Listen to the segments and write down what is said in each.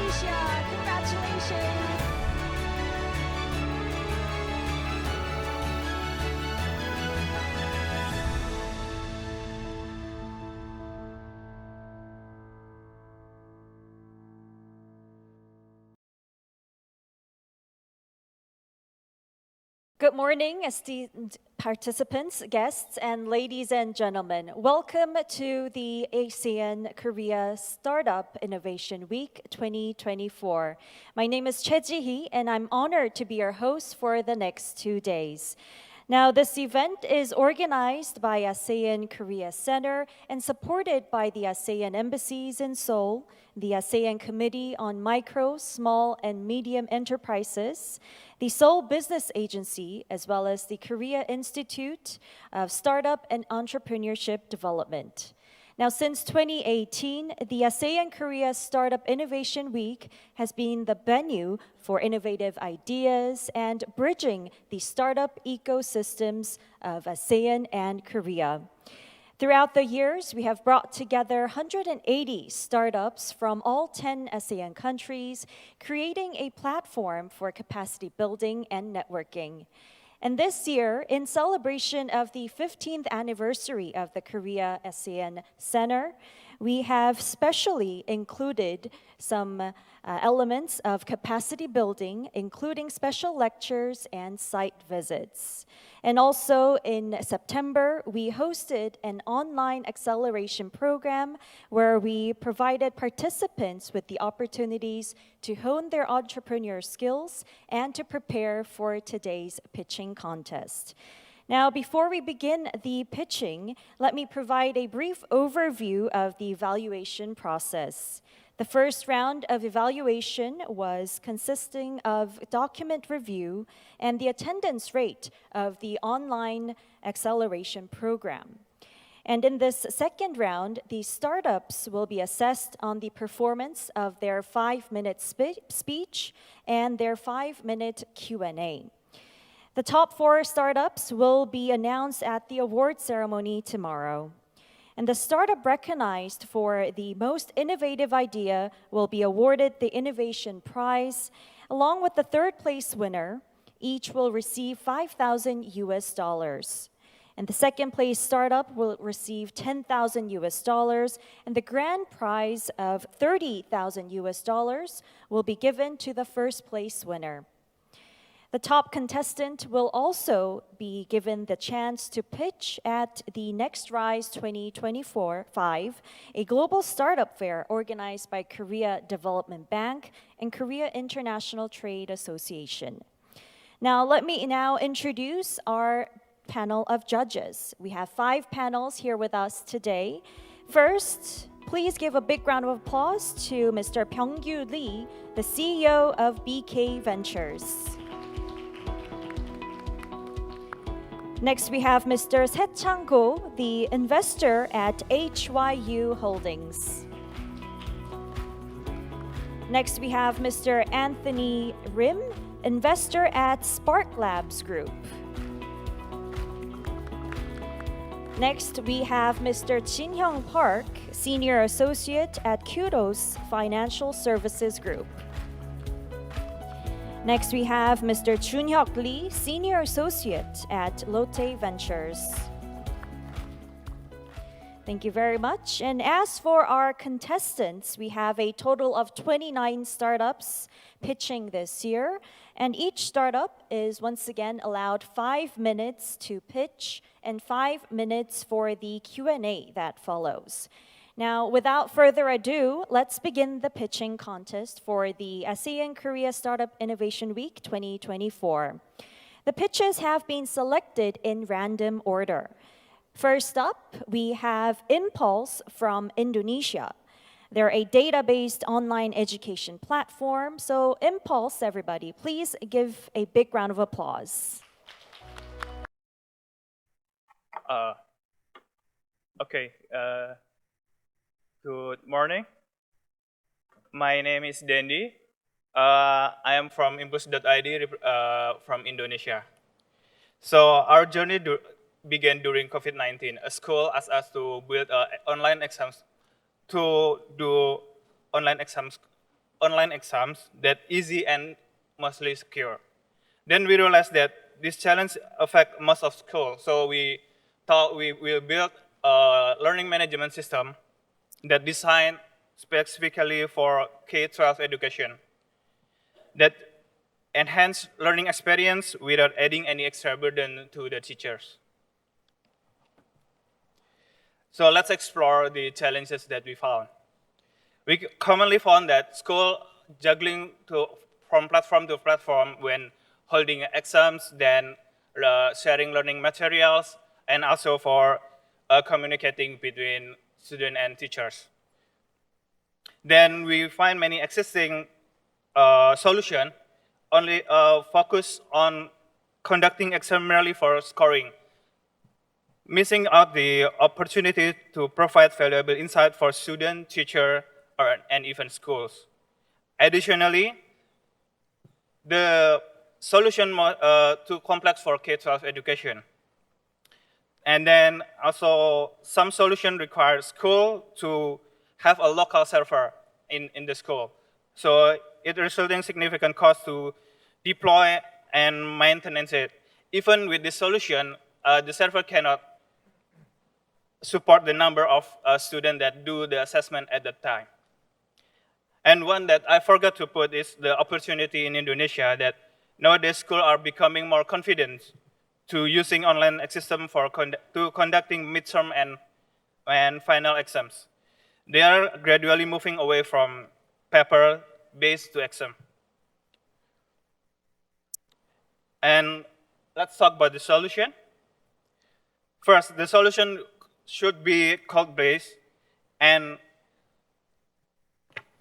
Indonesia. Congratulations. Good morning, esteemed participants, guests, and ladies and gentlemen. Welcome to the ASEAN-Korea Startup Innovation Week 2024. My name is Choi Ji-hee, and I'm honored to be your host for the next 2 days. Now, this event is organized by ASEAN-Korea Center and supported by the ASEAN embassies in Seoul, the ASEAN Committee on Micro, Small, and Medium Enterprises, the Seoul Business Agency, as well as the Korea Institute of Startup and Entrepreneurship Development. Now, since 2018, the ASEAN-Korea Startup Innovation Week has been the venue for innovative ideas and bridging the startup ecosystems of ASEAN and Korea. Throughout the years, we have brought together 180 startups from all 10 ASEAN countries, creating a platform for capacity building and networking. And this year, in celebration of the 15th anniversary of the Korea ASEAN Center, we have specially included some elements of capacity building, including special lectures and site visits. And also in September, we hosted an online acceleration program where we provided participants with the opportunities to hone their entrepreneur skills and to prepare for today's pitching contest. Now, before we begin the pitching, let me provide a brief overview of the evaluation process. The first round of evaluation was consisting of document review and the attendance rate of the online acceleration program. And in this second round, the startups will be assessed on the performance of their 5-minute speech and their 5-minute Q&A. The top 4 startups will be announced at the award ceremony tomorrow. And the startup recognized for the most innovative idea will be awarded the Innovation Prize, along with the third place winner. Each will receive $5,000. And the second place startup will receive $10,000, and the grand prize of $30,000 will be given to the first place winner. The top contestant will also be given the chance to pitch at the Next Rise 2024-5, a global startup fair organized by Korea Development Bank and Korea International Trade Association. Now, let me introduce our panel of judges. We have 5 panels here with us today. First, please give a big round of applause to Mr. Byung-gyu Lee, the CEO of BK Ventures. Next, we have Mr. Se Chang-go, the investor at HYU Holdings. Next, we have Mr. Anthony Rim, investor at Spark Labs Group. Next, we have Mr. Jin-hyung Park, senior associate at Kudos Financial Services Group. Next, we have Mr. Jun-hyuk Lee, Senior Associate at Lotte Ventures. Thank you very much. And as for our contestants, we have a total of 29 startups pitching this year. And each startup is once again allowed 5 minutes to pitch and 5 minutes for the Q&A that follows. Now, without further ado, let's begin the pitching contest for the ASEAN-Korea Startup Innovation Week 2024. The pitches have been selected in random order. First up, we have Impuls from Indonesia. They're a data-based online education platform. So Impuls, everybody, please give a big round of applause. Okay. Good morning. My name is Dendi. I am from Impuls.id from Indonesia. So our journey began during COVID-19. A school asked us to build online exams, to do online exams online exams that easy and mostly secure. Then we realized that this challenge affect most of schools. So we thought we will build a learning management system that designed specifically for K-12 education that enhance learning experience without adding any extra burden to the teachers. So let's explore the challenges that we found. We commonly found that school juggling from platform to platform when holding exams, then sharing learning materials, and also for communicating between student and teachers. Then we find many existing solutions only focus on conducting exam merely for scoring, missing out the opportunity to provide valuable insight for student, teacher, and even schools. Additionally, the solution too complex for K-12 education. And then also some solution require school to have a local server in the school. So it resulting significant cost to deploy and maintenance it. Even with this solution, the server cannot support the number of students that do the assessment at that time. And one that I forgot to put is the opportunity in Indonesia that nowadays schools are becoming more confident to using online system for conducting midterm and final exams. They are gradually moving away from paper-based to exam. And let's talk about the solution. First, the solution should be cloud-based and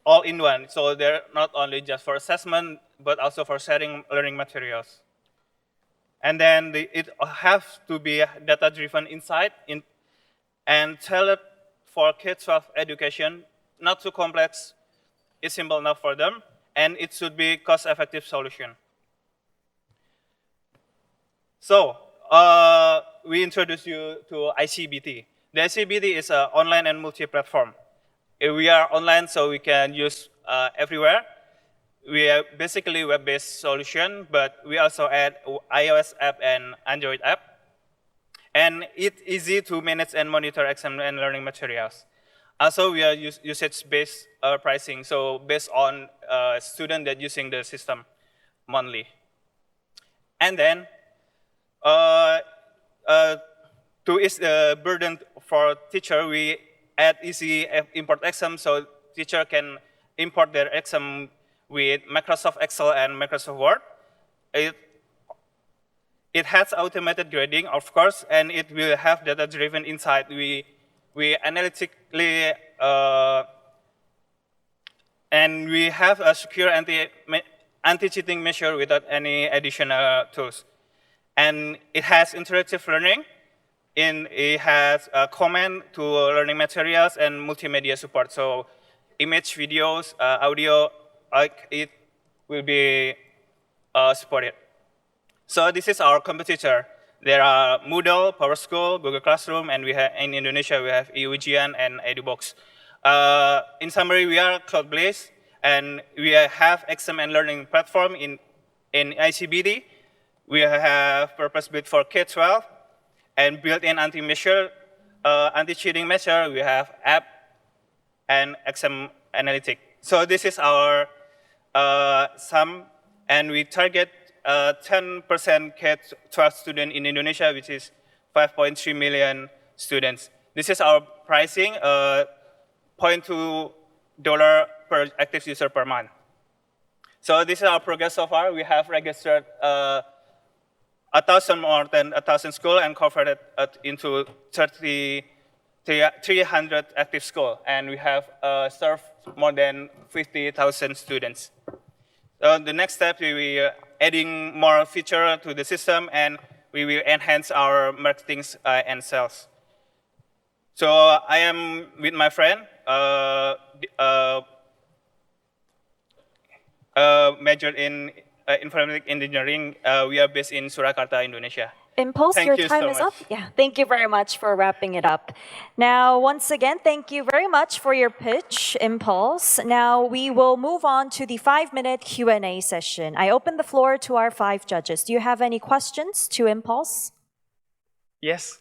all-in-one. So they're not only just for assessment, but also for sharing learning materials. And then it has to be data-driven insight and tailored for K-12 education, not too complex, it's simple enough for them, and it should be cost-effective solution. So we introduce you to ICBT. The ICBT is an online and multi-platform. We are online, so we can use everywhere. We are basically web-based solution, but we also add iOS app and Android app. And it's easy to manage and monitor exam and learning materials. Also, we are usage-based pricing, so based on student that using the system monthly. And then, to ease the burden for teacher, we add easy import exam, so teacher can import their exam with Microsoft Excel and Microsoft Word. It has automated grading, of course, and it will have data-driven insight. We analytically, and we have a secure anti-cheating measure without any additional tools. And it has interactive learning. It has a comment to learning materials and multimedia support. So image, videos, audio, it will be supported. So this is our competitor. There are Moodle, PowerSchool, Google Classroom, and we have in Indonesia we have Ujian and EduBox. In summary, we are cloud-based, and we have exam and learning platform in ICBD. We have purpose-built for K-12 and built-in anti-cheating measure. We have app and exam analytic. So this is our sum, and we target 10% K-12 student in Indonesia, which is 5.3 million students. This is our pricing, $0.2 per active user per month. So this is our progress so far. We have registered 1,000 schools and converted into 300 active schools, and we have served more than 50,000 students. So the next step, we will adding more feature to the system, and we will enhance our marketing and sales. So I am with my friend, majored in informatic engineering. We are based in Surakarta, Indonesia. Impulse, Thank your you time so is up. much. Yeah, thank you very much for wrapping it up. Now, once again, thank you very much for your pitch, Impulse. Now, we will move on to the 5-minute Q&A session. I open the floor to our 5 judges. Do you have any questions to Impulse? Yes.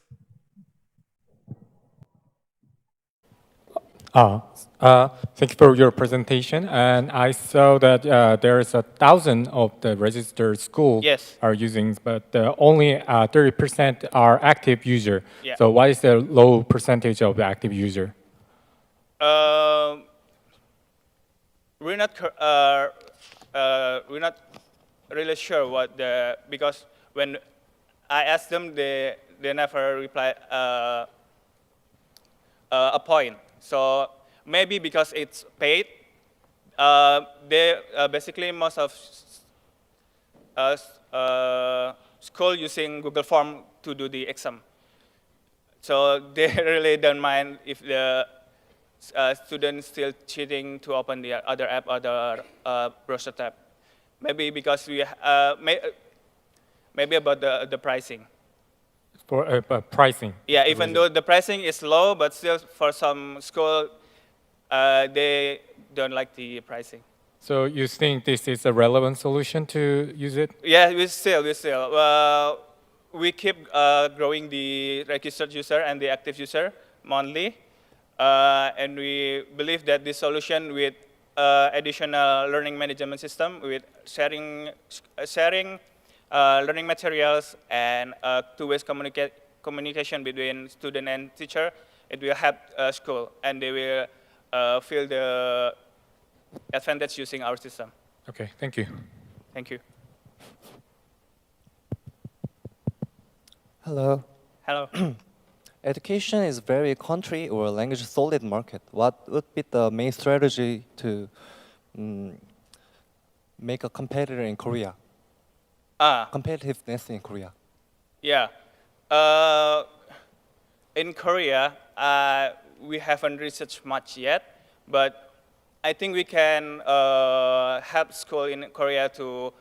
Thank you for your presentation. And I saw that there is 1,000 of the registered schools Yes. are using, but only 30% are active user. Yeah. So what is the low percentage of the active user? We're not really sure what because when I asked them, they never reply a point. So maybe because it's paid, they basically most of school using Google Form to do the exam. So they really don't mind if the students still cheating to open the other app, other browser tab. Maybe because we maybe about the pricing. For pricing? Yeah, even though the pricing is low, but still for some school, they don't like the pricing. So you think this is a relevant solution to use it? Yeah, we still. We keep growing the registered user and the active user monthly. And we believe that this solution with additional learning management system, with sharing learning materials and two-way communication between student and teacher, it will help school, and they will feel the advantage using our system. Okay, thank you. Thank you. Hello. Hello. Education is very country or language solid market. What would be the main strategy to make a competitor in Korea? Competitiveness in Korea. Yeah. In Korea, we haven't researched much yet, but I think we can help school in Korea to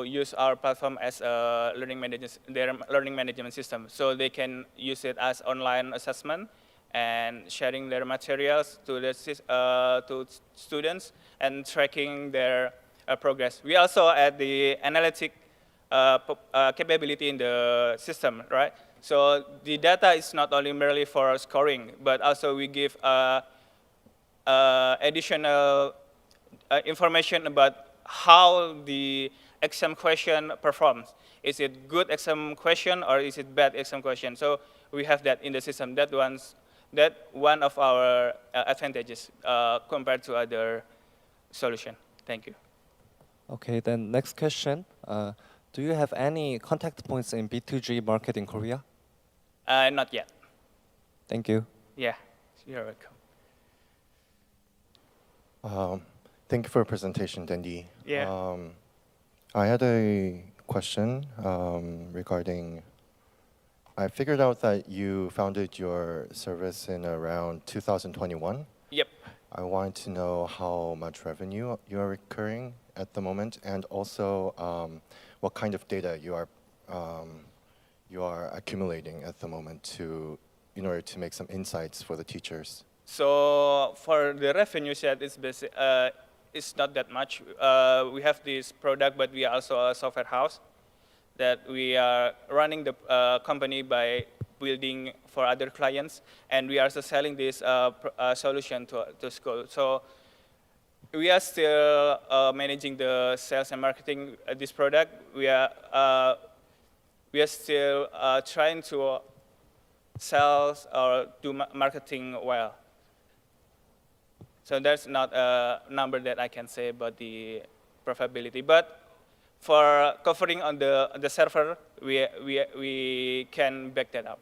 use our platform as a their learning management system, so they can use it as online assessment and sharing their materials to to students and tracking their progress. We also add the analytic capability in the system, right? So the data is not only merely for scoring, but also we give additional information about how the exam question performs. Is it good exam question or is it bad exam question? So we have that in the system. That one of our advantages compared to other solution. Thank you. Okay, then next question. Do you have any contact points in B2G market in Korea? Not yet. Thank you. Yeah, you're welcome. Thank you for your presentation, Vendee. Yeah. I had a question regarding, I figured out that you founded your service in around 2021. Yep. I want to know how much revenue you are recurring at the moment, and also what kind of data you are accumulating at the moment in order to make some insights for the teachers. So for the revenue set, it's not that much. We have this product, but we are also a software house that we are running the company by building for other clients, and we are also selling this solution to school. So we are still managing the sales and marketing this product. We are still trying to sell or do marketing well. So there's not a number that I can say about the profitability, but for covering on the server, we can back that up.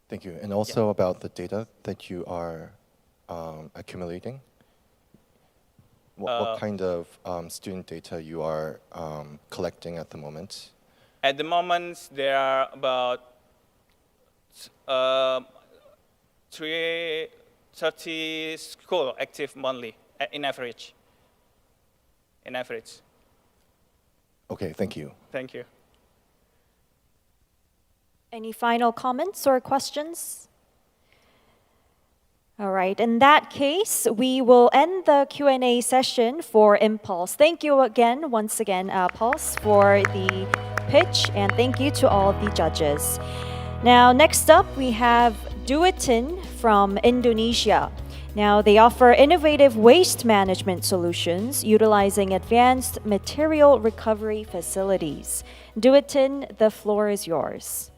Thank you. And also about the data that you are accumulating. What kind of student data you are collecting at the moment? At the moment, there are about 30 schools active monthly in average. in average. Okay, thank you. Thank you. Any final comments or questions? All right, in that case, we will end the Q&A session for Impulse. Thank you again, once again, Pulse, for the pitch, and thank you to all of the judges. Now, next up, we have Duitin from Indonesia. Now, they offer innovative waste management solutions utilizing advanced material recovery facilities. Duitin, the floor is yours.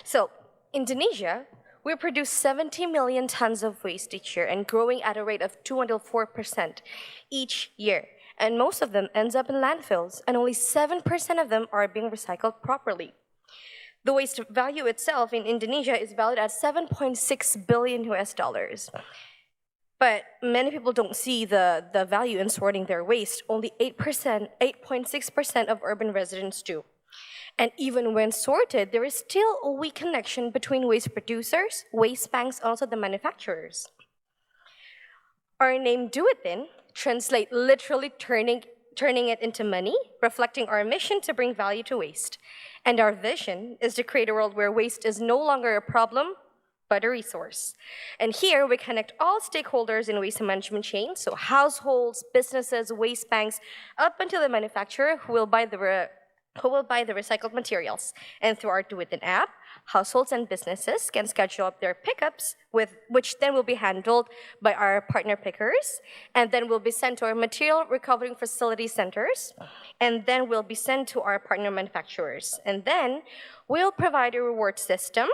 So, Indonesia, we produce 70 million tons of waste each year and growing at a rate of 204% each year. And most of them ends up in landfills, and only 7% of them are being recycled properly. The waste value itself in Indonesia is valued at 7.6 billion US dollars. But many people don't see the value in sorting their waste. Only 8.6% of urban residents do. And even when sorted, there is still a weak connection between waste producers, waste banks, and also the manufacturers. Our name Duitin translates literally turning it into money, reflecting our mission to bring value to waste. And our vision is to create a world where waste is no longer a problem, but a resource. And here we connect all stakeholders in waste management chain, so households, businesses, waste banks, up until the manufacturer who will buy the recycled materials. And through our Duitin app, households and businesses can schedule up their pickups, which then will be handled by our partner pickers, and then will be sent to our material recovery facility centers, and then will be sent to our partner manufacturers. And then we'll provide a reward system,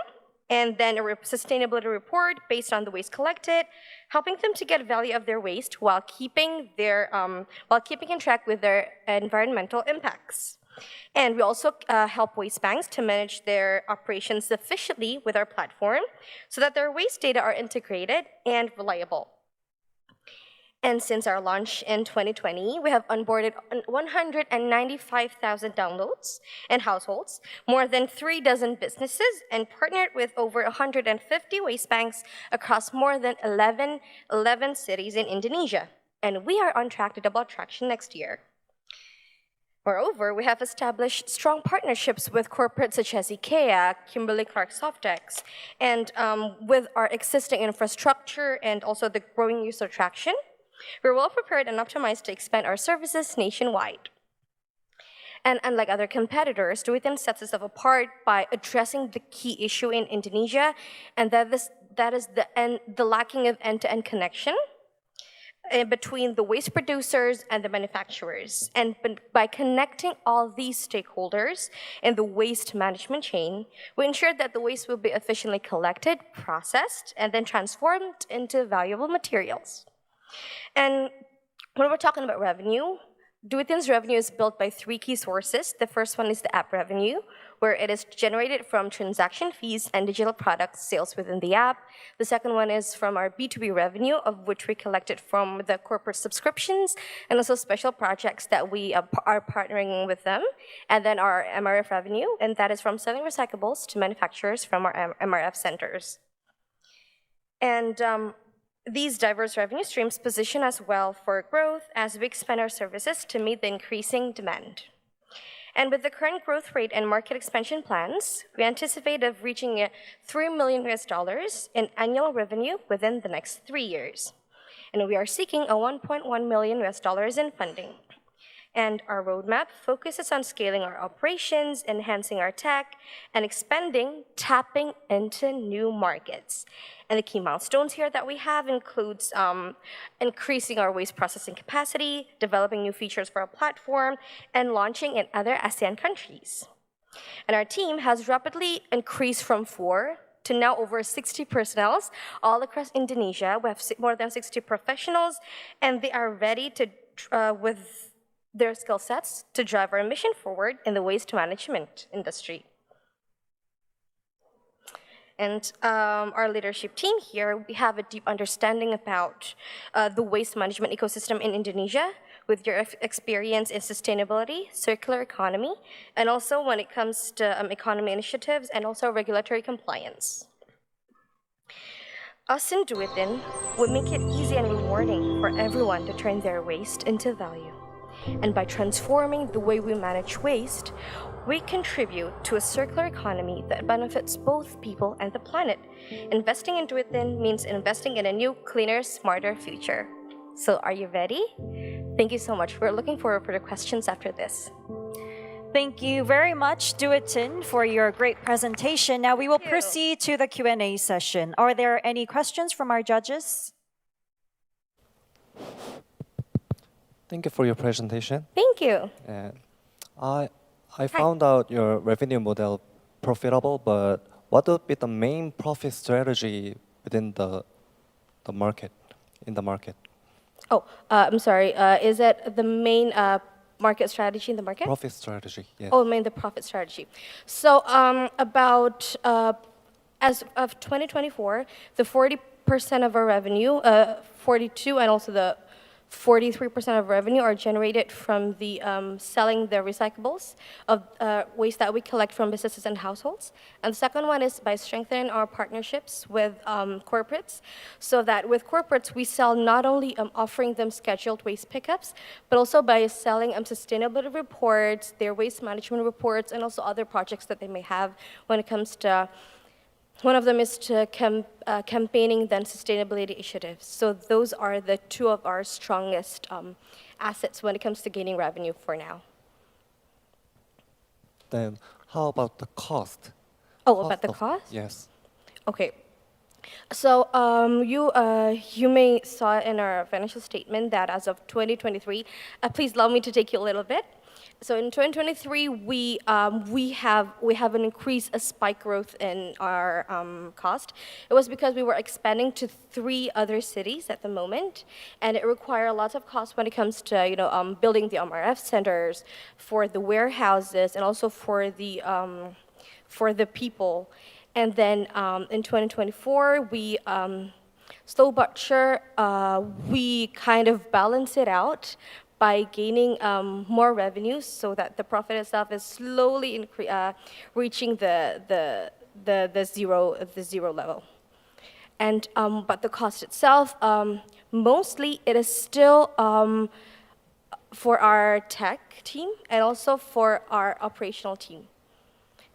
and then a sustainability report based on the waste collected, helping them to get value of their waste while keeping in track with their environmental impacts. And we also help waste banks to manage their operations efficiently with our platform so that their waste data are integrated and reliable. And since our launch in 2020, we have onboarded 195,000 downloads and households, more than 36 businesses, and partnered with over 150 waste banks across more than 11 cities in Indonesia. And we are on track to double traction next year. Moreover, we have established strong partnerships with corporates such as IKEA, Kimberly-Clark Softex, and with our existing infrastructure and also the growing user traction, we're well prepared and optimized to expand our services nationwide. And unlike other competitors, Duitin sets itself apart by addressing the key issue in Indonesia, and that is the lacking of end-to-end connection between the waste producers and the manufacturers. And by connecting all these stakeholders in the waste management chain, we ensure that the waste will be efficiently collected, processed, and then transformed into valuable materials. And when we're talking about revenue, Duitin's revenue is built by 3 key sources. The first one is the app revenue, where it is generated from transaction fees and digital product sales within the app. The second one is from our B2B revenue, of which we collected from the corporate subscriptions and also special projects that we are partnering with them. And then our MRF revenue, and that is from selling recyclables to manufacturers from our MRF centers. And these diverse revenue streams position us well for growth as we expand our services to meet the increasing demand. And with the current growth rate and market expansion plans, we anticipate of reaching $3 million in annual revenue within the next 3 years. And we are seeking a $1.1 million in funding. And our roadmap focuses on scaling our operations, enhancing our tech, and tapping into new markets. And the key milestones here that we have includes increasing our waste processing capacity, developing new features for our platform, and launching in other ASEAN countries. And our team has rapidly increased from 4 to now over 60 personnel all across Indonesia. We have more than 60 professionals, and they are ready to, with their skill sets, to drive our mission forward in the waste management industry. And our leadership team here, we have a deep understanding about the waste management ecosystem in Indonesia, with your experience in sustainability, circular economy, and also when it comes to economy initiatives and also regulatory compliance. Us in Duitin would make it easy and rewarding for everyone to turn their waste into value. And by transforming the way we manage waste, we contribute to a circular economy that benefits both people and the planet. Investing in Duitin means investing in a new, cleaner, smarter future. So are you ready? Thank you so much. We're looking forward for the questions after this. Thank you very much, Duitin, for your great presentation. Now we will Thank you. proceed to the Q&A session. Are there any questions from our judges? Thank you for your presentation. Thank you. And I found out your revenue model profitable, but what would be the main profit strategy within the market, in the market? Oh, I'm sorry. Is it the main market strategy in the market? Profit strategy, yes. Oh, I mean the profit strategy. So about as of 2024, the 40% of our revenue, 42, and also the 43% of revenue are generated from the selling the recyclables of waste that we collect from businesses and households. And the second one is by strengthening our partnerships with corporates, so that with corporates we sell not only offering them scheduled waste pickups, but also by selling sustainability reports, their waste management reports, and also other projects that they may have when it comes to. One of them is to campaigning then sustainability initiatives. So those are the two of our strongest assets when it comes to gaining revenue for now. Then how about the cost? Oh, about the cost? Yes. Okay. So you may saw in our financial statement that as of 2023, please allow me to take you a little bit. So in 2023, we have an increase, a spike growth in our cost. It was because we were expanding to 3 other cities at the moment, and it required lots of costs when it comes to building the MRF centers, for the warehouses, and also for the people. And then in 2024, we slow but sure we kind of balance it out by gaining more revenues, so that the profit itself is slowly reaching the zero level. And but the cost itself, mostly it is still for our tech team and also for our operational team.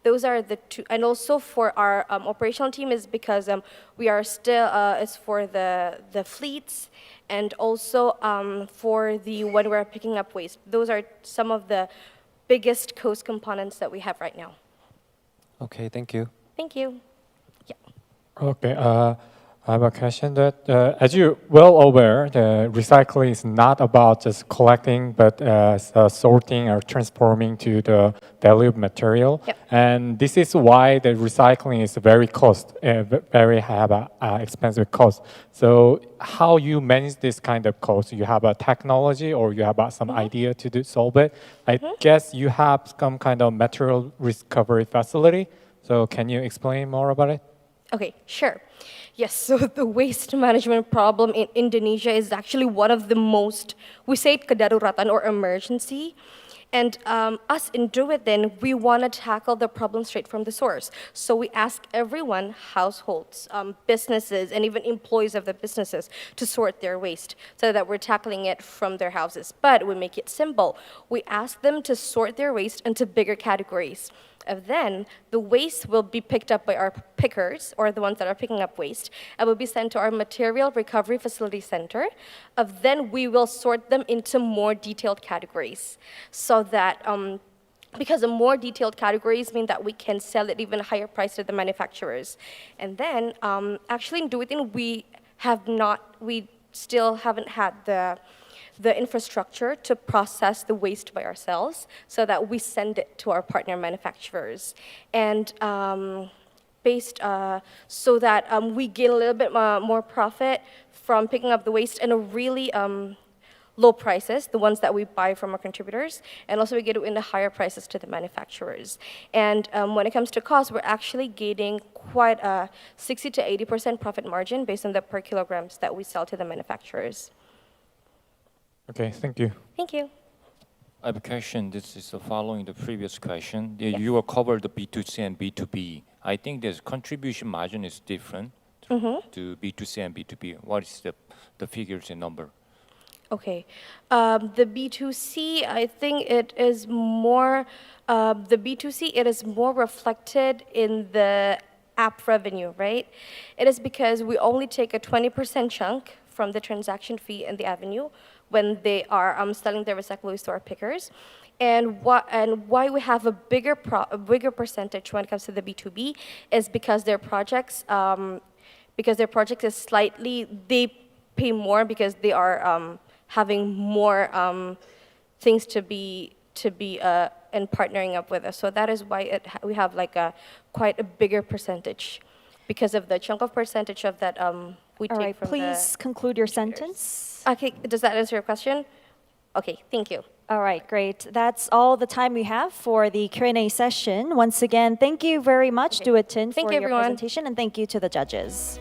Those are the two, and also for our operational team is because we are still is for the fleets, and also for the when we're picking up waste. Those are some of the biggest cost components that we have right now. Okay, thank you. Thank you. Yeah. Okay, I have a question that, as you're well aware, the recycling is not about just collecting, but sorting or transforming to the valued material. Yep. And this is why the recycling is very expensive cost. So how you manage this kind of cost? You have a technology, or you have some idea to solve it? I guess you have some kind of material recovery facility. So can you explain more about it? Okay, sure. Yes, so the waste management problem in Indonesia is actually one of the most, we say it kedaruratan or emergency. And us in Duitin, we want to tackle the problem straight from the source. So we ask everyone, households, businesses, and even employees of the businesses to sort their waste, so that we're tackling it from their houses. But we make it simple. We ask them to sort their waste into bigger categories. And then the waste will be picked up by our pickers, or the ones that are picking up waste, and will be sent to our material recovery facility center. Then we will sort them into more detailed categories, so that because the more detailed categories mean that we can sell it even higher price to the manufacturers. And then actually in Duitin, we still haven't had the infrastructure to process the waste by ourselves, so that we send it to our partner manufacturers. And so that we gain a little bit more profit from picking up the waste in a really low prices, the ones that we buy from our contributors, and also we get it in the higher prices to the manufacturers. And when it comes to cost, we're actually gaining quite a 60 to 80% profit margin based on the per kilograms that we sell to the manufacturers. Okay, thank you. Thank you. I have a question. This is following the previous question. You have covered the B2C and B2B. I think the contribution margin is different to B2C and B2B? What is the figures and number? Okay. The B2C, I think it is more, the B2C, it is more reflected in the app revenue, right? It is because we only take a 20% chunk from the transaction fee and the avenue when they are selling their recyclable to our pickers. And why we have a bigger percentage when it comes to the B2B is because their projects, is slightly, they pay more because they are having more things to be and partnering up with us. So that is why we have like quite a bigger percentage because of the chunk of percentage of that we All take right, from please conclude your sentence. Okay, does that answer your question? Okay, thank you. All right, great. That's all the time we have for the Q&A session. Once again, thank you very much, Duitin, Thank for you, your everyone. presentation, and thank you to the judges.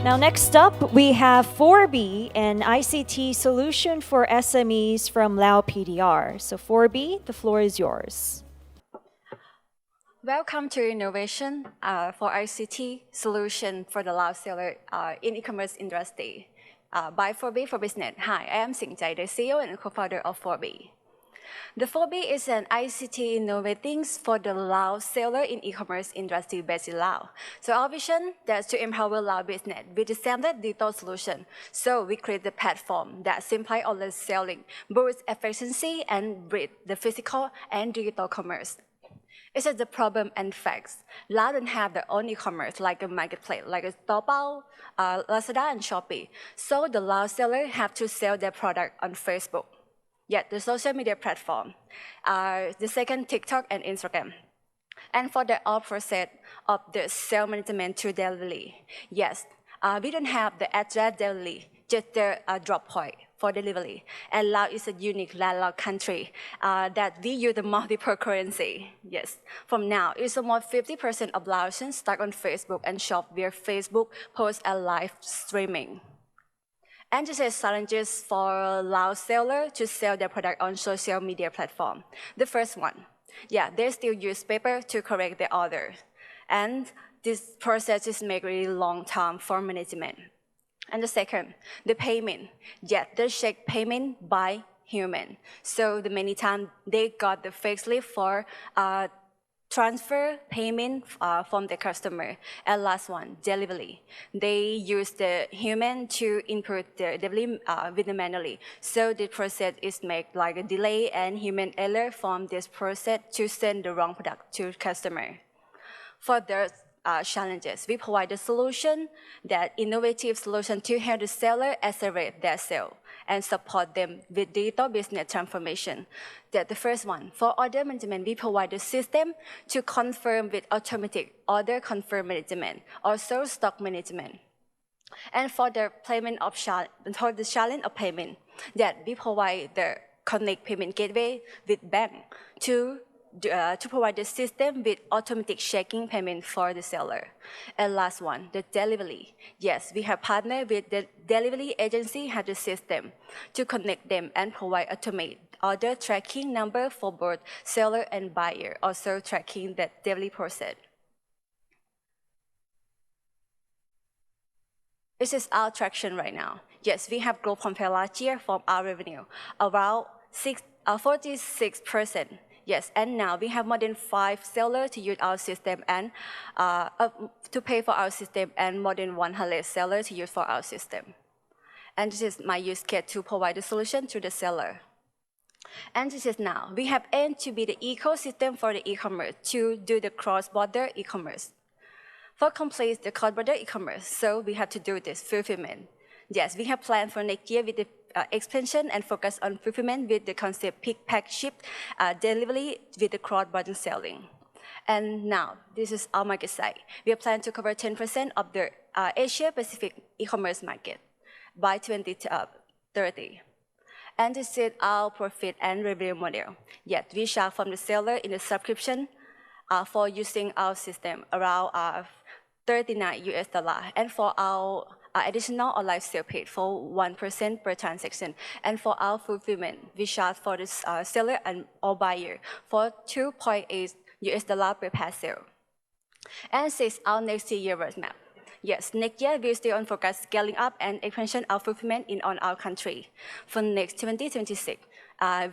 Now, next up, we have 4B, an ICT solution for SMEs from Lao PDR. So 4B, the floor is yours. Welcome to Innovation for ICT solution for the Lao seller in e-commerce industry by 4B for Business. Hi, I am Sing Jai, the CEO and co-founder of 4B. The 4B is an ICT innovating for the Lao seller in e-commerce industry based in Lao. So our vision is to empower Lao business with a standard digital solution. So we create the platform that simplifies online selling, boosts efficiency, and bridge the physical and digital commerce. It is the problem and facts. Lao don't have their own e-commerce like a marketplace, like a Taobao, Lazada, and Shopee. So the Lao seller have to sell their product on Facebook. Yet the social media platform, the second TikTok and Instagram. And for the all process of the sales management to delivery, yes, we don't have the address delivery, just the drop point for delivery. And Lao is a unique landlocked country that we use the multiple currency. Yes, from now, it's almost 50% of Laotians start on Facebook and shop via Facebook, post and live streaming. And this is challenges for Lao seller to sell their product on social media platform. The first one, they still use paper to correct the order. And this process is make really long time for management. And the second, the payment. They check payment by human. So the many times they got the fake slip for transfer payment from the customer. And last one, delivery. They use the human to input the delivery with the manually. So the process is make like a delay and human error from this process to send the wrong product to customer. For the challenges, we provide a solution, that innovative solution to help the seller accelerate their sale and support them with digital business transformation. That the first one, for order management, we provide a system to confirm with automatic order confirm management, also stock management. And for the payment of for the challenge of payment, that we provide the connect payment gateway with bank to provide the system with automatic checking payment for the seller. And last one, the delivery. Yes, we have partnered with the delivery agency, have the system to connect them and provide automated order tracking number for both seller and buyer, also tracking the delivery process. This is our traction right now. Yes, we have growth compared last year from our revenue, around 46%. Yes, and now we have more than 5 sellers to use our system and to pay for our system, and more than 100 sellers to use for our system. And this is my use case to provide the solution to the seller. And this is now, we have aimed to be the ecosystem for the e-commerce to do the cross-border e-commerce. For complete the cross-border e-commerce, so we have to do this fulfillment. Yes, we have planned for next year with the expansion and focus on fulfillment with the concept pick, pack, ship, delivery with the cross-border selling. And now, this is our market size. We are planning to cover 10% of the Asia-Pacific e-commerce market by 2030. And this is our profit and revenue model. Yet, we charge from the seller in the subscription for using our system around $39. And for our additional online sale paid for 1% per transaction. And for our fulfillment, we charge for the seller and or buyer for $2.8 per parcel. And 6, our next year roadmap. Yes, next year we still on focus scaling up and expansion of fulfillment in on our country. For next 2026,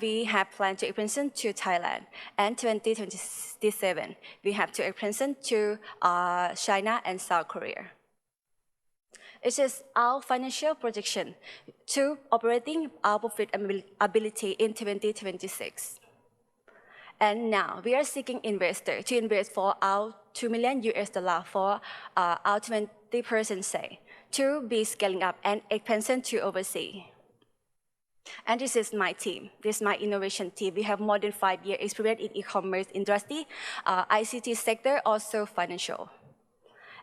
we have planned to expansion to Thailand, and 2027 we have to expansion to China and South Korea. It is our financial projection to operating our profitability in 2026. And now we are seeking investors to invest for our $2 million for our 20% say to be scaling up and expansion to overseas. And this is my team. This is my innovation team. We have more than 5 years experience in e-commerce industry, ICT sector, also financial.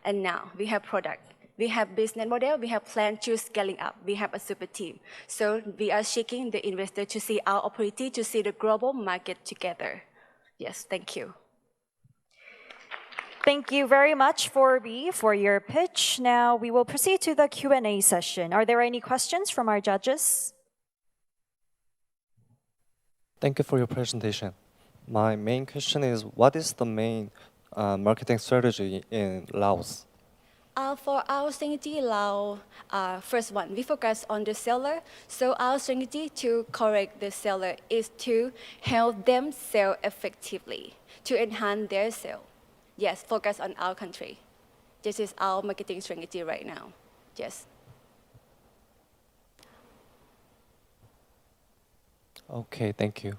And now we have product. We have business model. We have plan to scaling up. We have a super team. So we are seeking the investor to see our opportunity to see the global market together. Yes, thank you. Thank you very much, Forby, for your pitch. Now we will proceed to the Q&A session. Are there any questions from our judges? Thank you for your presentation. My main question is, what is the main marketing strategy in Laos? For our strategy, first one, we focus on the seller. So our strategy to correct the seller is to help them sell effectively, to enhance their sale. Yes, focus on our country. This is our marketing strategy right now. Yes. Okay, thank you.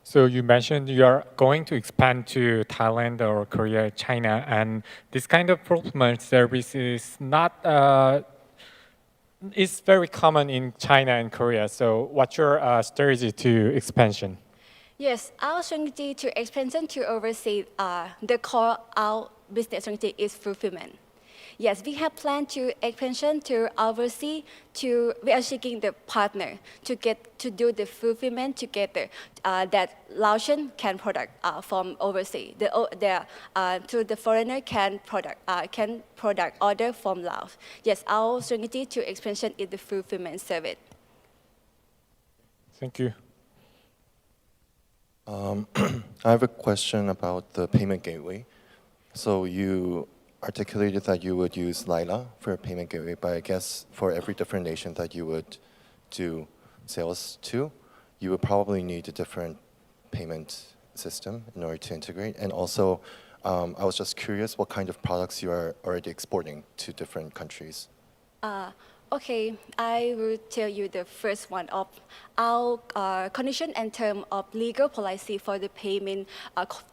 So you mentioned you are going to expand to Thailand or Korea, China, and this kind of fulfillment service is not is very common in China and Korea. So what's your strategy to expansion? Yes, our strategy to expansion to overseas, the core our business strategy is fulfillment. Yes, we have planned to expansion to overseas. We are seeking the partner to do the fulfillment together. That Laotian can product from overseas. To the foreigner can product order from Laos. Yes, our strategy to expansion is the fulfillment service. Thank you. I have a question about the payment gateway. So you articulated that you would use Lila for a payment gateway, but I guess for every different nation that you would do sales to, you would probably need a different payment system in order to integrate. And also, I was just curious what kind of products you are already exporting to different countries. Okay, I will tell you the first one of our condition and term of legal policy for the payment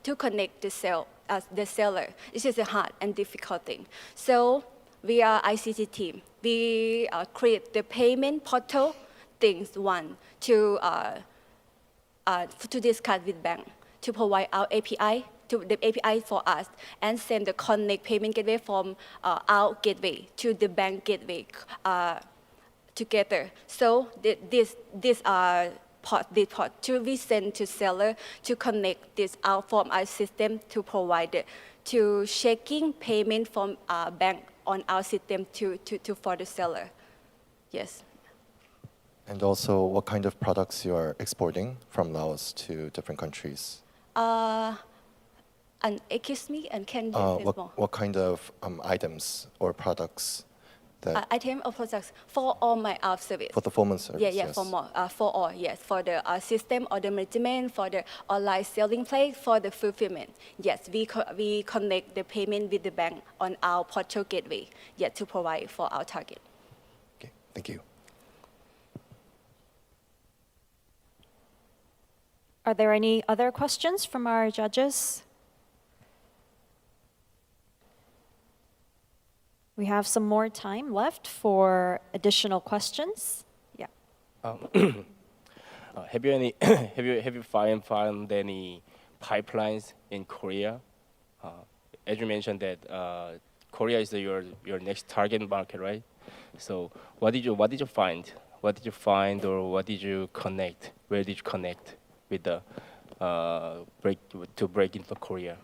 to connect the seller. This is a hard and difficult thing. So we are ICT team. We create the payment portal things one to discuss with bank to provide our API to the API for us and send the connect payment gateway from our gateway to the bank gateway together. So this part to we send to seller to connect this out from our system to provide it to checking payment from our bank on our system to for the seller. Yes. And also, what kind of products you are exporting from Laos to different countries? And excuse me, and can you more? What kind of items or products that item or products for all my service? for the fulfillment service? Yeah, yes. for all, yes, for the system or the management, for the online selling place, for the fulfillment. Yes, we connect the payment with the bank on our portal gateway, yes, to provide for our target. Okay, thank you. Are there any other questions from our judges? We have some more time left for additional questions. Yeah. Have you found any pipelines in Korea? As you mentioned that Korea is your next target market, right? So what did you find? What did you find, or what did you connect? Where did you connect with the break into Korea?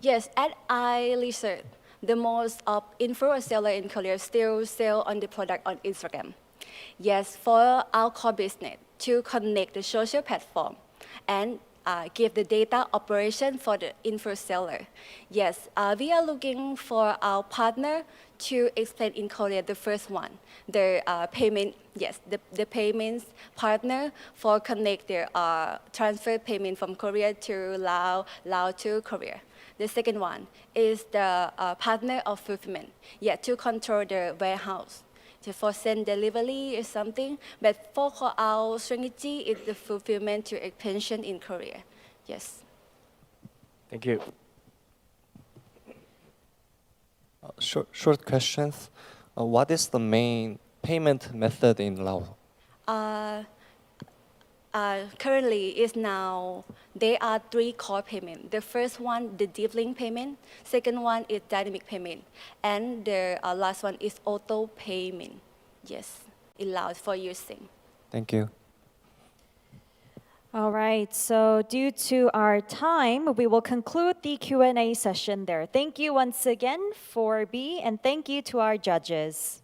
Yes, at iResearch, the most of influencer seller in Korea still sell on the product on Instagram. Yes, for our core business to connect the social platform and give the data operation for the info seller. Yes, we are looking for our partner to explain in Korea the first one, the payment, yes, the payments partner for connect their transfer payment from Korea to Laos to Korea. The second one is the partner of fulfillment, yeah, to control the warehouse, for send delivery or something. But for our strategy is the fulfillment to expansion in Korea. Yes. Thank you. Short questions. What is the main payment method in Laos? Currently is now, there are 3 core payments. The first one, the deep link payment. Second one is dynamic payment. And the last one is auto payment. Yes, it allows for using. Thank you. All right, so due to our time, we will conclude the Q&A session there. Thank you once again for B, and thank you to our judges.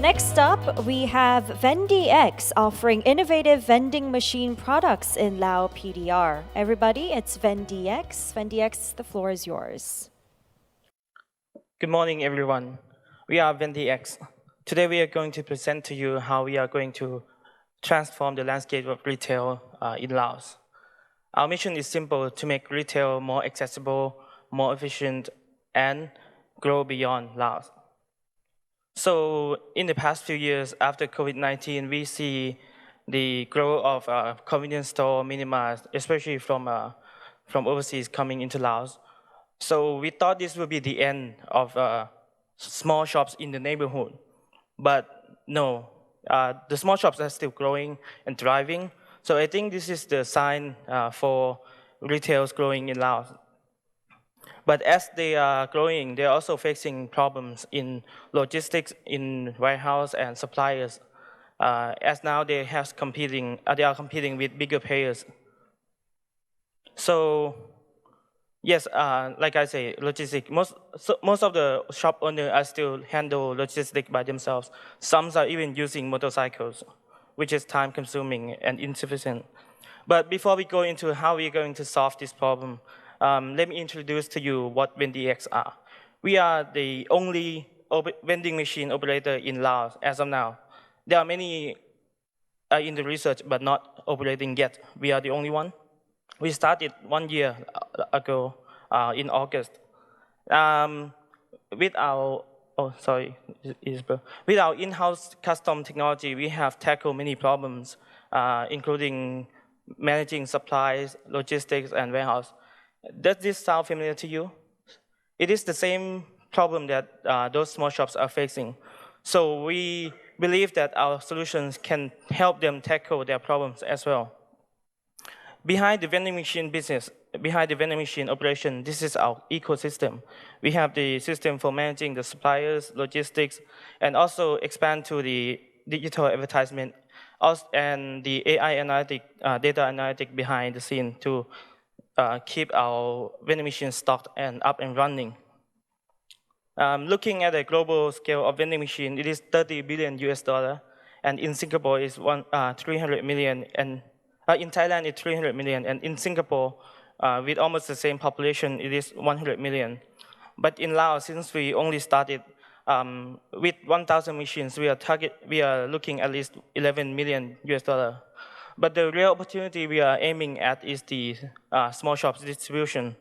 Next up, we have Vendee X offering innovative vending machine products in Lao PDR. Everybody, it's Vendee X. Vendee X, the floor is yours. Good morning, everyone. We are Vendee X. Today, we are going to present to you how we are going to transform the landscape of retail in Laos. Our mission is simple: to make retail more accessible, more efficient, and grow beyond Laos. So in the past few years after COVID-19, we see the growth of convenience store, mini-mart, especially from overseas coming into Laos. So we thought this would be the end of small shops in the neighborhood. But no, the small shops are still growing and thriving. So I think this is the sign for retail's growing in Laos. But as they are growing, they're also facing problems in logistics, in warehouse and suppliers, as now they are competing with bigger players. So yes, like I say, logistics. Most of the shop owners are still handle logistics by themselves. Some are even using motorcycles, which is time-consuming and insufficient. But before we go into how we're going to solve this problem, let me introduce to you what Vendee X are. We are the only vending machine operator in Laos as of now. There are many in the research, but not operating yet. We are the only one. We started 1 year ago in August. With our in-house custom technology, we have tackled many problems, including managing supplies, logistics, and warehouse. Does this sound familiar to you? It is the same problem that those small shops are facing. So we believe that our solutions can help them tackle their problems as well. Behind the vending machine business, behind the vending machine operation, this is our ecosystem. We have the system for managing the suppliers, logistics, and also expand to the digital advertisement and the AI analytic, data analytic behind the scene to keep our vending machine stocked and up and running. Looking at the global scale of vending machine, it is $30 billion US, and in Singapore is 300 million, and in Thailand it's 300 million, and in Singapore, with almost the same population, it is 100 million. But in Laos, since we only started with 1,000 machines, we are looking at least 11 million US. But the real opportunity we are aiming at is the small shops distribution.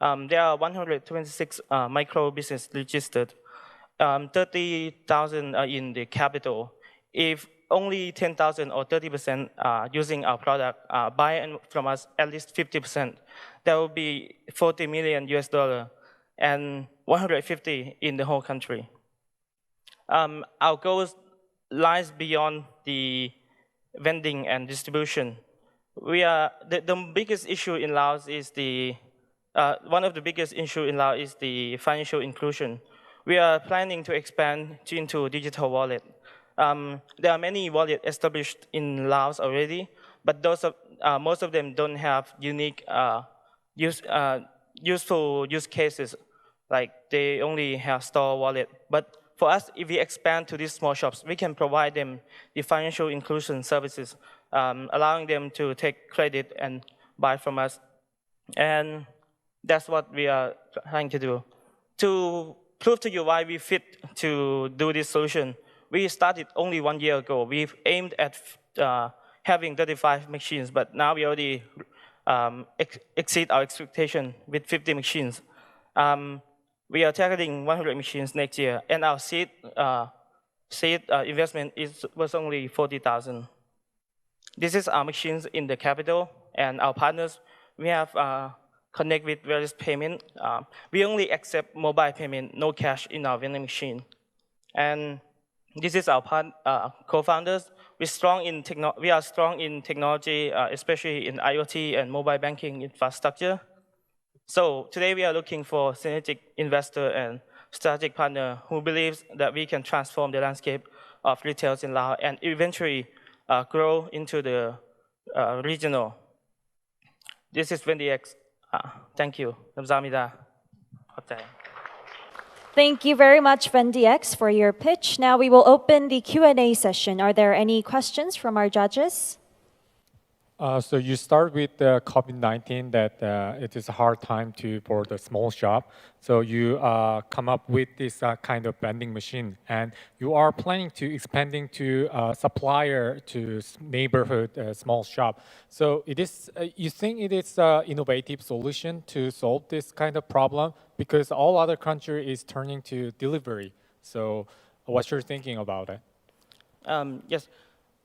There are 126 micro business registered. 30,000 are in the capital. If only 10,000 or 30% are using our product, buy from us at least 50%, that will be 40 million US dollar and 150 in the whole country. Our goals lies beyond the vending and distribution. We are the biggest issue in Laos is one of the biggest issue in Laos is the financial inclusion. We are planning to expand into digital wallet. There are many wallets established in Laos already, but most of them don't have unique useful use cases. Like they only have store wallet. But for us, if we expand to these small shops, we can provide them the financial inclusion services, allowing them to take credit and buy from us. And that's what we are trying to do. To prove to you why we fit to do this solution, we started only 1 year ago. We've aimed at having 35 machines, but now we already exceed our expectation with 50 machines. We are targeting 100 machines next year, and our seed investment was only 40,000. This is our machines in the capital, and our partners. We have connect with various payment. We only accept mobile payment, no cash in our vending machine. And this is our co-founders. We are strong in technology, especially in IoT and mobile banking infrastructure. So today we are looking for synergistic investor and strategic partner who believes that we can transform the landscape of retail in Laos and eventually grow into the regional. This is Vendee X. Thank you. 감사합니다. Thank you very much, Vendee X, for your pitch. Now we will open the Q&A session. Are there any questions from our judges? So you start with the COVID-19 that it is a hard time for the small shop. So you come up with this kind of vending machine, and you are planning to expanding to supplier to neighborhood small shop. So it is. You think it is an innovative solution to solve this kind of problem because all other country is turning to delivery. So what's your thinking about it? Yes.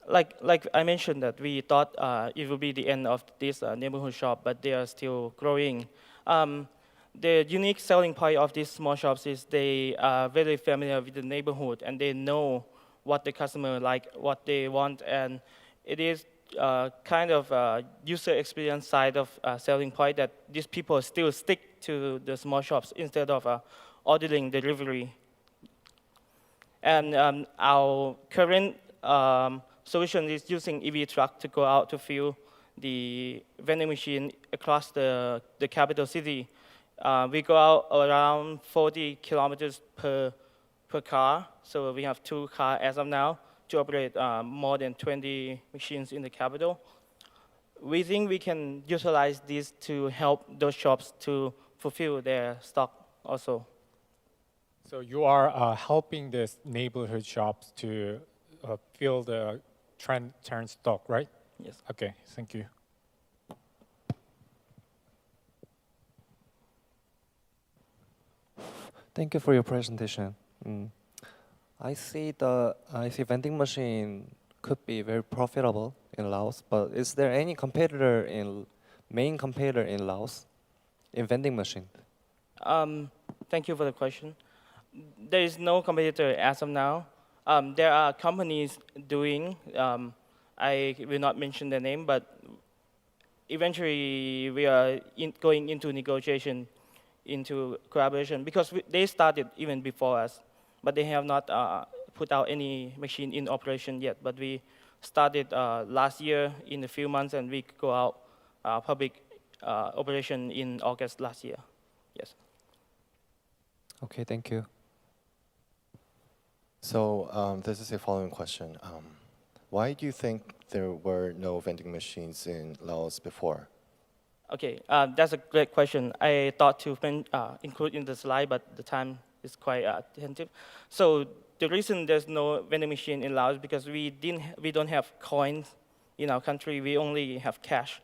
Like I mentioned that we thought it would be the end of this neighborhood shop, but they are still growing. The unique selling point of these small shops is they are very familiar with the neighborhood and they know what the customer like, what they want, and it is kind of user experience side of selling point that these people still stick to the small shops instead of ordering delivery. And our current solution is using EV truck to go out to fill the vending machine across the capital city. We go out around 40 kilometers per car, so we have 2 cars as of now to operate more than 20 machines in the capital. We think we can utilize this to help those shops to fulfill their stock also. So you are helping this neighborhood shops to fill the turn stock, right? Yes. Okay, thank you. Thank you for your presentation. I see vending machine could be very profitable in Laos, but is there any main competitor in Laos in vending machine? Thank you for the question. There is no competitor as of now. There are companies doing, I will not mention the name, but eventually we are going into negotiation, into collaboration, because they started even before us, but they have not put out any machine in operation yet. But we started last year in a few months, and we go out public operation in August last year. Yes. Okay, thank you. So this is a following question. Why do you think there were no vending machines in Laos before? Okay, that's a great question. I thought to include in the slide, but the time is quite attentive. So the reason there's no vending machine in Laos is because we don't have coins in our country. We only have cash,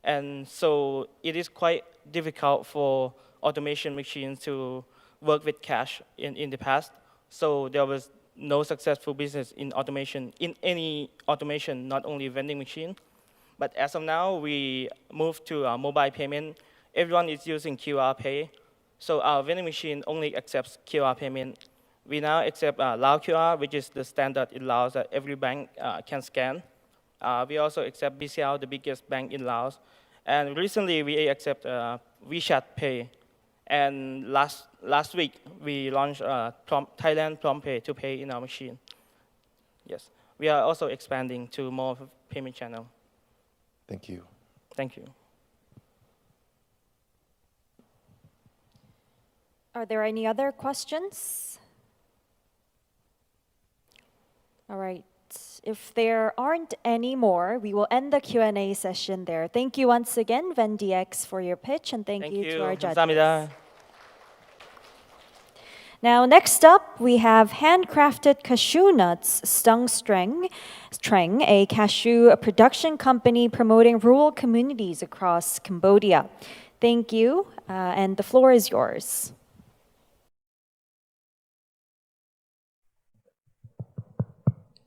and so it is quite difficult for automation machines to work with cash in the past. So there was no successful business in automation, in any automation, not only vending machine. But as of now, we moved to mobile payment. Everyone is using QR pay. So our vending machine only accepts QR payment. We now accept Lao QR, which is the standard in Laos that every bank can scan. We also accept BCL, the biggest bank in Laos. And recently, we accept WeChat Pay. And last week, we launched Thailand PromptPay to pay in our machine. Yes, we are also expanding to more payment channel. Thank you. Thank you. Are there any other questions? All right. If there aren't any more, we will end the Q&A session there. Thank you once again, Vendee X, for your pitch, and thank you to our judges. 감사합니다. Now, next up, we have handcrafted cashew nuts, Stungtreng, a cashew production company promoting rural communities across Cambodia. Thank you, and the floor is yours.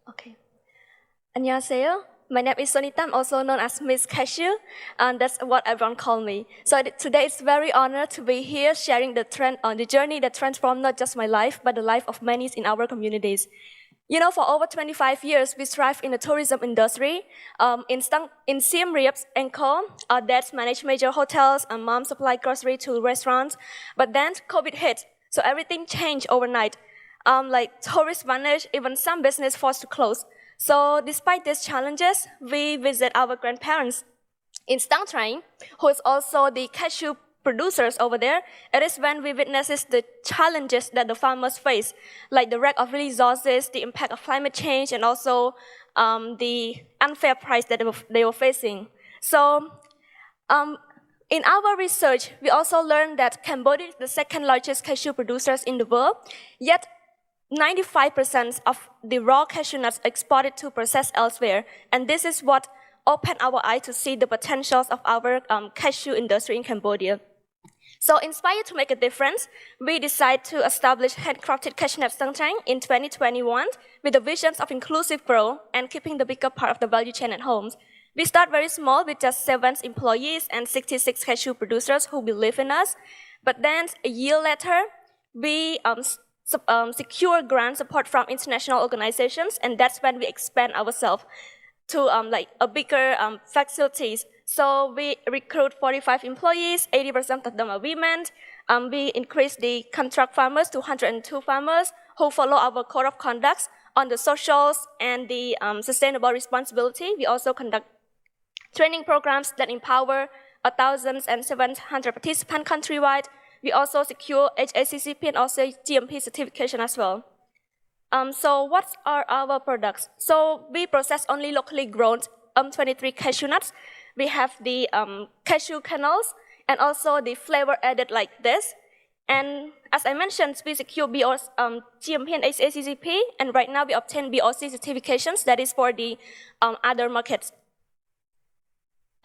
Okay. 안녕하세요. My name is Sonita. I'm also known as Miss Cashew, and that's what everyone calls me. So today it's very honored to be here sharing the journey that transformed not just my life, but the life of many in our communities. You know, for over 25 years, we thrive in the tourism industry. In Siem Reap and Co, our dads manage major hotels and mom supply grocery to restaurants. But then COVID hit, so everything changed overnight. Like tourists vanished, even some business forced to close. So despite these challenges, we visit our grandparents in Stungtreng, who is also the cashew producers over there. It is when we witness the challenges that the farmers face, like the lack of resources, the impact of climate change, and also the unfair price that they were facing. So in our research, we also learned that Cambodia is the second largest cashew producers in the world, yet 95% of the raw cashew nuts exported to process elsewhere. And this is what opened our eye to see the potentials of our cashew industry in Cambodia. So inspired to make a difference, we decided to establish Handcrafted Cashew Nut Stungtreng in 2021 with the visions of inclusive growth and keeping the bigger part of the value chain at home. We start very small with just 7 employees and 66 cashew producers who believe in us. But then a year later, we secure grant support from international organizations, and that's when we expand ourselves to like a bigger facilities. So we recruit 45 employees, 80% of them are women. We increase the contract farmers to 102 farmers who follow our code of conduct on the socials and the sustainable responsibility. We also conduct training programs that empower 1,700 participants countrywide. We also secure HACCP and also GMP certification as well. So what are our products? So we process only locally grown 23 cashew nuts. We have the cashew kernels and also the flavor added like this. And as I mentioned, we secure GMP and HACCP, and right now we obtain BOC certifications, that is for the other markets.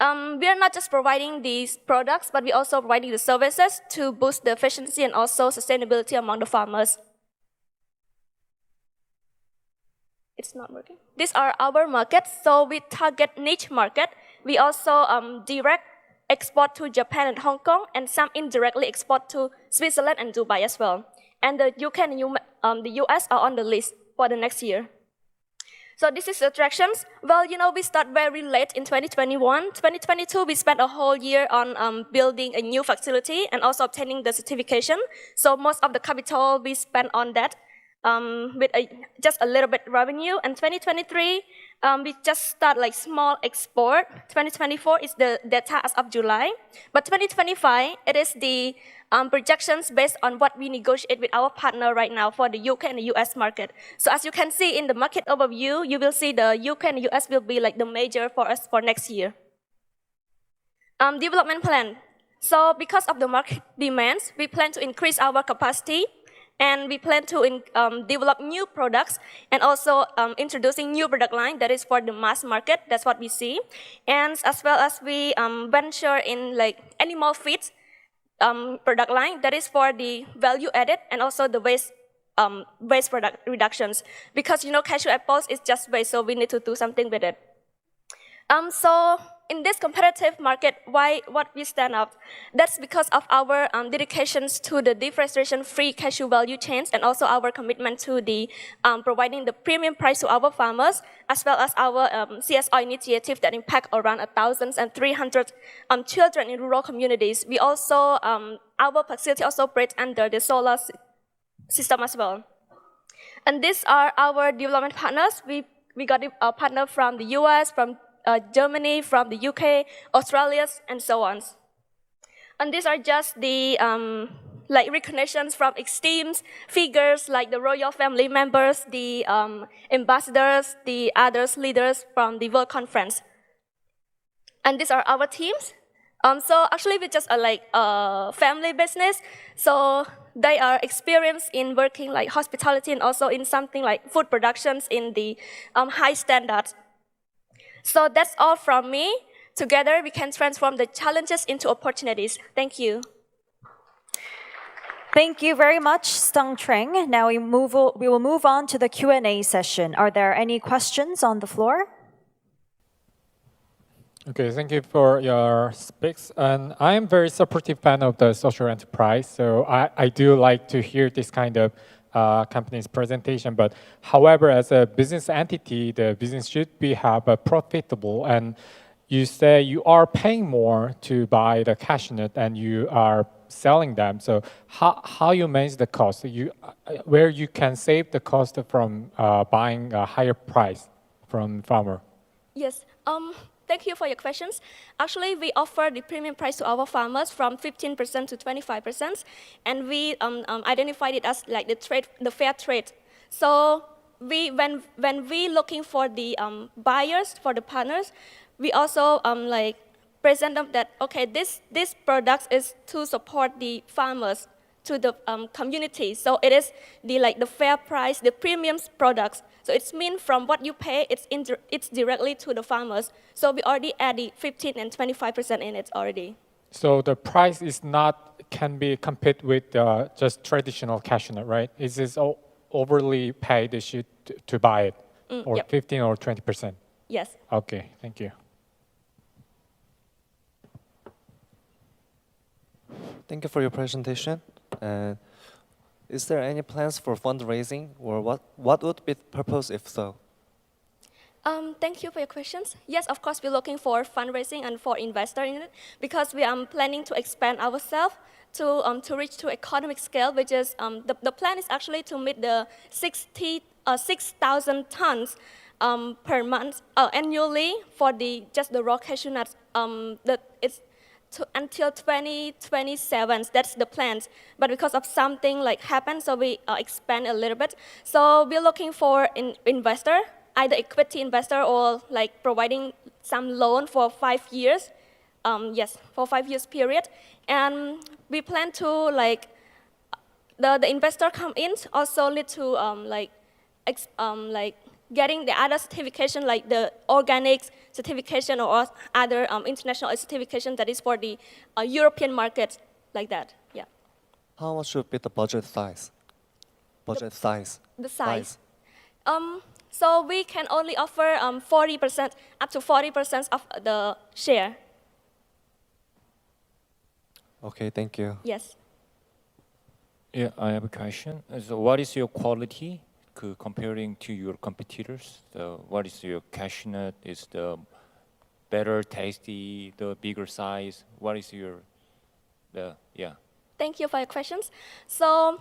We are not just providing these products, but we also providing the services to boost the efficiency and also sustainability among the farmers. It's not working. These are our markets, so we target niche market. We also direct export to Japan and Hong Kong, and some indirectly export to Switzerland and Dubai as well. And the UK and the US are on the list for the next year. So this is attractions. Well, you know, we start very late in 2021. 2022, we spent a whole year on building a new facility and also obtaining the certification. So most of the capital we spent on that with just a little bit revenue. And 2023, we just start like small export. 2024 is the data as of July. But 2025, it is the projections based on what we negotiate with our partner right now for the UK and the US market. So as you can see in the market overview, you will see the UK and the US will be like the major for us for next year. Development plan. So because of the market demands, we plan to increase our capacity, and we plan to develop new products and also introducing new product line that is for the mass market. That's what we see. And as well as we venture in like animal feeds product line that is for the value added and also the waste product reductions. Because you know cashew apples is just waste, so we need to do something with it. So in this competitive market, what we stand out? That's because of our dedications to the deforestation-free cashew value chains and also our commitment to the providing the premium price to our farmers, as well as our CSR initiative that impact around 1,300 children in rural communities. We also, our facility also operates under the solar system as well. And these are our development partners. We got a partner from the US, from Germany, from the UK, Australia, and so on. And these are just the like recognitions from esteemed figures like the royal family members, the ambassadors, the others leaders from the World Conference. And these are our teams. So actually, we just are like a family business. So they are experienced in working like hospitality and also in something like food productions in the high standards. So that's all from me. Together, we can transform the challenges into opportunities. Thank you. Thank you very much, Stungtreng. Now we will move on to the Q&A session. Are there any questions on the floor? Okay, thank you for your speaks. And I am very supportive fan of the social enterprise, so I do like to hear this kind of company's presentation. But however, as a business entity, the business should have a profitable. And you say you are paying more to buy the cashew nut, and you are selling them. So how you manage the cost? Where you can save the cost from buying a higher price from farmer? Yes. Thank you for your questions. Actually, we offer the premium price to our farmers from 15% to 25%, and we identified it as like the fair trade. So when we looking for the buyers, for the partners, we also like present them that okay, this product is to support the farmers, to the community. So it is the fair price, the premium products. So it's mean from what you pay, it's directly to the farmers. So we already add the 15 and 25% in it already. So the price is not can be compared with just traditional cashew nut, right? Is this overly paid issue to buy it, or yep. 15 or 20%? Yes. Okay, thank you. Thank you for your presentation. Is there any plans for fundraising, or what would be the purpose if so? Thank you for your questions. Yes, of course, we're looking for fundraising and for investor in it because we are planning to expand ourselves to reach to economic scale, which is the plan is actually to meet the 6,000 tons per month annually for just the raw cashew nuts. It's until 2027, that's the plan. But because of something like happened, so we expand a little bit. So we're looking for an investor, either equity investor or like providing some loan for 5 years. Yes, for 5 years period. And we plan to like, the investor come in also need to like getting the other certification like the organic certification or other international certification that is for the European market, like that, yeah. How much should be the budget size? The size. So we can only offer 40%, up to 40% of the share. Okay, thank you. Yes. Yeah, I have a question. So what is your quality comparing to your competitors? So what is your cashew nut? Is the better tasty, the bigger size? What is your, yeah. Thank you for your questions. So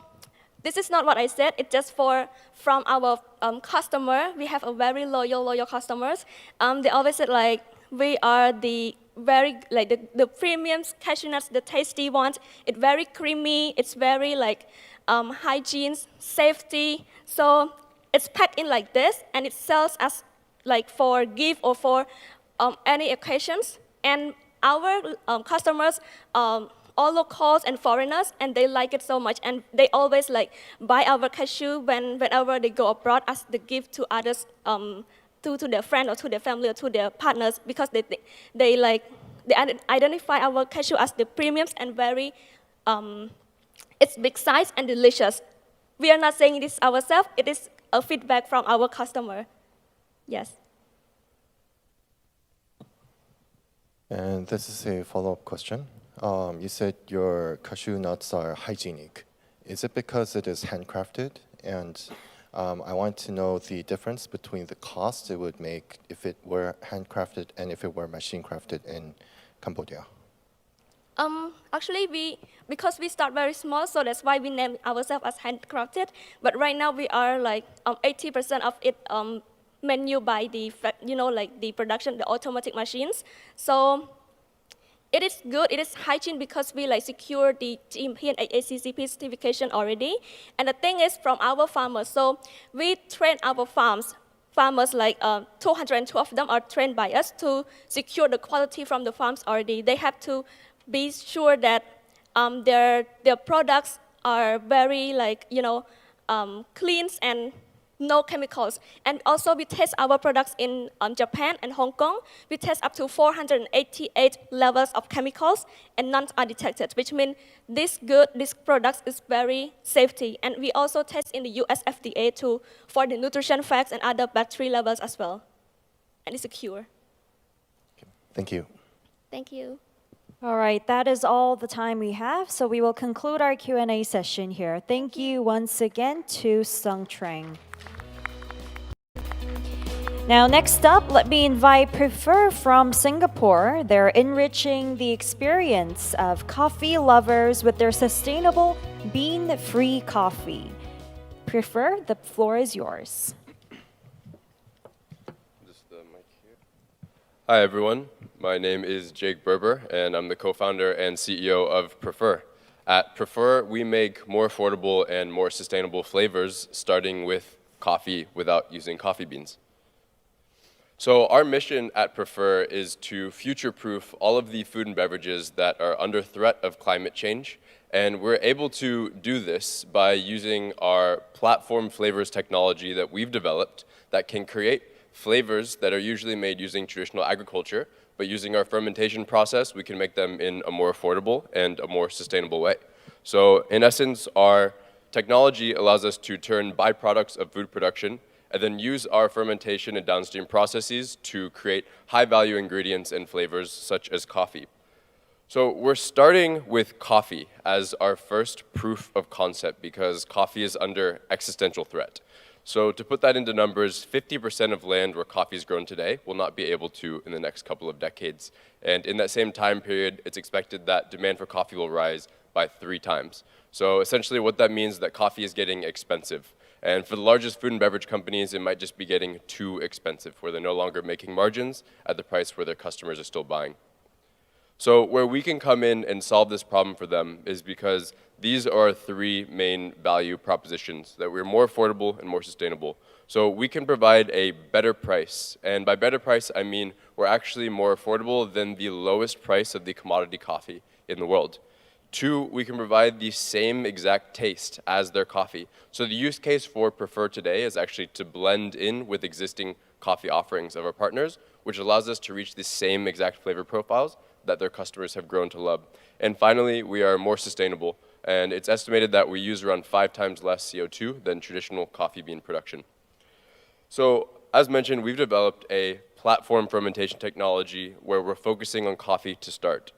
this is not what I said. It's just from our customer. We have a very loyal customers. They always said like, we are the very, like the premium cashew nuts, the tasty ones. It's very creamy. It's very like hygiene, safety. So it's packed in like this, and it sells as like for gift or for any occasions. And our customers, all locals and foreigners, and they like it so much. And they always like buy our cashew whenever they go abroad as the gift to others, to their friend or to their family or to their partners, because they identify our cashew as the premiums and very, it's big size and delicious. We are not saying this ourselves. It is a feedback from our customer. Yes. And this is a follow-up question. You said your cashew nuts are hygienic. Is it because it is handcrafted? And I want to know the difference between the cost it would make if it were handcrafted and if it were machine crafted in Cambodia. Actually, because we start very small, so that's why we name ourselves as handcrafted. But right now we are like 80% of it menu by the, like the production, the automatic machines. So it is good, it is hygiene because we like secure the GMP and ACCP certification already. And the thing is from our farmers, so we train our farmers like 212 of them are trained by us to secure the quality from the farms already. They have to be sure that their products are very like, clean and no chemicals. And also we test our products in Japan and Hong Kong. We test up to 488 levels of chemicals and none are detected, which means this product is very safety. And we also test in the US FDA too for the nutrition facts and other battery levels as well. And it's secure. Thank you. Thank you. All right, that is all the time we have, so we will conclude our Q&A session here. Thank you once again to Stungtreng. Now, next up, let me invite Prefer from Singapore. They're enriching the experience of coffee lovers with their sustainable bean-free coffee. Prefer, the floor is yours. Hi everyone, my name is Jake Berber and I'm the co-founder and CEO of Prefer. At Prefer, we make more affordable and more sustainable flavors starting with coffee without using coffee beans. So our mission at Prefer is to future-proof all of the food and beverages that are under threat of climate change, and we're able to do this by using our platform flavors technology that we've developed that can create flavors that are usually made using traditional agriculture, but using our fermentation process, we can make them in a more affordable and a more sustainable way. So in essence, our technology allows us to turn byproducts of food production and then use our fermentation and downstream processes to create high-value ingredients and flavors such as coffee. So we're starting with coffee as our first proof of concept because coffee is under existential threat. So to put that into numbers, 50% of land where coffee is grown today will not be able to in the next couple of decades. And in that same time period, it's expected that demand for coffee will rise by 3 times. So essentially what that means is that coffee is getting expensive. And for the largest food and beverage companies, it might just be getting too expensive, where they're no longer making margins at the price where their customers are still buying. So where we can come in and solve this problem for them is because these are 3 main value propositions, that we're more affordable and more sustainable. So we can provide a better price, and by better price, I mean we're actually more affordable than the lowest price of the commodity coffee in the world. 2, we can provide the same exact taste as their coffee. So the use case for Prefer today is actually to blend in with existing coffee offerings of our partners, which allows us to reach the same exact flavor profiles that their customers have grown to love. And finally, we are more sustainable, and it's estimated that we use around 5 times less CO2 than traditional coffee bean production. So as mentioned, we've developed a platform fermentation technology where we're focusing on coffee to start.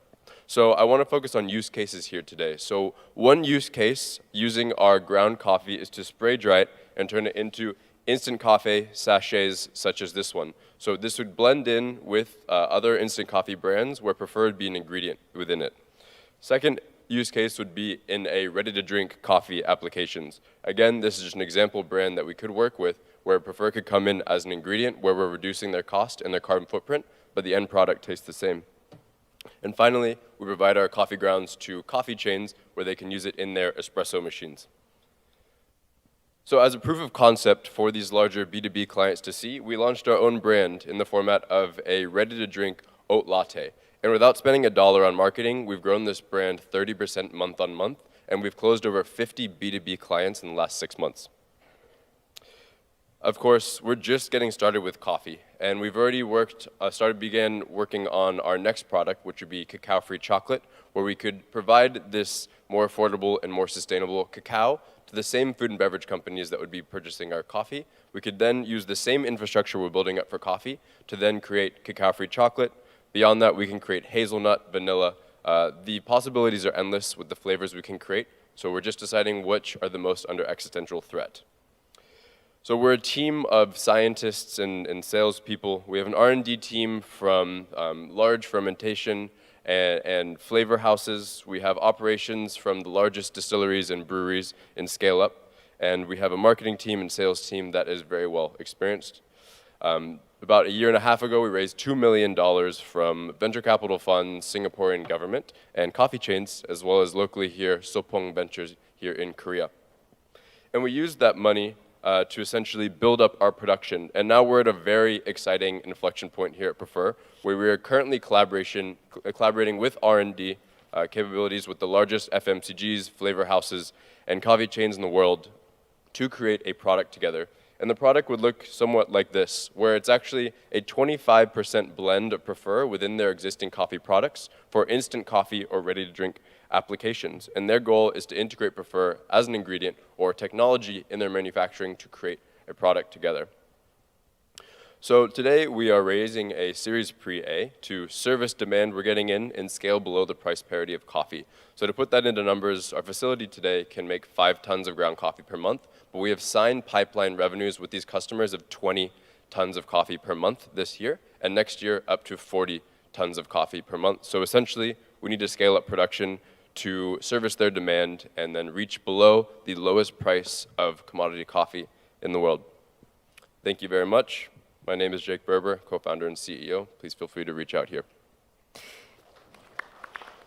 So I want to focus on use cases here today. So one use case using our ground coffee is to spray dry it and turn it into instant coffee sachets such as this one. So this would blend in with other instant coffee brands where Prefer would be an ingredient within it. Second use case would be in a ready-to-drink coffee applications. Again, this is just an example brand that we could work with where Prefer could come in as an ingredient where we're reducing their cost and their carbon footprint, but the end product tastes the same. And finally, we provide our coffee grounds to coffee chains where they can use it in their espresso machines. So as a proof of concept for these larger B2B clients to see, we launched our own brand in the format of a ready-to-drink oat latte. And without spending $1 on marketing, we've grown this brand 30% month on month, and we've closed over 50 B2B clients in the last 6 months. Of course, we're just getting started with coffee, and we've already began working on our next product, which would be cacao-free chocolate, where we could provide this more affordable and more sustainable cacao to the same food and beverage companies that would be purchasing our coffee. We could then use the same infrastructure we're building up for coffee to then create cacao-free chocolate. Beyond that, we can create hazelnut, vanilla. The possibilities are endless with the flavors we can create, so we're just deciding which are the most under existential threat. So we're a team of scientists and salespeople. We have an R&D team from large fermentation and flavor houses. We have operations from the largest distilleries and breweries in scale-up. And we have a marketing team and sales team that is very well experienced. About a year and a half ago, we raised $2 million from venture capital funds, Singaporean government, and coffee chains, as well as locally here, Sopong Ventures here in Korea. And we used that money to essentially build up our production. And now we're at a very exciting inflection point here at Prefer, where we are currently collaborating with R&D capabilities with the largest FMCGs, flavor houses, and coffee chains in the world to create a product together. And the product would look somewhat like this, where it's actually a 25% blend of Prefer within their existing coffee products for instant coffee or ready-to-drink applications. And their goal is to integrate Prefer as an ingredient or technology in their manufacturing to create a product together. So today we are raising a Series Pre-A to service demand we're getting in and scale below the price parity of coffee. So to put that into numbers, our facility today can make 5 tons of ground coffee per month, but we have signed pipeline revenues with these customers of 20 tons of coffee per month this year, and next year up to 40 tons of coffee per month. So essentially, we need to scale up production to service their demand and then reach below the lowest price of commodity coffee in the world. Thank you very much. My name is Jake Berber, co-founder and CEO. Please feel free to reach out here.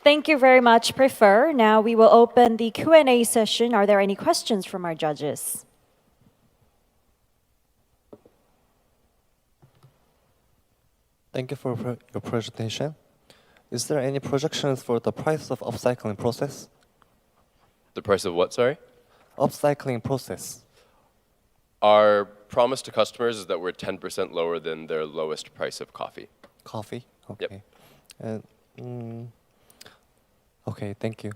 Thank you very much, Prefer. Now we will open the Q&A session. Are there any questions from our judges? Thank you for your presentation. Is there any projections for the price of upcycling process? The price of what, sorry? Upcycling process. Our promise to customers is that we're 10% lower than their lowest price of coffee. Coffee? Okay. Yep. Okay, thank you.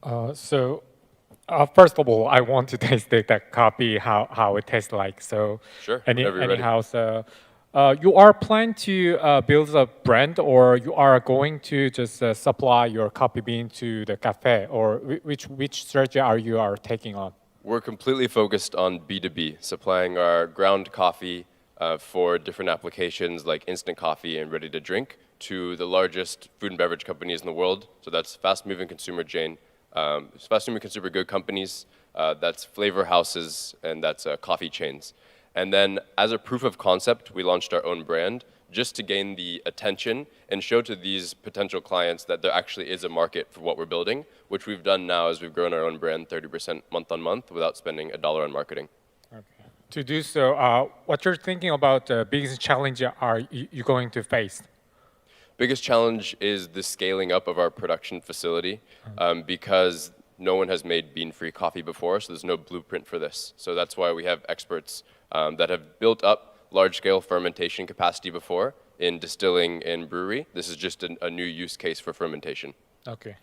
First of all, I want to taste that coffee, how it tastes like. So, sure, whenever you're ready. Anyhow, you are planning to build a brand, or you are going to just supply your coffee bean to the cafe, or which strategy are you taking on? We're completely focused on B2B, supplying our ground coffee for different applications like instant coffee and ready to drink to the largest food and beverage companies in the world. So that's fast-moving consumer good companies, that's flavor houses, and that's coffee chains. And then as a proof of concept, we launched our own brand just to gain the attention and show to these potential clients that there actually is a market for what we're building, which we've done now as we've grown our own brand 30% month on month without spending $1 on marketing. Okay. To do so, what you're thinking about the biggest challenge are you going to face? Biggest challenge is the scaling up of our production facility because no one has made bean-free coffee before, so there's no blueprint for this. So that's why we have experts that have built up large-scale fermentation capacity before in distilling and brewery. This is just a new use case for fermentation. Okay.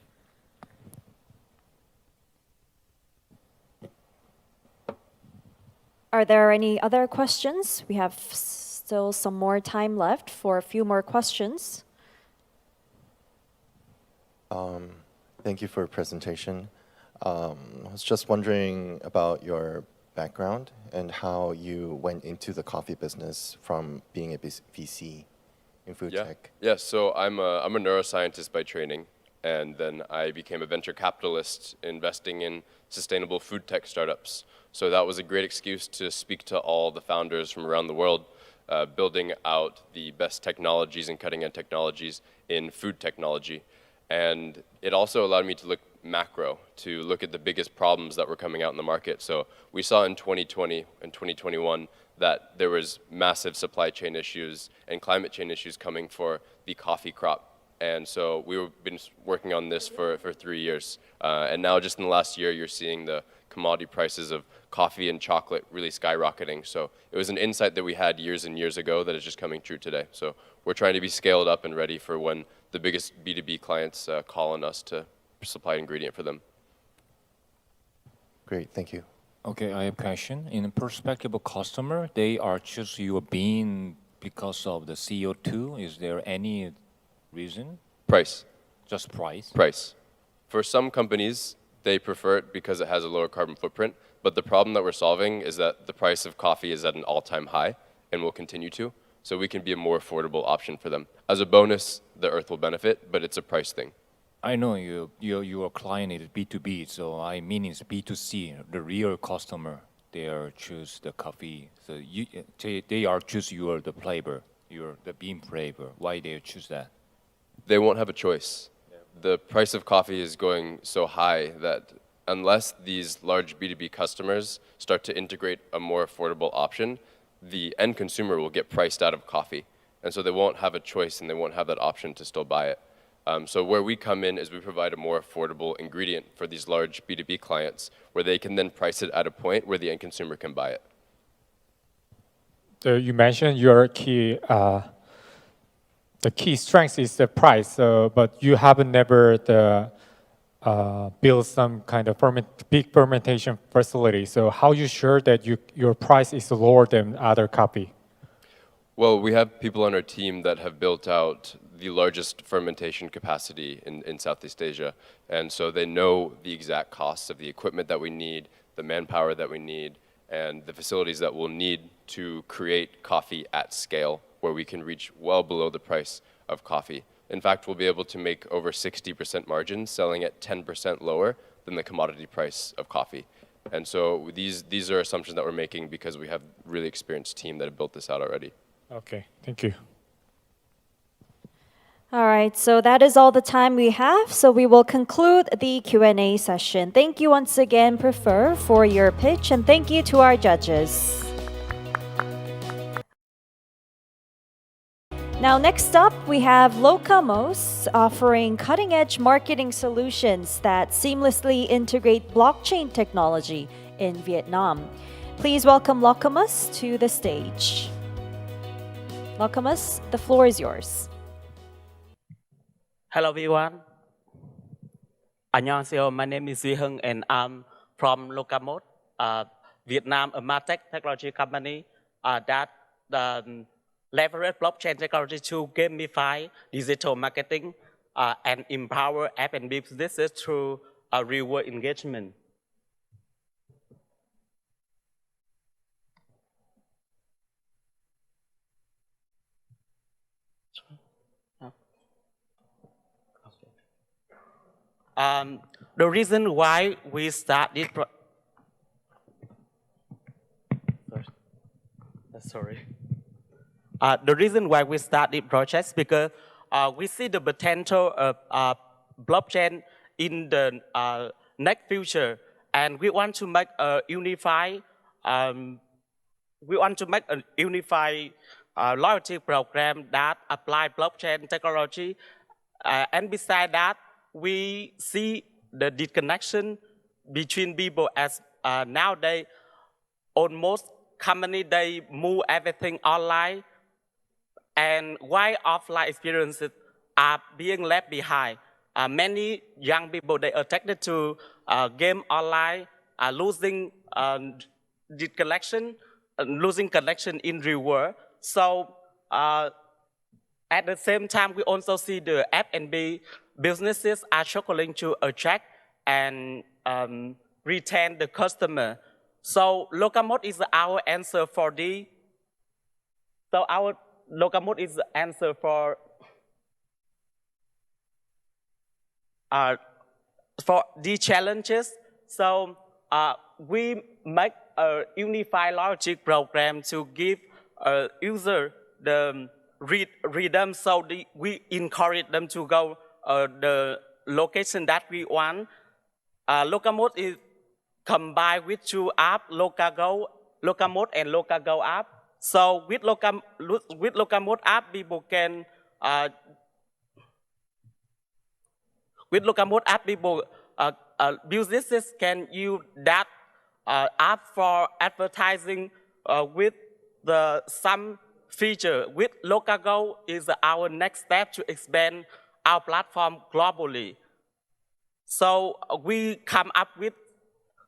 Are there any other questions? We have still some more time left for a few more questions. Thank you for your presentation. I was just wondering about your background and how you went into the coffee business from being a VC in food tech. Yeah, so I'm a neuroscientist by training, and then I became a venture capitalist investing in sustainable food tech startups. So that was a great excuse to speak to all the founders from around the world, building out the best technologies and cutting-edge technologies in food technology. And it also allowed me to look macro, to look at the biggest problems that were coming out in the market. So we saw in 2020 and 2021 that there was massive supply chain issues and climate change issues coming for the coffee crop. And so we've been working on this for 3 years. And now just in the last year, you're seeing the commodity prices of coffee and chocolate really skyrocketing. So it was an insight that we had years and years ago that is just coming true today. So we're trying to be scaled up and ready for when the biggest B2B clients call on us to supply an ingredient for them. Great, thank you. Okay, I have a question. In the perspective of customer, they are choose your bean because of the CO2. Is there any reason? Price. Just price? Price. For some companies, they prefer it because it has a lower carbon footprint, but the problem that we're solving is that the price of coffee is at an all-time high and will continue to, so we can be a more affordable option for them. As a bonus, the earth will benefit, but it's a price thing. I know your client is B2B, so I mean it's B2C, the real customer. they are choose the coffee. So they are choose the flavor, the bean flavor. Why they choose that? They won't have a choice. The price of coffee is going so high that unless these large B2B customers start to integrate a more affordable option, the end consumer will get priced out of coffee. And so they won't have a choice and they won't have that option to still buy it. So where we come in is we provide a more affordable ingredient for these large B2B clients where they can then price it at a point where the end consumer can buy it. So you mentioned your key, the key strength is the price, but you haven't never built some kind of big fermentation facility. So how are you sure that your price is lower than other coffee? Well, we have people on our team that have built out the largest fermentation capacity in Southeast Asia. And so they know the exact costs of the equipment that we need, the manpower that we need, and the facilities that we'll need to create coffee at scale, where we can reach well below the price of coffee. In fact, we'll be able to make over 60% margins selling at 10% lower than the commodity price of coffee. And so these are assumptions that we're making because we have a really experienced team that have built this out already. Okay, thank you. All right, so that is all the time we have. So we will conclude the Q&A session. Thank you once again, Prefer, for your pitch, and thank you to our judges. Now, next up, we have LocaMos offering cutting-edge marketing solutions that seamlessly integrate blockchain technology in Vietnam. Please welcome LocaMos to the stage. LocaMos, the floor is yours. Hello everyone. 안녕하세요. My name is Duitin and I'm from LocaMos, Vietnam, a MarTech technology company that leverage blockchain technology to gamify digital marketing and empower F&B businesses through reward engagement. The reason why we started the reason why we started projects because we see the potential of blockchain in the next future, and we want to make a unified loyalty program that apply blockchain technology, and beside that, we see the disconnection between people as nowadays almost company they move everything online, and while offline experiences are being left behind. Many young people they are attracted to game online, losing losing connection in real world. So at the same time, we also see the F&B businesses are struggling to attract and retain the customer. So LocaMos is our answer for the. So our LocaMos is the answer for these challenges. So we make a unified logic program to give user the freedom. So we encourage them to go the location that we want. LocaMos is combined with two apps, LocaMos and LocaGo app. So with LocaMos app, people can businesses can use that app for advertising with some feature. With LocaGo is our next step to expand our platform globally. So we come up with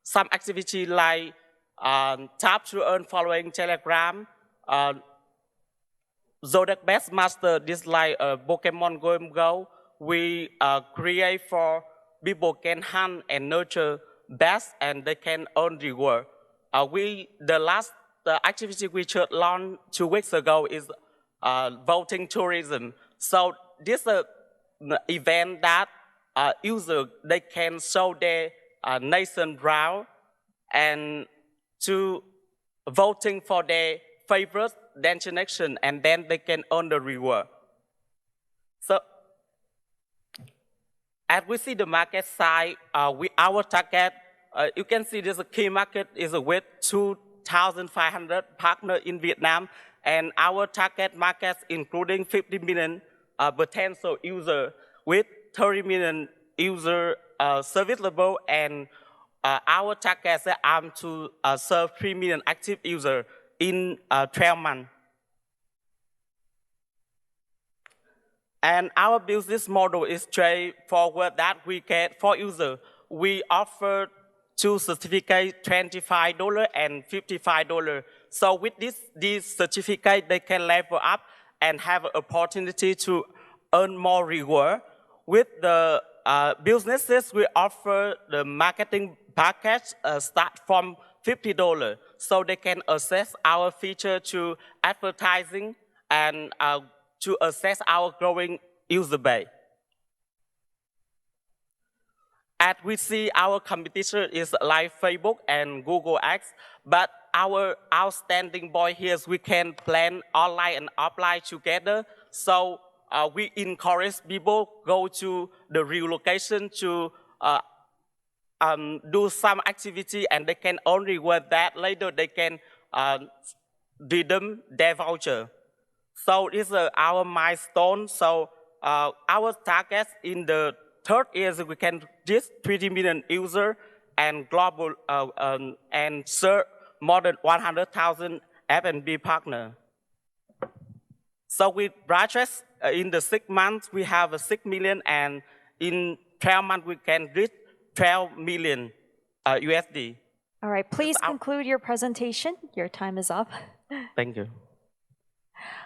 some activity like tap to earn following Telegram, Zodiac Best Master, this like Pokemon Go. We create for people can hunt and nurture best and they can earn reward. The last activity we should launch 2 weeks ago is voting tourism. So this event that users they can show their nation proud, and to voting for their favorite destination, and then they can earn the reward. So, as we see the market side, our target, you can see there's a key market is with 2,500 partners in Vietnam, and our target markets including 50 million potential users with 30 million user service level, and our target is to serve 3 million active users in 12 months. And our business model is straightforward that we get for users. We offer two certificates, $25 and $55. So with this certificate, they can level up and have an opportunity to earn more reward. With the businesses, we offer the marketing package start from $50. So they can access our feature to advertising and to access our growing user base. As we see, our competition is like Facebook and Google Ads, but our outstanding point here is we can plan online and offline together. So we encourage people go to the real location to do some activity, and they can only reward that. Later they can redeem their voucher. So this is our milestone. So our target in the third year is we can reach 30 million users and global and serve more than 100,000 F&B partners. So with progress in the 6 months, we have 6 million, and in 12 months, we can reach 12 million USD. All right, please conclude your presentation. Your time is up. Thank you.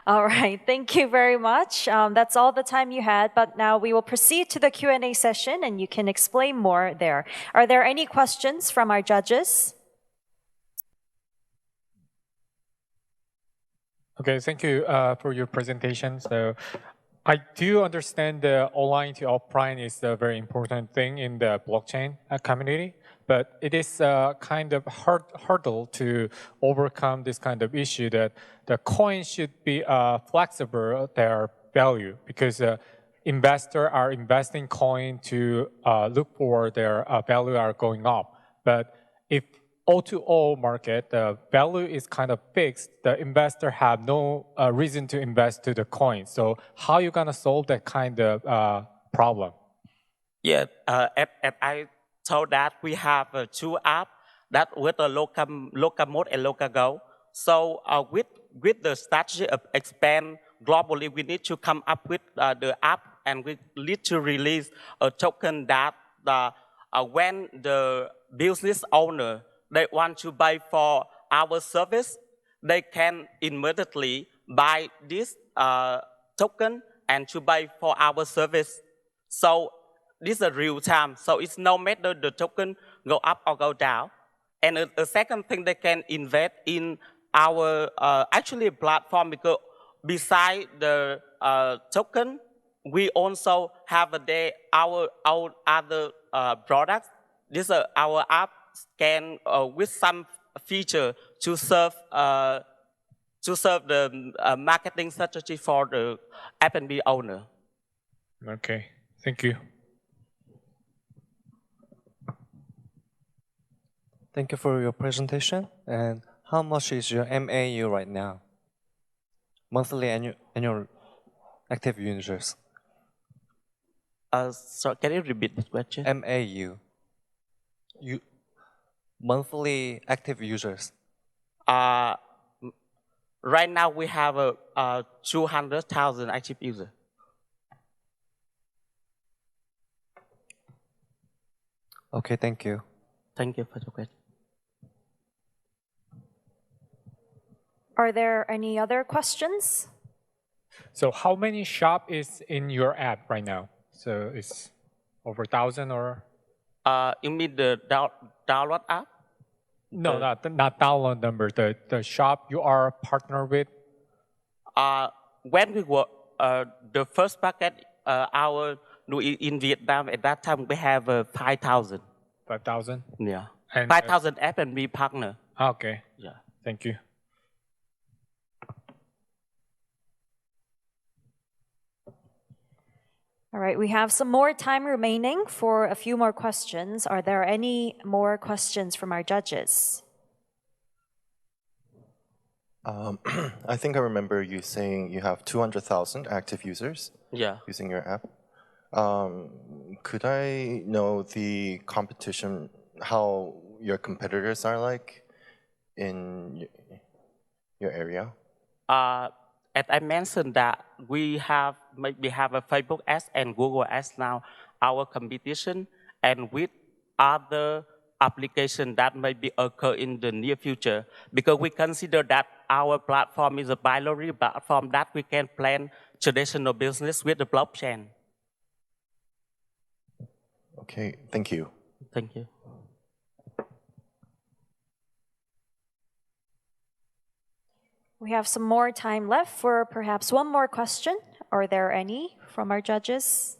All right, thank you very much. That's all the time you had, but now we will proceed to the Q&A session, and you can explain more there. Are there any questions from our judges? Okay, thank you for your presentation. So I do understand the online to offline is a very important thing in the blockchain community, but it is a kind of hurdle to overcome this kind of issue that the coin should be flexible their value, because investors are investing coin to look for their value are going up. But if O2O market, the value is kind of fixed, the investor have no reason to invest to the coin. So how are you gonna solve that kind of problem? Yeah, as I told that we have two apps that with the LocaMos and LocaGo. So with the strategy of expand globally, we need to come up with the app, and we need to release a token that when the business owner they want to buy for our service, they can immediately buy this token and to buy for our service. So this is real time. So it's no matter the token go up or go down. And the second thing, they can invest in our actually platform, because beside the token, we also have our other products. This is our app can with some feature to serve the marketing strategy for the F&B owner. Okay, thank you. Thank you for your presentation. And how much is your MAU right now? Monthly annual active users. So can you repeat the question? MAU. Monthly active users. Right now we have 200,000 active users. Okay, thank you. Thank you for the question. Are there any other questions? So how many shop is in your app right now? So it's over 1,000 or? You mean the download app? No, not download number. The shop you are partnered with. When we were the first packet, in Vietnam at that time we have 5,000. 5,000. Yeah. And 5,000 F&B partner. Okay. Yeah. Thank you. All right, we have some more time remaining for a few more questions. Are there any more questions from our judges? I think I remember you saying you have 200,000 active users using your app. Could I know the competition, how your competitors are like in your area? As I mentioned that we have a Facebook ads and Google ads now, our competition, and with other applications that may be occur in the near future, because we consider that our platform is a binary platform that we can plan traditional business with the blockchain. Okay, thank you. Thank you. We have some more time left for perhaps one more question. Are there any from our judges?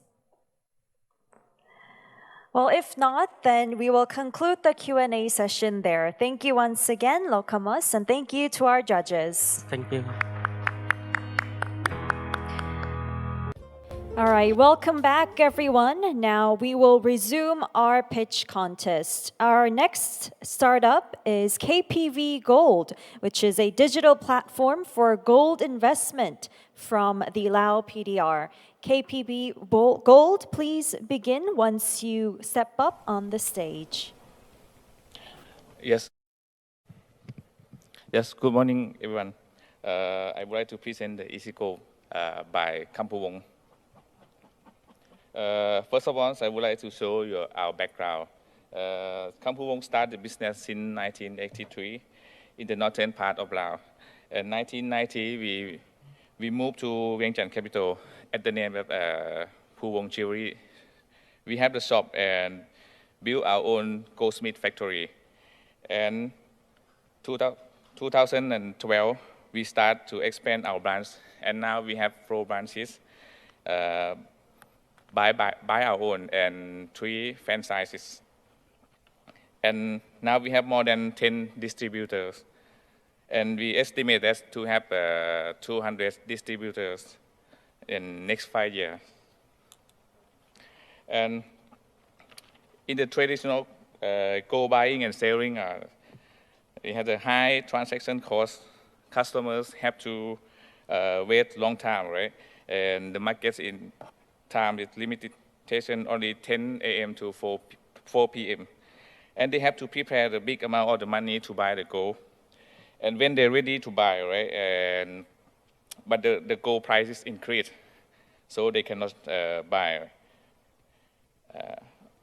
Well, if not, then we will conclude the Q&A session there. Thank you once again, LocaMos, and thank you to our judges. Thank you. All right, welcome back, everyone. Now we will resume our pitch contest. Our next startup is KPV Gold, which is a digital platform for gold investment from the Lao PDR. KPV Gold, please begin once you step up on the stage. Yes. Yes, good morning, everyone. I would like to present the EasyGo by Kampuvong. First of all, I would like to show you our background. Kampuvong started the business in 1983 in the northern part of Laos. In 1990, we moved to Vientiane capital at the name of Puvong Jewelry. We have the shop and built our own goldsmith factory. And 2012, we start to expand our branch, and now we have 4 branches. By our own and 3 franchises. And now we have more than 10 distributors. And we estimate that to have 200 distributors in next 5 years. And in the traditional gold buying and selling, we have a high transaction cost. Customers have to wait long time, right? And the market in time is limitation only 10 a.m. to 4 p.m. And they have to prepare the big amount of the money to buy the gold. And when they're ready to buy, right, but the gold prices increase, so they cannot buy.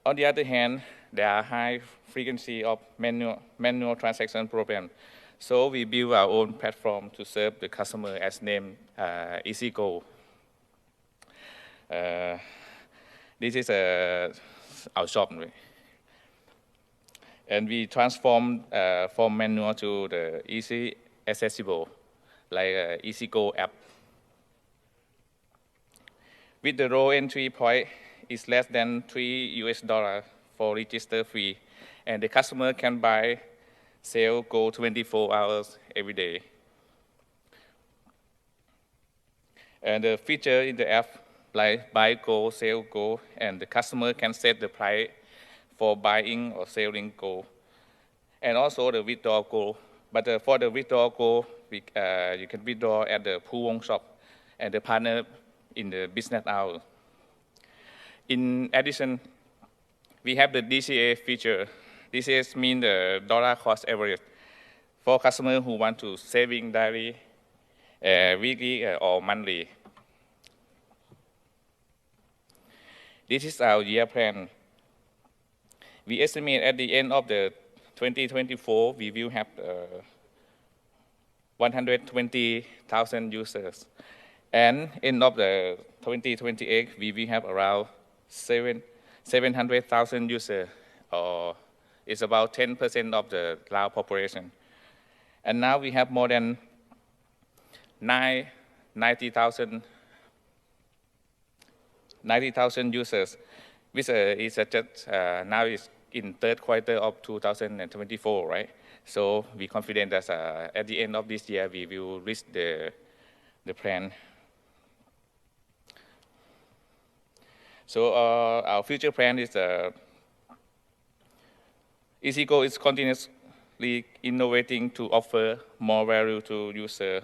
On the other hand, there are high frequency of manual transaction problem. So we build our own platform to serve the customer as named EasyGo. This is our shop. And we transform from manual to the easy accessible, like EasyGo app. With the low entry point, it's less than $3 for register fee. And the customer can buy, sell gold 24 hours every day. And the feature in the app, like buy gold, sell gold, and the customer can set the price for buying or selling gold. And also the withdraw gold. But for the withdraw gold, you can withdraw at the Puvong shop and the partner in the business hour. In addition, we have the DCA feature. DCA means the dollar cost average for customers who want to saving daily, weekly, or monthly. This is our year plan. We estimate at the end of the 2024, we will have 120,000 users. And end of the 2028, we will have around 700,000 users, or it's about 10% of the Lao population. And now we have more than 90,000 users, which is just now is in third quarter of 2024, right? So we're confident that at the end of this year, we will reach the plan. So our future plan is EasyGo is continuously innovating to offer more value to users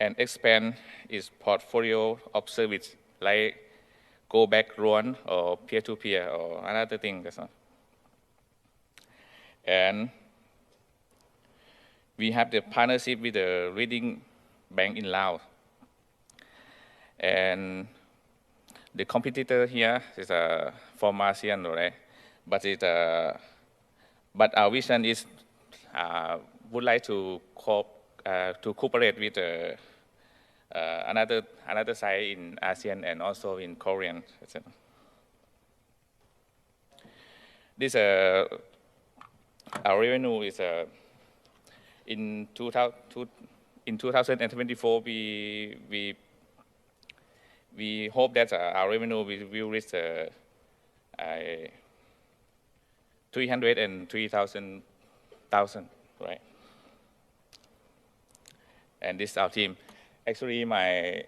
and expand its portfolio of service like go back loan or peer-to-peer or another thing. And we have the partnership with the leading bank in Laos. And the competitor here is from ASEAN, right? But our vision is would like to cooperate with another side in ASEAN and also in Korean. This our revenue is in 2024 we hope that our revenue will reach 303,000, right? And this is our team. Actually, my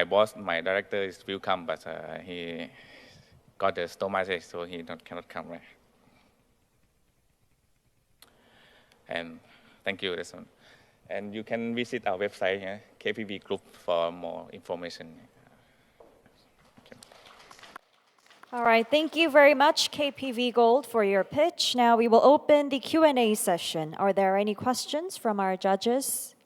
boss, my director will come, but he got the stomach, so he cannot come, right? And thank you, that's one. And you can visit our website, KPV Group, for more information. All right, thank you very much, KPV Gold, for your pitch. Now we will open the Q&A session. Are there any questions from our judges?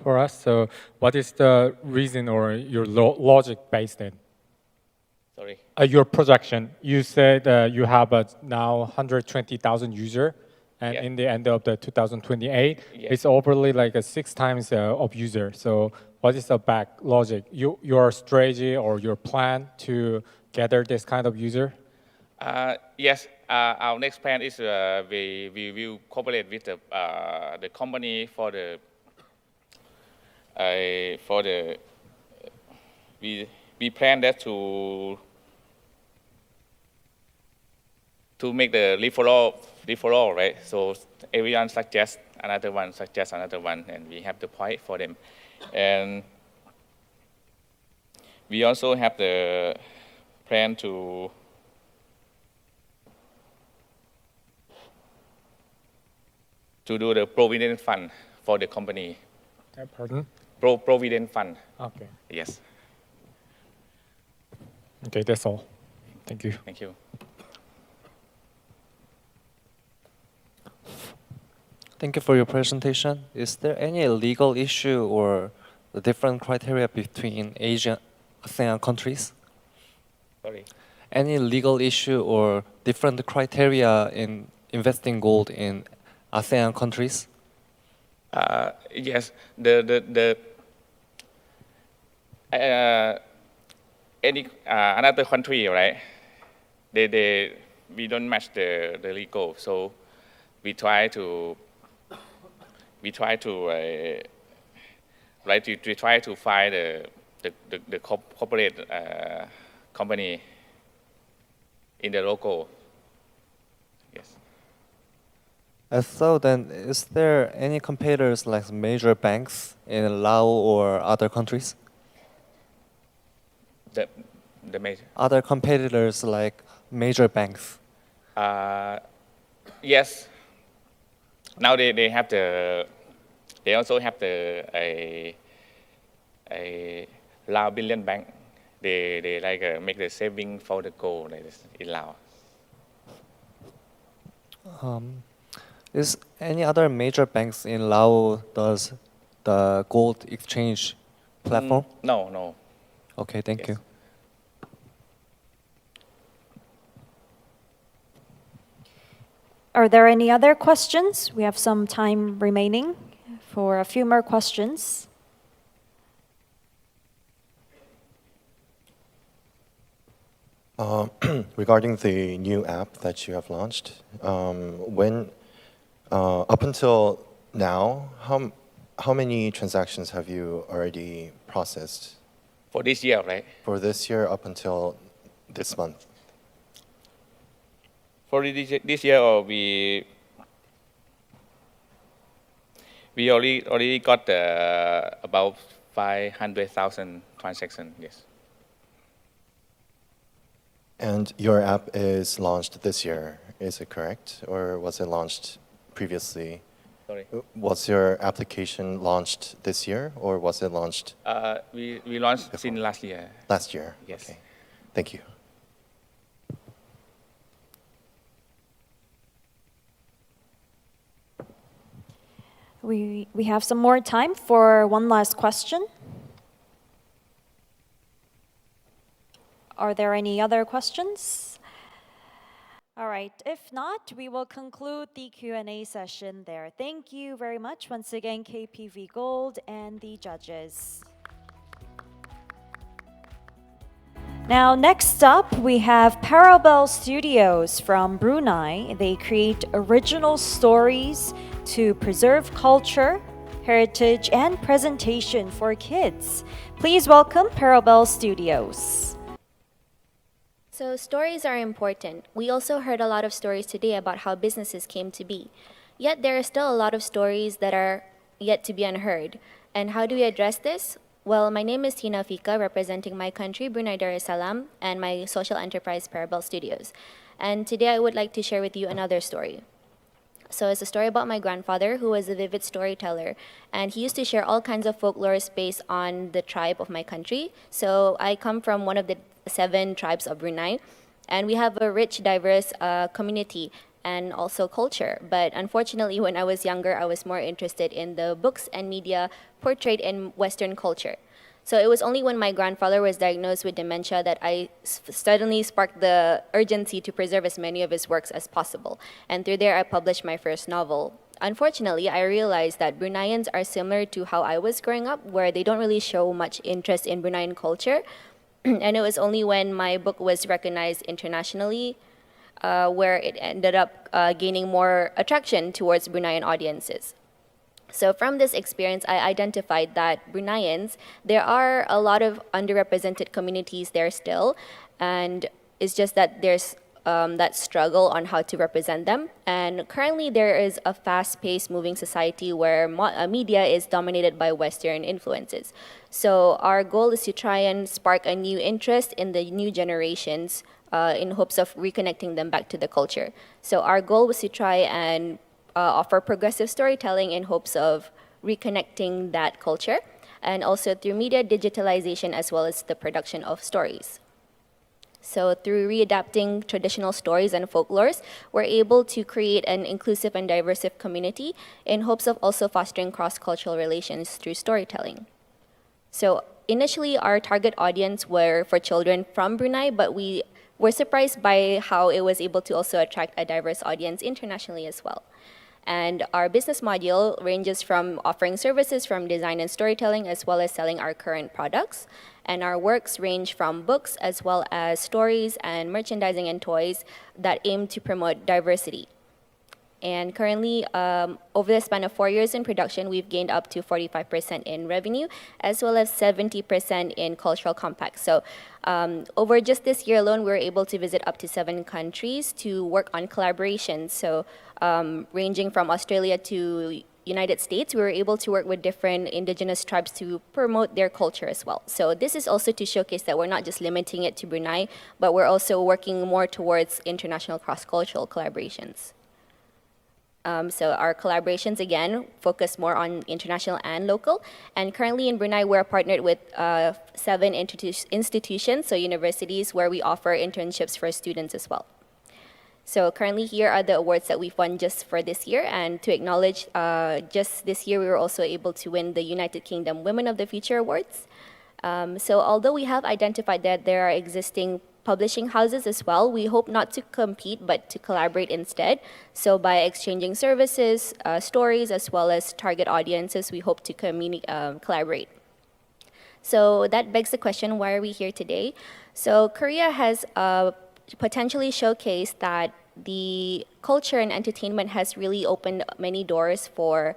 For us, so what is the reason or your logic based in? Sorry? Your projection. You said you have now 120,000 users, and in the end of the 2028, it's overly like 6 times of user. So what is the back logic? Your strategy or your plan to gather this kind of user? Yes, our next plan is we will cooperate with the company for the we plan that to make the referral, right? So everyone suggests another one, and we have the point for them. And we also have the plan to do the provident fund for the company. Pardon? Provident fund. Okay. Yes. Okay, that's all. Thank you. Thank you. Thank you for your presentation. Is there any legal issue or the different criteria between ASEAN countries? Sorry? Any legal issue or different criteria in investing gold in ASEAN countries? Yes, any another country, right? We don't match the legal, so we try to find the corporate company in the local. Yes. So then, is there any competitors like major banks in Laos or other countries? The major. Other competitors like major banks. Yes. Now they also have a Lao billion bank. They like make the saving for the gold like this in Laos. Is any other major banks in Laos does the gold exchange platform? No. Okay, thank you. Are there any other questions? We have some time remaining for a few more questions. Regarding the new app that you have launched, up until now, how many transactions have you already processed? For this year, right? For this year up until this month. For this year, we We already got about 500,000 transactions. Yes. And your app is launched this year, is it correct? Or was it launched previously? Sorry. Was your application launched this year, or was it launched We launched since last year. last year? Yes. Okay. Thank you. We have some more time for one last question. Are there any other questions? All right, if not, we will conclude the Q&A session there. Thank you very much once again, KPV Gold and the judges. Now, next up, we have Parabelle Studios from Brunei. They create original stories to preserve culture, heritage, and presentation for kids. Please welcome Parabelle Studios. So stories are important. We also heard a lot of stories today about how businesses came to be. Yet there are still a lot of stories that are yet to be unheard. And how do we address this? Well, my name is Tina Fika, representing my country, Brunei Darussalam, and my social enterprise, Parabelle Studios. And today I would like to share with you another story. So it's a story about my grandfather, who was a vivid storyteller, and he used to share all kinds of folklores based on the tribe of my country. So I come from one of the 7 tribes of Brunei, and we have a rich, diverse community and also culture. But unfortunately, when I was younger, I was more interested in the books and media portrayed in Western culture. So it was only when my grandfather was diagnosed with dementia that I suddenly sparked the urgency to preserve as many of his works as possible. And through there, I published my first novel. Unfortunately, I realized that Bruneians are similar to how I was growing up, where they don't really show much interest in Bruneian culture. And it was only when my book was recognized internationally where it ended up gaining more attraction towards Bruneian audiences. So from this experience, I identified that Bruneians, there are a lot of underrepresented communities there still, and it's just that there's that struggle on how to represent them. And currently there is a fast-paced moving society where media is dominated by Western influences. So our goal is to try and spark a new interest in the new generations in hopes of reconnecting them back to the culture. So our goal was to try and offer progressive storytelling in hopes of reconnecting that culture, and also through media digitalization as well as the production of stories. So through readapting traditional stories and folklores, we're able to create an inclusive and diverse community in hopes of also fostering cross-cultural relations through storytelling. So initially, our target audience were for children from Brunei, but we were surprised by how it was able to also attract a diverse audience internationally as well. And our business module ranges from offering services from design and storytelling, as well as selling our current products. And our works range from books as well as stories and merchandising and toys that aim to promote diversity. And currently, over the span of 4 years in production, we've gained up to 45% in revenue, as well as 70% in cultural compacts. So over just this year alone, we were able to visit up to 7 countries to work on collaborations. So ranging from Australia to United States, we were able to work with different indigenous tribes to promote their culture as well. So this is also to showcase that we're not just limiting it to Brunei, but we're also working more towards international cross-cultural collaborations. So our collaborations, again, focus more on international and local. And currently in Brunei, we're partnered with 7 institutions, so universities, where we offer internships for students as well. So currently here are the awards that we've won just for this year. And to acknowledge, just this year, we were also able to win the United Kingdom Women of the Future Awards. So although we have identified that there are existing publishing houses as well, we hope not to compete, but to collaborate instead. So by exchanging services, stories, as well as target audiences, we hope to collaborate. So that begs the question, why are we here today? So Korea has potentially showcased that the culture and entertainment has really opened many doors for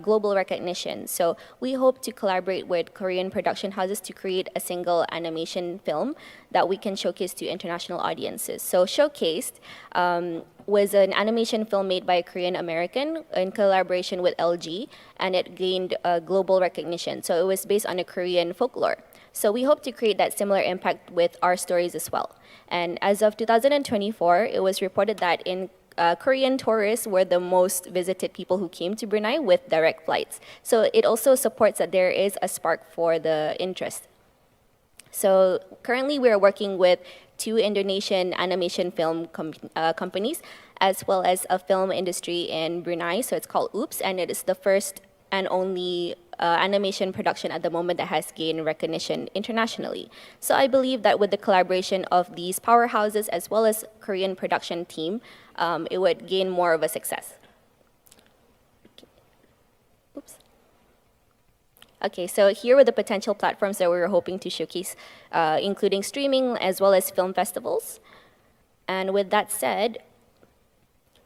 global recognition. So we hope to collaborate with Korean production houses to create a single animation film that we can showcase to international audiences. So Showcased was an animation film made by a Korean American in collaboration with LG, and it gained global recognition. So it was based on a Korean folklore. So we hope to create that similar impact with our stories as well. And as of 2024, it was reported that Korean tourists were the most visited people who came to Brunei with direct flights. So it also supports that there is a spark for the interest. So currently we are working with 2 Indonesian animation film companies, as well as a film industry in Brunei. So it's called Oops, and it is the first and only animation production at the moment that has gained recognition internationally. So I believe that with the collaboration of these powerhouses as well as Korean production team, it would gain more of a success. Oops. Okay, so here were the potential platforms that we were hoping to showcase, including streaming as well as film festivals. And with that said,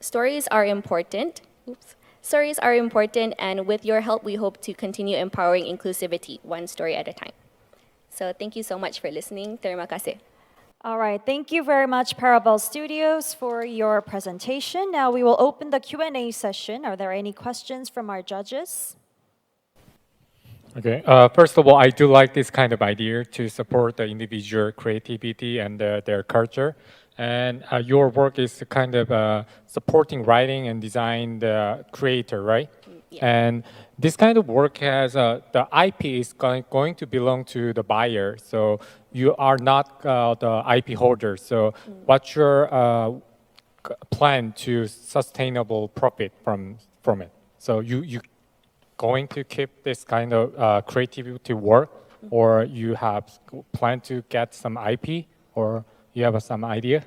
stories are important. Oops. Stories are important, and with your help, we hope to continue empowering inclusivity, one story at a time. So thank you so much for listening. Terima kasih. All right, thank you very much, Parabelle Studios, for your presentation. Now we will open the Q&A session. Are there any questions from our judges? Okay. First of all, I do like this kind of idea to support the individual creativity and their culture. And your work is kind of supporting writing and design the creator, right? Yeah. And this kind of work has the IP is going to belong to the buyer. So you are not the IP holder. So what's your plan to sustainable profit from it? So you going to keep this kind of creativity work, or you have plan to get some IP, or you have some idea?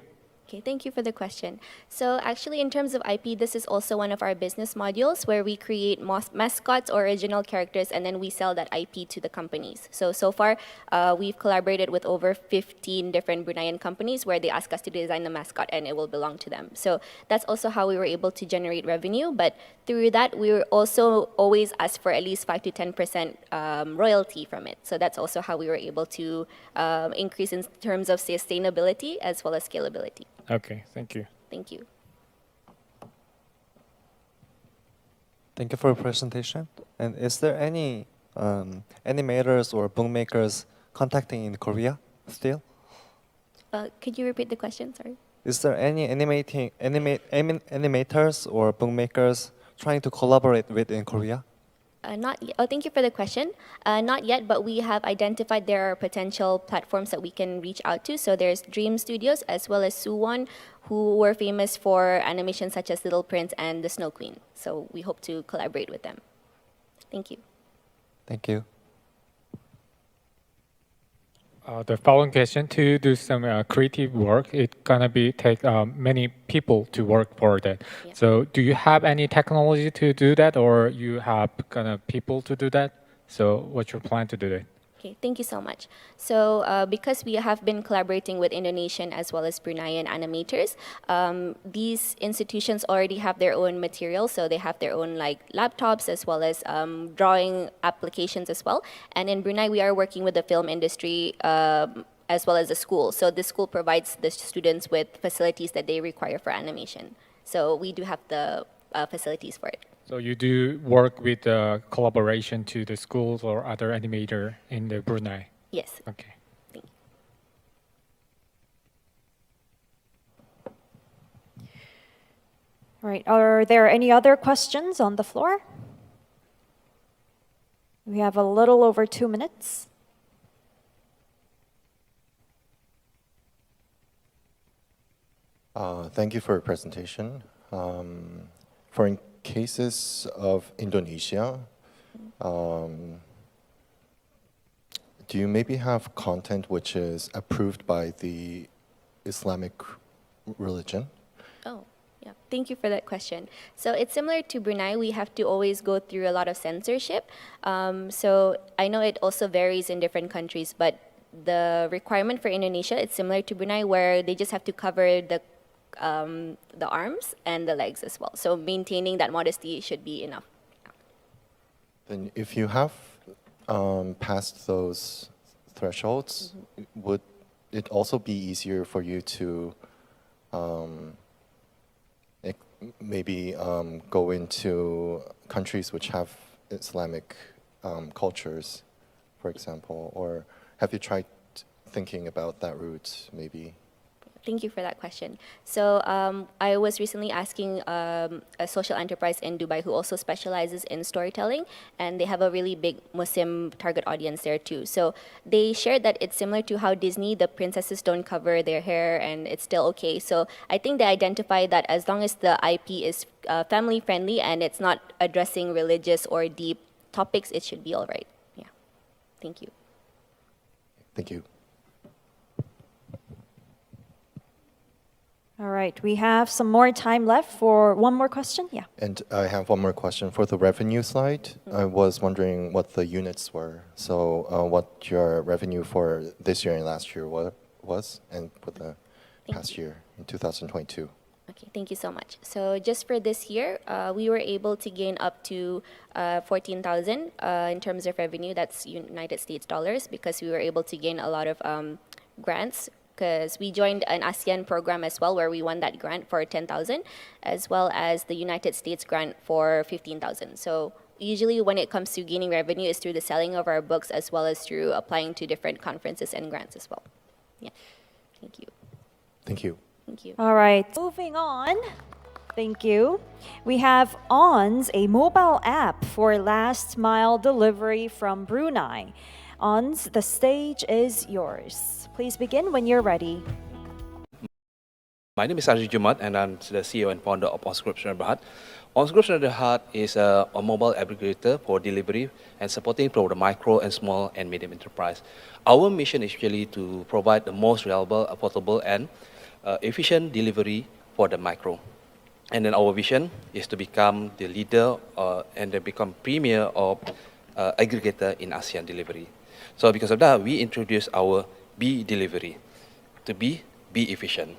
Okay, thank you for the question. So actually, in terms of IP, this is also one of our business modules where we create mascots or original characters, and then we sell that IP to the companies. So far, we've collaborated with over 15 different Bruneian companies where they ask us to design the mascot, and it will belong to them. So that's also how we were able to generate revenue. But through that, we were also always asked for at least 5 to 10% royalty from it. So that's also how we were able to increase in terms of sustainability as well as scalability. Okay, thank you. Thank you. Thank you for your presentation. And is there any animators or bookmakers contacting in Korea still? Could you repeat the question? Sorry. Is there any animators or bookmakers trying to collaborate with in Korea? Not yet. Oh, thank you for the question. Not yet, but we have identified there are potential platforms that we can reach out to. So there's Dream Studios as well as Suwon, who were famous for animations such as Little Prince and The Snow Queen. So we hope to collaborate with them. Thank you. Thank you. The following question: to do some creative work, it's gonna take many people to work for that. Yeah. So, do you have any technology to do that, or you have people to do that? So, what's your plan to do that? Okay, thank you so much. So because we have been collaborating with Indonesian as well as Bruneian animators, these institutions already have their own material. So they have their own laptops as well as drawing applications as well. And in Brunei, we are working with the film industry as well as the school. So the school provides the students with facilities that they require for animation. So we do have the facilities for it. So you do work with collaboration to the schools or other animator in the Brunei? Yes. Okay. Thank you. All right, are there any other questions on the floor? We have a little over 2 minutes. Thank you for your presentation. For cases of Indonesia, do you maybe have content which is approved by the Islamic religion? Oh, yeah. Thank you for that question. So it's similar to Brunei. We have to always go through a lot of censorship. So I know it also varies in different countries, but the requirement for Indonesia, it's similar to Brunei, where they just have to cover the arms and the legs as well. So maintaining that modesty should be enough. Then if you have passed those thresholds, would it also be easier for you to maybe go into countries which have Islamic cultures, for example? Or have you tried thinking about that route, maybe? Thank you for that question. So I was recently asking a social enterprise in Dubai who also specializes in storytelling, and they have a really big Muslim target audience there too. So they shared that it's similar to how Disney, the princesses don't cover their hair and it's still okay. So I think they identify that as long as the IP is family friendly and it's not addressing religious or deep topics, it should be all right. Yeah. Thank you. Thank you. All right, we have some more time left for one more question. Yeah. And I have one more question. For the revenue slide, I was wondering what the units were. So what your revenue for this year and last year was, and for the past year in 2022. Okay, thank you so much. So just for this year, we were able to gain up to 14,000 in terms of revenue. That's United States dollars, because we were able to gain a lot of grants, because we joined an ASEAN program as well, where we won that grant for 10,000, as well as the United States grant for 15,000. So usually when it comes to gaining revenue, it's through the selling of our books, as well as through applying to different conferences and grants as well. Yeah, thank you. Thank you. Thank you. All right, moving on. Thank you. We have ONS, a mobile app for last mile delivery from Brunei. ONS, the stage is yours. Please begin when you're ready. My name is Arjun Jumat, and I'm the CEO and founder of Onscription Berhad. Onscription Berhad is a mobile aggregator for delivery and supporting for the micro and small and medium enterprise. Our mission is actually to provide the most reliable, affordable, and efficient delivery for the micro. And then our vision is to become the leader and then become premier of aggregator in ASEAN delivery. So because of that, we introduced our B delivery to be efficient.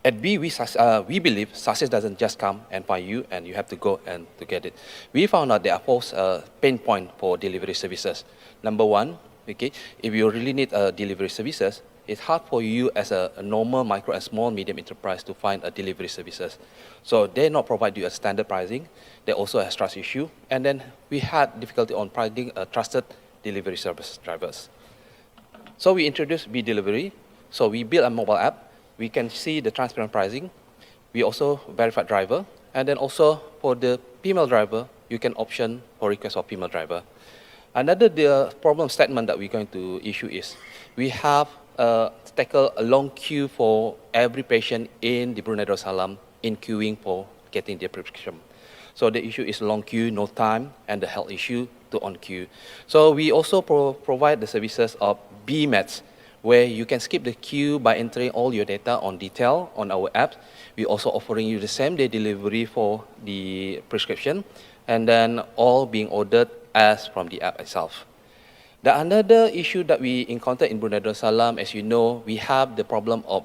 At B, we believe success doesn't just come and find you and you have to go and to get it. We found out there are four pain points for delivery services. Number one, okay, if you really need delivery services, it's hard for you as a normal micro and small medium enterprise to find a delivery services. So they not provide you a standard pricing. They also have trust issue. And then we had difficulty on finding a trusted delivery service drivers. So we introduced B delivery. So we built a mobile app. We can see the transparent pricing. We also verified driver. And then also for the female driver, you can option for request of female driver. Another problem statement that we're going to issue is we have tackle a long queue for every patient in the Brunei Darussalam in queuing for getting their prescription. So the issue is long queue, no time, and the health issue to on queue. So we also provide the services of BMETs, where you can skip the queue by entering all your data on detail on our app. We're also offering you the same day delivery for the prescription, and then all being ordered as from the app itself. The another issue that we encounter in Brunei Darussalam, as you know, we have the problem of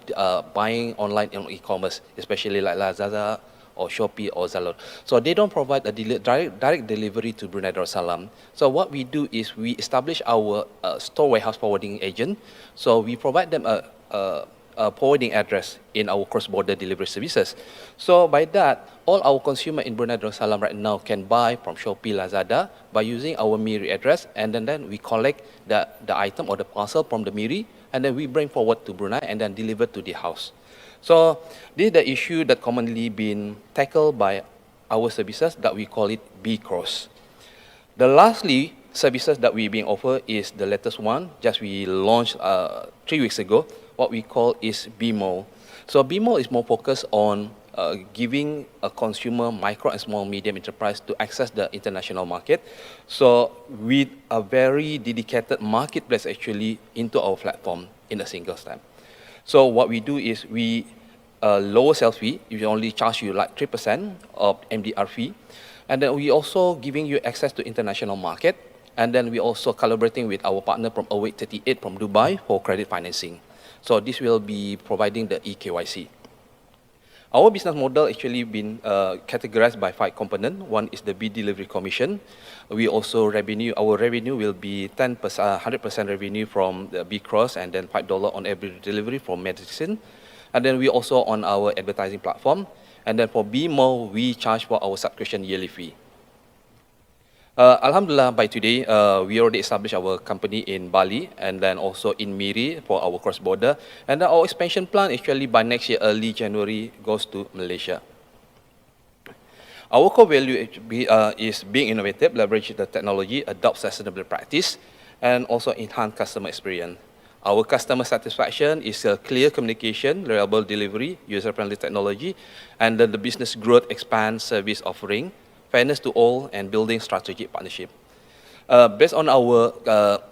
buying online on e-commerce, especially like Lazada or Shopee or Zalor. So they don't provide a direct delivery to Brunei Darussalam. So what we do is we establish our store warehouse forwarding agent. So we provide them a forwarding address in our cross-border delivery services. So by that, all our consumer in Brunei Darussalam right now can buy from Shopee, Lazada by using our Miri address, and then we collect the item or the parcel from the Miri, and then we bring forward to Brunei and then deliver to the house. So this is the issue that commonly been tackled by our services that we call it B-Cross. The lastly services that we being offered is the latest one, just we launched 3 weeks ago, what we call is BMO. So BMO is more focused on giving a consumer, micro and small medium enterprise to access the international market. So with a very dedicated marketplace actually into our platform in a single step. So what we do is we lower sales fee. We only charge you like 3% of MDR fee. And then we also giving you access to international market. And then we also collaborating with our partner from Oake 38 from Dubai for credit financing. So this will be providing the eKYC. Our business model actually been categorized by 5 components. One is the B delivery commission. We also our revenue will be 100% revenue from the B cross, and then $5 on every delivery from medicine. And then we also on our advertising platform. And then for Be More, we charge for our subscription yearly fee. Alhamdulillah, by today, we already established our company in Bali and then also in Miri for our cross-border. And then our expansion plan actually by next year, early January, goes to Malaysia. Our core value is being innovative, leverage the technology, adopt sustainable practice, and also enhance customer experience. Our customer satisfaction is a clear communication, reliable delivery, user-friendly technology, and then the business growth expands service offering, fairness to all, and building strategic partnership. Based on our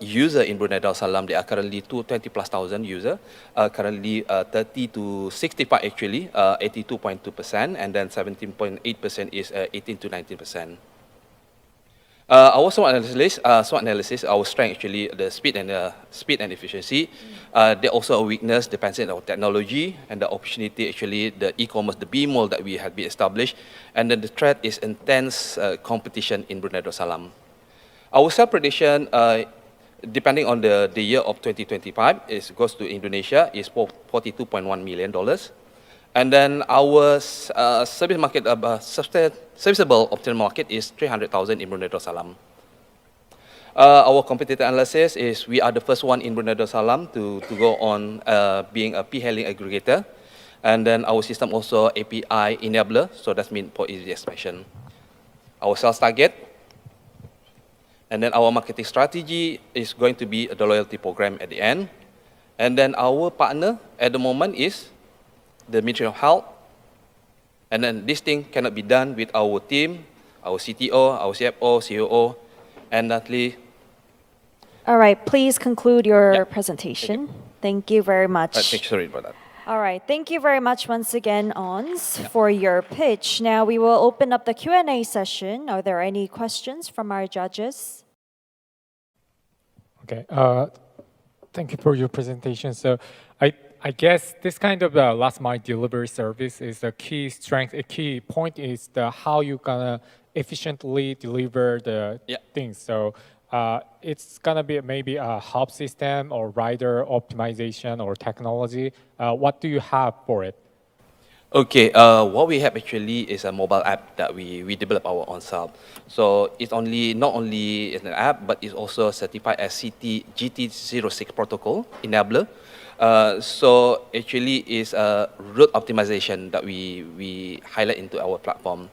user in Brunei Darussalam, there are currently 220,000+ users, currently 30 to 65 actually, 82.2%, and then 17.8% is 18 to 19%. Our SWOT analysis, our strength actually, the speed and efficiency. There also a weakness depends on our technology and the opportunity actually, the e-commerce, the BMall that we have been established, and then the threat is intense competition in Brunei Darussalam. Our sales prediction, depending on the year of 2025, goes to Indonesia is $42.1 million. And then our service market, serviceable optimal market is 300,000 in Brunei Darussalam. Our competitor analysis is we are the first one in Brunei Darussalam to go on being a p-hailing aggregator. And then our system also API enabler, so that means for easy expansion. Our sales target, and then our marketing strategy is going to be the loyalty program at the end. And then our partner at the moment is the Ministry of Health. And then this thing cannot be done with our team, our CTO, our CFO, COO, and Natalie. All right, please conclude your presentation. Thank you very much. Thank you, sorry about that. All right, thank you very much once again, Ons, for your pitch. Now we will open up the Q&A session. Are there any questions from our judges? Okay, thank you for your presentation. So I guess this kind of last mile delivery service is a key strength. A key point is how you gonna efficiently deliver the things. So it's gonna be maybe a hub system or rider optimization or technology. What do you have for it? Okay, what we have actually is a mobile app that we develop our own self. So it's not only an app, but it's also certified as GT06 protocol enabler. So actually is a route optimization that we highlight into our platform.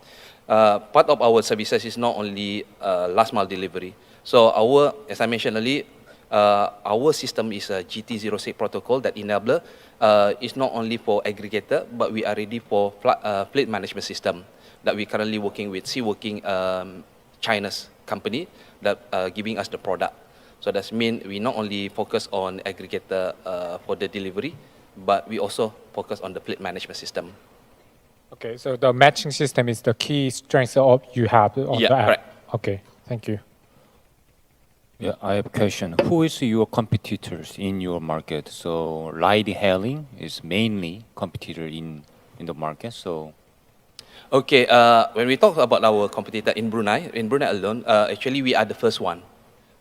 Part of our services is not only last mile delivery. So as I mentioned earlier, our system is a GT06 protocol that enabler. It's not only for aggregator, but we are ready for fleet management system that we currently working with China's company that giving us the product. So that means we not only focus on aggregator for the delivery, but we also focus on the fleet management system. Okay, so the matching system is the key strength of you have on the app. Correct. Okay, thank you. Yeah, I have a question. Who is your competitors in your market? So ride hailing is mainly competitor in the market. So okay, when we talk about our competitor in Brunei alone, actually we are the first one.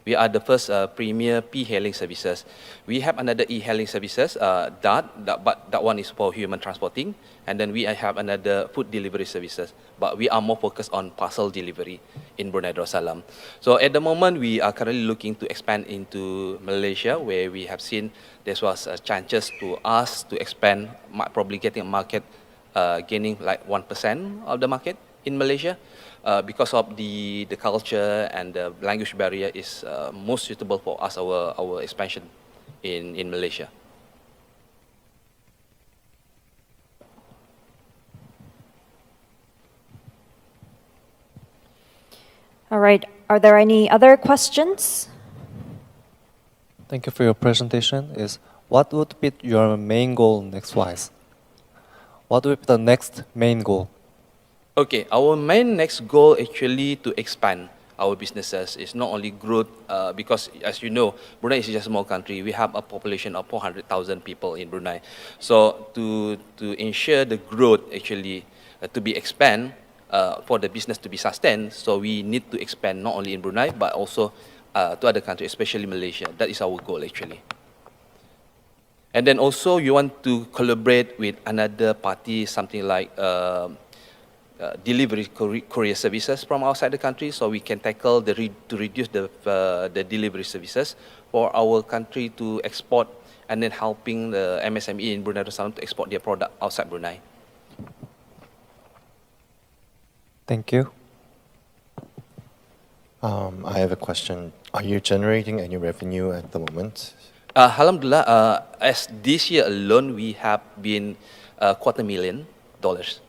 We are the first premier p-hailing services. We have another e-hailing services, but that one is for human transporting. And then we have another food delivery services. But we are more focused on parcel delivery in Brunei Darussalam. So at the moment, we are currently looking to expand into Malaysia, where we have seen there was chances to us to expand, probably getting a market, gaining like 1% of the market in Malaysia. Because of the culture and the language barrier is most suitable for us, our expansion in Malaysia. All right, are there any other questions? Thank you for your presentation. What would be your main goal next-wise? What would be the next main goal? Okay, our main next goal actually to expand our businesses is not only growth, because as you know, Brunei is just a small country. We have a population of 400,000 people in Brunei. So to ensure the growth actually to be expand, for the business to be sustained, so we need to expand not only in Brunei, but also to other countries, especially Malaysia. That is our goal actually. And then also you want to collaborate with another party, something like delivery courier services from outside the country, so we can tackle to reduce the delivery services for our country to export, and then helping the MSME in Brunei Darussalam to export their product outside Brunei. Thank you. I have a question. Are you generating any revenue at the moment? Alhamdulillah, as this year alone, we have been $250,000.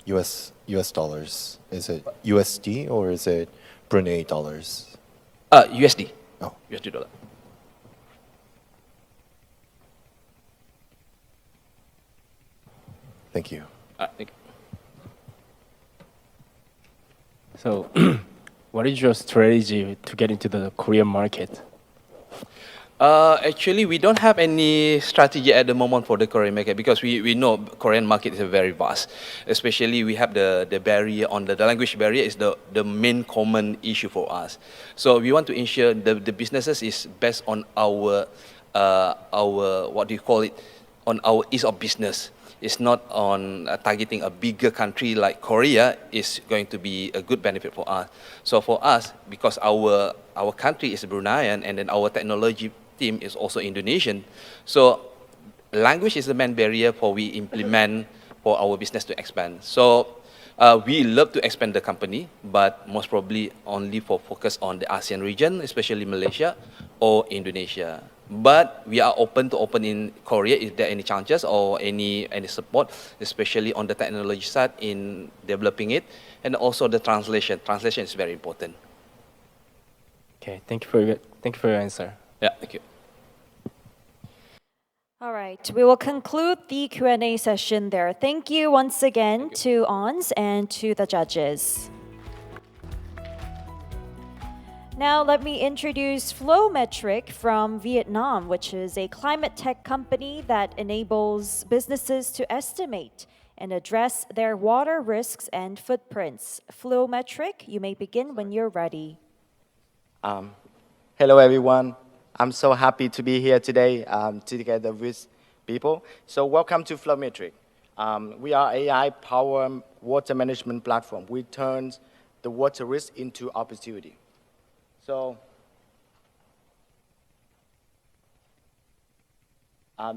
US dollars. Is it USD or is it Brunei dollars? USD. Oh. USD dollar. Thank you. Thank you. So, what is your strategy to get into the Korean market? Actually, we don't have any strategy at the moment for the Korean market because we know Korean market is very vast. Especially we have the barrier on the language barrier is the main common issue for us. So we want to ensure the businesses is based on our what do you call it, on our ease of business. It's not on targeting a bigger country like Korea is going to be a good benefit for us. So for us, because our country is Bruneian and then our technology team is also Indonesian, so language is the main barrier for we implement for our business to expand. So we love to expand the company, but most probably only for focus on the ASEAN region, especially Malaysia or Indonesia. But we are open to open in Korea. Is there any chances or any support, especially on the technology side in developing it, and also the translation. Translation is very important. Okay, thank you for your answer. Yeah, thank you. All right, we will conclude the Q&A session there. Thank you once again to ONS and to the judges. Now let me introduce Flowmetric from Vietnam, which is a climate tech company that enables businesses to estimate and address their water risks and footprints. Flowmetric, you may begin when you're ready. Hello everyone. I'm so happy to be here today together with people. So welcome to Flowmetric. We are AI-powered water management platform. We turn the water risk into opportunity. So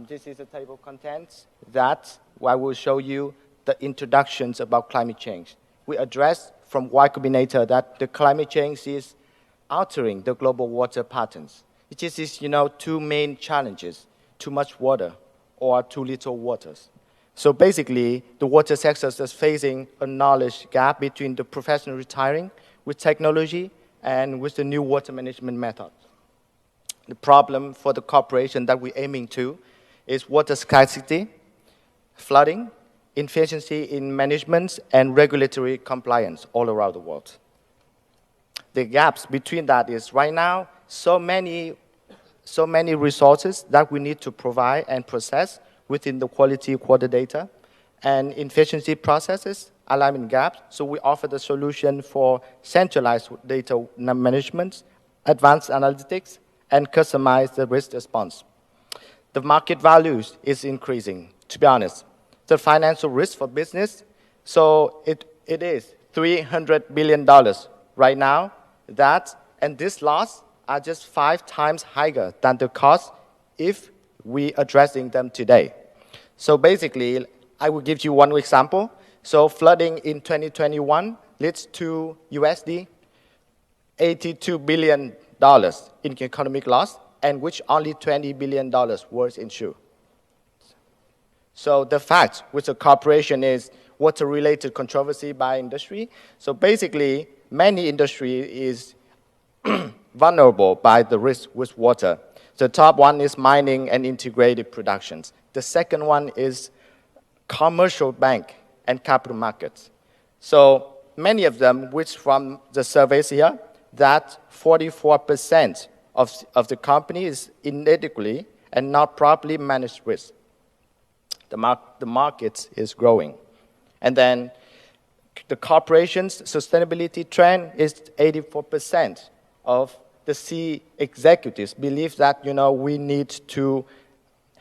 this is a table of contents that I will show you the introductions about climate change. We address from Y Combinator that the climate change is altering the global water patterns. It is, two main challenges: too much water or too little waters. So basically, the water sector is facing a knowledge gap between the professional retiring with technology and with the new water management methods. The problem for the corporation that we're aiming to is water scarcity, flooding, inefficiency in management, and regulatory compliance all around the world. The gaps between that is right now so many resources that we need to provide and process within the quality quarter data, and inefficiency processes, alignment gaps. So we offer the solution for centralized data management, advanced analytics, and customize the risk response. The market values is increasing, to be honest. The financial risk for business, so it is $300 billion right now. And this loss are just 5 times higher than the cost if we addressing them today. So basically, I will give you one example. So flooding in 2021 leads to USD $82 billion in economic loss, and which only $20 billion was insured. So the fact with the corporation is water-related controversy by industry. So basically, many industry is vulnerable by the risk with water. The top one is mining and integrated productions. The second one is commercial bank and capital markets. So many of them, which from the surveys here, that 44% of the company is inadequately and not properly managed risk. The market is growing. And then the corporation's sustainability trend is 84% of the C executives believe that we need to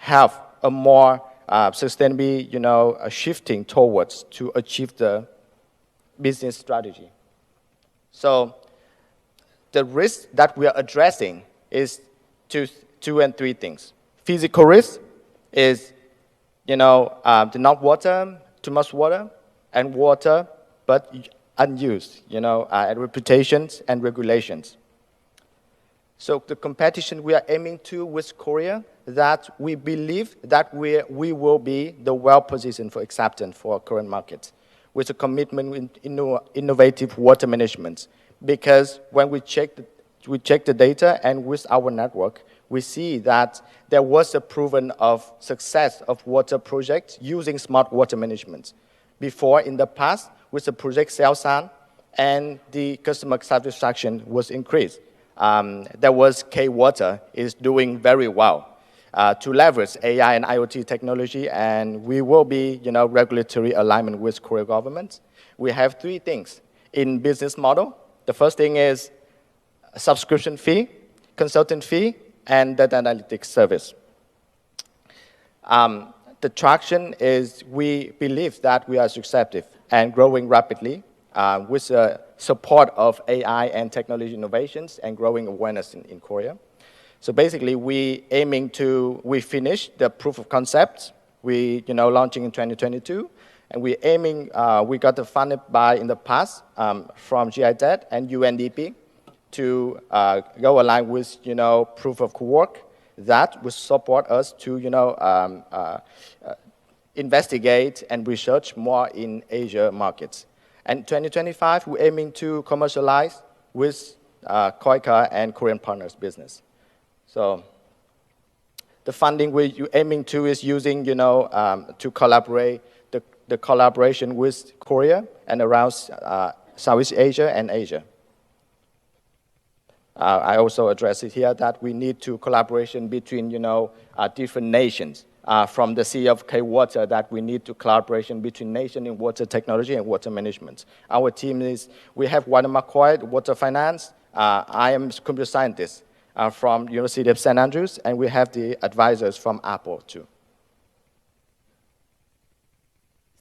have a more sustainability, shifting towards to achieve the business strategy. So the risk that we are addressing is two and three things. Physical risk is, not water, too much water, and water, but unused, and reputations and regulations. So the competition we are aiming to with Korea, that we believe that we will be the well-positioned for acceptance for our current market, with a commitment in innovative water management. Because when we check the data and with our network, we see that there was a proven of success of water projects using smart water management. Before, in the past, with the project Sein, and the customer satisfaction was increased. There was K-Water is doing very well to leverage AI and IoT technology, and we will be, regulatory alignment with Korea government. We have three things in business model. The first thing is a subscription fee, consultant fee, and data analytics service. The traction is we believe that we are successful and growing rapidly with the support of AI and technology innovations and growing awareness in Korea. So basically, we finished the proof of concept. We, launching in 2022, and we got the funded in the past from Htet and UNDP to go align with, proof of work that will support us to, investigate and research more in Asia markets. And 2025, we're aiming to commercialize with Koika and Korean partners business. So the funding we're aiming to is using, to collaborate, the collaboration with Korea and around Southeast Asia and Asia. I also address it here that we need to collaboration between, different nations. From the Sea of K-Water, that we need to collaboration between nations in water technology and water management. Our team we have Water McCoy, water finance. I am a computer scientist from University of St. Andrews, and we have the advisors from Apple too.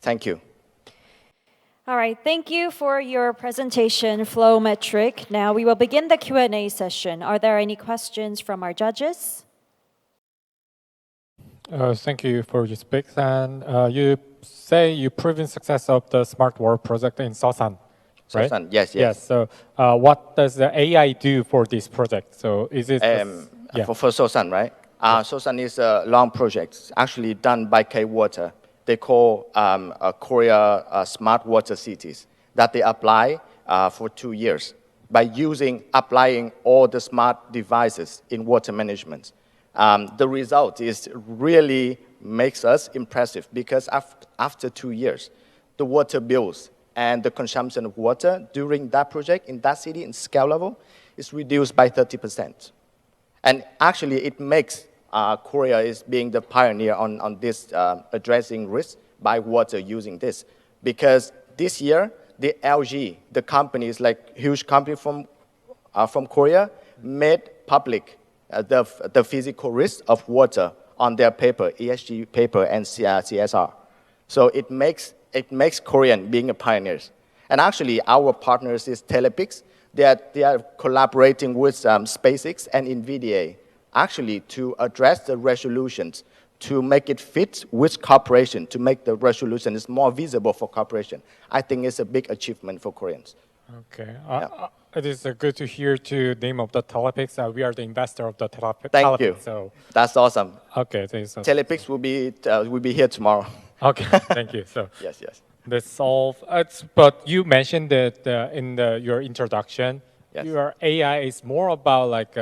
Thank you. All right, thank you for your presentation, Flowmetric. Now we will begin the Q&A session. Are there any questions from our judges? Thank you for your speech. And you say you proven success of the Smart World project in Sosan, right? Sosan, yes. So what does the AI do for this project? So is it for Sosan, right? Sosan is a long project, actually done by K-Water. They call Korea Smart Water Cities that they apply for 2 years by applying all the smart devices in water management. The result really makes us impressive because after 2 years, the water bills and the consumption of water during that project in that city in scale level is reduced by 30%. And actually, it makes Korea is being the pioneer on this addressing risk by water using this. Because this year, the LG, the companies like huge company from Korea, made public the physical risk of water on their paper, ESG paper and CSR. So it makes Korean being a pioneers. And actually, our partners is TollTech. They are collaborating with SpaceX and NVIDIA, actually to address the resolutions, to make it fit with cooperation, to make the resolution is more visible for cooperation. I think it's a big achievement for Koreans. Okay. It is good to hear the name of the TollTech. We are the investor of the TollTech. Thank you. So that's awesome. Okay, thanks. TollTech will be here tomorrow. Okay, thank you. So yes. That's all. But you mentioned that in your introduction, your AI is more about like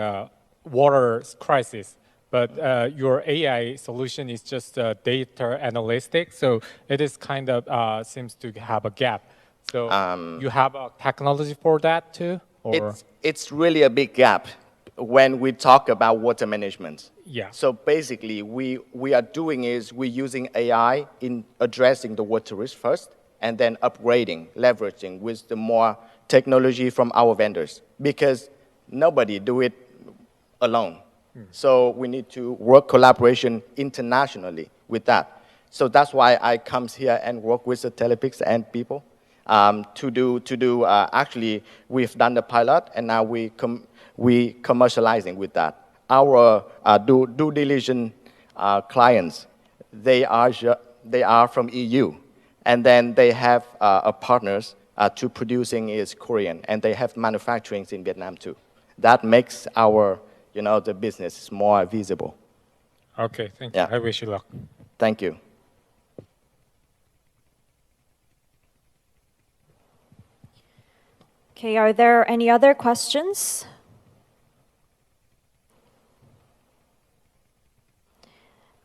water crisis. But your AI solution is just data analytics, so it is kind of seems to have a gap. So you have a technology for that too? Or? It's really a big gap when we talk about water management. Yeah. So basically, we are doing is we're using AI in addressing the water risk first, and then upgrading, leveraging with the more technology from our vendors, because nobody do it alone. So we need to work collaboration internationally with that. So that's why I come here and work with the Telepics and people actually, we've done the pilot and now we commercializing with that. Our due diligence clients, they are from EU, and then they have partners to producing is Korean, and they have manufacturing in Vietnam too. That makes our, the business more visible. Okay, thank you. I wish you luck. Thank you. Okay, are there any other questions?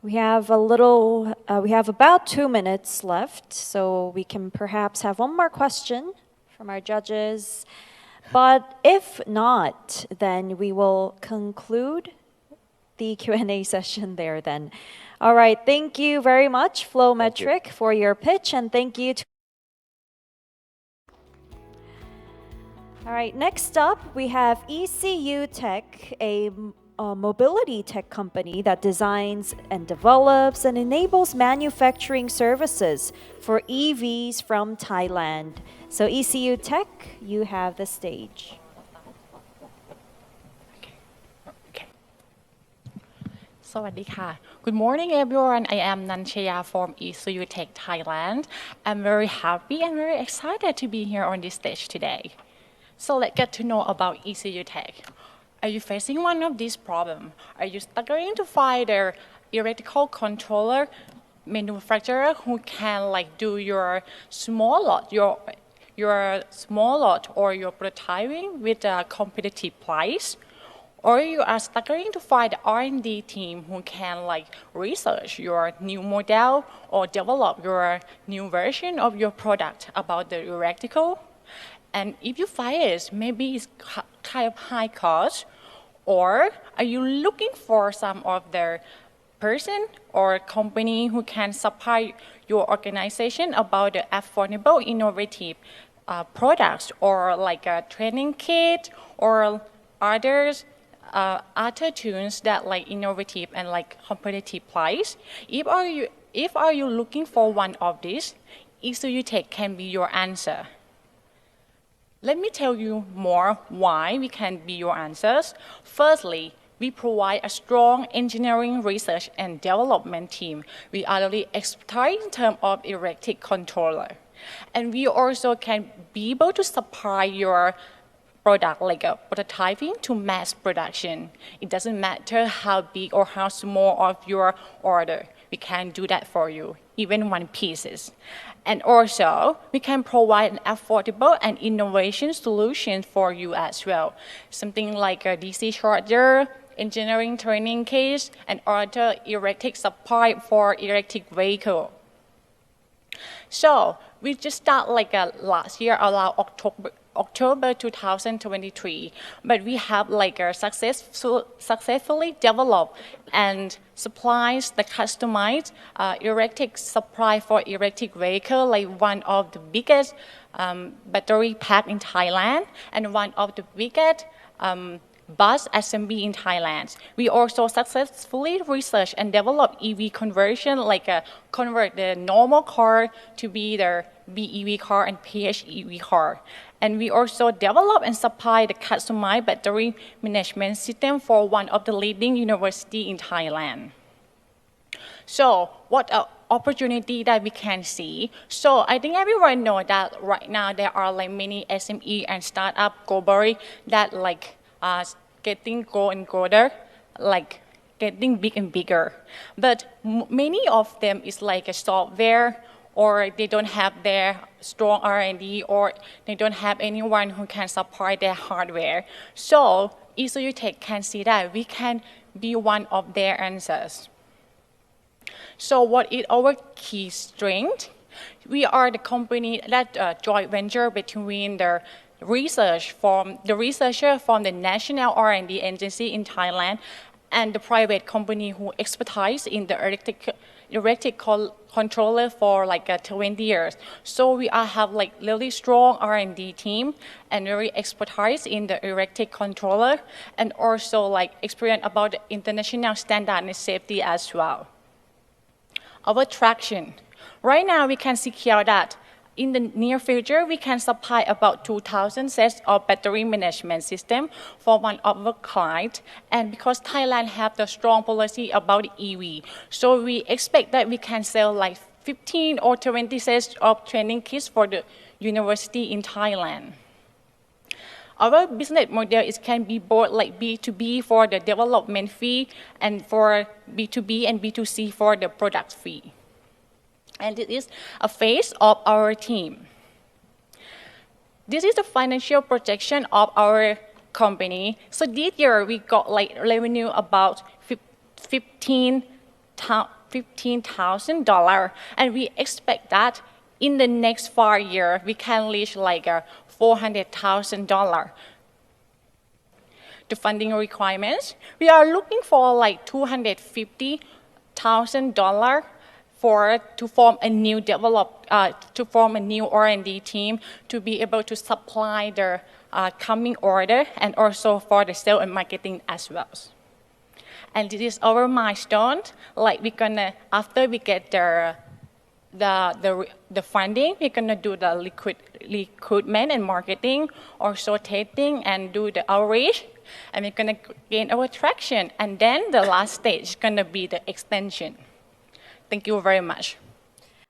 We have about 2 minutes left, so we can perhaps have one more question from our judges. But if not, then we will conclude the Q&A session there then. All right, thank you very much, Flowmetric, for your pitch, and thank you to... All right, next up, we have ECU Tech, a mobility tech company that designs and develops and enables manufacturing services for EVs from Thailand. So ECU Tech, you have the stage. Sawadee. Good morning, everyone. I am Nanchaya from ECU Tech Thailand. I'm very happy and very excited to be here on this stage today. So let's get to know about ECU Tech. Are you facing one of these problems? Are you struggling to find an electrical controller manufacturer who can do your small lot, your small lot or your prototyping with a competitive price? Or you are struggling to find an R&D team who can research your new model or develop your new version of your product about the electrical? And if you find it, maybe it's kind of high cost, or are you looking for some of the person or company who can supply your organization about the affordable, innovative products, or a training kit, or other tools that innovative and competitive price? If are you looking for one of these, ECU Tech can be your answer. Let me tell you more why we can be your answers. Firstly, we provide a strong engineering, research, and development team. We are already expertise in terms of electric controller. And we also can be able to supply your product like a prototyping to mass production. It doesn't matter how big or how small of your order. We can do that for you, even one pieces. And also, we can provide an affordable and innovation solution for you as well. Something like a DC charger, engineering training case, and other electric supply for electric vehicle. So, we just start last year, around October 2023, but we have successfully developed and supplies the customized electric supply for electric vehicle, one of the biggest battery pack in Thailand and one of the biggest bus assembly in Thailand. We also successfully research and develop EV conversion, convert the normal car to be the BEV car and PHEV car. And we also develop and supply the customized battery management system for one of the leading universities in Thailand. So what opportunity that we can see? So I think everyone knows that right now there are many SME and startup globally that getting go and grow, getting big and bigger. But many of them is a software, or they don't have their strong R&D, or they don't have anyone who can supply their hardware. So ECU Tech can see that we can be one of their answers. So what is our key strength? We are the company that joint venture between the researcher from the National R&D Agency in Thailand and the private company who expertise in the electric controller for like 20 years. So we have like really strong R&D team and very expertise in the electric controller, and also like experience about the international standard and safety as well. Our traction. Right now we can secure that in the near future, we can supply about 2,000 sets of battery management system for one of our clients. And because Thailand have the strong policy about EV, so we expect that we can sell like 15 or 20 sets of training kits for the university in Thailand. Our business model can be both like B2B for the development fee and for B2B and B2C for the product fee. And it is a phase of our team. This is the financial projection of our company. So this year we got like revenue about $15,000, and we expect that in the next 4 years we can reach like $400,000. The funding requirements, we are looking for like $250,000 to form a new R&D team to be able to supply the coming order, and also for the sales and marketing as well. And this is our milestone. Like we're gonna, after we get the funding, we're gonna do the recruitment and marketing, also testing and do the outreach, and we're gonna gain our traction. And then the last stage is gonna be the extension. Thank you very much.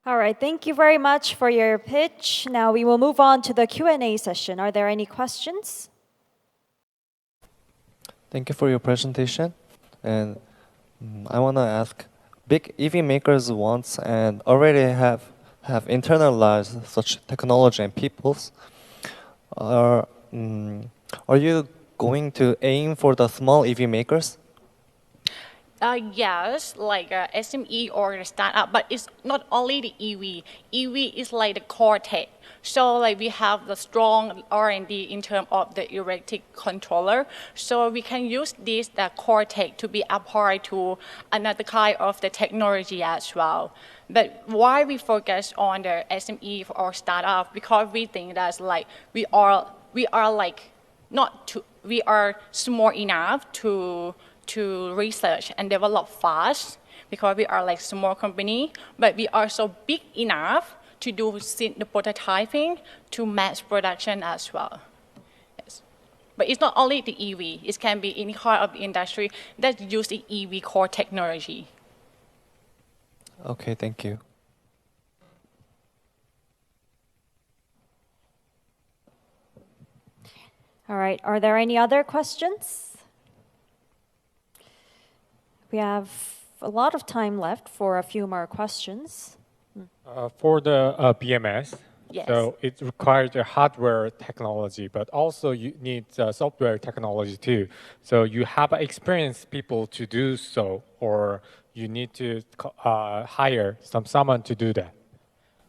All right, thank you very much for your pitch. Now we will move on to the Q&A session. Are there any questions? Thank you for your presentation. And I want to ask, big EV makers want and already have internalized such technology and peoples. Are you going to aim for the small EV makers? Yes, like SME or the startup, but it's not only the EV. EV is like the core tech. So like we have the strong R&D in terms of the electric controller. So we can use this the core tech to be applied to another kind of the technology as well. But why we focus on the SME or startup? Because we think that's like we are small enough to research and develop fast, because we are like small company, but we are so big enough to do the prototyping to mass production as well. Yes. But it's not only the EV, it can be any part of the industry that use the EV core technology. Okay, thank you. All right, are there any other questions? We have a lot of time left for a few more questions. For the BMS, Yes. so it requires a hardware technology, but also you need software technology too. So you have experienced people to do so, or you need to hire someone to do that.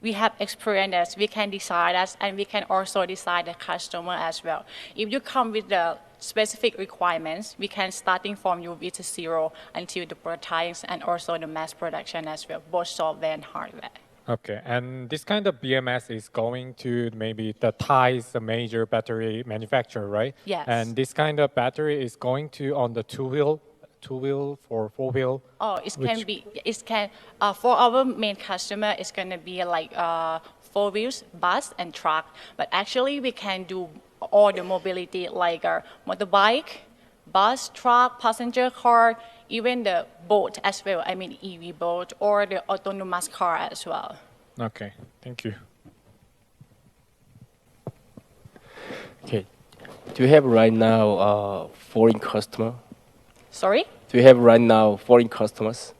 We have experience, we can decide us, and we can also decide the customer as well. If you come with the specific requirements, we can starting from you with zero until the prototypes and also the mass production as well, both software and hardware. Okay, and this kind of BMS is going to maybe the Thai's a major battery manufacturer, right? Yes. And this kind of battery is going to on the two-wheel or four-wheel? Oh, for our main customer, it's going to be like 4 wheels, bus, and truck. But actually, we can do all the mobility like motorbike, bus, truck, passenger car, even the boat as well. I mean EV boat or the autonomous car as well. Okay, thank you. Okay. Do you have right now foreign customer? Sorry? Do you have right now foreign customers?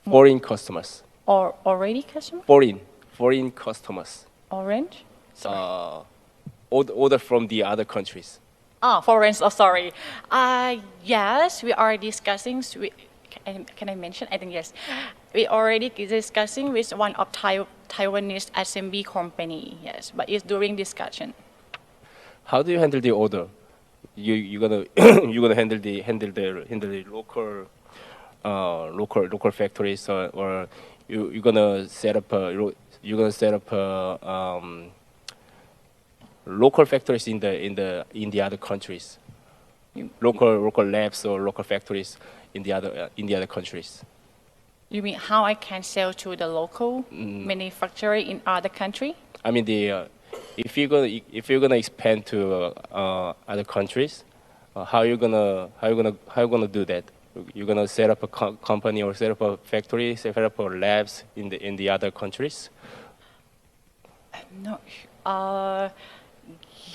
Foreign customers. Or already customer? Foreign customers. Orange? Order from the other countries. Foreign, sorry. Yes, we are discussing, can I mention? I think yes. We already discussing with one of Taiwanese SMB company, yes, but it's during discussion. How do you handle the order? You're gonna handle the local local factories, or you're gonna set up local factories in the other countries, local labs or local factories in the other countries. You mean how I can sell to the local manufacturer in other country? I mean, if you're gonna expand to other countries, how you gonna do that? You're gonna set up a company or set up a factory, set up labs in the other countries? No.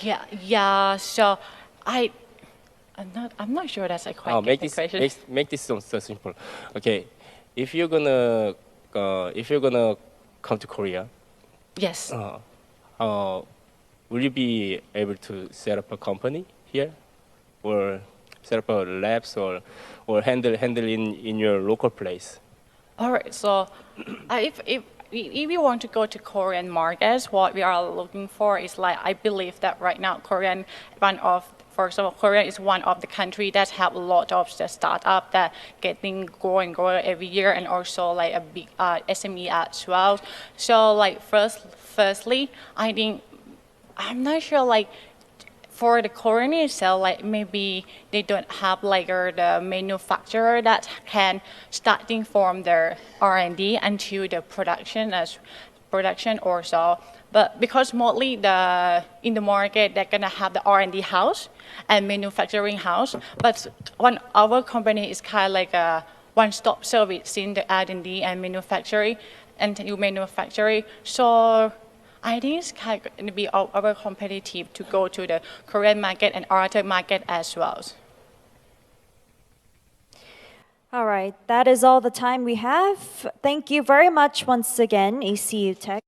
Yeah. So I'm not sure that's a quite Make good question. make this so simple. Okay, if you're gonna come to Korea, Yes. will you be able to set up a company here, or set up a labs, or handle in your local place? All right. So if we want to go to Korean markets, what we are looking for is like, I believe that right now for example, Korea is one of the countries that have a lot of the startup that getting growing every year, and also like a big SME as well. So like firstly, I think I'm not sure like for the Korean itself, like maybe they don't have like the manufacturer that can starting from their R&D until the production or so. But because mostly in the market, they're gonna have the R&D house and manufacturing house. But our company is kind of like a one-stop service in the R&D and manufacturing and new manufacturing. So I think it's kind of going to be our competitive to go to the Korean market and other market as well. All right, that is all the time we have. Thank you very much once again, ACU Tech.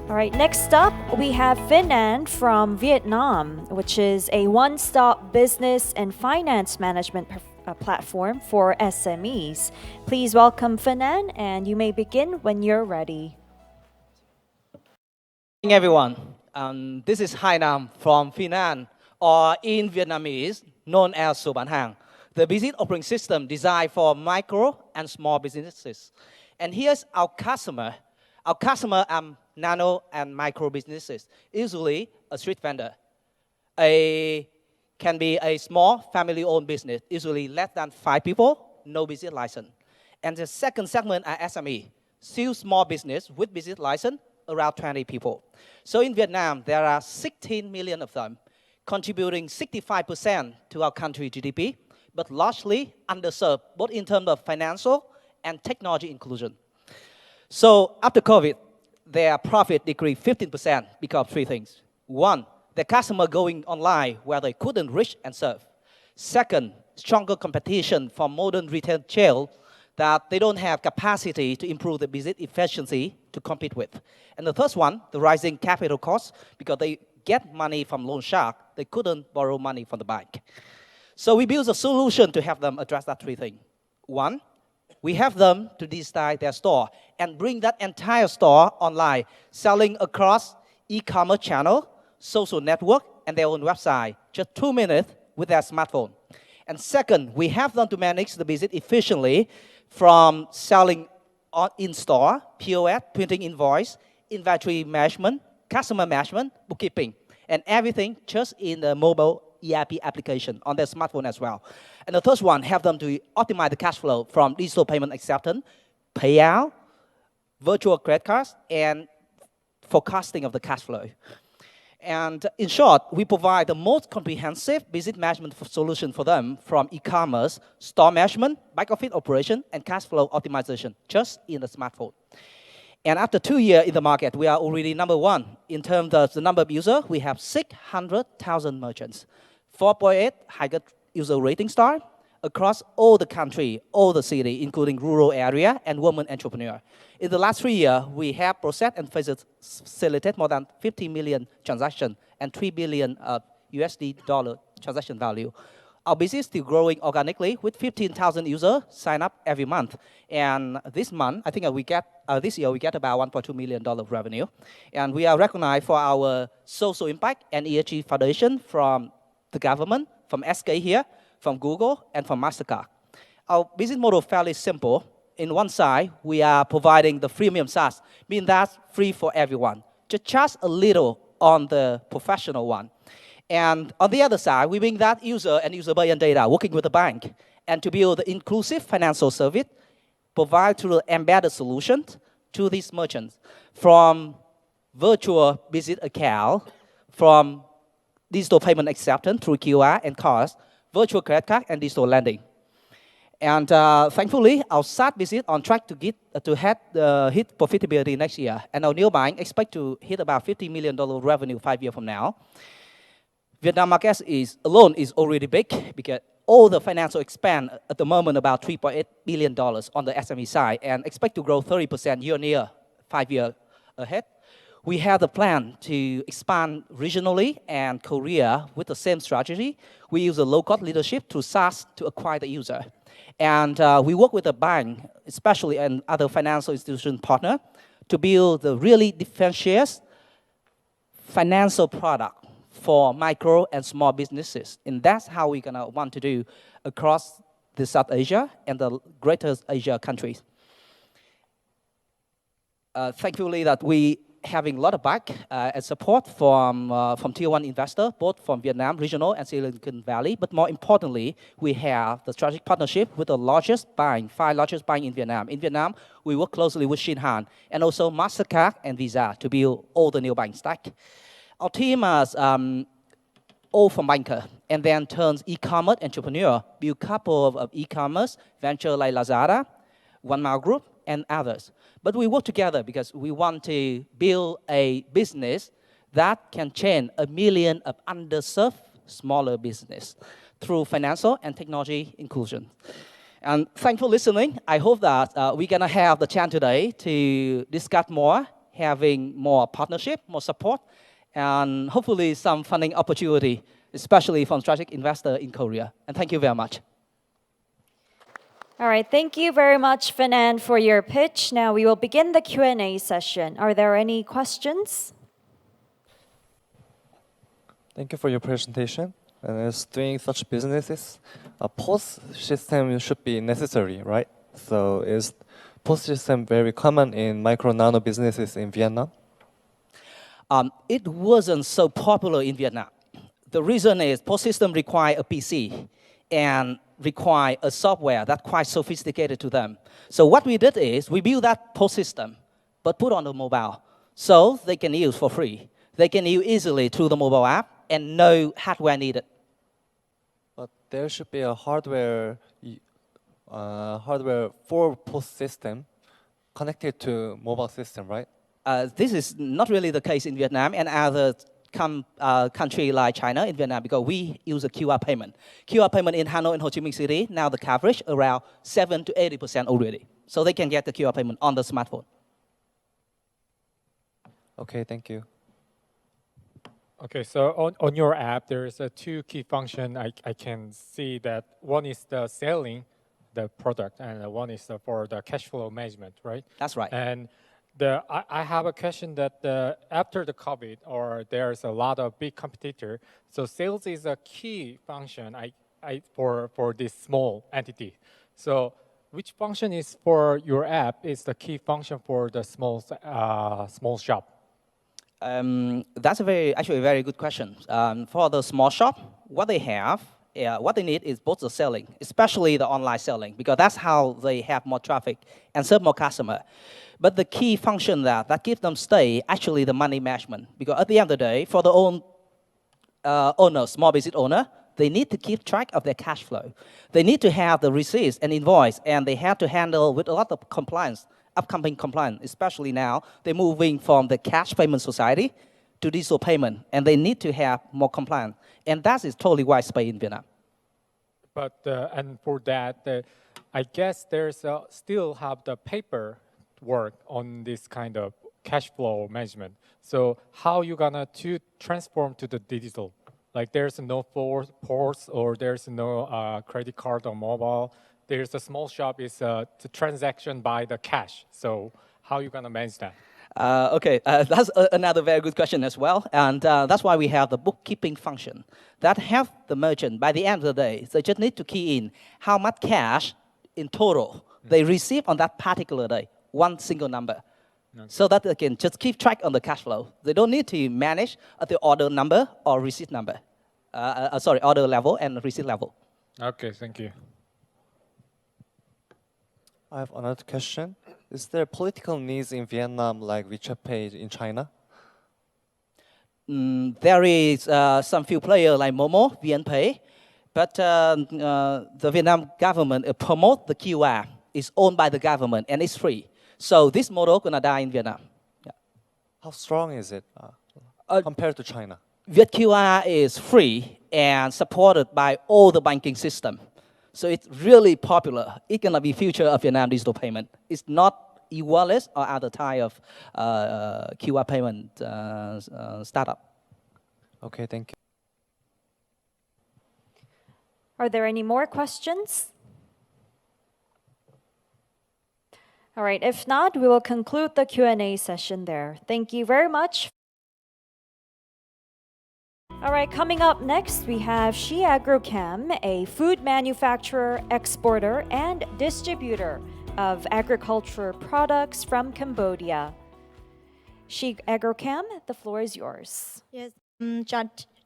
All right, next up, we have Finan from Vietnam, which is a one-stop business and finance management platform for SMEs. Please welcome Finan, and you may begin when you're ready. Good morning, everyone. This is Hainam from Finan, or in Vietnamese, known as Su Ban Hàng, the business operating system designed for micro and small businesses. And here's our customer. Our customer are nano and micro businesses, usually a street vendor. Can be a small family-owned business, usually less than 5 people, no business license. And the second segment are SME, still small business with business license, around 20 people. So in Vietnam, there are 16 million of them, contributing 65% to our country GDP, but largely underserved, both in terms of financial and technology inclusion. So after COVID, their profit decreased 15% because of 3 things. One, the customer going online where they couldn't reach and serve. Second, stronger competition from modern retail chain that they don't have capacity to improve the business efficiency to compete with. And the third one, the rising capital costs, because they get money from loan shark, they couldn't borrow money from the bank. So we built a solution to help them address that 3 things. One, we have them to digitize their store and bring that entire store online, selling across e-commerce channel, social network, and their own website, just 2 minutes with their smartphone. And second, we have them to manage the business efficiently from selling in-store, POS, printing invoice, inventory management, customer management, bookkeeping, and everything just in the mobile ERP application on their smartphone as well. And the third one, have them to optimize the cash flow from digital payment acceptance, payout, virtual credit cards, and forecasting of the cash flow. And in short, we provide the most comprehensive business management solution for them, from e-commerce, store management, back office operation, and cash flow optimization, just in the smartphone. And after 2 years in the market, we are already number 1 in terms of the number of users. We have 600,000 merchants, 4.8 highest user rating star across all the country, all the city, including rural area and women entrepreneur. In the last 3 years, we have processed and facilitated more than 50 million transactions and $3 billion USD transaction value. Our business is still growing organically with 15,000 users sign up every month. And this month, I think this year we get about $1.2 million revenue. And we are recognized for our social impact and ESG foundation from the government, from SK here, from Google, and from MasterCard. Our business model fairly simple. In one side, we are providing the freemium SaaS, meaning that's free for everyone. Just charge a little on the professional one. And on the other side, we bring that user and user base and data, working with the bank, and to build the inclusive financial service, provide through embedded solutions to these merchants, from virtual business account, from digital payment acceptance through QR and cards, virtual credit card, and digital lending. And thankfully, our SaaS business on track to hit profitability next year. And our neobank expect to hit about $50 million revenue 5 years from now. Vietnam market alone is already big because all the financial expand at the moment about $3.8 billion on the SME side and expect to grow 30% year on year 5 years ahead. We have the plan to expand regionally and Korea with the same strategy. We use a low-cost leadership through SaaS to acquire the user. And we work with the bank, especially and other financial institution partner, to build the really differentiated financial product for micro and small businesses. And that's how we're gonna want to do across the South Asia and the greater Asia countries. Thankfully that we having a lot of back and support from tier one investor, both from Vietnam, regional, and Silicon Valley. But more importantly, we have the strategic partnership with the largest bank, 5 largest banks in Vietnam. In Vietnam, we work closely with Shinhan and also MasterCard and Visa to build all the new bank stack. Our team is all from banker and then turns e-commerce entrepreneur, build couple of e-commerce venture like Lazada, One Mile Group, and others. But we work together because we want to build a business that can change 1 million of underserved smaller business through financial and technology inclusion. And thanks for listening. I hope that we're gonna have the chance today to discuss more, having more partnership, more support, and hopefully some funding opportunity, especially from strategic investor in Korea. And thank you very much. All right, thank you very much, Finan, for your pitch. Now we will begin the Q&A session. Are there any questions? Thank you for your presentation. And as doing such businesses, a POS system should be necessary, right? So is POS system very common in micro nano businesses in Vietnam? It wasn't so popular in Vietnam. The reason is POS system require a PC and require a software that's quite sophisticated to them. So what we did is we built that POS system, but put on the mobile, so they can use for free. They can use easily through the mobile app and no hardware needed. But there should be a hardware for POS system connected to mobile system, right? This is not really the case in Vietnam and other country like China in Vietnam because we use a QR payment. QR payment in Hanoi and Ho Chi Minh City, now the coverage around 7 to 80% already. So they can get the QR payment on the smartphone. Okay, thank you. Okay, so on your app, there's 2 key functions. I can see that one is the selling the product and one is for the cash flow management, right? That's right. And I have a question that after the COVID, or there's a lot of big competitor, so sales is a key function for this small entity. So which function is for your app is the key function for the small shop? That's actually a very good question. For the small shop, what they have, what they need is both the selling, especially the online selling, because that's how they have more traffic and serve more customer. But the key function that gives them stay, actually the money management. Because at the end of the day, for the owner, small business owner, they need to keep track of their cash flow. They need to have the receipts and invoice, and they have to handle with a lot of compliance, upcoming compliance, especially now. They're moving from the cash payment society to digital payment, and they need to have more compliance. And that is totally widespread in Vietnam. But, and for that, I guess there's still have the paper work on this kind of cash flow management. So how you gonna to transform to the digital? Like there's no ports or there's no credit card or mobile. There's a small shop is the transaction by the cash. So how you gonna manage that? Okay, that's another very good question as well. And that's why we have the bookkeeping function that helps the merchant by the end of the day. They just need to key in how much cash in total they receive on that particular day, one single number. So that they can just keep track on the cash flow. They don't need to manage the order number or receipt number. Order level and receipt level. Okay, thank you. I have another question. Is there political needs in Vietnam like WeChat Pay in China? There is some few players like Momo, VNPay, but the Vietnam government promote the QR. It's owned by the government and it's free. So this model gonna die in Vietnam. Yeah. How strong is it compared to China? Viet QR is free and supported by all the banking system. So it's really popular. It's gonna be future of Vietnam digital payment. It's not e-wallet or other type of QR payment startup. Okay, thank you. Are there any more questions? All right, if not, we will conclude the Q&A session there. Thank you very much. All right, coming up next, we have Shwe Agrocam, a food manufacturer, exporter, and distributor of agriculture products from Cambodia. Shwe Agrocam, the floor is yours. Yes,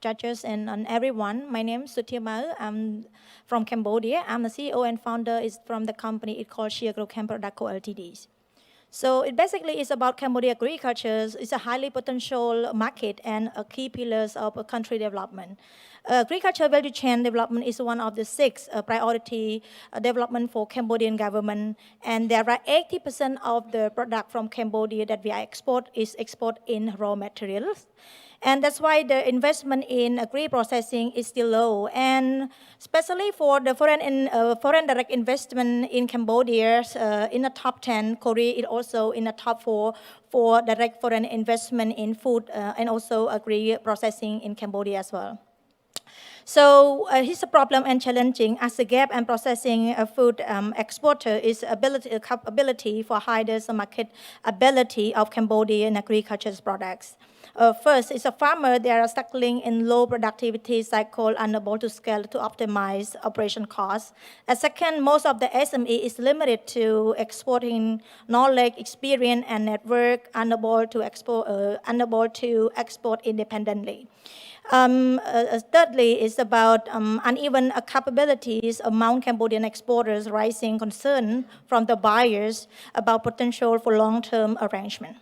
judges and everyone. My name is Suthia Mau. I'm from Cambodia. I'm the CEO and founder is from the company. It's called Shwe Agrocam Product Co. Ltd. So it basically is about Cambodia agriculture. It's a highly potential market and a key pillars of a country development. Agriculture value chain development is one of the 6 priority development for Cambodian government. And there are 80% of the product from Cambodia that we export is export in raw materials. And that's why the investment in agri-processing is still low. And especially for the foreign direct investment in Cambodia, in the top 10, Korea is also in the top 4 for direct foreign investment in food and also agri-processing in Cambodia as well. So here's a problem and challenging as a gap and processing food exporter is ability for higher market ability of Cambodian agricultural products. First, it's a farmer, they are struggling in low productivity cycle, unable to scale to optimize operation costs. And second, most of the SME is limited to exporting knowledge, experience, and network, unable to export independently. Thirdly, it's about uneven capabilities among Cambodian exporters, rising concern from the buyers about potential for long-term arrangement.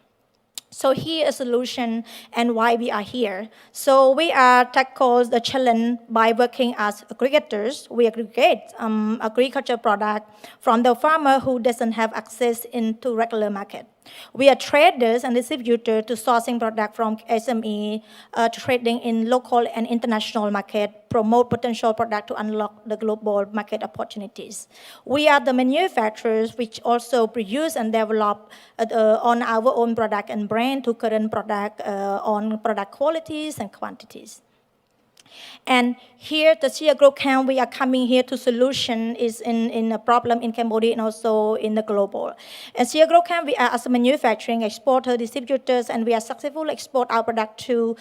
So here a solution and why we are here. So we are tackles the challenge by working as aggregators. We aggregate agriculture product from the farmer who doesn't have access into regular market. We are traders and distributors to sourcing product from SME to trading in local and international market, promote potential product to unlock the global market opportunities. We are the manufacturers which also produce and develop on our own product and brand to current product on product qualities and quantities. And here, the Shwe Agrocam, we are coming here to solution is in a problem in Cambodia and also in the global. And Shwe Agrocam, we are as a manufacturing exporter, distributors, and we are successful export our product to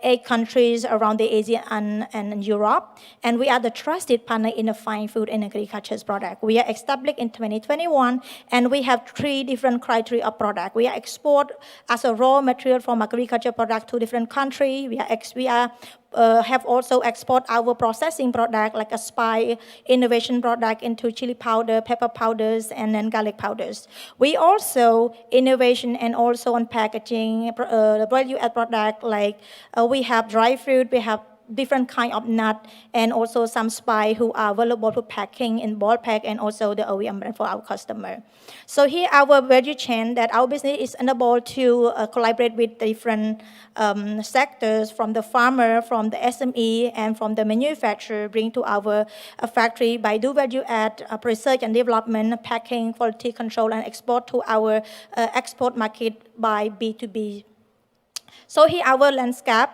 8 countries around the Asia and Europe. And we are the trusted partner in the fine food and agriculture product. We are established in 2021, and we have 3 different criteria of product. We are export as a raw material from agriculture product to different countries. We have also export our processing product like a spice innovation product into chili powder, pepper powders, and then garlic powders. We also innovation and also on packaging value add product like we have dry fruit, we have different kind of nut, and also some spice who are available for packing in bulk pack and also the OEM brand for our customer. So here our value chain that our business is enabled to collaborate with different sectors from the farmer, from the SME, and from the manufacturer, bring to our factory by do value add, research and development, packing, quality control, and export to our export market by B2B. So here our landscape,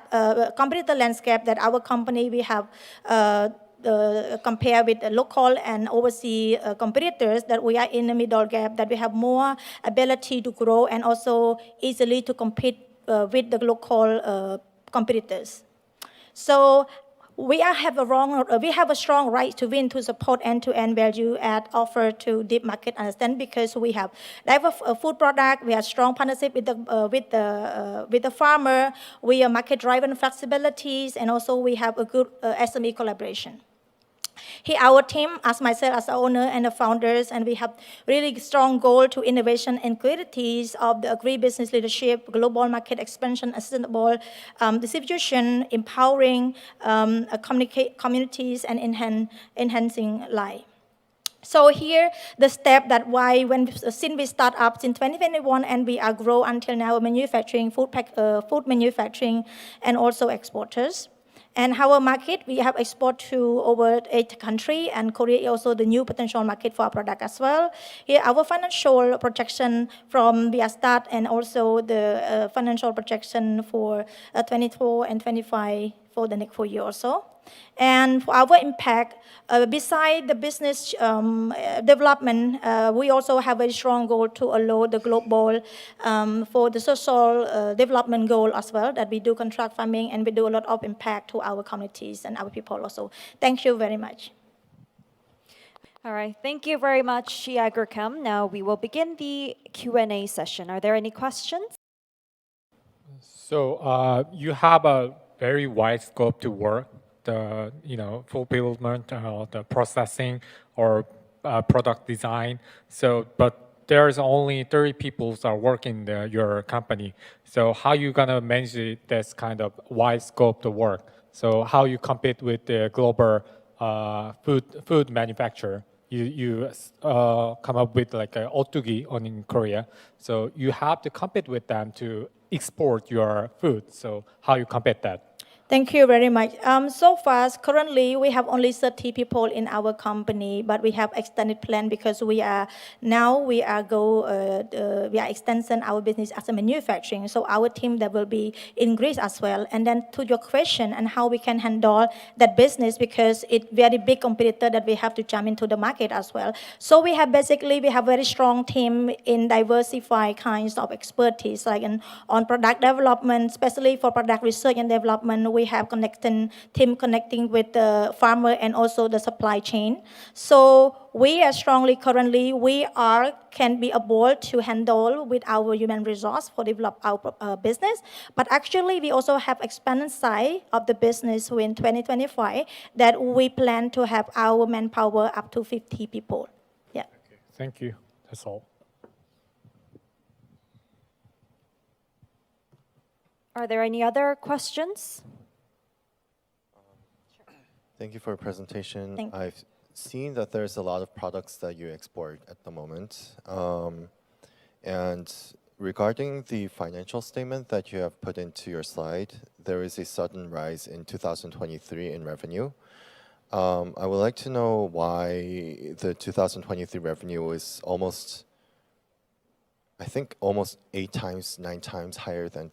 competitor landscape that our company, we have compare with the local and overseas competitors, that we are in the middle gap, that we have more ability to grow and also easily to compete with the local competitors. So we have a strong right to win to support end-to-end value add offer to deep market understand because we have diverse food product, we have strong partnership with the farmer, we are market-driven flexibilities, and also we have a good SME collaboration. Here, our team, as myself as the owner and the founders, and we have really strong goal to innovation and qualities of the agribusiness leadership, global market expansion, sustainable distribution, empowering communities, and enhancing life. So here, the step that why since we start up in 2021 and we are grow until now manufacturing, food manufacturing, and also exporters. And our market, we have export to over 8 countries, and Korea is also the new potential market for our product as well. Here, our financial projection from the start and also the financial projection for 24 and 25 for the next 4 years or so. And for our impact, beside the business development, we also have a strong goal to allow the global for the social development goal as well, that we do contract farming and we do a lot of impact to our communities and our people also. Thank you very much. All right, thank you very much, Agrocam. Now we will begin the Q&A session. Are there any questions? So you have a very wide scope to work. The fulfillment, the processing, or product design. So, but there's only 30 people that are working your company. So, how you gonna manage this kind of wide scope to work? So, how you compete with the global food manufacturer? You come up with like a otugi in Korea. So, you have to compete with them to export your food. So, how you compete that? Thank you very much. So far, currently, we have only 30 people in our company, but we have extended plan because we are extending our business as a manufacturing. So our team that will be increased as well. And then to your question and how we can handle that business because it's very big competitor that we have to jump into the market as well. So we have very strong team in diversified kinds of expertise, like on product development, especially for product research and development. We have team connecting with the farmer and also the supply chain. So we are currently can be able to handle with our human resource for develop our business. But actually, we also have expanded side of the business in 2025 that we plan to have our manpower up to 50 people. Yeah. Okay. Thank you. That's all. Are there any other questions? Thank you for your presentation. I've seen that there's a lot of products that you export at the moment. And regarding the financial statement that you have put into your slide, there is a sudden rise in 2023 in revenue. I would like to know why the 2023 revenue is almost 8 times, 9 times higher than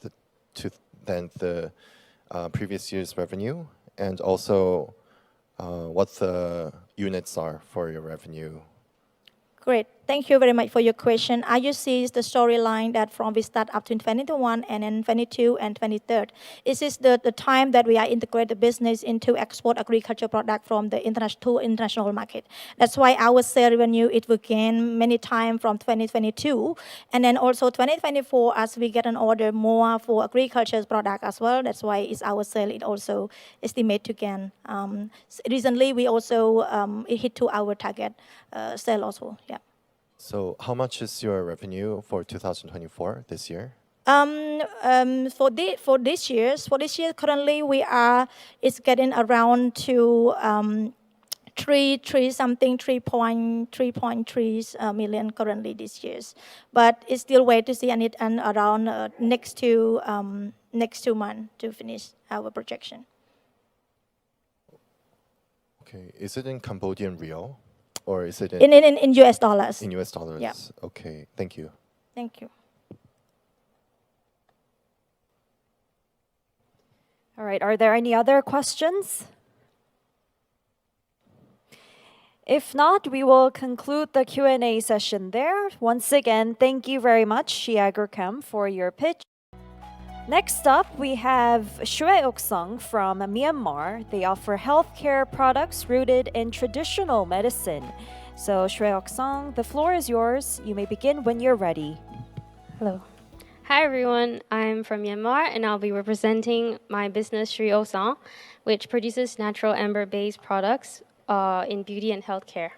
the previous year's revenue, and also what the units are for your revenue. Great. Thank you very much for your question. As you see, the storyline that from we start up to 2021 and then 22 and 23. This is the time that we are integrate the business into export agriculture product from the international market. That's why our sale revenue, it will gain many times from 2022. And then also 2024, as we get an order more for agriculture product as well. That's why it's our sale, it also estimate to gain. Recently, we also hit to our target sale also, yeah. So how much is your revenue for 2024 this year? For this year currently it's getting around to 3.3 million currently this year, but it's still wait to see and around next 2 months to finish our projection. Okay, is it in Cambodian real? Or is it in US dollars? In US dollars. Yeah. Okay, thank you. Thank you. All right, are there any other questions? If not, we will conclude the Q&A session there. Once again, thank you very much, Agrocam, for your pitch. Next up, we have Shwe from Myanmar. They offer healthcare products rooted in traditional medicine. So Shwe, the floor is yours. You may begin when you're ready. Hello. Hi everyone, I'm from Myanmar and I'll be representing my business Shwe, which produces natural amber-based products in beauty and healthcare.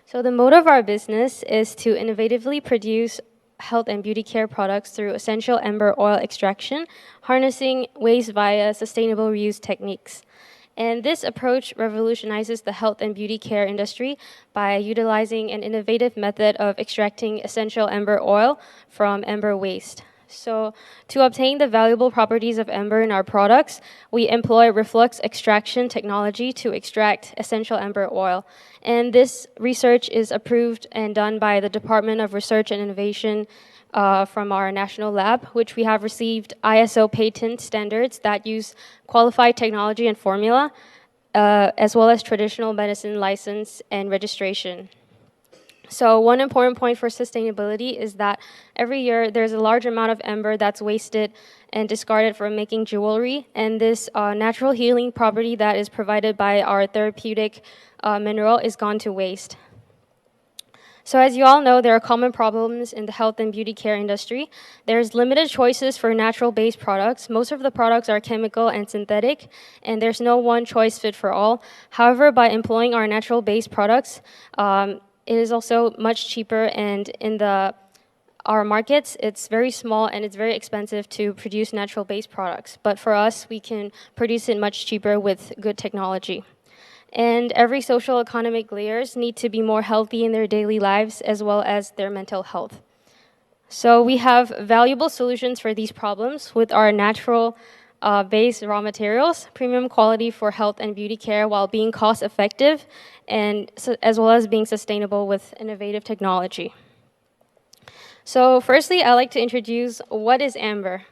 So the mode of our business is to innovatively produce health and beauty care products through essential amber oil extraction, harnessing waste via sustainable reuse techniques. And this approach revolutionizes the health and beauty care industry by utilizing an innovative method of extracting essential amber oil from amber waste. So to obtain the valuable properties of amber in our products, we employ reflux extraction technology to extract essential amber oil. And this research is approved and done by the Department of Research and Innovation from our national lab, which we have received ISO patent standards that use qualified technology and formula, as well as traditional medicine license and registration. So one important point for sustainability is that every year there's a large amount of amber that's wasted and discarded for making jewelry, and this natural healing property that is provided by our therapeutic mineral is gone to waste. So as you all know, there are common problems in the health and beauty care industry. There's limited choices for natural-based products. Most of the products are chemical and synthetic, and there's no one choice fit for all. However, by employing our natural-based products, it is also much cheaper, and in our markets, it's very small and it's very expensive to produce natural-based products. But for us, we can produce it much cheaper with good technology. And every social economic layers need to be more healthy in their daily lives as well as their mental health. So we have valuable solutions for these problems with our natural based raw materials, premium quality for health and beauty care while being cost effective, and as well as being sustainable with innovative technology. So firstly, I'd like to introduce what is amber.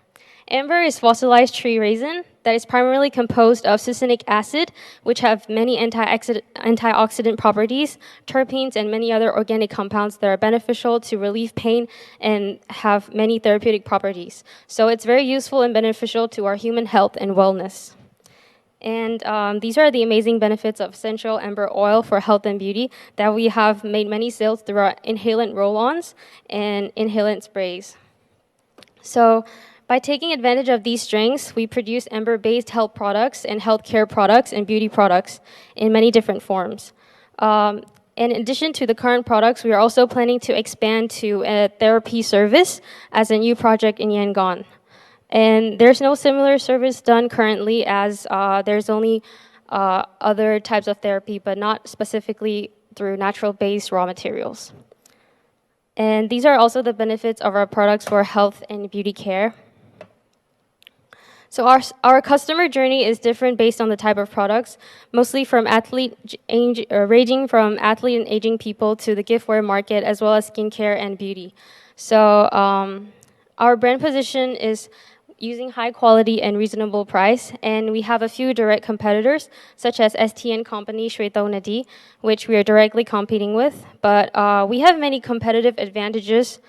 Amber is fossilized tree resin that is primarily composed of succinic acid, which have many antioxidant properties, terpenes, and many other organic compounds that are beneficial to relieve pain and have many therapeutic properties. So it's very useful and beneficial to our human health and wellness. And these are the amazing benefits of essential amber oil for health and beauty that we have made many sales through our inhalant roll-ons and inhalant sprays. So by taking advantage of these strengths, we produce amber-based health products and healthcare products and beauty products in many different forms. In addition to the current products, we are also planning to expand to a therapy service as a new project in Yangon. And there's no similar service done currently, as there's only other types of therapy, but not specifically through natural-based raw materials. And these are also the benefits of our products for health and beauty care. So our customer journey is different based on the type of products, mostly from ranging from athlete and aging people to the giftware market, as well as skincare and beauty. So our brand position is using high quality and reasonable price, and we have a few direct competitors, such as STN company Shwe, which we are directly competing with. But we have many competitive advantages,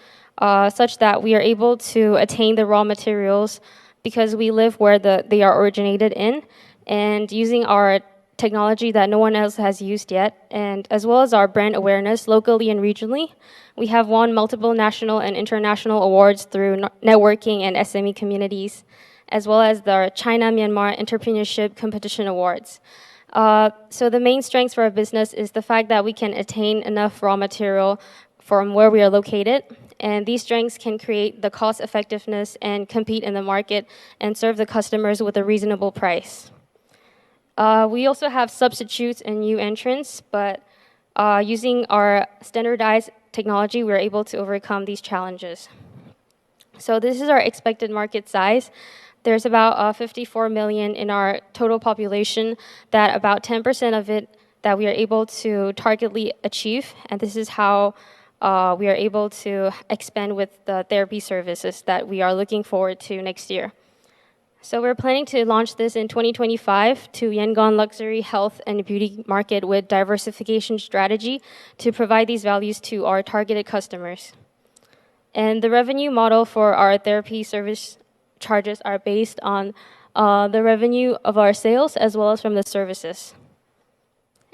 such that we are able to attain the raw materials because we live where they are originated in, and using our technology that no one else has used yet, and as well as our brand awareness locally and regionally. We have won multiple national and international awards through networking and SME communities, as well as the China-Myanmar Entrepreneurship Competition Awards. So the main strengths for our business is the fact that we can attain enough raw material from where we are located, and these strengths can create the cost effectiveness and compete in the market and serve the customers with a reasonable price. We also have substitutes and new entrants, but using our standardized technology, we're able to overcome these challenges. So this is our expected market size. There's about 54 million in our total population, that about 10% of it that we are able to targetedly achieve, and this is how we are able to expand with the therapy services that we are looking forward to next year. So we're planning to launch this in 2025 to Yangon luxury health and beauty market with diversification strategy to provide these values to our targeted customers. And the revenue model for our therapy service charges are based on the revenue of our sales as well as from the services.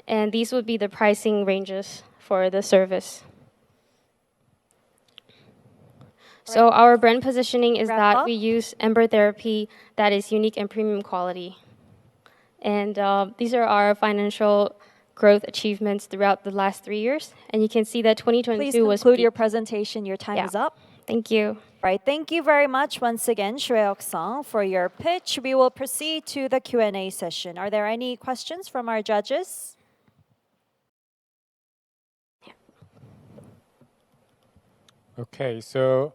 And these would be the pricing ranges for the service. So our brand positioning is that we use ember therapy that is unique and premium quality. And these are our financial growth achievements throughout the last 3 years. And you can see that 2022 Please was conclude your presentation. Your time is up. Thank you. Right. Thank you very much once again, Shwe Soung, for your pitch. We will proceed to the Q&A session. Are there any questions from our judges? Okay, so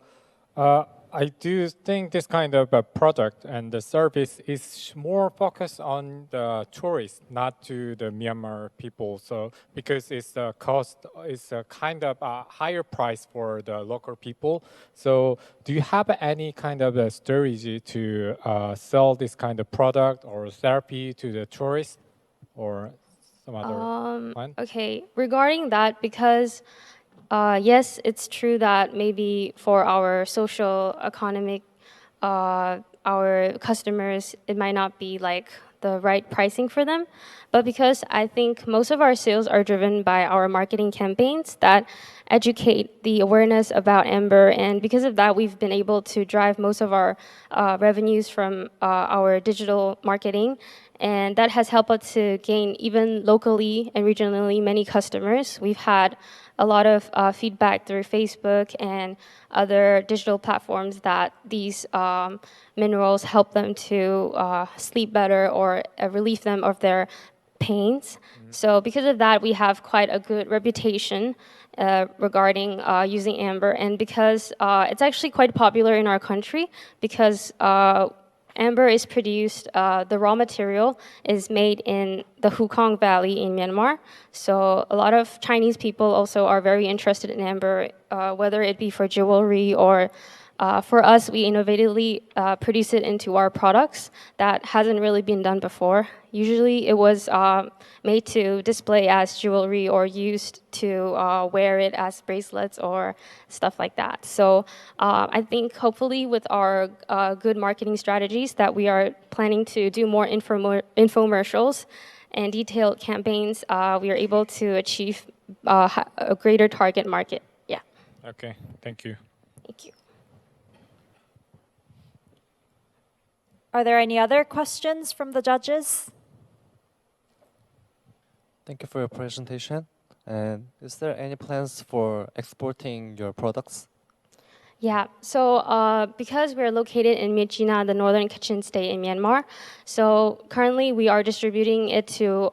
I do think this kind of a product and the service is more focused on the tourists, not to the Myanmar people. So because it's the cost is a kind of a higher price for the local people. So do you have any kind of a strategy to sell this kind of product or therapy to the tourists or some other one? Okay, regarding that, because yes, it's true that maybe for our social economic, our customers, it might not be like the right pricing for them. But because I think most of our sales are driven by our marketing campaigns that educate the awareness about Amber, and because of that, we've been able to drive most of our revenues from our digital marketing. And that has helped us to gain, even locally and regionally, many customers. We've had a lot of feedback through Facebook and other digital platforms that these minerals help them to sleep better or relieve them of their pains. So because of that, we have quite a good reputation regarding using amber. And because it's actually quite popular in our country, because amber is produced, the raw material is made in the Hukong Valley in Myanmar. So a lot of Chinese people also are very interested in amber, whether it be for jewelry or for us, we innovatively produce it into our products. That hasn't really been done before. Usually it was made to display as jewelry or used to wear it as bracelets or stuff like that. So I think hopefully with our good marketing strategies that we are planning to do more infomercials and detailed campaigns, we are able to achieve a greater target market. Yeah. Okay, thank you. Thank you. Are there any other questions from the judges? Thank you for your presentation. And is there any plans for exporting your products? Yeah, so because we're located in Myitkyina, the northern Kachin state in Myanmar, so currently we are distributing it to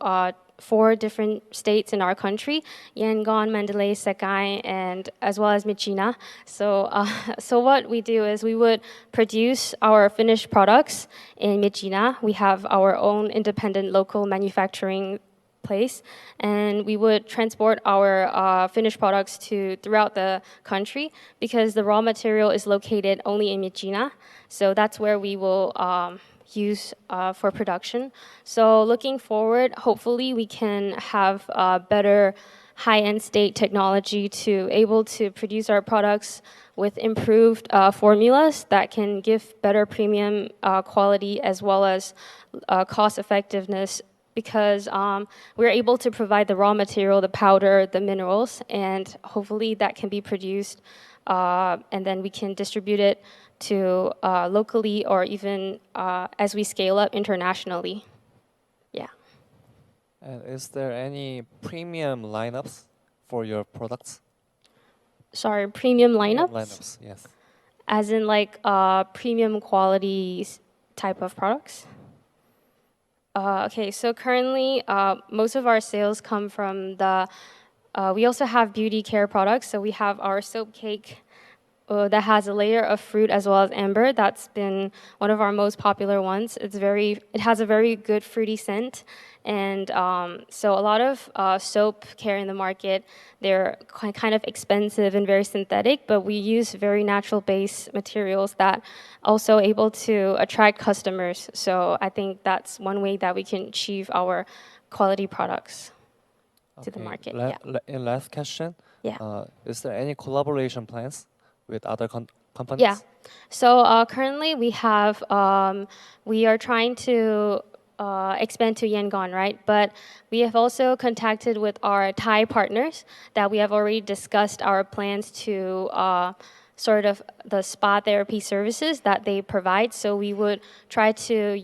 4 different states in our country: Yangon, Mandalay, Sakai, and as well as Myitkyina. So what we do is we would produce our finished products in Myitkyina. We have our own independent local manufacturing place, and we would transport our finished products to throughout the country because the raw material is located only in Myitkyina. So that's where we will use for production. So looking forward, hopefully we can have better high-end state technology to able to produce our products with improved formulas that can give better premium quality as well as cost effectiveness, because we're able to provide the raw material, the powder, the minerals, and hopefully that can be produced and then we can distribute it to locally or even as we scale up internationally. Yeah. And is there any premium lineups for your products? Sorry, premium lineups? Lineups, yes. As in like premium quality type of products? Okay, so currently most of our sales come from the, we also have beauty care products. So we have our soap cake that has a layer of fruit as well as amber. That's been one of our most popular ones. It has a very good fruity scent. And so a lot of soap care in the market, they're kind of expensive and very synthetic, but we use very natural-based materials that also able to attract customers. So I think that's one way that we can achieve our quality products to the market. In last question, Yeah. is there any collaboration plans with other companies? Yeah. So currently we have, we are trying to expand to Yangon, right? But we have also contacted with our Thai partners that we have already discussed our plans to sort of the spa therapy services that they provide. So we would try to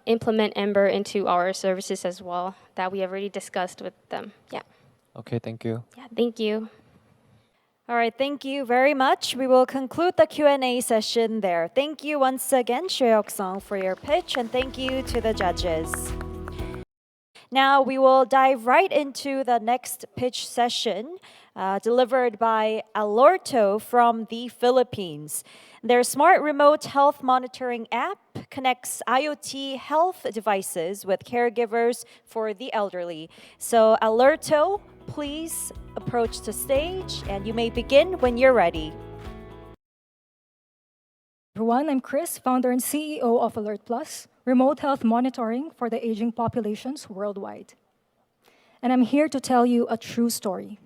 implement Ember into our services as well that we have already discussed with them. Yeah. Okay, thank you. Yeah, thank you. All right, thank you very much. We will conclude the Q&A session there. Thank you once again, Shwe for your pitch, and thank you to the judges. Now we will dive right into the next pitch session delivered by Alerto from the Philippines. Their smart remote health monitoring app connects IoT health devices with caregivers for the elderly. So Alerto, please approach the stage and you may begin when you're ready. Everyone, I'm Chris, founder and CEO of Alert Plus, remote health monitoring for the aging populations worldwide. And I'm here to tell you a true story.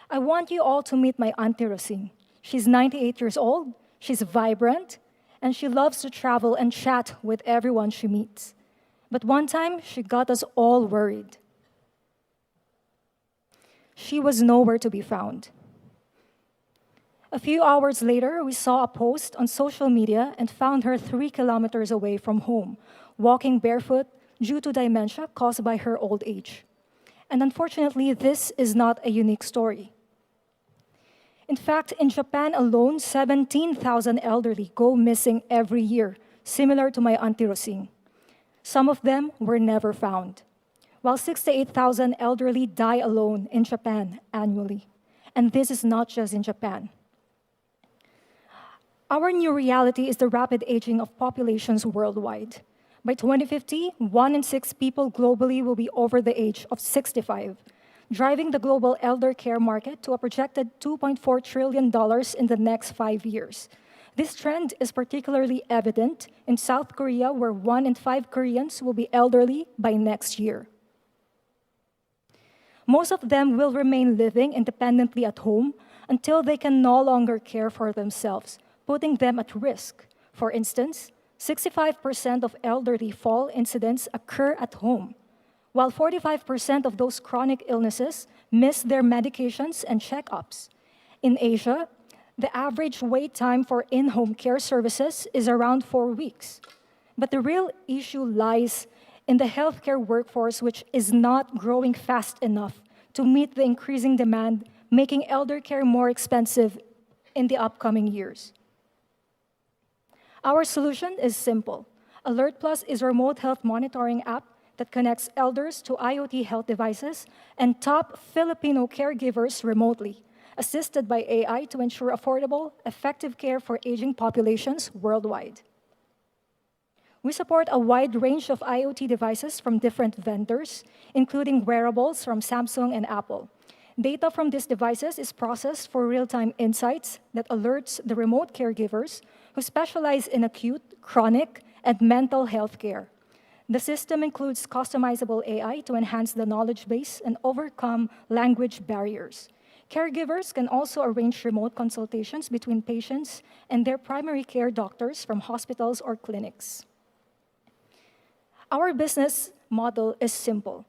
I want you all to meet my Auntie Rosine. She's 98 years old, she's vibrant, and she loves to travel and chat with everyone she meets. But one time, she got us all worried. She was nowhere to be found. A few hours later, we saw a post on social media and found her 3 kilometers away from home, walking barefoot due to dementia caused by her old age. And unfortunately, this is not a unique story. In fact, in Japan alone, 17,000 elderly go missing every year, similar to my Auntie Rosine. Some of them were never found, while 68,000 elderly die alone in Japan annually. And this is not just in Japan. Our new reality is the rapid aging of populations worldwide. By 2050, 1 in 6 people globally will be over the age of 65, driving the global elder care market to a projected $2.4 trillion in the next 5 years. This trend is particularly evident in South Korea, where 1 in 5 Koreans will be elderly by next year. Most of them will remain living independently at home until they can no longer care for themselves, putting them at risk. For instance, 65% of elderly fall incidents occur at home, while 45% of those chronic illnesses miss their medications and checkups. In Asia, the average wait time for in-home care services is around 4 weeks. But the real issue lies in the healthcare workforce, which is not growing fast enough to meet the increasing demand, making elder care more expensive in the upcoming years. Our solution is simple. Alert Plus is a remote health monitoring app that connects elders to IoT health devices and top Filipino caregivers remotely, assisted by AI to ensure affordable, effective care for aging populations worldwide. We support a wide range of IoT devices from different vendors, including wearables from Samsung and Apple. Data from these devices is processed for real-time insights that alerts the remote caregivers who specialize in acute, chronic, and mental health care. The system includes customizable AI to enhance the knowledge base and overcome language barriers. Caregivers can also arrange remote consultations between patients and their primary care doctors from hospitals or clinics. Our business model is simple.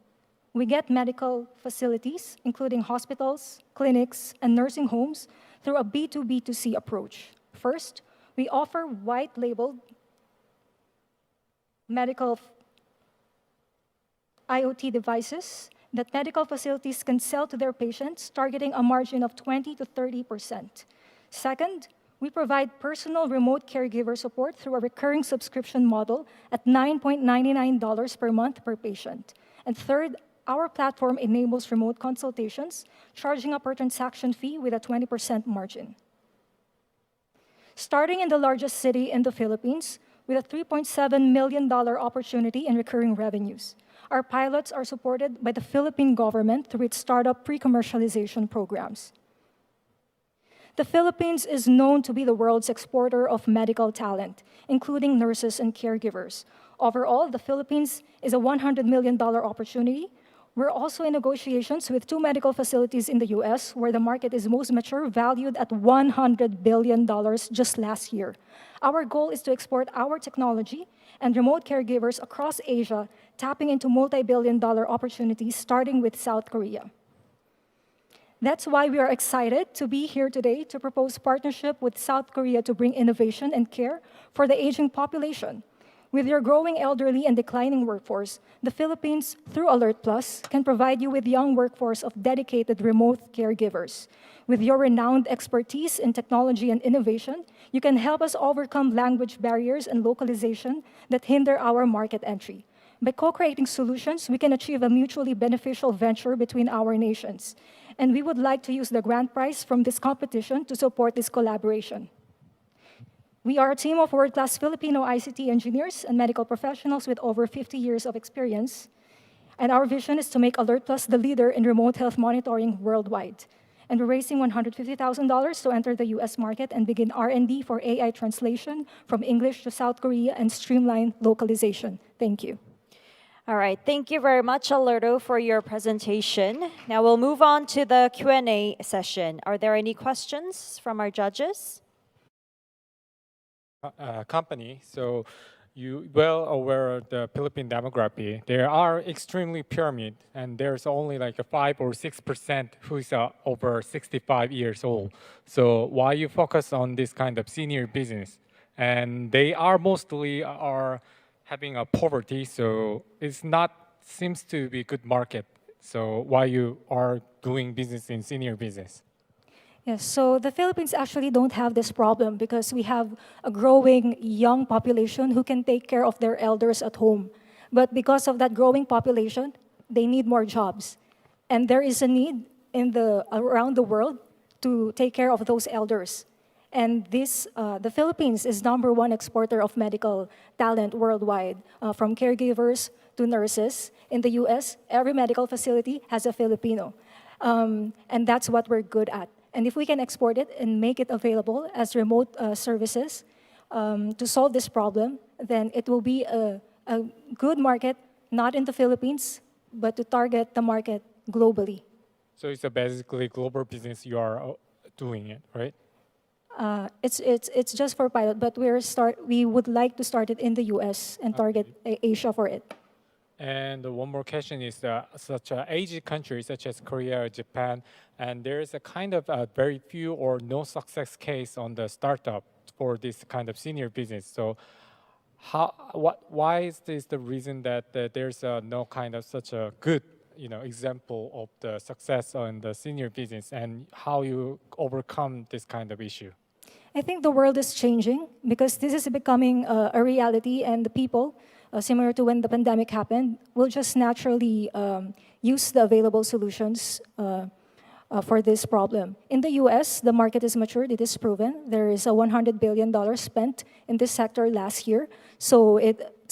We get medical facilities, including hospitals, clinics, and nursing homes, through a B2B2C approach. First, we offer white-labeled medical IoT devices that medical facilities can sell to their patients, targeting a margin of 20 to 30%. Second, we provide personal remote caregiver support through a recurring subscription model at $9.99 per month per patient. And third, our platform enables remote consultations, charging a per transaction fee with a 20% margin. Starting in the largest city in the Philippines, with a $3.7 million opportunity in recurring revenues. Our pilots are supported by the Philippine government through its startup pre-commercialization programs. The Philippines is known to be the world's exporter of medical talent, including nurses and caregivers. Overall, the Philippines is a $100 million opportunity, We're also in negotiations with 2 medical facilities in the US where the market is most mature, valued at $100 billion just last year. Our goal is to export our technology and remote caregivers across Asia, tapping into multi-billion-dollar opportunities, starting with South Korea. That's why we are excited to be here today to propose partnership with South Korea to bring innovation and care for the aging population. With your growing elderly and declining workforce, the Philippines, through Alert Plus, can provide you with young workforce of dedicated remote caregivers. With your renowned expertise in technology and innovation, you can help us overcome language barriers and localization that hinder our market entry. By co-creating solutions, we can achieve a mutually beneficial venture between our nations. And we would like to use the grand prize from this competition to support this collaboration. We are a team of world-class Filipino ICT engineers and medical professionals with over 50 years of experience. And our vision is to make Alert Plus the leader in remote health monitoring worldwide. And we're raising $150,000 to enter the US market and begin R&D for AI translation from English to South Korea and streamline localization. Thank you. All right, thank you very much, Alerto, for your presentation. Now we'll move on to the Q&A session. Are there any questions from our judges? Company, so you well aware of the Philippine demography. They are extremely pyramid, and there's only like a 5 or 6% who is over 65 years old. So why you focus on this kind of senior business? And they are mostly are having a poverty, so it's not seems to be a good market. So why you are doing business in senior business? Yes, so the Philippines actually don't have this problem because we have a growing young population who can take care of their elders at home. But because of that growing population, they need more jobs. And there is a need around the world to take care of those elders. And the Philippines is #1 exporter of medical talent worldwide, from caregivers to nurses. In the US, every medical facility has a Filipino. And that's what we're good at. And if we can export it and make it available as remote services to solve this problem, then it will be a good market, not in the Philippines, but to target the market globally. So it's a basically global business you are doing it, right? It's just for pilot, but we would like to start it in the US and target Asia for it. And one more question is such Asian countries such as Korea or Japan, and there is a kind of very few or no success case on the startup for this kind of senior business. So why is this the reason that there's no kind of such a good example of the success in the senior business, and how you overcome this kind of issue? I think the world is changing because this is becoming a reality, and the people, similar to when the pandemic happened, will just naturally use the available solutions for this problem. In the US, the market is matured, it is proven. There is a $100 billion spent in this sector last year, so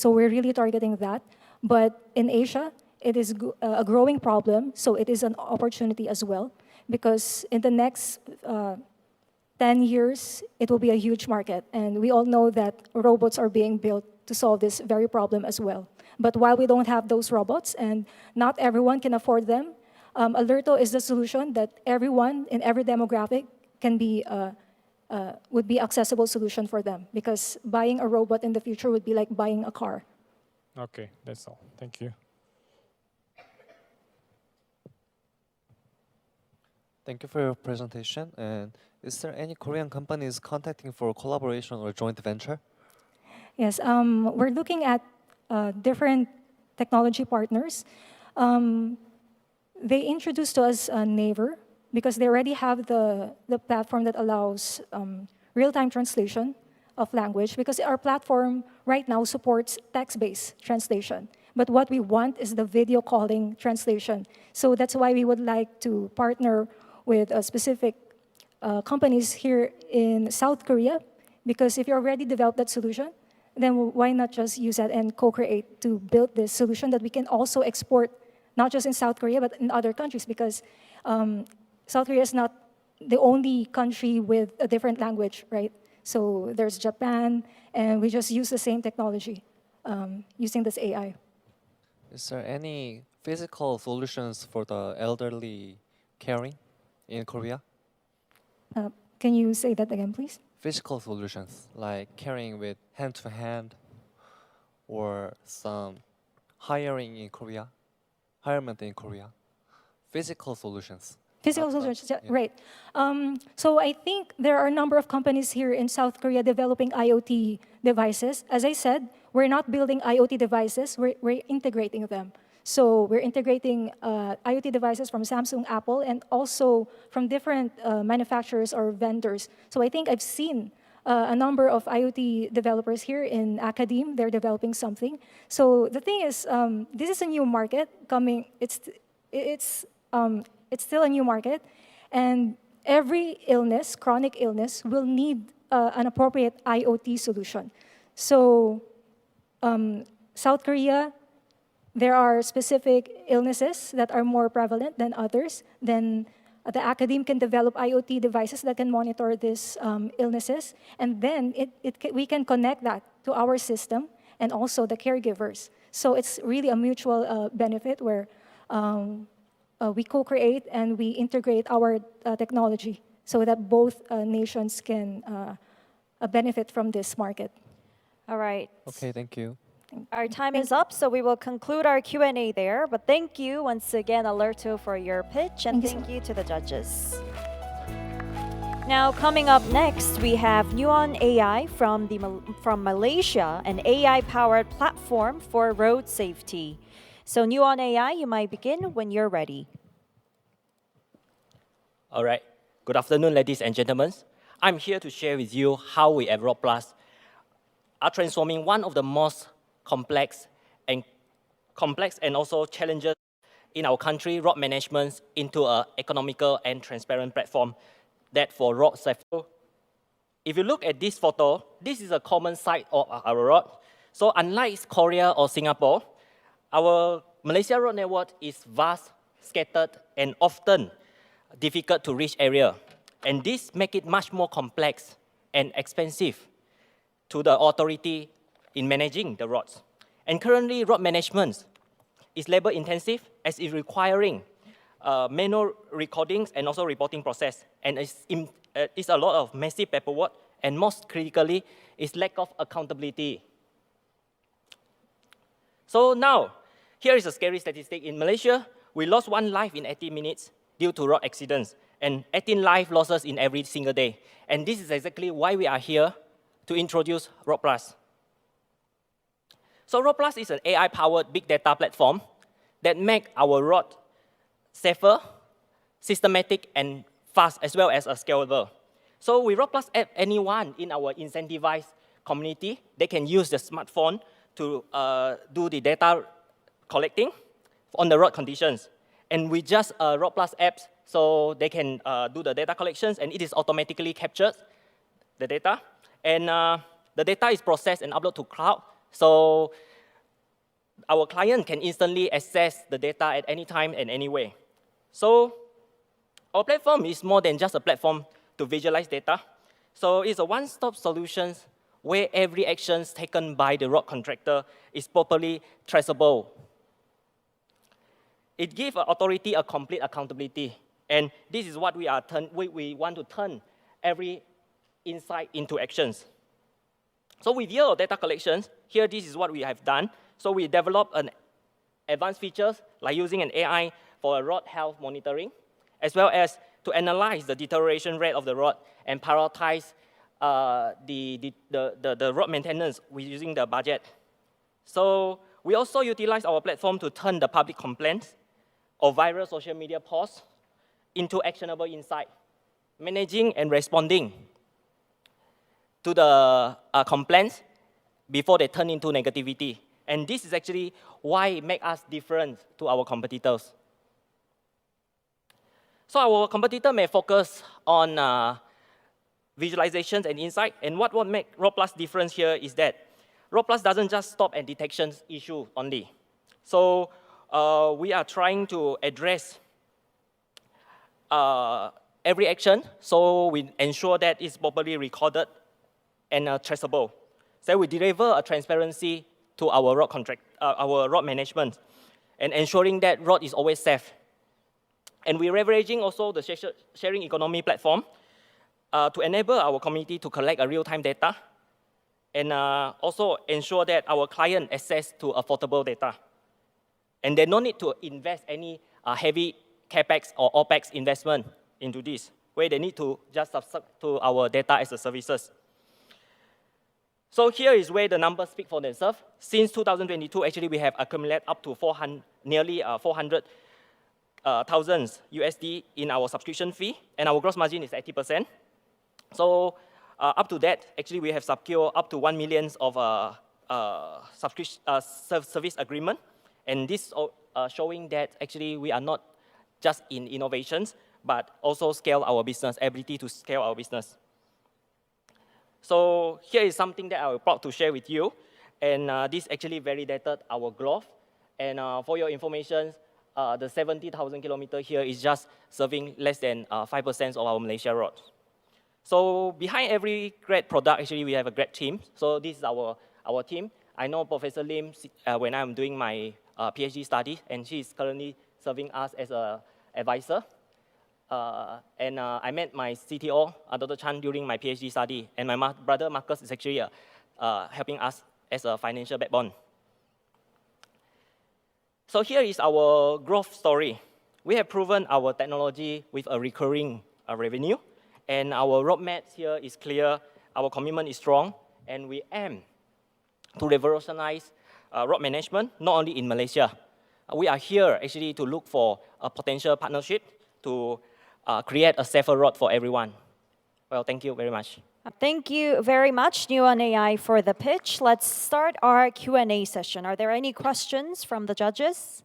we're really targeting that. But in Asia, it is a growing problem, so it is an opportunity as well, because in the next 10 years, it will be a huge market. And we all know that robots are being built to solve this very problem as well. But while we don't have those robots, and not everyone can afford them, Alerto is the solution that everyone in every demographic would be accessible solution for them. Because buying a robot in the future would be like buying a car. Okay, that's all. Thank you. Thank you for your presentation. And is there any Korean companies contacting for collaboration or joint venture? Yes, we're looking at different technology partners. They introduced to us Naver because they already have the platform that allows real-time translation of language, because our platform right now supports text-based translation. But what we want is the video calling translation. So that's why we would like to partner with specific companies here in South Korea, because if you already developed that solution, then why not just use that and co-create to build this solution that we can also export, not just in South Korea, but in other countries, because South Korea is not the only country with a different language, right? So there's Japan, and we just use the same technology using this AI. Is there any physical solutions for the elderly caring in Korea. Can you say that again, please? Physical solutions like caring with hand-to-hand or some hiring in Korea, hirement in Korea. Physical solutions. Physical solutions, yeah, right. So I think there are a number of companies here in South Korea developing IoT devices. As I said, we're not building IoT devices, we're integrating them. So we're integrating IoT devices from Samsung, Apple, and also from different manufacturers or vendors. So I think I've seen a number of IoT developers here in academe. They're developing something. So the thing is, this is a new market coming. It's still a new market, and every illness, chronic illness, will need an appropriate IoT solution. So South Korea, there are specific illnesses that are more prevalent than others. Then the academe can develop IoT devices that can monitor these illnesses, and then we can connect that to our system and also the caregivers. So it's really a mutual benefit where we co-create and we integrate our technology so that both nations can benefit from this market. All right. Okay, thank you. Our time is up, so we will conclude our Q&A there. But thank you once again, Alerto, for your pitch, and thank you to the judges. Now, coming up next, we have NEUON AI from Malaysia, an AI-powered platform for road safety. So NEUON AI, you might begin when you're ready. All right. Good afternoon, ladies and gentlemen. I'm here to share with you how we at RoadPlus are transforming one of the most complex and also challenges in our country, road management, into an economical and transparent platform that for road safety. If you look at this photo, this is a common site of our road. So unlike Korea or Singapore, our Malaysia road network is vast, scattered, and often difficult to reach area. And this makes it much more complex and expensive to the authority in managing the roads. And currently, road management is labor intensive as it's requiring manual recordings and also reporting process. And it's a lot of massive paperwork, and most critically, is lack of accountability. So now, here is a scary statistic. In Malaysia, we lost 1 life in 80 minutes due to road accidents, and 18 life losses in every single day. And this is exactly why we are here to introduce RoadPlus. So RoadPlus is an AI-powered big data platform that makes our road safer, systematic, and fast, as well as scalable. So with RoadPlus app, anyone in our incentivized community, they can use the smartphone to do the data collecting on the road conditions. And with just RoadPlus apps, so they can do the data collections, and it is automatically captured, the data. And the data is processed and uploaded to cloud. So our client can instantly access the data at any time and any way. So our platform is more than just a platform to visualize data. So it's a one-stop solution where every action taken by the road contractor is properly traceable. It gives authority a complete accountability. And this is what we want to turn every insight into actions. So with your data collections, here this is what we have done. So we developed an advanced features like using an AI for a road health monitoring, as well as to analyze the deterioration rate of the road and prioritize the road maintenance with using the budget. So we also utilize our platform to turn the public complaints or viral social media posts into actionable insight, managing and responding to the complaints before they turn into negativity. And this is actually why it makes us different to our competitors. So our competitor may focus on visualizations and insight. And what makes RoadPlus different here is that RoadPlus doesn't just stop at detection issue only. So we are trying to address every action, so we ensure that it's properly recorded and traceable. So we deliver a transparency to our road management. and ensuring that road is always safe. And we're leveraging also the sharing economy platform to enable our community to collect a real-time data and also ensure that our client access to affordable data. And they don't need to invest any heavy CapEx or OpEx investment into this, where they need to just subscribe to our data as a services. So here is where the numbers speak for themselves. Since 2022, actually, we have accumulated up to nearly 400,000 USD in our subscription fee, and our gross margin is 80%. So up to that, actually, we have secured up to 1 million of service agreement, and this showing that actually we are not just in innovations, but also scale our business, ability to scale our business. So here is something that I was proud to share with you, and this actually validated our growth. And for your information, the 70,000 kilometers here is just serving less than 5% of our Malaysia roads. So behind every great product, actually, we have a great team. So this is our team. I know Professor Lim when I'm doing my PhD study, and she is currently serving us as an advisor. And I met my CTO, Dr. Chan, during my PhD study. And my brother Marcus is actually helping us as a financial backbone. So here is our growth story. We have proven our technology with a recurring revenue. And our roadmap here is clear. Our commitment is strong. And we aim to revolutionize road management, not only in Malaysia. We are here actually to look for a potential partnership to create a safer road for everyone. Well, thank you very much. Thank you very much, NEUON AI, for the pitch. Let's start our Q&A session. Are there any questions from the judges?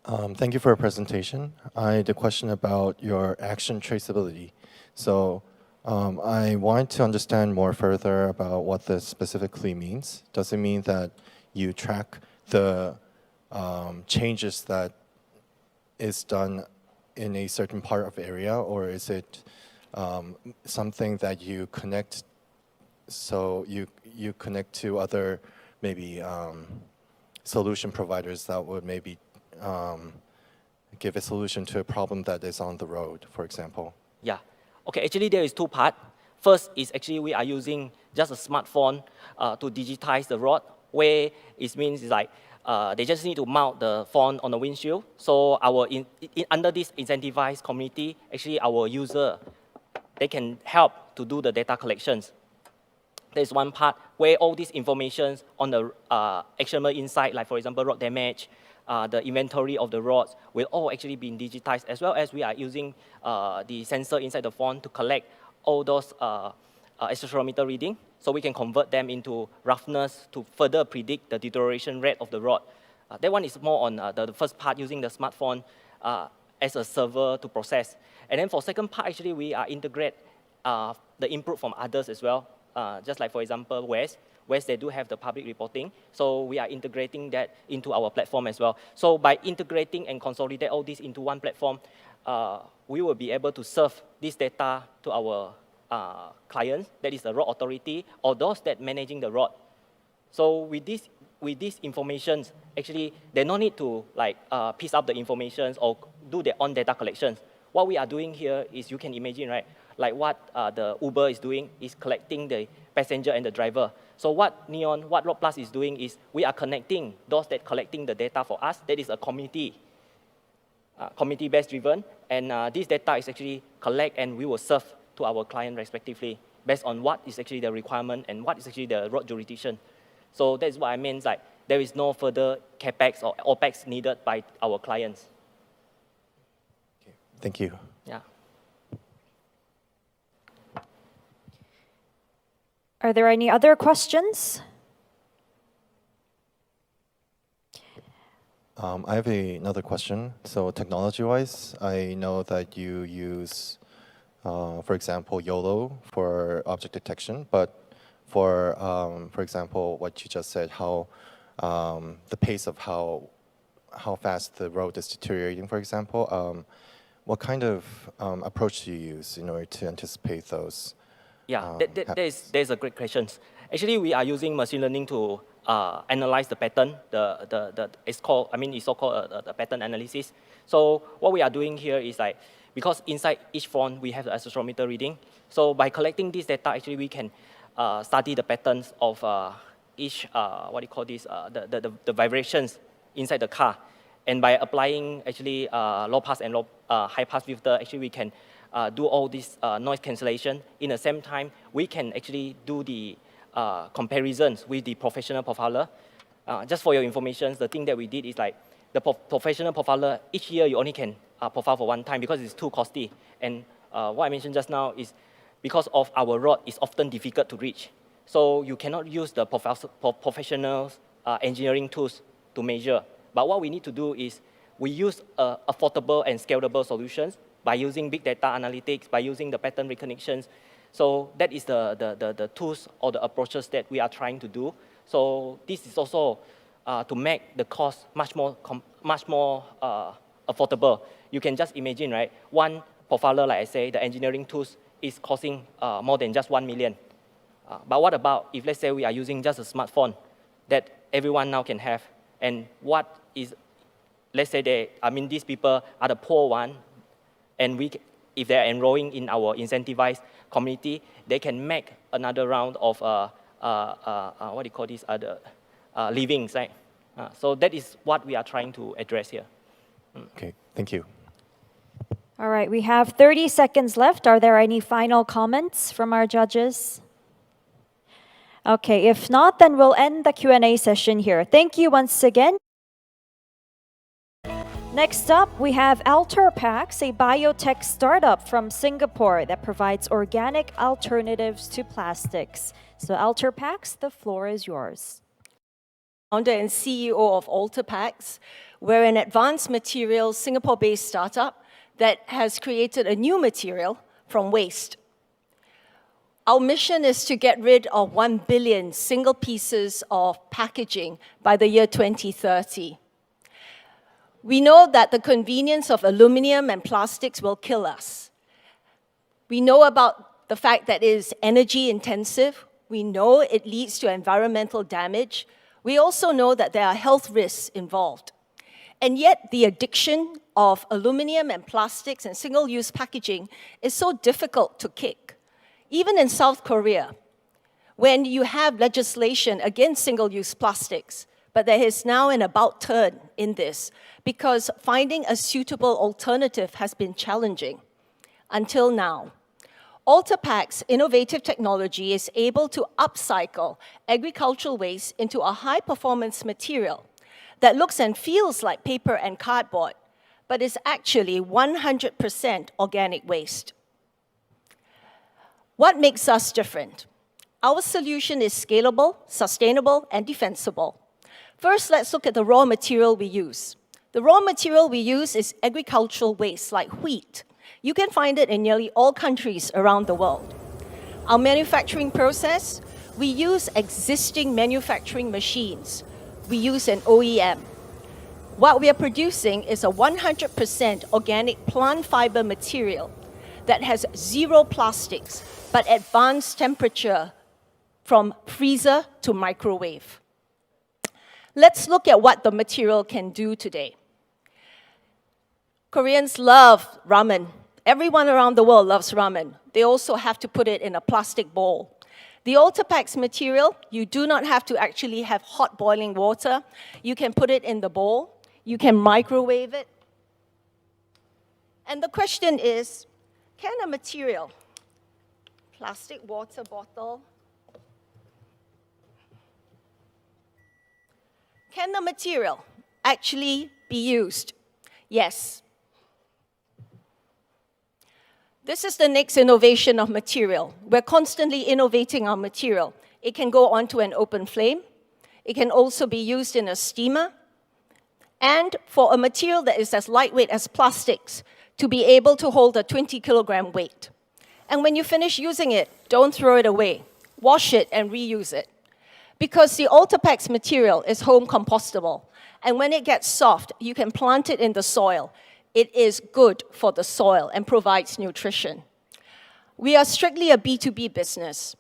Thank you for your presentation. I had a question about your action traceability. So I want to understand more further about what this specifically means. Does it mean that you track the changes that is done in a certain part of area, or is it something that you connect, so you connect to other maybe solution providers that would maybe give a solution to a problem that is on the road, for example? Yeah. Okay, actually there is two parts. First is actually we are using just a smartphone to digitize the road, where it means it's like they just need to mount the phone on the windshield. So our under this incentivized community, actually our user, they can help to do the data collections. There's one part where all these information on the actionable insight, like for example road damage, the inventory of the roads, will all actually be digitized, as well as we are using the sensor inside the phone to collect all those accelerometer reading, so we can convert them into roughness to further predict the deterioration rate of the road. That one is more on the first part, using the smartphone as a server to process. And then for second part, actually we are integrate the input from others as well. Just like for example West, they do have the public reporting. So we are integrating that into our platform as well. So by integrating and consolidate all this into one platform, we will be able to serve this data to our clients, that is the road authority, or those that managing the road. So with this information, actually they don't need to like piece up the information or do their own data collections. What we are doing here is, you can imagine, right? Like what the Uber is doing is collecting the passenger and the driver. So what NEUON, what Road Plus is doing is, we are connecting those that collecting the data for us. That is a community, community-based driven, and this data is actually collect and we will serve to our client respectively, based on what is actually the requirement and what is actually the road jurisdiction. So that's what I mean, like there is no further CapEx or OpEx needed by our clients. Okay. Thank you. Yeah. Are there any other questions? I have another question. So technology-wise, I know that you use, for example, YOLO for object detection, but for example, what you just said, how the pace of how fast the road is deteriorating, for example, what kind of approach do you use in order to anticipate those? Yeah, there's a great question. Actually, we are using machine learning to analyze the pattern. It's so-called the pattern analysis. So what we are doing here is like, because inside each font we have the accelerometer reading. So by collecting this data, actually we can study the patterns of each the vibrations inside the car. And by applying actually low pass and high pass filter, actually we can do all this noise cancellation. In the same time, we can actually do the comparisons with the professional profiler. Just for your information, the thing that we did is like the professional profiler, each year you only can profile for one time because it's too costly. And what I mentioned just now is because of our road, it's often difficult to reach. So you cannot use the professional engineering tools to measure. But what we need to do is we use affordable and scalable solutions by using big data analytics, by using the pattern recognitions. So that is the tools or the approaches that we are trying to do. So this is also to make the cost much more affordable. You can just imagine, right? One profiler, like I say, the engineering tools is costing more than just 1 million. But what about if, let's say, we are using just a smartphone that everyone now can have? And what is, let's say these people are the poor one, and if they're enrolling in our incentivized community, they can make another round of livings, right? So that is what we are trying to address here. Okay, thank you. All right, we have 30 seconds left. Are there any final comments from our judges? Okay, if not, then we'll end the Q&A session here. Thank you once again. Next up, we have Alterpacks, a biotech startup from Singapore that provides organic alternatives to plastics. So Alterpacks, the floor is yours. Founder and CEO of Alterpacks. We're an advanced materials Singapore-based startup that has created a new material from waste. Our mission is to get rid of 1 billion single pieces of packaging by the year 2030. We know that the convenience of aluminum and plastics will kill us. We know about the fact that it is energy intensive. We know it leads to environmental damage. We also know that there are health risks involved. And yet the addiction of aluminum and plastics and single-use packaging is so difficult to kick. Even in South Korea, when you have legislation against single-use plastics, but there is now an about turn in this because finding a suitable alternative has been challenging until now. Alterpacks' innovative technology is able to upcycle agricultural waste into a high-performance material that looks and feels like paper and cardboard, but is actually 100% organic waste. What makes us different? Our solution is scalable, sustainable, and defensible. First, let's look at the raw material we use. The raw material we use is agricultural waste, like wheat. You can find it in nearly all countries around the world. Our manufacturing process, we use existing manufacturing machines. We use an OEM. What we are producing is a 100% organic plant fiber material that has zero plastics, but advanced temperature from freezer to microwave. Let's look at what the material can do today. Koreans love ramen. Everyone around the world loves ramen. They also have to put it in a plastic bowl. The Alterpacks material, you do not have to actually have hot boiling water. You can put it in the bowl. You can microwave it. And the question is, can a material, plastic water bottle, can the material actually be used? Yes. This is the next innovation of material. We're constantly innovating our material. It can go onto an open flame. It can also be used in a steamer. And for a material that is as lightweight as plastics, to be able to hold a 20-kilogram weight. And when you finish using it, don't throw it away. Wash it and reuse it. Because the Alterpacks material is home compostable. And when it gets soft, you can plant it in the soil. It is good for the soil and provides nutrition. We are strictly a B2B business.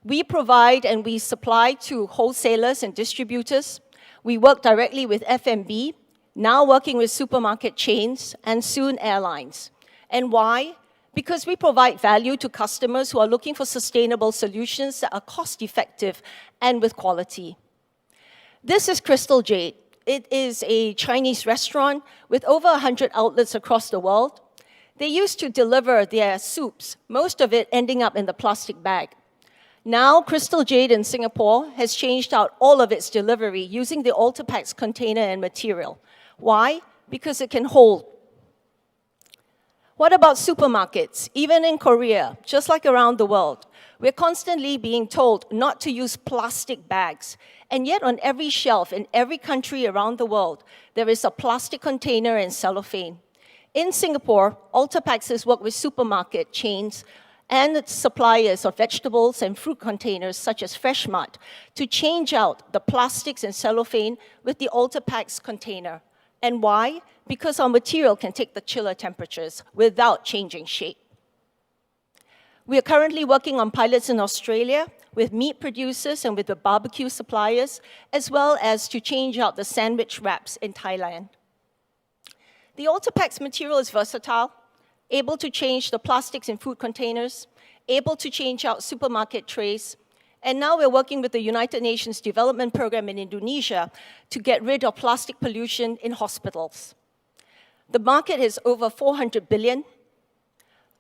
We provide and we supply to wholesalers and distributors. We work directly with FMB, now working with supermarket chains and soon airlines. And why? Because we provide value to customers who are looking for sustainable solutions that are cost-effective and with quality. This is Crystal Jade. It is a Chinese restaurant with over 100 outlets across the world. They used to deliver their soups, most of it ending up in the plastic bag. Now, Crystal Jade in Singapore has changed out all of its delivery using the Alterpacks container and material. Why? Because it can hold. What about supermarkets? Even in Korea, just like around the world, we're constantly being told not to use plastic bags. And yet on every shelf in every country around the world, there is a plastic container and cellophane. In Singapore, Alterpacks has worked with supermarket chains and its suppliers of vegetables and fruit containers such as Freshmart to change out the plastics and cellophane with the Alterpacks container. And why? Because our material can take the chiller temperatures without changing shape. We are currently working on pilots in Australia with meat producers and with the barbecue suppliers, as well as to change out the sandwich wraps in Thailand. The Alterpacks material is versatile, able to change the plastics in food containers, able to change out supermarket trays, and now we're working with the United Nations Development Program in Indonesia to get rid of plastic pollution in hospitals. The market is over 400 billion.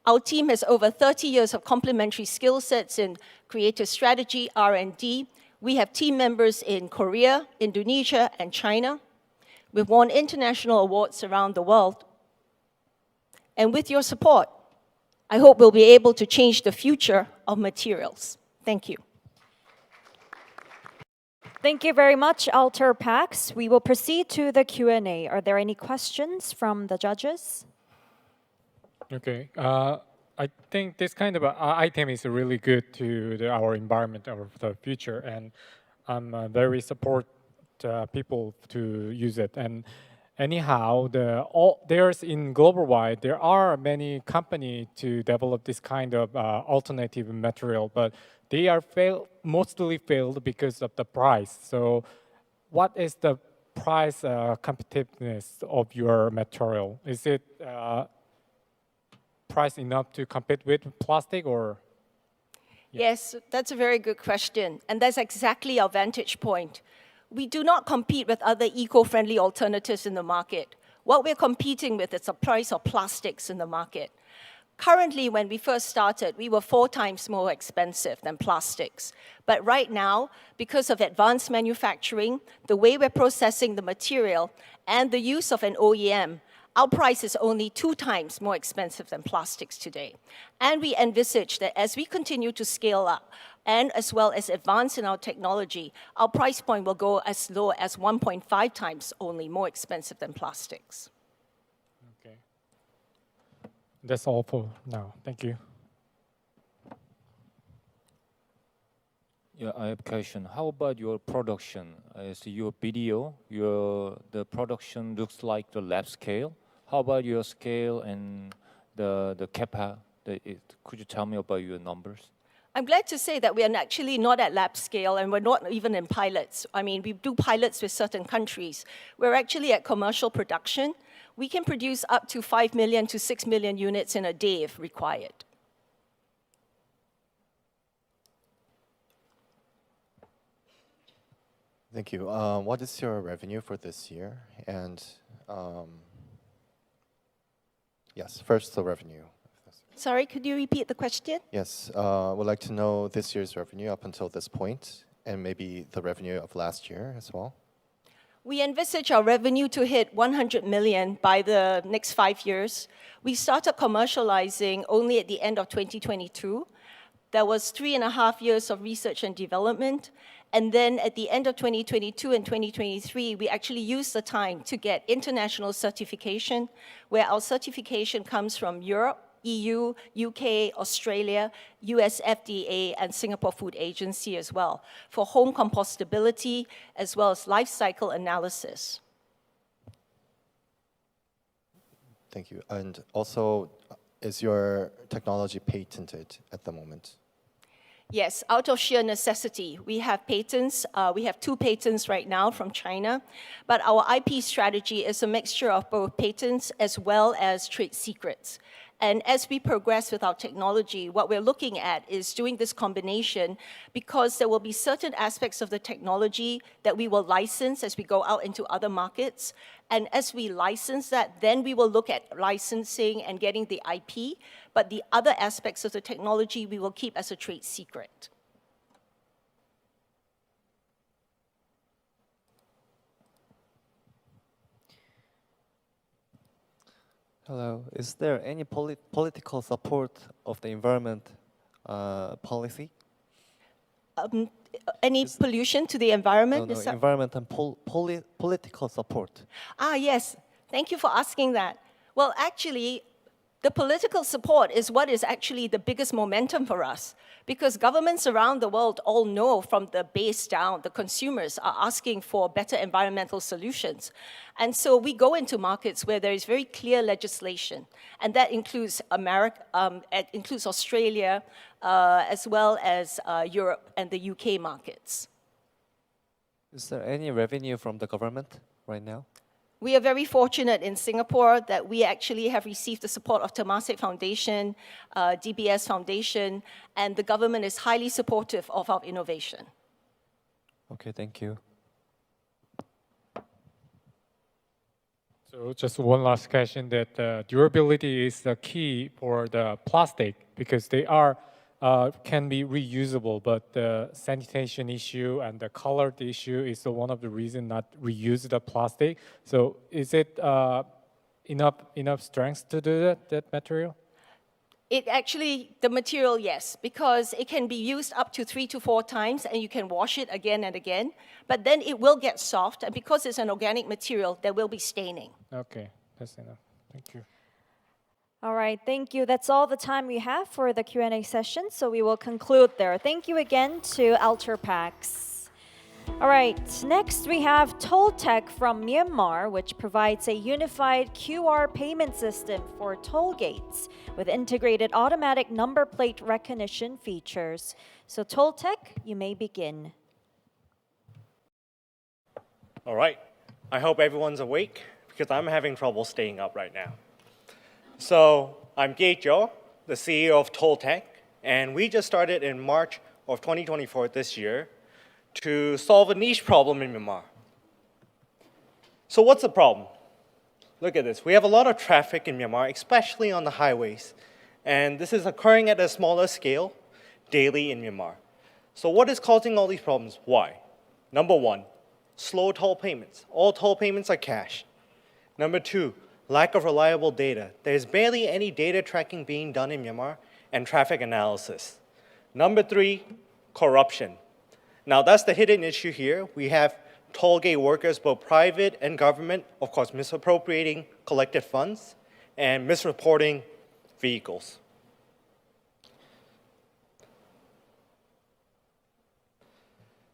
Our team has over 30 years of complementary skill sets in creative strategy, R&D. We have team members in Korea, Indonesia, and China. We've won international awards around the world. And with your support, I hope we'll be able to change the future of materials. Thank you. Thank you very much, Alterpacks. We will proceed to the Q&A. Are there any questions from the judges? Okay. I think this kind of item is really good to our environment of the future, and I'm very support people to use it. And anyhow, there's in global wide there are many companies to develop this kind of alternative material, but they are mostly failed because of the price. So, what is the price competitiveness of your material? Is it price enough to compete with plastic, or? Yes, that's a very good question, and that's exactly our vantage point. We do not compete with other eco-friendly alternatives in the market. What we're competing with is the price of plastics in the market. Currently, when we first started, we were 4 times more expensive than plastics. But right now, because of advanced manufacturing, the way we're processing the material, and the use of an OEM, our price is only 2 times more expensive than plastics today. And we envisage that as we continue to scale up, and as well as advance in our technology, our price point will go as low as 1.5 times only more expensive than plastics. Okay. That's all for now. Thank you. Yeah, I have a question. How about your production? I see your video, the production looks like the lab scale. How about your scale and the capacity? Could you tell me about your numbers? I'm glad to say that we are actually not at lab scale, and we're not even in pilots. I mean, we do pilots with certain countries. We're actually at commercial production. We can produce up to 5 million to 6 million units in a day if required. Thank you. What is your revenue for this year? And yes, first the revenue. Sorry, could you repeat the question? Yes, would like to know this year's revenue up until this point, and maybe the revenue of last year as well. We envisage our revenue to hit 100 million by the next 5 years. We started commercializing only at the end of 2022. There was 3.5 years of research and development. And then at the end of 2022 and 2023, we actually used the time to get international certification, where our certification comes from Europe, EU, UK, Australia, US FDA, and Singapore Food Agency as well, for home compostability as well as life cycle analysis. Thank you. And also, is your technology patented at the moment? Yes, out of sheer necessity. We have patents. We have 2 patents right now from China. But our IP strategy is a mixture of both patents as well as trade secrets. And as we progress with our technology, what we're looking at is doing this combination because there will be certain aspects of the technology that we will license as we go out into other markets. And as we license that, then we will look at licensing and getting the IP. But the other aspects of the technology, we will keep as a trade secret. Hello. Is there any political support of the environment policy? Any pollution to the environment? No, environment and political support. Yes. Thank you for asking that. Well, actually, the political support is what is actually the biggest momentum for us, because governments around the world all know from the base down, the consumers are asking for better environmental solutions. And so we go into markets where there is very clear legislation, and that includes it includes Australia, as well as Europe and the UK markets. Is there any revenue from the government right now? We are very fortunate in Singapore that we actually have received the support of Temasek Foundation, DBS Foundation, and the government is highly supportive of our innovation. Okay, thank you. So just one last question, that durability is the key for the plastic because they are can be reusable, but the sanitation issue and the color issue is one of the reasons not reuse the plastic. So is it enough strength to do that material? It actually, the material, yes, because it can be used up to 3 to 4 times and you can wash it again and again, but then it will get soft, and because it's an organic material, there will be staining. Okay, that's enough. Thank you. All right, thank you. That's all the time we have for the Q&A session, so we will conclude there. Thank you again to Alterpacks. All right, next we have TollTech from Myanmar, which provides a unified QR payment system for toll gates with integrated automatic number plate recognition features. So TollTech, you may begin. All right, I hope everyone's awake because I'm having trouble staying up right now. So I'm Gaejo, the CEO of TollTech, and we just started in March of 2024 this year to solve a niche problem in Myanmar. So what's the problem? Look at this. We have a lot of traffic in Myanmar, especially on the highways, and this is occurring at a smaller scale daily in Myanmar. So what is causing all these problems? Why? Number 1, slow toll payments. All toll payments are cash. Number 2, lack of reliable data. There's barely any data tracking being done in Myanmar and traffic analysis. Number 3, corruption. Now that's the hidden issue here. We have toll gate workers, both private and government, of course, misappropriating collected funds and misreporting vehicles.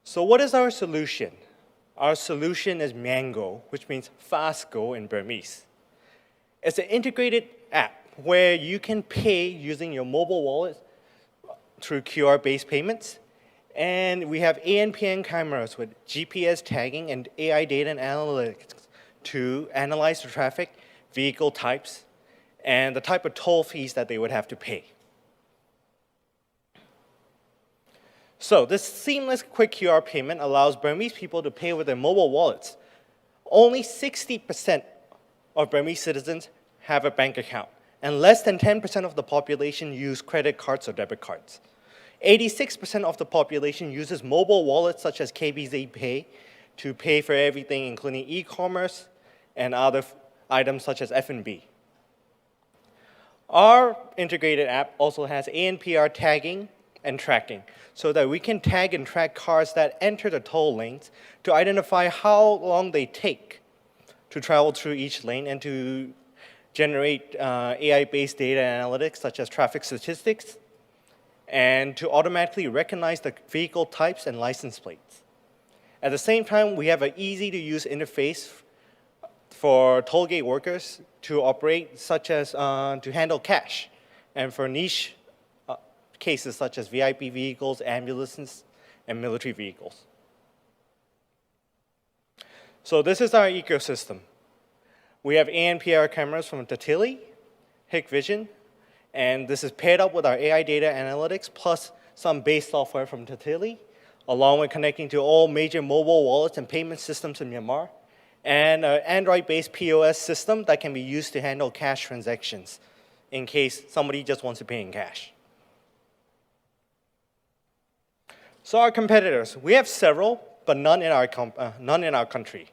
So what is our solution? Our solution is Mango, which means fast go in Burmese. It's an integrated app where you can pay using your mobile wallet through QR-based payments. And we have ANPN cameras with GPS tagging and AI data and analytics to analyze the traffic, vehicle types, and the type of toll fees that they would have to pay. So this seamless quick QR payment allows Burmese people to pay with their mobile wallets. Only 60% of Burmese citizens have a bank account, and less than 10% of the population use credit cards or debit cards. 86% of the population uses mobile wallets such as KPV Pay to pay for everything, including e-commerce and other items such as F&B. Our integrated app also has ANPR tagging and tracking so that we can tag and track cars that enter the toll lanes to identify how long they take to travel through each lane and to generate AI-based data analytics such as traffic statistics and to automatically recognize the vehicle types and license plates. At the same time, we have an easy-to-use interface for toll gate workers to operate, such as to handle cash, and for niche cases such as VIP vehicles, ambulances, and military vehicles. So this is our ecosystem. We have ANPR cameras from Tatili, Hikvision, and this is paired up with our AI data analytics plus some base software from Tatili, along with connecting to all major mobile wallets and payment systems in Myanmar, and an Android-based POS system that can be used to handle cash transactions in case somebody just wants to pay in cash. So our competitors, we have several, but none in our country.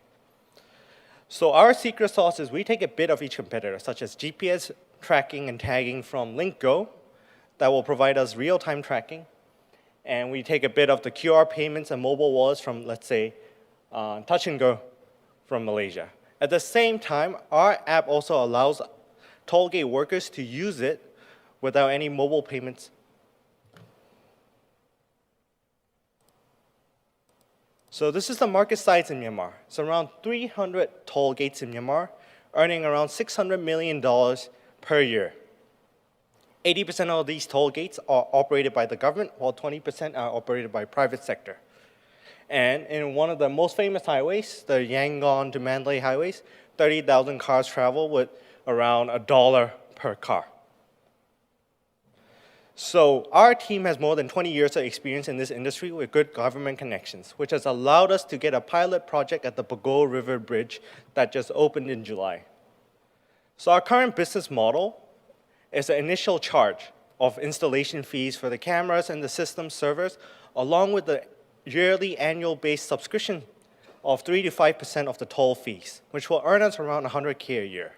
So our secret sauce is we take a bit of each competitor, such as GPS tracking and tagging from LinkGo that will provide us real-time tracking. And we take a bit of the QR payments and mobile wallets from, let's say, Touch and Go from Malaysia. At the same time, our app also allows tollgate workers to use it without any mobile payments. So this is the market size in Myanmar. It's around 300 toll gates in Myanmar, earning around $600 million per year. 80% of these toll gates are operated by the government, while 20% are operated by private sector. And in one of the most famous highways, the Yangon to Mandalay highways, 30,000 cars travel with around $1 per car. So our team has more than 20 years of experience in this industry with good government connections, which has allowed us to get a pilot project at the Bago River Bridge that just opened in July. So our current business model is an initial charge of installation fees for the cameras and the system servers, along with the yearly annual-based subscription of 3 to 5% of the toll fees, which will earn us around $100K a year.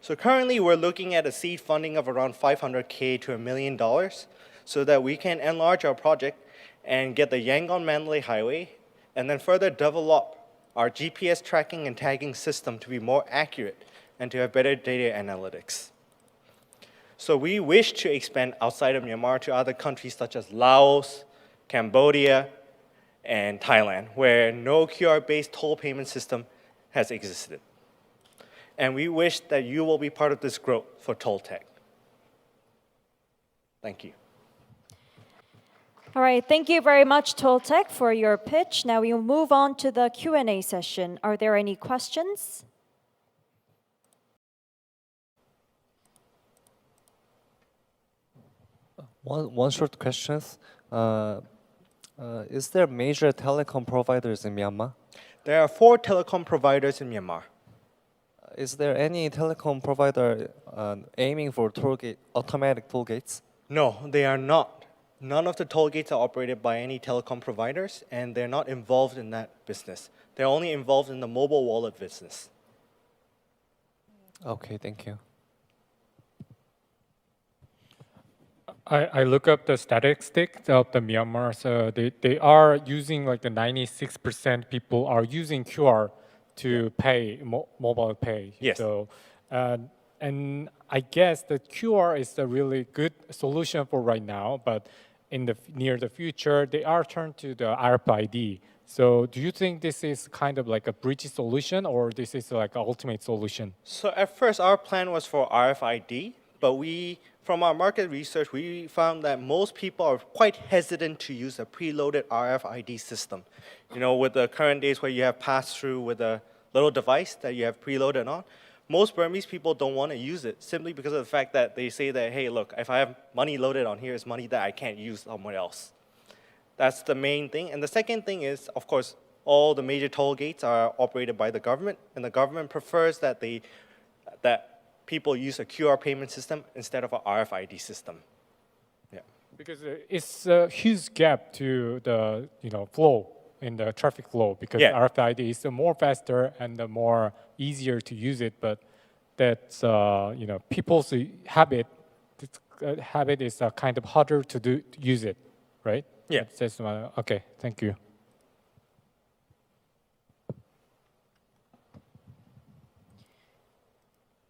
So currently, we're looking at a seed funding of around $500K to $1 million so that we can enlarge our project and get the Yangon-Mandalay Highway and then further develop our GPS tracking and tagging system to be more accurate and to have better data analytics. So we wish to expand outside of Myanmar to other countries such as Laos, Cambodia, and Thailand, where no QR-based toll payment system has existed. And we wish that you will be part of this growth for TollTech. Thank you. All right, thank you very much, TollTech, for your pitch. Now we'll move on to the Q&A session. Are there any questions? One short question. Is there major telecom providers in Myanmar? There are 4 telecom providers in Myanmar. Is there any telecom provider aiming for automatic toll gates? No, they are not. None of the toll gates are operated by any telecom providers, and they're not involved in that business. They're only involved in the mobile wallet business. Okay, thank you. I look up the statistics of the Myanmar. So they are using like the 96% people are using QR to pay, mobile pay. Yes. So, and I guess the QR is a really good solution for right now, but in the near the future, they are turned to the RFID. So do you think this is kind of like a bridge solution or this is like an ultimate solution? So at first, our plan was for RFID, but from our market research, we found that most people are quite hesitant to use a preloaded RFID system. You know, with the current days where you have pass-through with a little device that you have preloaded on, most Burmese people don't want to use it simply because of the fact that they say that, hey, look, if I have money loaded on here, it's money that I can't use somewhere else. That's the main thing. And the second thing is, of course, all the major toll gates are operated by the government, and the government prefers that people use a QR payment system instead of an RFID system. Yeah. Because it's a huge gap to the flow in the traffic flow because RFID is more faster and more easier to use it, but that's people's habit. Habit is kind of harder to use it, right? Yeah. Okay. Thank you.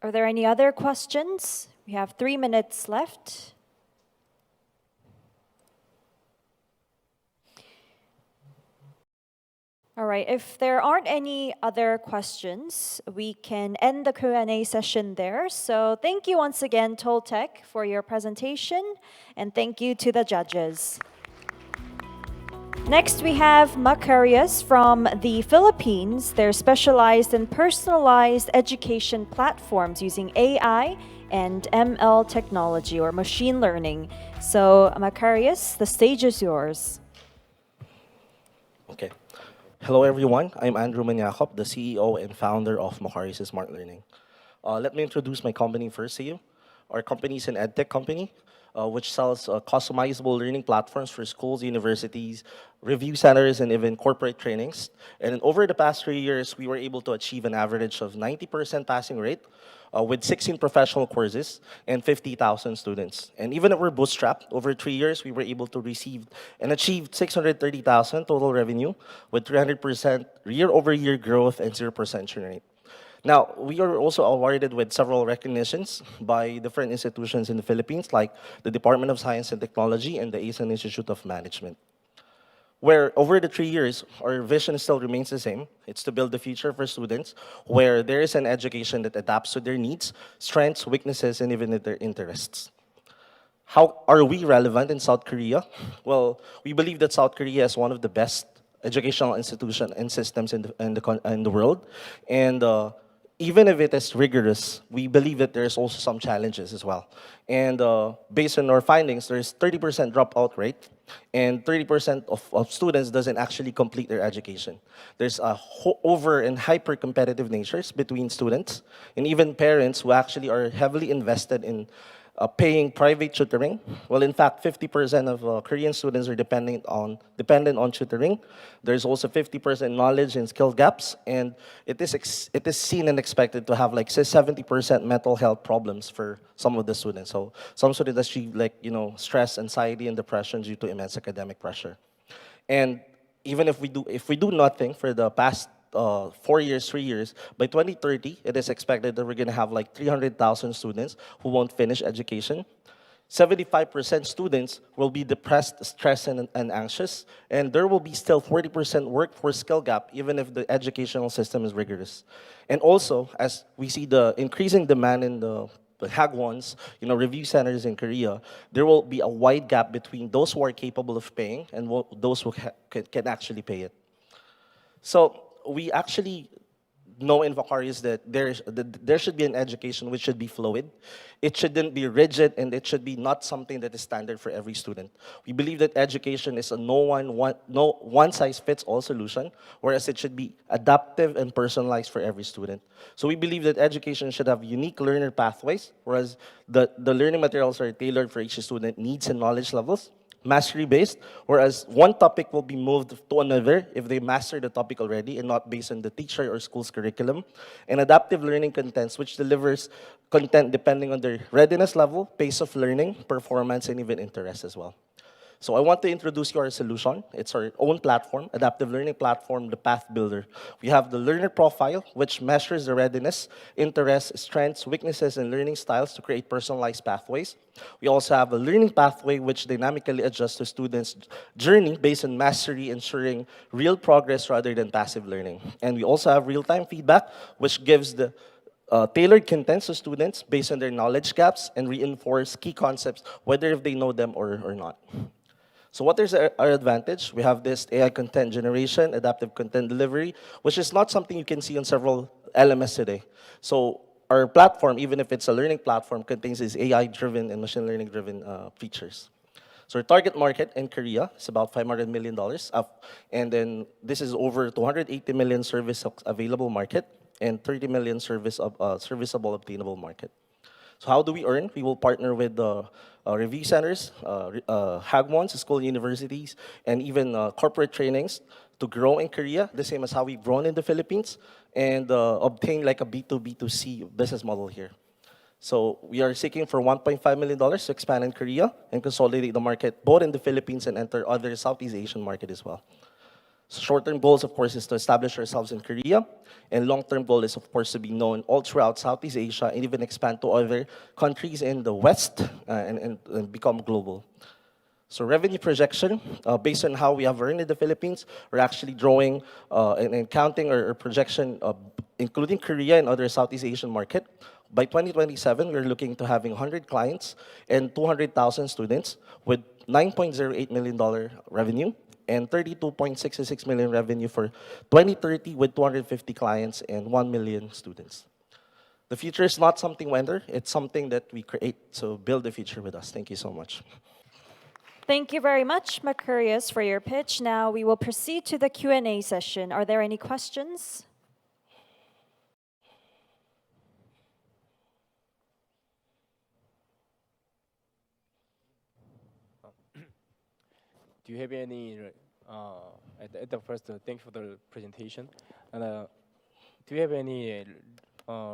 Are there any other questions? We have 3 minutes left. All right, if there aren't any other questions, we can end the Q&A session there. So thank you once again, TollTech, for your presentation, and thank you to the judges. Next, we have Makarius from the Philippines. They're specialized in personalized education platforms using AI and ML technology or machine learning. So Makarius, the stage is yours. Okay. Hello, everyone. I'm Andrew Maniakop, the CEO and founder of Makarius Smart Learning. Let me introduce my company first to you. Our company is an edtech company, which sells customizable learning platforms for schools, universities, review centers, and even corporate trainings. And over the past 3 years, we were able to achieve an average of 90% passing rate with 16 professional courses and 50,000 students. And even if we're bootstrapped, over 3 years, we were able to receive and achieve 630,000 total revenue with 300% year-over-year growth and 0% churn rate. Now, we are also awarded with several recognitions by different institutions in the Philippines, like the Department of Science and Technology and the ASEAN Institute of Management. Where over the 3 years, our vision still remains the same. It's to build the future for students where there is an education that adapts to their needs, strengths, weaknesses, and even their interests. How are we relevant in South Korea? Well, we believe that South Korea is one of the best educational institutions and systems in the world. And even if it is rigorous, we believe that there's also some challenges as well. And based on our findings, there's 30% dropout rate, and 30% of students doesn't actually complete their education. There's a over and hyper competitive natures between students and even parents who actually are heavily invested in paying private tutoring. Well, in fact, 50% of Korean students are dependent on tutoring. There's also 50% knowledge and skill gaps, and it is seen and expected to have like 70% mental health problems for some of the students. So some students achieve stress, anxiety, and depression due to immense academic pressure. And even if we do nothing for the past 4 years, 3 years, by 2030, it is expected that we're going to have like 300,000 students who won't finish education. 75% students will be depressed, stressed, and anxious, and there will be still 40% workforce skill gap, even if the educational system is rigorous. And also, as we see the increasing demand in the hagwons, review centers in Korea, there will be a wide gap between those who are capable of paying and those who can actually pay it. So we actually know in Makarius that there should be an education which should be fluid. It shouldn't be rigid, and it should be not something that is standard for every student. We believe that education is a no one-size-fits-all solution, whereas it should be adaptive and personalized for every student. So we believe that education should have unique learner pathways, whereas the learning materials are tailored for each student needs and knowledge levels. Mastery-based, whereas one topic will be moved to another if they master the topic already and not based on the teacher or school's curriculum. And adaptive learning contents, which delivers content depending on their readiness level, pace of learning, performance, and even interest as well. So I want to introduce you our solution. It's our own platform, adaptive learning platform, the Path Builder. We have the learner profile, which measures the readiness, interests, strengths, weaknesses, and learning styles to create personalized pathways. We also have a learning pathway, which dynamically adjusts to students' journey based on mastery, ensuring real progress rather than passive learning. And we also have real-time feedback, which gives the tailored contents to students based on their knowledge gaps and reinforce key concepts, whether if they know them or not. So what is our advantage? We have this AI content generation, adaptive content delivery, which is not something you can see on several LMS today. So our platform, even if it's a learning platform, contains these AI-driven and machine learning-driven features. So our target market in Korea is about $500 million, and then this is over 280 million service available market and 30 million serviceable obtainable market. So how do we earn? We will partner with the review centers, hagwons, school universities, and even corporate trainings to grow in Korea, the same as how we've grown in the Philippines, and obtain like a B2B2C business model here. So we are seeking for $1.5 million to expand in Korea and consolidate the market both in the Philippines and enter other Southeast Asian market as well. So short-term goals, of course, is to establish ourselves in Korea, and long-term goal is, of course, to be known all throughout Southeast Asia and even expand to other countries in the West and become global. So revenue projection, based on how we have earned in the Philippines, we're actually drawing and counting our projection, including Korea and other Southeast Asian market. By 2027, we're looking to having 100 clients and 200,000 students with $9.08 million revenue and 32.66 million revenue for 2030 with 250 clients and 1 million students. The future is not something we enter, it's something that we create. So build the future with us. Thank you so much. Thank you very much, Makarius, for your pitch. Now we will proceed to the Q&A session. Are there any questions? Do you have any, at the first, thank you for the presentation. And do you have any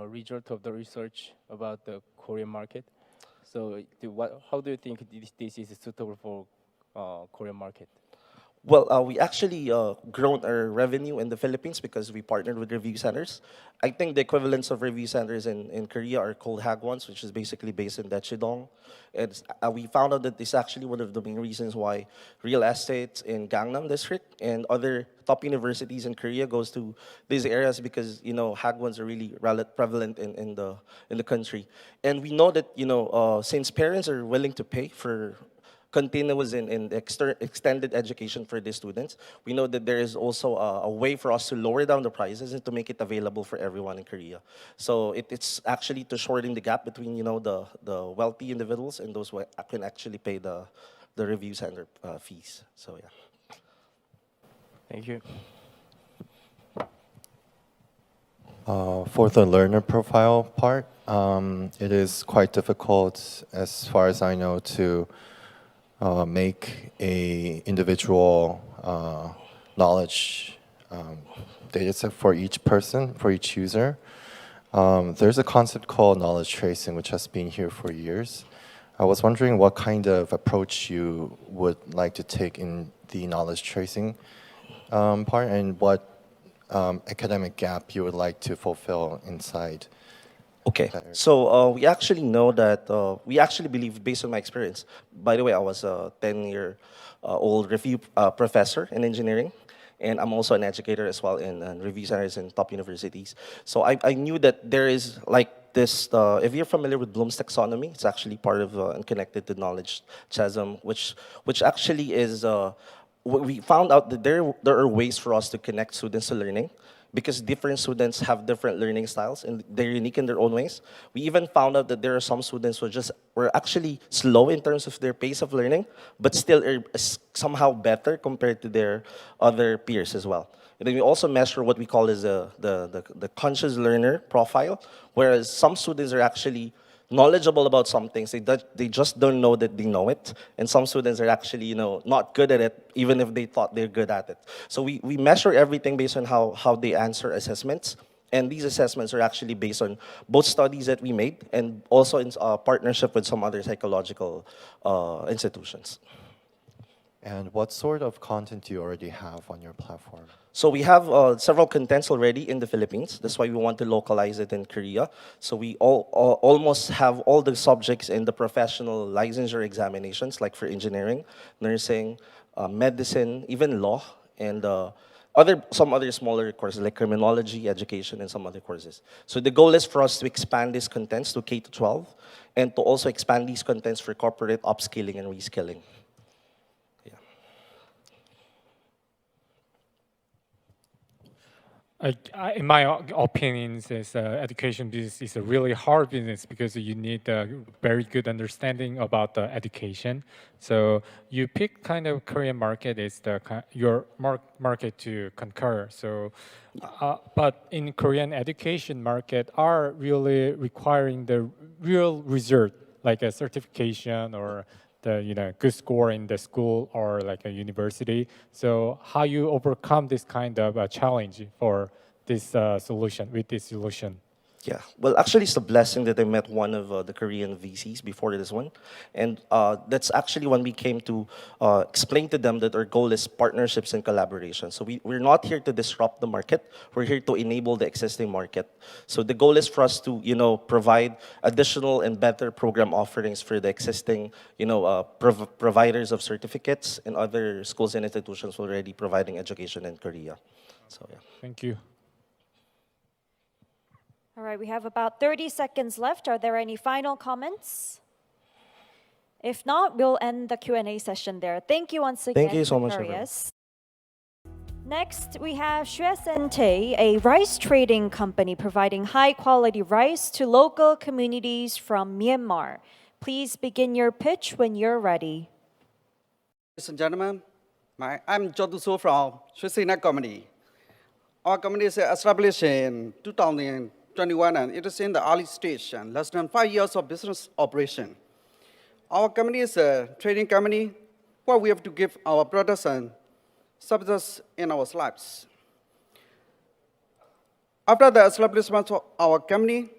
result of the research about the Korean market? So how do you think this is suitable for Korean market? Well, we actually grown our revenue in the Philippines because we partnered with review centers. I think the equivalents of review centers in Korea are called Hagwons, which is basically based in Daechidong. We found out that this is actually one of the main reasons why real estate in Gangnam district and other top universities in Korea goes to these areas because Hagwons are really prevalent in the country. And we know that since parents are willing to pay for continuous and extended education for these students, we know that there is also a way for us to lower down the prices and to make it available for everyone in Korea. So it's actually to shorten the gap between the wealthy individuals and those who can actually pay the review center fees. So yeah. Thank you. For the learner profile part, it is quite difficult, as far as I know, to make a individual knowledge data set for each person, for each user. There's a concept called knowledge tracing, which has been here for years. I was wondering what kind of approach you would like to take in the knowledge tracing part, and what academic gap you would like to fulfill inside. Okay, so we actually know that, we actually believe, based on my experience, by the way, I was a 10-year-old review professor in engineering, and I'm also an educator as well in review centers in top universities. So I knew that there is like this, if you're familiar with Bloom's taxonomy, it's actually part of and connected to knowledge chasm, which actually is, we found out that there are ways for us to connect students to learning, because different students have different learning styles and they're unique in their own ways. We even found out that there are some students who were actually slow in terms of their pace of learning, but still are somehow better compared to their other peers as well. And then we also measure what we call as the conscious learner profile, whereas some students are actually knowledgeable about some things, they just don't know that they know it. And some students are actually, not good at it, even if they thought they're good at it. So we measure everything based on how they answer assessments. And these assessments are actually based on both studies that we made and also in partnership with some other psychological institutions. And what sort of content do you already have on your platform? So we have several contents already in the Philippines. That's why we want to localize it in Korea. So we almost have all the subjects in the professional licensure examinations, like for engineering, nursing, medicine, even law, and some other smaller courses like criminology, education, and some other courses. So the goal is for us to expand these contents to K-12 and to also expand these contents for corporate upskilling and reskilling. In my opinion, education business is a really hard business because you need a very good understanding about the education. So you pick kind of Korean market is your market to conquer. So, but in Korean education market are really requiring the real result, like a certification or the good score in the school or like a university. So how you overcome this kind of challenge for this solution, with this solution? Yeah, well, actually, it's a blessing that I met one of the Korean VCs before this one. And that's actually when we came to explain to them that our goal is partnerships and collaboration. So we're not here to disrupt the market. We're here to enable the existing market. So the goal is for us to, provide additional and better program offerings for the existing, providers of certificates and other schools and institutions already providing education in Korea. So, yeah. Thank you. All right, we have about 30 seconds left. Are there any final comments? If not, we'll end the Q&A session there. Thank you once again. Thank you so much, everyone. Makarius. Next, we have Shwe and Htet, a rice trading company providing high-quality rice to local communities from Myanmar. Please begin your pitch when you're ready. Ladies and gentlemen, I'm Jodu So from Shwe Company. Our company is established in 2021 and it is in the early stage and less than 5 years of business operation. Our company is a trading company where we have to give our products and services in our lives. After the establishment of our company,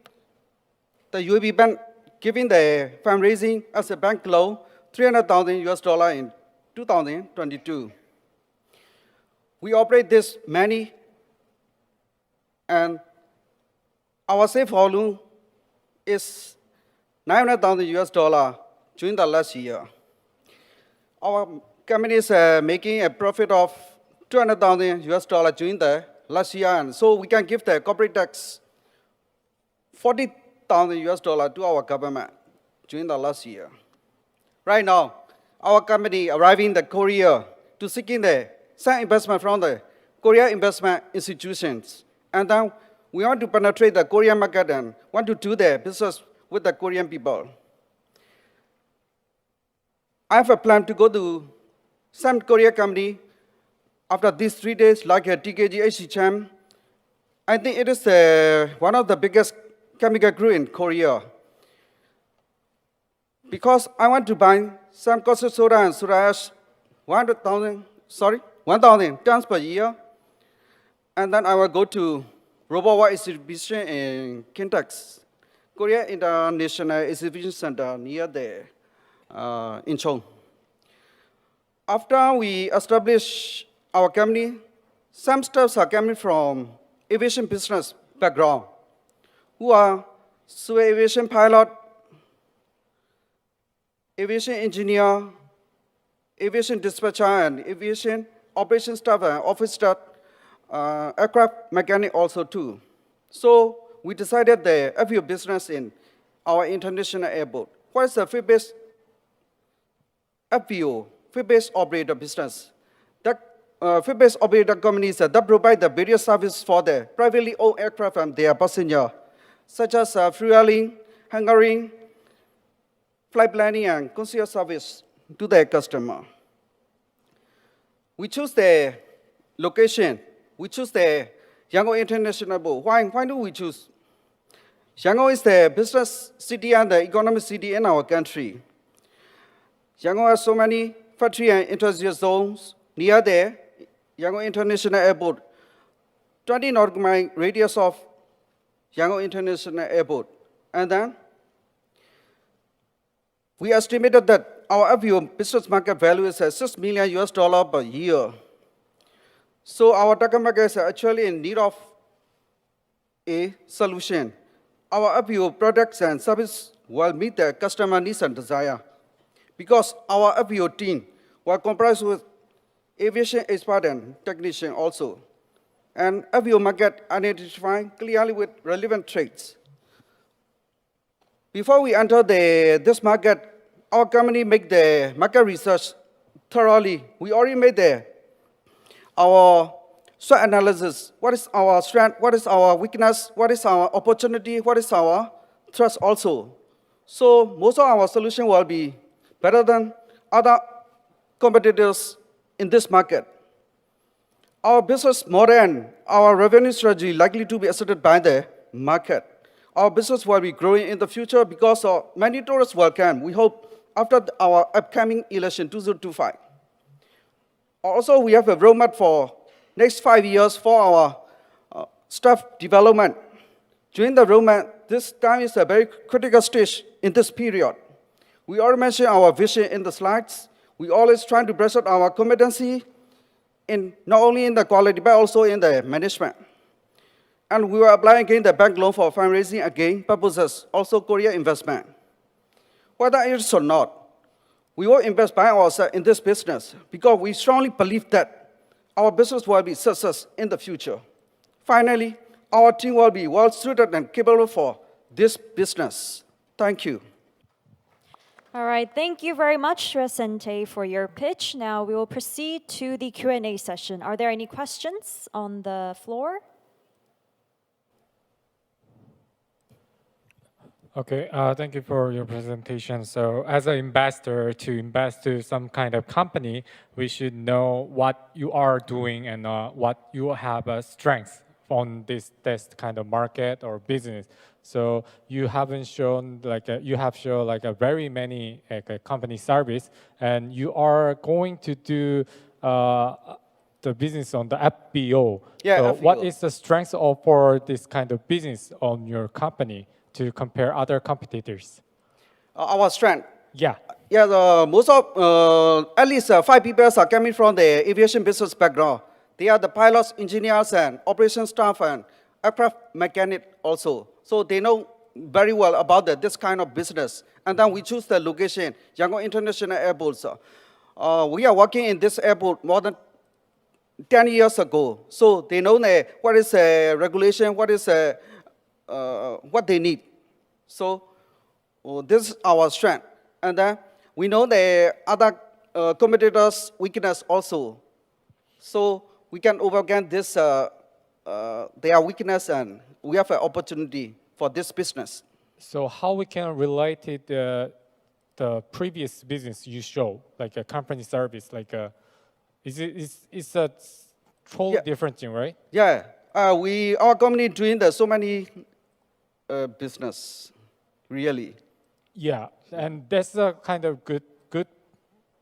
the UAB Bank giving the fundraising as a bank loan $300,000 in 2022. We operate this many and our sales volume is $900,000 during the last year. Our company is making a profit of $200,000 during the last year, and so we can give the corporate tax $40,000 to our government during the last year. Right now, our company arriving in the Korea to seeking the Sein investment from the Korea investment institutions, and then we want to penetrate the Korean market and want to do the business with the Korean people. I have a plan to go to some Korea company after these 3 days, like a TKG HCHM. I think it is one of the biggest chemical group in Korea. Because I want to buy some caustic soda and soda ash, 1,000 tons per year. And then I will go to Robot exhibition in Kintex, Korea International Exhibition Center near there, in Chong. After we establish our company, some staffs are coming from aviation business background, who are Shwe aviation pilot, aviation engineer, aviation dispatcher, and aviation operation staff and office staff. Aircraft mechanic also too. So we decided the FBO business in our international airport. What is the fee-based FBO, fee-based operator business? That fee-based operator companies that provide the various services for the privately owned aircraft and their passenger, such as fueling, hangering, flight planning, and concierge service to the customer. We choose the location. We choose the Yangon International Airport. Why do we choose? Yangon is the business city and the economic city in our country. Yangon has so many factory and industrial zones near the Yangon International Airport. 20 nautical mile radius of Yangon International Airport. And then we estimated that our FBO business market value is $6 million per year. So our target market is actually in need of a solution. Our FBO products and services will meet the customer needs and desire. Because our FBO team will comprise with aviation expert and technician also. And FBO market identified clearly with relevant traits. Before we enter this market, our company make the market research thoroughly. We already made our SWOT analysis. What is our strength? What is our weakness? What is our opportunity? What is our threat also? So most of our solution will be better than other competitors in this market. Our business model and our revenue strategy likely to be accepted by the market. Our business will be growing in the future because many tourists will come. We hope after our upcoming election 2025. Also, we have a roadmap for next 5 years for our staff development. During the roadmap, this time is a very critical stage in this period. We already mentioned our vision in the slides. We always try to brush up our competency in not only in the quality, but also in the management. And we will apply again the bank loan for fundraising again purposes, also Korea investment. Whether it is or not, we will invest by ourselves in this business because we strongly believe that our business will be success in the future. Finally, our team will be well suited and capable for this business. Thank you. All right, thank you very much, Resente, for your pitch. Now we will proceed to the Q&A session. Are there any questions on the floor? Okay, thank you for your presentation. So as an investor, to invest to some kind of company, we should know what you are doing and what you have a strength on this kind of market or business. So you haven't shown you have shown a very many company service, and you are going to do the business on the FBO. Yeah, so FBO. what is the strength for this kind of business on your company to compare other competitors? Our strength. Yeah. Yeah, most of, at least 5 people are coming from the aviation business background. They are the pilots, engineers, and operation staff, and aircraft mechanic also. So they know very well about this kind of business. And then we choose the location, Yangon International Airport. We are working in this airport more than 10 years ago. So they know what is regulation, what is what they need. So this is our strength. And then we know the other competitors' weakness also. So we can overcome this, their weakness, and we have an opportunity for this business. So how we can relate it the previous business you show, like a company service, it's a totally different thing, right? Yeah, our company doing so many business, really. Yeah, and that's a kind of good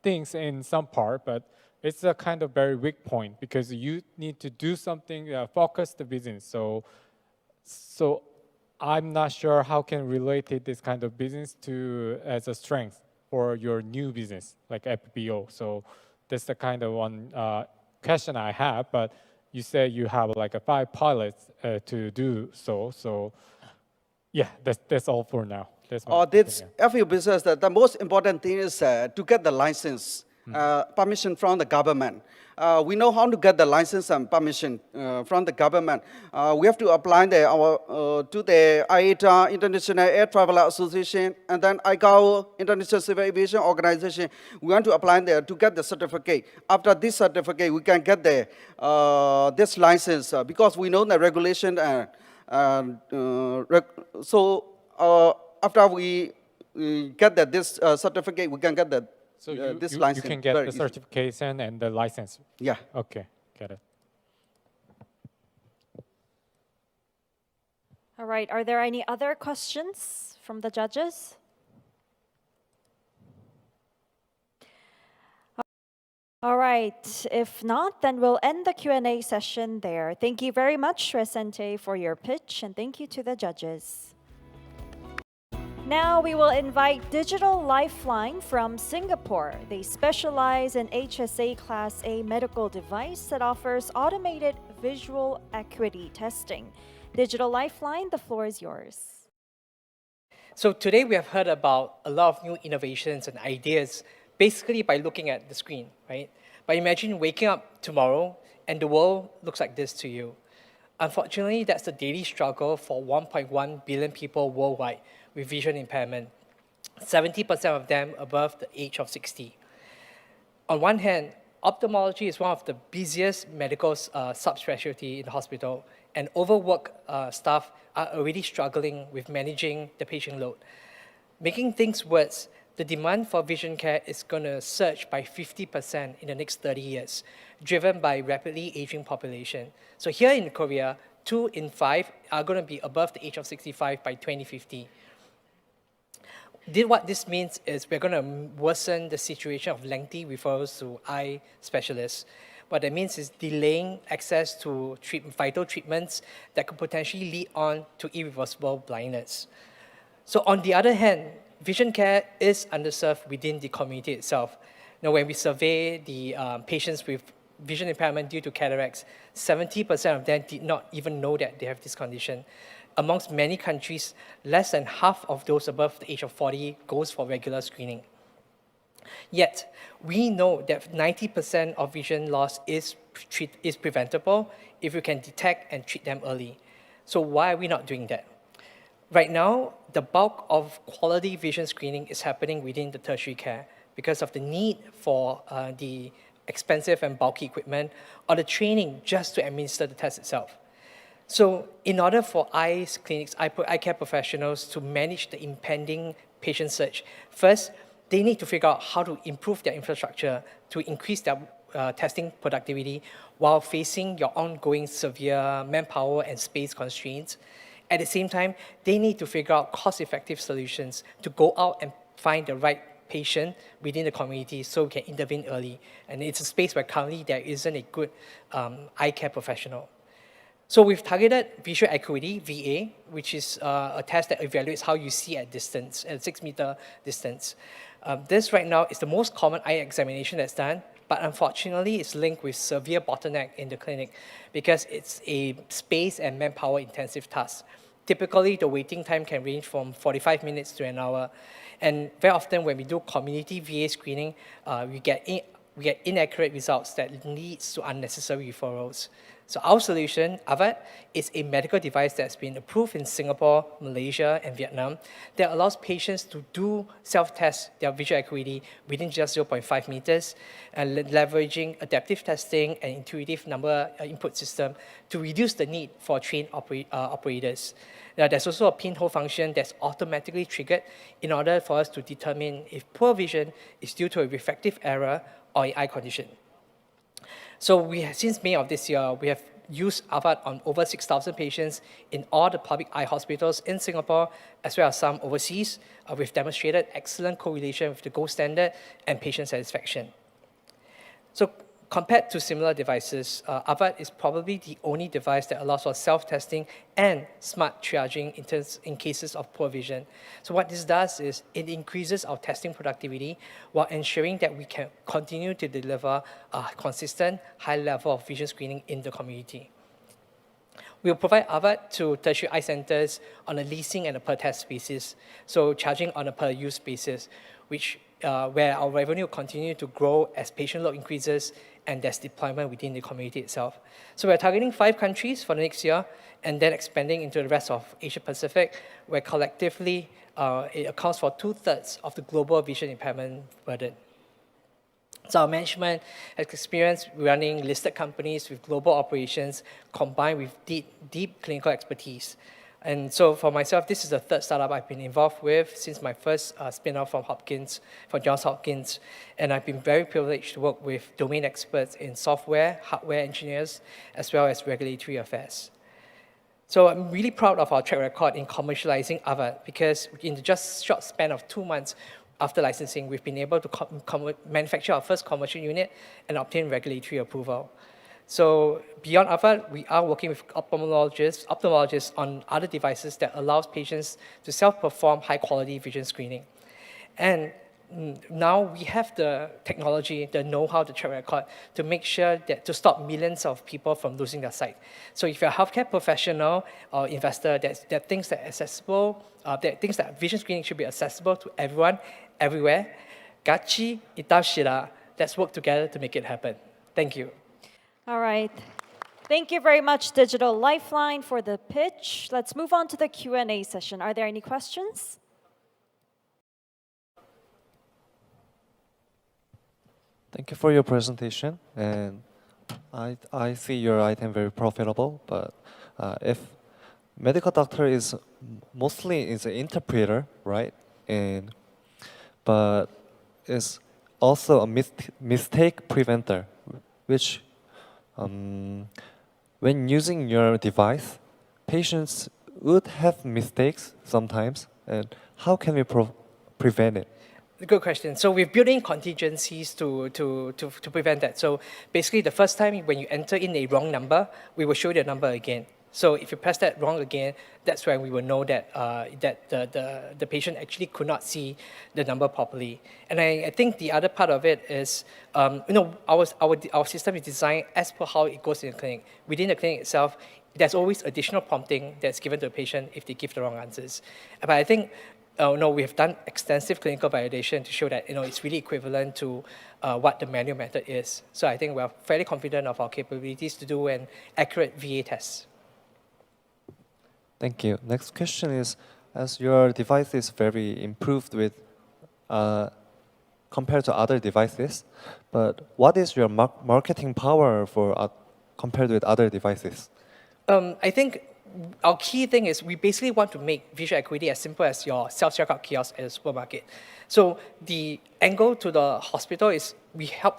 things in some part, but it's a kind of very weak point because you need to do something, focus the business. So I'm not sure how can relate it, this kind of business to as a strength for your new business, like FBO. So that's the kind of one question I have, but you say you have 5 pilots to do so. So yeah, that's all for now. That's my This FBO business, the most important thing is to get the license, permission from the government. We know how to get the license and permission from the government. We have to apply to the IATA, International Air Travel Association, and then ICAO, International Civil Aviation Organization. We want to apply there to get the certificate. After this certificate, we can get this license because we know the regulation. So after we get this certificate, we can get this license. You can get the certification and the license. Yeah. Okay, got it. All right, are there any other questions from the judges? All right, if not, then we'll end the Q&A session there. Thank you very much, Resente, for your pitch, and thank you to the judges. Now we will invite Digital Lifeline from Singapore. They specialize in HSA Class A medical device that offers automated visual acuity testing. Digital Lifeline, the floor is yours. So today we have heard about a lot of new innovations and ideas basically by looking at the screen, right? But imagine waking up tomorrow and the world looks like this to you. Unfortunately, that's the daily struggle for 1.1 billion people worldwide with vision impairment, 70% of them above the age of 60. On one hand, ophthalmology is one of the busiest medical subspecialty in the hospital, and overworked staff are already struggling with managing the patient load. Making things worse, the demand for vision care is going to surge by 50% in the next 30 years, driven by rapidly aging population. So here in Korea, 2 in 5 are going to be above the age of 65 by 2050. What this means is we're going to worsen the situation of lengthy referrals to eye specialists. What that means is delaying access to vital treatments that could potentially lead on to irreversible blindness. So on the other hand, vision care is underserved within the community itself. Now, when we survey the patients with vision impairment due to cataracts, 70% of them did not even know that they have this condition. Amongst many countries, less than half of those above the age of 40 goes for regular screening. Yet, we know that 90% of vision loss is preventable if we can detect and treat them early. So why are we not doing that? Right now, the bulk of quality vision screening is happening within the tertiary care because of the need for the expensive and bulky equipment or the training just to administer the test itself. So in order for eye clinics, eye care professionals to manage the impending patient surge, first, they need to figure out how to improve their infrastructure to increase their testing productivity while facing your ongoing severe manpower and space constraints. At the same time, they need to figure out cost-effective solutions to go out and find the right patient within the community so we can intervene early. And it's a space where currently there isn't a good eye care professional. So we've targeted visual acuity, VA, which is a test that evaluates how you see at distance, at 6-meter distance. This right now is the most common eye examination that's done, but unfortunately it's linked with severe bottleneck in the clinic because it's a space and manpower intensive task. Typically, the waiting time can range from 45 minutes to an hour. And very often when we do community VA screening, we get inaccurate results that leads to unnecessary referrals. So our solution, Avat, is a medical device that's been approved in Singapore, Malaysia, and Vietnam that allows patients to do self-test their visual acuity within just 0.5 meters and leveraging adaptive testing and intuitive number input system to reduce the need for trained operators. Now, there's also a pinhole function that's automatically triggered in order for us to determine if poor vision is due to a refractive error or an eye condition. So since May of this year, we have used Avat on over 6,000 patients in all the public eye hospitals in Singapore, as well as some overseas. We've demonstrated excellent correlation with the gold standard and patient satisfaction. So compared to similar devices, Avat is probably the only device that allows for self-testing and smart triaging in cases of poor vision. So what this does is it increases our testing productivity while ensuring that we can continue to deliver a consistent high level of vision screening in the community. We'll provide Avat to tertiary eye centers on a leasing and a per test basis, so charging on a per use basis, where our revenue will continue to grow as patient load increases and there's deployment within the community itself. So we're targeting 5 countries for the next year and then expanding into the rest of Asia Pacific, where collectively it accounts for 2/3 of the global vision impairment burden. So our management has experience running listed companies with global operations combined with deep clinical expertise. And so for myself, this is the 3rd startup I've been involved with since my first spin-off from Johns Hopkins. And I've been very privileged to work with domain experts in software, hardware engineers, as well as regulatory affairs. So I'm really proud of our track record in commercializing Avat because in the just short span of 2 months after licensing, we've been able to manufacture our first commercial unit and obtain regulatory approval. So beyond Avat, we are working with ophthalmologists on other devices that allows patients to self-perform high-quality vision screening. And now we have the technology, the know-how, the track record to make sure that to stop millions of people from losing their sight. So if you're a healthcare professional or investor that thinks that vision screening should be accessible to everyone, everywhere, gachi itaw shira. Let's work together to make it happen. Thank you. All right. Thank you very much, Digital Lifeline, for the pitch. Let's move on to the Q&A session. Are there any questions? Thank you for your presentation. And I see your item very profitable, but if medical doctor is mostly is an interpreter, right? But is also a mistake preventer, which when using your device, patients would have mistakes sometimes. And how can we prevent it? Good question. So we've built in contingencies to prevent that. So basically, the first time when you enter in a wrong number, we will show you the number again. So if you press that wrong again, that's when we will know that that the patient actually could not see the number properly. And I think the other part of it is, our system is designed as per how it goes in the clinic. Within the clinic itself, there's always additional prompting that's given to the patient if they give the wrong answers. But I think we have done extensive clinical validation to show that it's really equivalent to what the manual method is. So I think we're fairly confident of our capabilities to do an accurate VA test. Thank you. Next question is, as your device is very improved with compared to other devices, but what is your marketing power for compared with other devices? I think our key thing is we basically want to make visual acuity as simple as your self-checkout kiosk at a supermarket. So the angle to the hospital is we help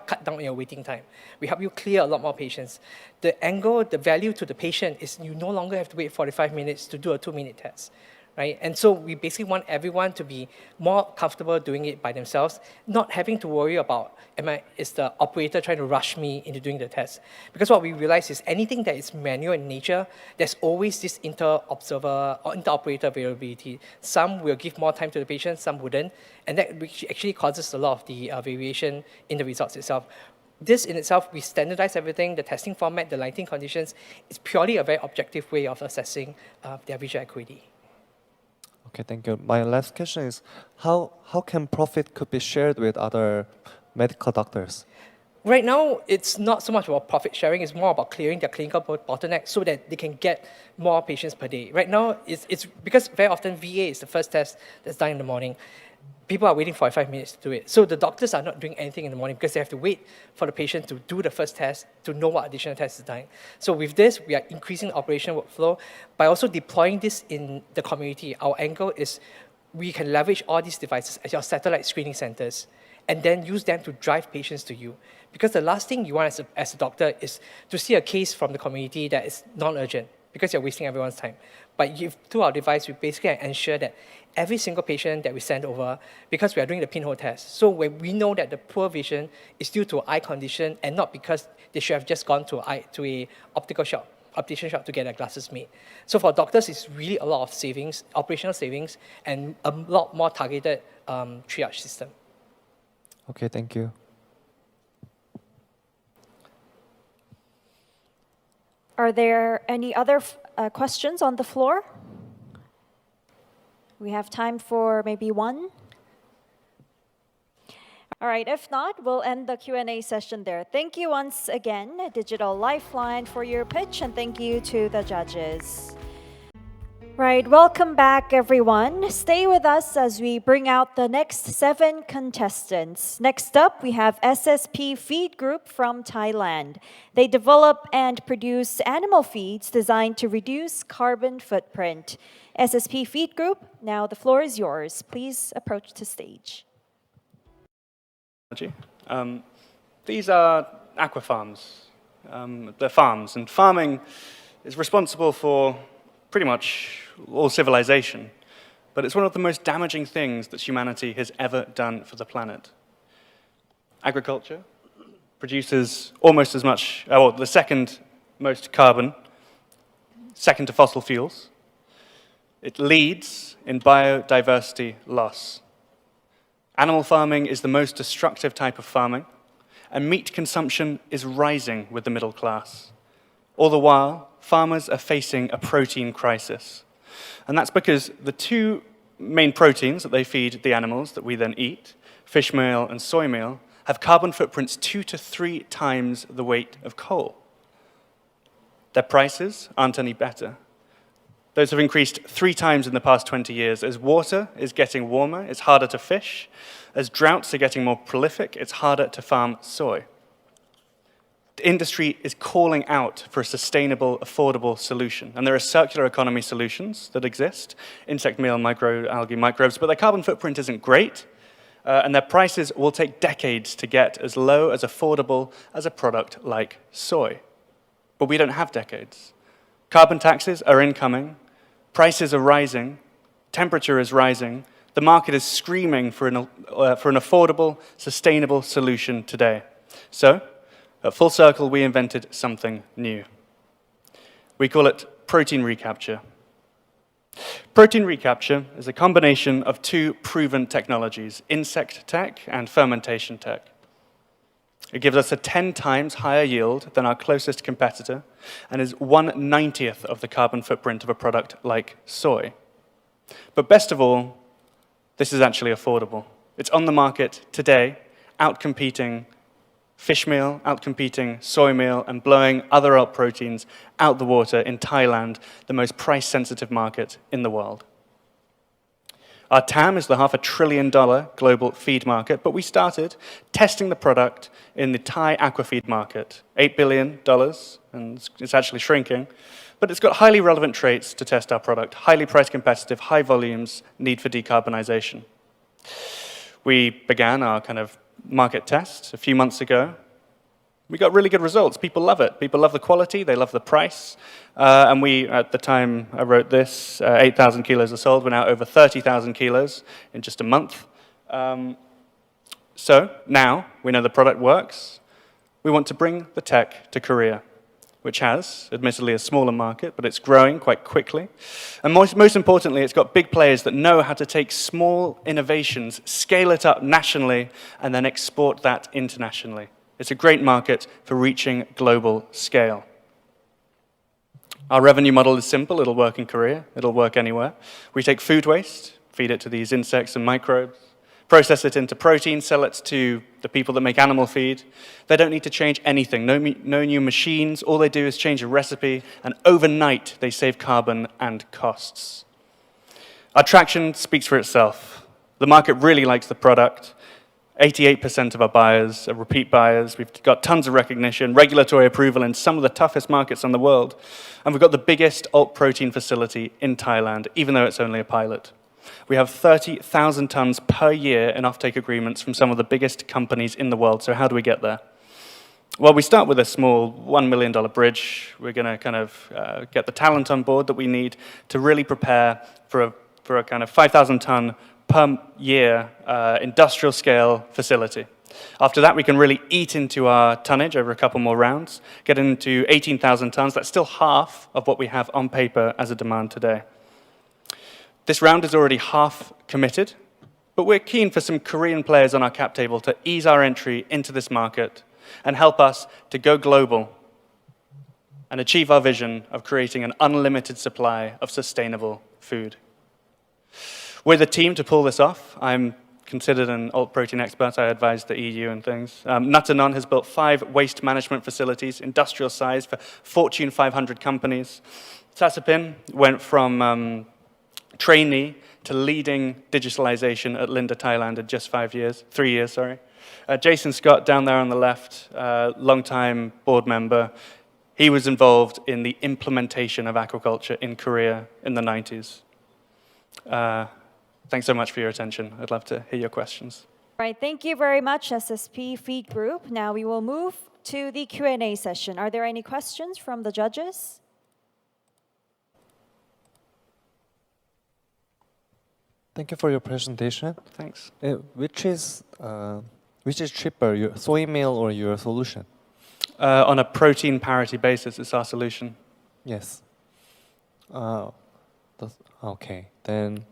cut down your waiting time. We help you clear a lot more patients. The angle, the value to the patient is you no longer have to wait 45 minutes to do a 2-minute test. Right? And so we basically want everyone to be more comfortable doing it by themselves, not having to worry about, is the operator trying to rush me into doing the test? Because what we realize is anything that is manual in nature, there's always this inter-observer or inter-operator variability. Some will give more time to the patient, some wouldn't, and that actually causes a lot of the variation in the results itself. This in itself, we standardize everything, the testing format, the lighting conditions. It's purely a very objective way of assessing their visual acuity. Okay, thank you. My last question is, how can profit could be shared with other medical doctors? Right now, it's not so much about profit sharing, it's more about clearing their clinical bottleneck so that they can get more patients per day. Right now, it's because very often VA is the first test that's done in the morning. People are waiting 45 minutes to do it. So the doctors are not doing anything in the morning because they have to wait for the patient to do the first test to know what additional test is done. So with this, we are increasing the operational workflow by also deploying this in the community. Our angle is we can leverage all these devices as your satellite screening centers and then use them to drive patients to you. Because the last thing you want as a doctor is to see a case from the community that is non-urgent because you're wasting everyone's time. But through our device, we basically ensure that every single patient that we send over, because we are doing the pinhole test, so when we know that the poor vision is due to eye condition and not because they should have just gone to a optician shop to get their glasses made. So for doctors, it's really a lot of savings, operational savings, and a lot more targeted triage system. Okay, thank you. Are there any other questions on the floor? We have time for maybe one. All right, if not, we'll end the Q&A session there. Thank you once again, Digital Lifeline, for your pitch, and thank you to the judges. Right, welcome back, everyone. Stay with us as we bring out the next 7 contestants. Next up, we have SSP Feed Group from Thailand. They develop and produce animal feeds designed to reduce carbon footprint. SSP Feed Group, now the floor is yours. Please approach the stage. These are aqua farms. They're farms, and farming is responsible for pretty much all civilization, but it's one of the most damaging things that humanity has ever done for the planet. Agriculture produces almost as much, the second most carbon, second to fossil fuels. It leads in biodiversity loss. Animal farming is the most destructive type of farming, and meat consumption is rising with the middle class. All the while, farmers are facing a protein crisis. And that's because the 2 main proteins that they feed the animals that we then eat, fish meal and soy meal, have carbon footprints 2 to 3 times the weight of coal. Their prices aren't any better. Those have increased 3 times in the past 20 years. As water is getting warmer, it's harder to fish. As droughts are getting more prolific, it's harder to farm soy. The industry is calling out for a sustainable, affordable solution. And there are circular economy solutions that exist, insect meal, microalgae, microbes, but their carbon footprint isn't great, and their prices will take decades to get as low as affordable as a product like soy. But we don't have decades. Carbon taxes are incoming, prices are rising, temperature is rising, The market is screaming for an affordable, sustainable solution today. So, at Full Circle, we invented something new. We call it protein recapture. Protein recapture is a combination of two proven technologies, insect tech and fermentation tech. It gives us a 10 times higher yield than our closest competitor and is 1/90th of the carbon footprint of a product like soy. But best of all, this is actually affordable. It's on the market today, outcompeting fish meal, outcompeting soy meal, and blowing other alt proteins out the water in Thailand, the most price-sensitive market in the world. Our TAM is the $500 billion global feed market, but we started testing the product in the Thai aquafeed market, $8 billion, and it's actually shrinking. But it's got highly relevant traits to test our product, highly price competitive, high volumes, need for decarbonization. We began our kind of market test a few months ago. We got really good results. People love it. People love the quality. They love the price. And we, at the time I wrote this, 8,000 kilos are sold. We're now over 30,000 kilos in just a month. So now we know the product works. We want to bring the tech to Korea, which has, admittedly, a smaller market, but it's growing quite quickly. And most importantly, it's got big players that know how to take small innovations, scale it up nationally, and then export that internationally. It's a great market for reaching global scale. Our revenue model is simple. It'll work in Korea. It'll work anywhere. We take food waste, feed it to these insects and microbes, process it into protein, sell it to the people that make animal feed. They don't need to change anything, no new machines. All they do is change a recipe, and overnight they save carbon and costs. Our traction speaks for itself. The market really likes the product. 88% of our buyers are repeat buyers. We've got tons of recognition, regulatory approval in some of the toughest markets in the world. And we've got the biggest alt protein facility in Thailand, even though it's only a pilot. We have 30,000 tons per year in offtake agreements from some of the biggest companies in the world. So how do we get there? Well, we start with a small $1 million bridge. We're going to kind of get the talent on board that we need to really prepare for a kind of 5,000 ton per year industrial scale facility. After that, we can really eat into our tonnage over a couple more rounds, get into 18,000 tons. That's still half of what we have on paper as a demand today. This round is already half committed, but we're keen for some Korean players on our cap table to ease our entry into this market and help us to go global and achieve our vision of creating an unlimited supply of sustainable food. We're the team to pull this off. I'm considered an alt protein expert. I advise the EU and things. NEUON has built 5 waste management facilities, industrial size, for Fortune 500 companies. Sasapin went from trainee to leading digitalization at Linda Thailand in just 3 years, sorry. Jason Scott down there on the left, longtime board member. He was involved in the implementation of aquaculture in Korea in the 90s. Thanks so much for your attention. I'd love to hear your questions. All right, thank you very much, SSP Feed Group. Now we will move to the Q&A session. Are there any questions from the judges? Thank you for your presentation. Thanks. Which is cheaper, your soy meal or your solution? On a protein parity basis, it's our solution. Yes. Okay, then.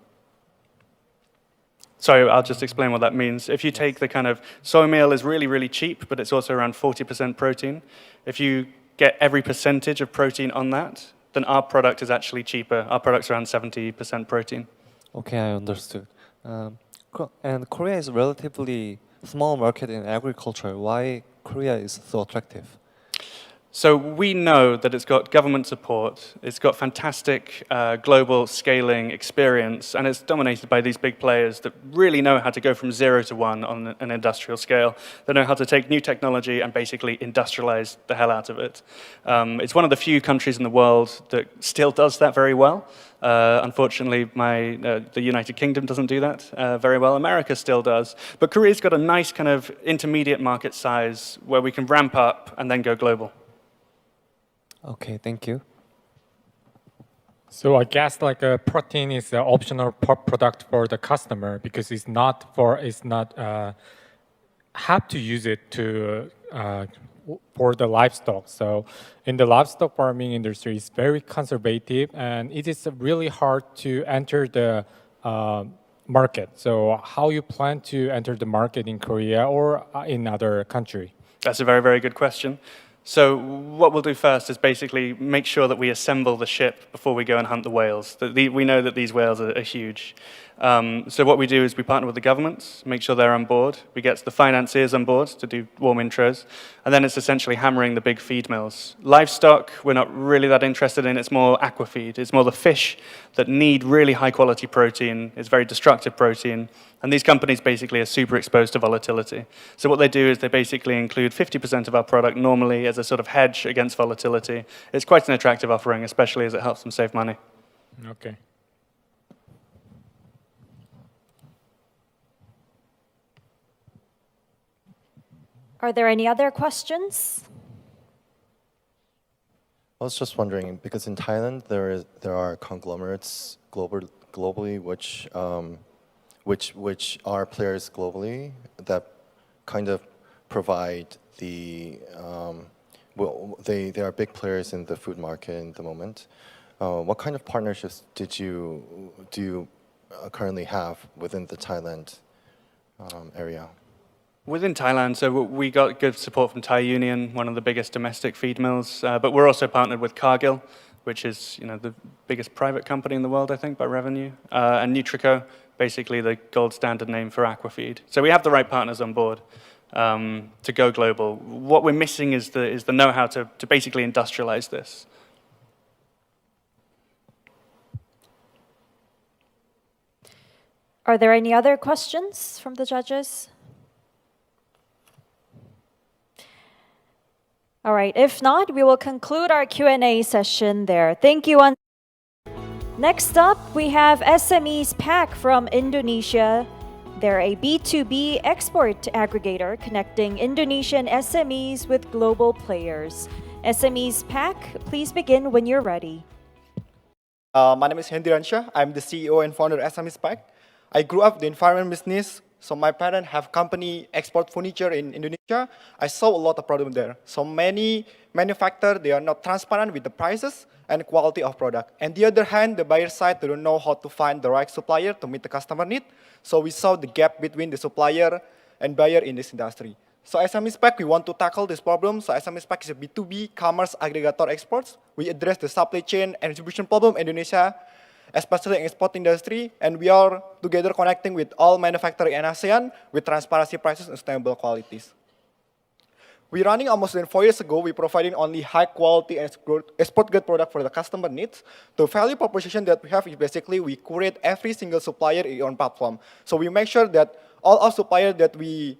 Sorry, I'll just explain what that means. If you take the kind of soy meal is really, really cheap, but it's also around 40% protein. If you get every percentage of protein on that, then our product is actually cheaper. Our product's around 70% protein. Okay, I understood. And Korea is a relatively small market in agriculture. Why Korea is so attractive? So we know that it's got government support, it's got fantastic global scaling experience, and it's dominated by these big players that really know how to go from 0 to 1 on an industrial scale. They know how to take new technology and basically industrialize the hell out of it. It's one of the few countries in the world that still does that very well. Unfortunately, the United Kingdom doesn't do that very well. America still does. But Korea's got a nice kind of intermediate market size where we can ramp up and then go global. Okay, thank you. So I guess like a protein is an optional product for the customer because it's not have to use it to for the livestock. So in the livestock farming industry, it's very conservative and it is really hard to enter the market. So how you plan to enter the market in Korea or in other country? That's a very, very good question. So what we'll do first is basically make sure that we assemble the ship before we go and hunt the whales. We know that these whales are huge. So what we do is we partner with the governments, make sure they're on board. We get the financiers on board to do warm intros. And then it's essentially hammering the big feed mills. Livestock, we're not really that interested in. It's more aqua feed. It's more the fish that need really high quality protein. It's very destructive protein. And these companies basically are super exposed to volatility. So what they do is they basically include 50% of our product normally as a sort of hedge against volatility. It's quite an attractive offering, especially as it helps them save money. Okay. Are there any other questions? I was just wondering, because in Thailand there are conglomerates globally which are players globally that kind of provide the they are big players in the food market at the moment. What kind of partnerships do you currently have within the Thailand area? Within Thailand, so we got good support from Thai Union, one of the biggest domestic feed mills, but we're also partnered with Cargill, which is the biggest private company in the world, I think, by revenue, and Nutrico, basically the gold standard name for aquafeed. So we have the right partners on board to go global. What we're missing is the know-how to basically industrialize this. Are there any other questions from the judges? All right, if not, we will conclude our Q&A session there. Thank you. Next up, we have SMEs Pack from Indonesia. They're a B2B export aggregator connecting Indonesian SMEs with global players. SMEs Pack, please begin when you're ready. My name is Hendiransha. I'm the CEO and founder of SMEs Pack. I grew up in the environment business. So my parents have company export furniture in Indonesia. I saw a lot of problem there. So many manufacturers, they are not transparent with the prices and quality of product. And the other hand, the buyer side, they don't know how to find the right supplier to meet the customer need. So we saw the gap between the supplier and buyer in this industry. So SMEs Pack, we want to tackle this problem. So SMEs Pack is a B2B commerce aggregator exports. We address the supply chain and distribution problem in Indonesia, especially in export industry, and we are together connecting with all manufacturers in ASEAN with transparency prices and sustainable qualities. We're running almost 4 years ago. We're providing only high quality and export grade product for the customer needs. The value proposition that we have is basically we curate every single supplier on platform. So we make sure that all our suppliers that we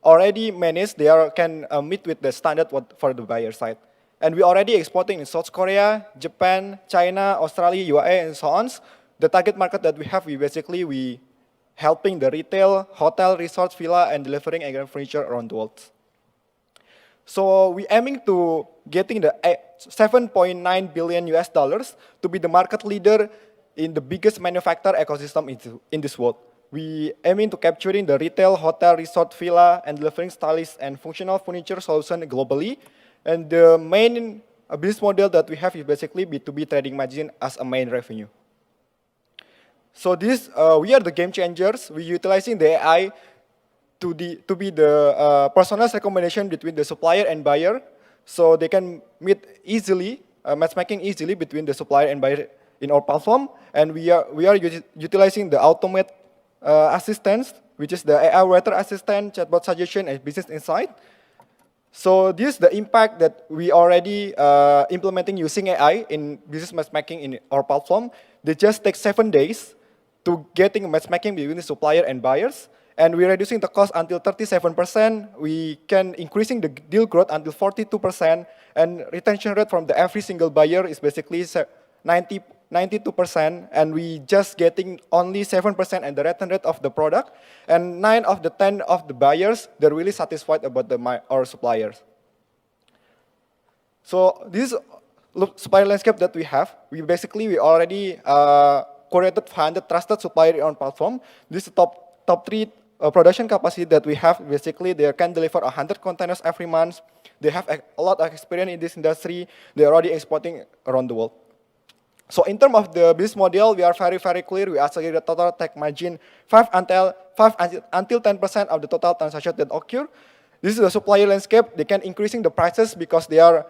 already manage, they can meet with the standard for the buyer side. And we're already exporting in South Korea, Japan, China, Australia, UAE, and so on. The target market that we have, we helping the retail, hotel, resorts, villa, and delivering agrarian furniture around the world. So we're aiming to getting the $7.9 billion to be the market leader in the biggest manufacturer ecosystem in this world. We aiming to capturing the retail, hotel, resort, villa, and delivering stylish and functional furniture solution globally. And the main business model that we have is basically B2B trading margin as a main revenue. So we are the game changers. We're utilizing the AI to be the personalized recommendation between the supplier and buyer, so they can meet easily, matchmaking easily between the supplier and buyer in our platform. And we are utilizing the automate assistants, which is the AI writer assistant, chatbot suggestion, and business insight. So this is the impact that we already implementing using AI in business matchmaking in our platform. They just take 7 days to getting matchmaking between the supplier and buyers. And we're reducing the cost until 37%. We can increasing the deal growth until 42%. And retention rate from every single buyer is basically 92%. And we just getting only 7% and the return rate of the product. And 9 of the 10 of the buyers, they're really satisfied about our suppliers. So this is supplier landscape that we have, we already curated 500 trusted suppliers on platform. This is top 3 production capacity that we have. Basically, they can deliver 100 containers every month. They have a lot of experience in this industry. They're already exporting around the world. So in terms of the business model, we are very, very clear. We ask the total tech margin 5 until 10% of the total transaction that occur. This is the supplier landscape. They can increasing the prices because they are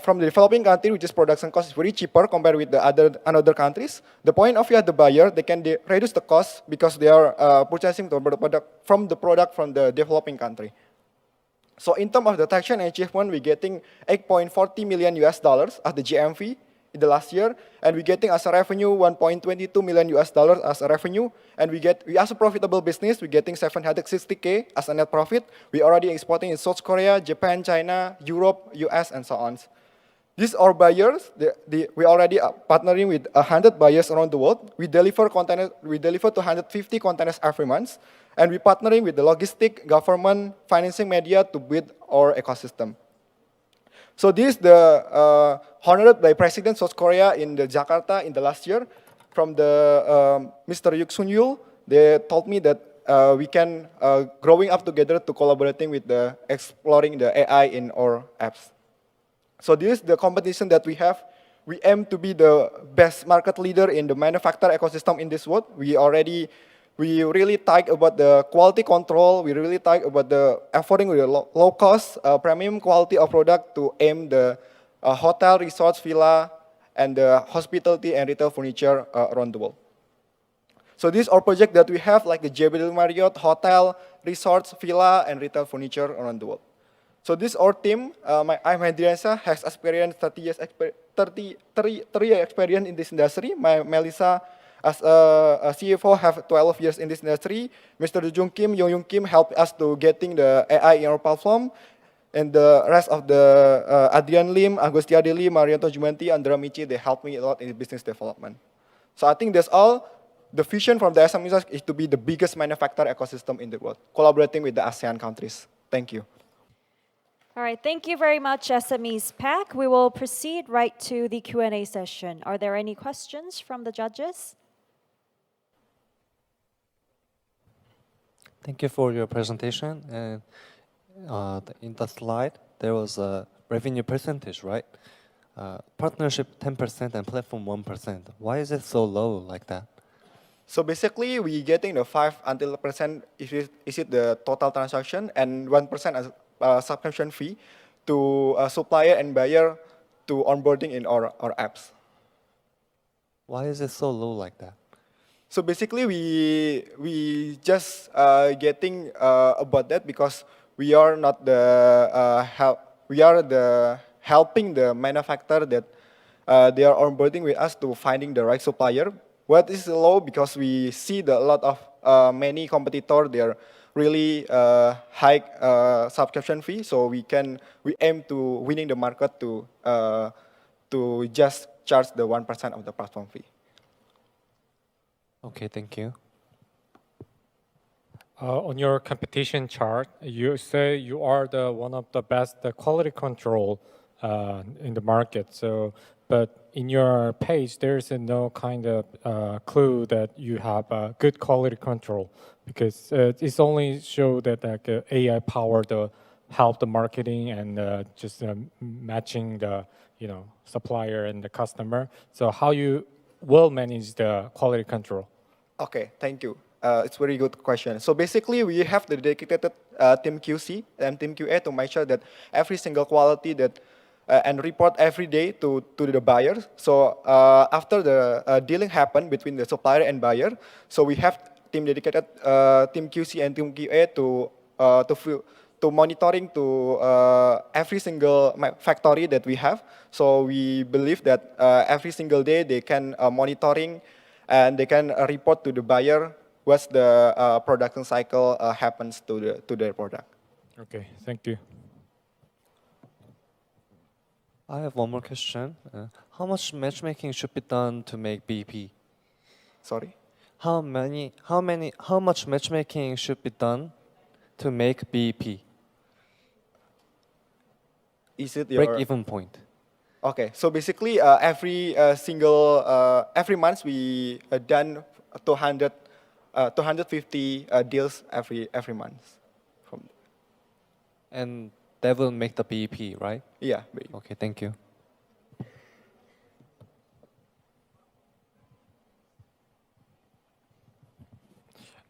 from the developing country, which is production cost is very cheaper compared with the other countries. The point of view of the buyer, they can reduce the cost because they are purchasing the product from the developing country. So in terms of the traction and achievement, we're getting $8.40 million as the GMV in the last year, and we're getting as a revenue $1.22 million as a revenue, and we also profitable business. We're getting 760K as a net profit. We already exporting in South Korea, Japan, China, Europe, US, and so on. These are buyers. We already are partnering with 100 buyers around the world. We deliver 250 containers every month, and we're partnering with the logistic, government, financing media to build our ecosystem. So this is the honored by President South Korea in the Jakarta in the last year from the Mr. Yuk Sun Yul. They told me that we can growing up together to collaborating with the exploring the AI in our apps. So this is the competition that we have. We aim to be the best market leader in the manufacturer ecosystem in this world. We really tight about the quality control. We really tight about the affording with the low cost, premium quality of product to aim the hotel, resorts, villa, and the hospitality and retail furniture around the world. So this is our project that we have, like the JW Marriott, hotel, resorts, villa, and retail furniture around the world. So this is our team. I'm Vendee X, has experience 30 years experience in this industry. Melissa, as a CFO, have 12 years in this industry. Mr. Jung Kim, Young Kim helped us to getting the AI in our platform. And the rest of the Adrian Lim, Agustiade Lim, Marianto Jumanti, Andra Michi, they helped me a lot in business development. So I think that's all. The vision from the SMEs is to be the biggest manufacturer ecosystem in the world, collaborating with the ASEAN countries. Thank you. All right, thank you very much, SMEs Pack. We will proceed right to the Q&A session. Are there any questions from the judges? Thank you for your presentation. And in the slide, there was a revenue percentage, right? Partnership 10% and platform 1%. Why is it so low like that? So basically, we getting the 5 until % is it the total transaction, and 1% as subscription fee to supplier and buyer to onboarding in our apps. Why is it so low like that? So basically, we just getting about that because we are not the helping the manufacturer that they are onboarding with us to finding the right supplier. What is low because we see a lot of many competitors, they are really high subscription fee. So we aim to winning the market to just charge the 1% of the platform fee. Okay, thank you. On your competition chart, you say you are one of the best quality control in the market. So, but in your page, there's no kind of clue that you have good quality control, because it's only show that like AI power to help the marketing and just matching the supplier and the customer. So how you will manage the quality control? Okay, thank you. It's a very good question. So basically, we have the dedicated team QC and team QA to make sure that every single quality that and report every day to the buyers. So after the dealing happen between the supplier and buyer, so we have team dedicated team QC and team QA to monitoring to every single factory that we have. So we believe that every single day they can monitoring and they can report to the buyer what's the production cycle happens to their product. Okay, thank you. I have one more question. How much matchmaking should be done to make BP? Sorry? How much matchmaking should be done to make BP? Is it your break-even point? Okay, so basically every month we done 250 deals every month. And that will make the BEP, right? Yeah. Okay, thank you.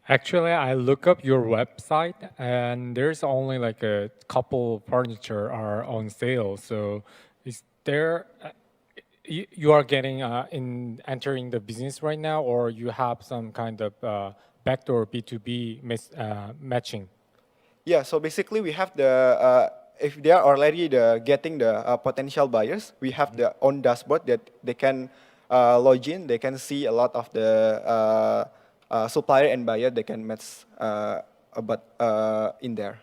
Actually, I look up your website, and there's only like a couple furniture are on sale. So, is there you are getting in entering the business right now, or you have some kind of backdoor B2B matching? Yeah. So basically, we have the if they are already getting the potential buyers, we have the own dashboard that they can log in. They can see a lot of the supplier and buyer they can match in there.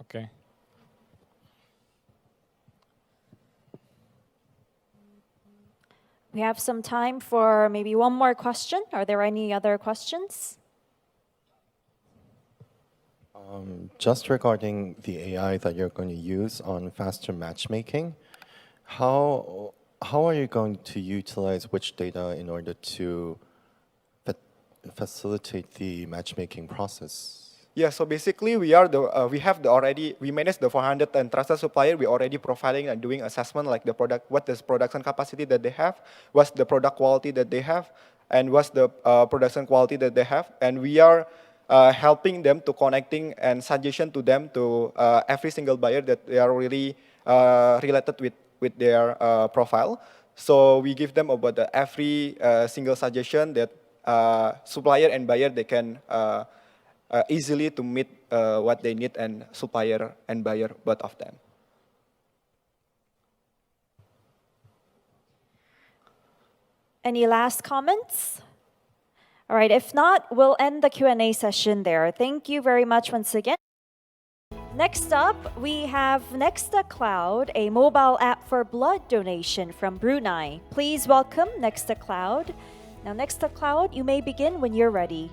Okay. We have some time for maybe one more question. Are there any other questions? Just regarding the AI that you're going to use on faster matchmaking, how are you going to utilize which data in order to facilitate the matchmaking process? Yeah, so basically we manage the 400 and trusted supplier. We already profiling and doing assessment like the product, what is production capacity that they have, what's the product quality that they have, and what's the production quality that they have. And we are helping them to connecting and suggestion to them to every single buyer that they are really related with their profile. So we give them about every single suggestion that supplier and buyer they can easily to meet what they need, and supplier and buyer, both of them. Any last comments? All right, if not, we'll end the Q&A session there. Thank you very much once again. Next up, we have Nextacloud, a mobile app for blood donation from Brunei. Please welcome Nextacloud. Now, Nextacloud, you may begin when you're ready.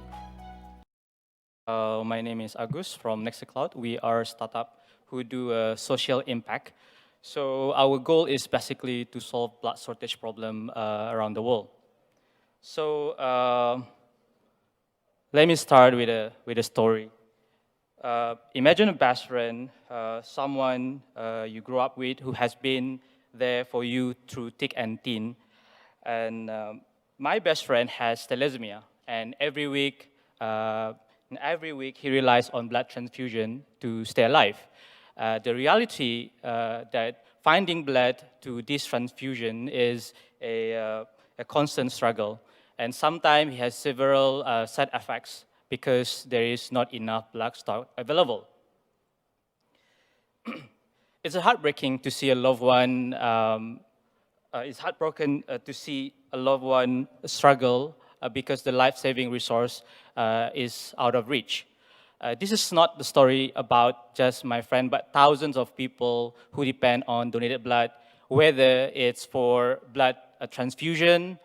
My name is Agus from Nextacloud. We are a startup who do a social impact. So our goal is basically to solve blood shortage problem around the world. So let me start with a story. Imagine a best friend, someone you grew up with who has been there for you through thick and thin. And my best friend has thalassemia, and every week he relies on blood transfusion to stay alive. The reality that finding blood to this transfusion is a constant struggle. And sometimes he has several side effects because there is not enough blood stock available. It's heartbreaking to see a loved one. It's heartbroken to see a loved one struggle because the life-saving resource is out of reach. This is not the story about just my friend, but thousands of people who depend on donated blood, whether it's for blood transfusion,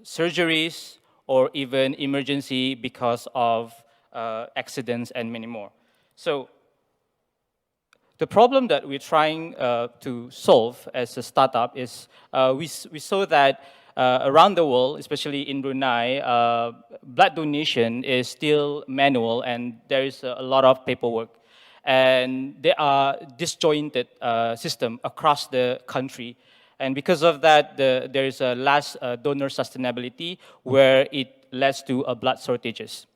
surgeries, or even emergency because of accidents and many more. So the problem that we're trying to solve as a startup is we saw that around the world, especially in Brunei, blood donation is still manual, and there is a lot of paperwork. And there are disjointed system across the country. And because of that, there is a less donor sustainability where it leads to blood shortages.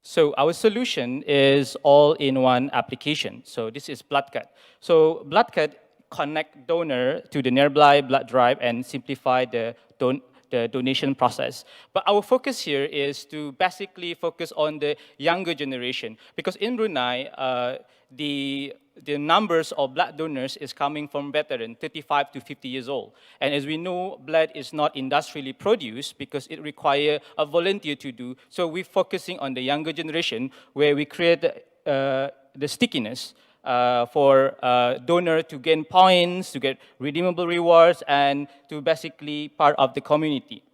So our solution is all-in-one application. So this is BloodCut. So BloodCut connect donor to the nearby blood drive and simplify the donation process. But our focus here is to basically focus on the younger generation, because in Brunei, the numbers of blood donors is coming from veterans, 35 to 50 years old. And as we know, blood is not industrially produced because it requires a volunteer to do. So we're focusing on the younger generation, where we create the stickiness for donor to gain points, to get redeemable rewards, and to basically part of the community.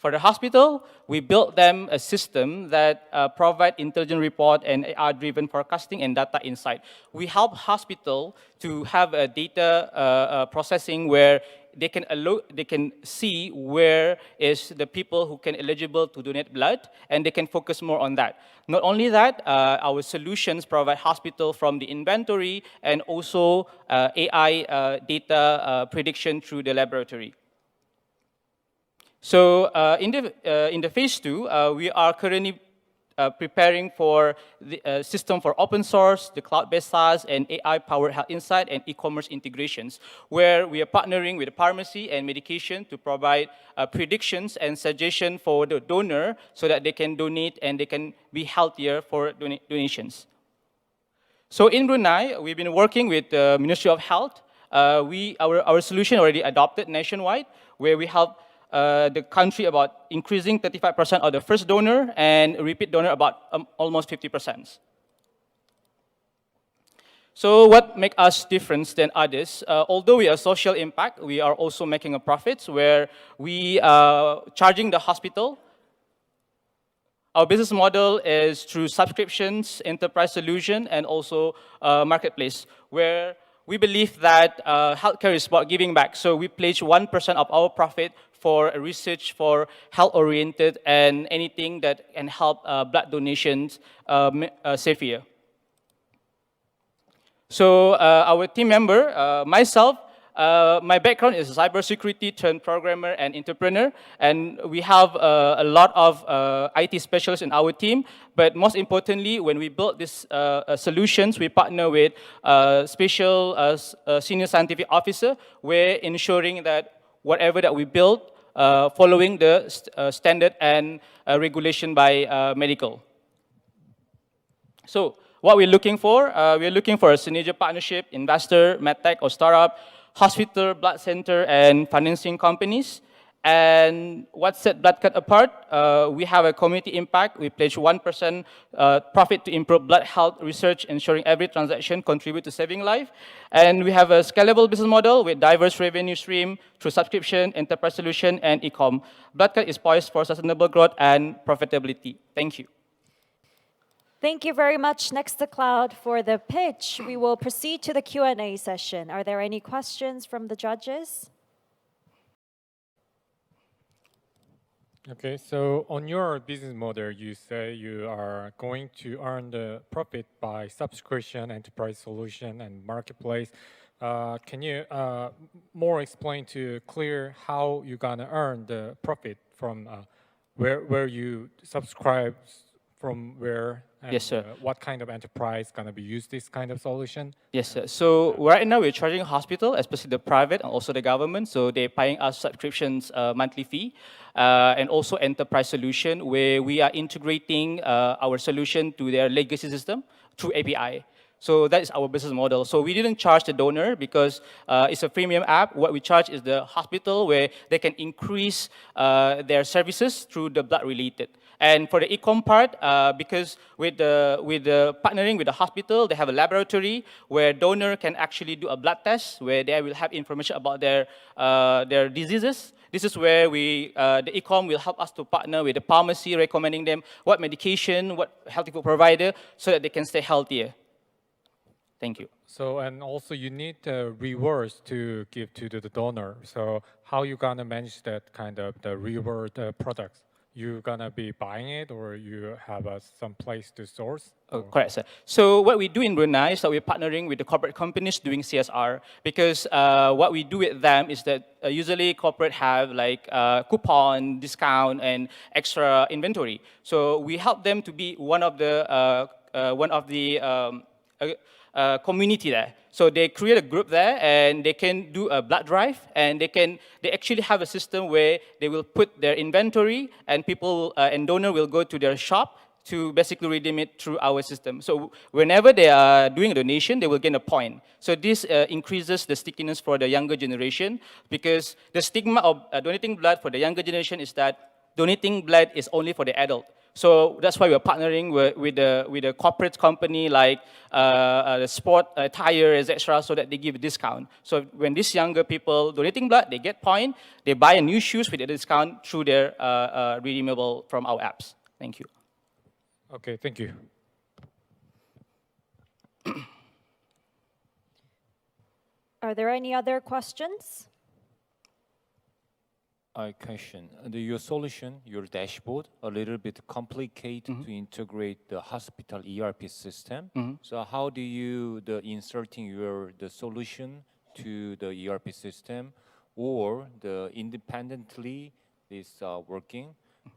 For the hospital, we built them a system that provide intelligent report and AI-driven forecasting and data insight. We help hospital to have a data processing where they can see where is the people who can eligible to donate blood, and they can focus more on that. Not only that, our solutions provide hospital from the inventory and also AI data prediction through the laboratory. So in the phase 2, we are currently preparing for the system for open source, the cloud-based SaaS, and AI-powered health insight and e-commerce integrations, where we are partnering with the pharmacy and medication to provide predictions and suggestions for the donor so that they can donate and they can be healthier for donations. So in Brunei, we've been working with the Ministry of Health. Our solution already adopted nationwide, where we help the country about increasing 35% of the first donor and repeat donor about almost 50%. So what makes us different than others? Although we are social impact, we are also making a profit where we are charging the hospital. Our business model is through subscriptions, enterprise solution, and also marketplace, where we believe that healthcare is about giving back. So we pledge 1% of our profit for research for health-oriented and anything that can help blood donations safer. So our team member, myself, my background is a cybersecurity turned programmer and entrepreneur, and we have a lot of IT specialists in our team. But most importantly, when we build these solutions, we partner with special senior scientific officer, where ensuring that whatever that we build, following the standard and regulation by medical. So what we're looking for a synergy partnership, investor, medtech or startup, hospital, blood center, and financing companies. And what set BloodCut apart? We have a community impact. We pledge 1% profit to improve blood health research, ensuring every transaction contributes to saving life. And we have a scalable business model with diverse revenue stream through subscription, enterprise solution, and e-com. BloodCut is poised for sustainable growth and profitability. Thank you. Thank you very much, Nextacloud, for the pitch. We will proceed to the Q&A session. Are there any questions from the judges? Okay, so on your business model, you say you are going to earn the profit by subscription, enterprise solution, and marketplace. Can you more explain to clear how you're gonna earn the profit from where you subscribe from where? And, yes, sir. What kind of enterprise gonna be use this kind of solution? Yes, sir. So right now we're charging hospital, especially the private and also the government. So they're paying us subscriptions monthly fee, and also enterprise solution where we are integrating our solution to their legacy system through API. So that is our business model. So we didn't charge the donor because it's a freemium app. What we charge is the hospital where they can increase their services through the blood related. And for the e-com part, because with the partnering with the hospital, they have a laboratory where donor can actually do a blood test where they will have information about their diseases. This is where the e-com will help us to partner with the pharmacy, recommending them what medication, what healthy food provider, so that they can stay healthier. Thank you. So, and also you need rewards to give to the donor. So how you gonna manage that kind of the reward products? You gonna be buying it, or you have some place to source? Oh, correct, sir. So what we do in Brunei is that we're partnering with the corporate companies doing CSR, because what we do with them is that usually corporate have like coupon, discount, and extra inventory. So we help them to be one of the community there. So they create a group there, and they can do a blood drive, and they actually have a system where they will put their inventory, and people and donor will go to their shop to basically redeem it through our system. So whenever they are doing a donation, they will gain a point. So this increases the stickiness for the younger generation, because the stigma of donating blood for the younger generation is that donating blood is only for the adult. So that's why we're partnering with a corporate company like the sport tire, etc., so that they give a discount. So when these younger people donating blood, they get point, they buy a new shoes with a discount through their redeemable from our apps. Thank you. Okay, thank you. Are there any other questions? Question. Your solution, your dashboard, a little bit complicated to integrate the hospital ERP system. So how do you inserting the solution to the ERP system, or the independently is working?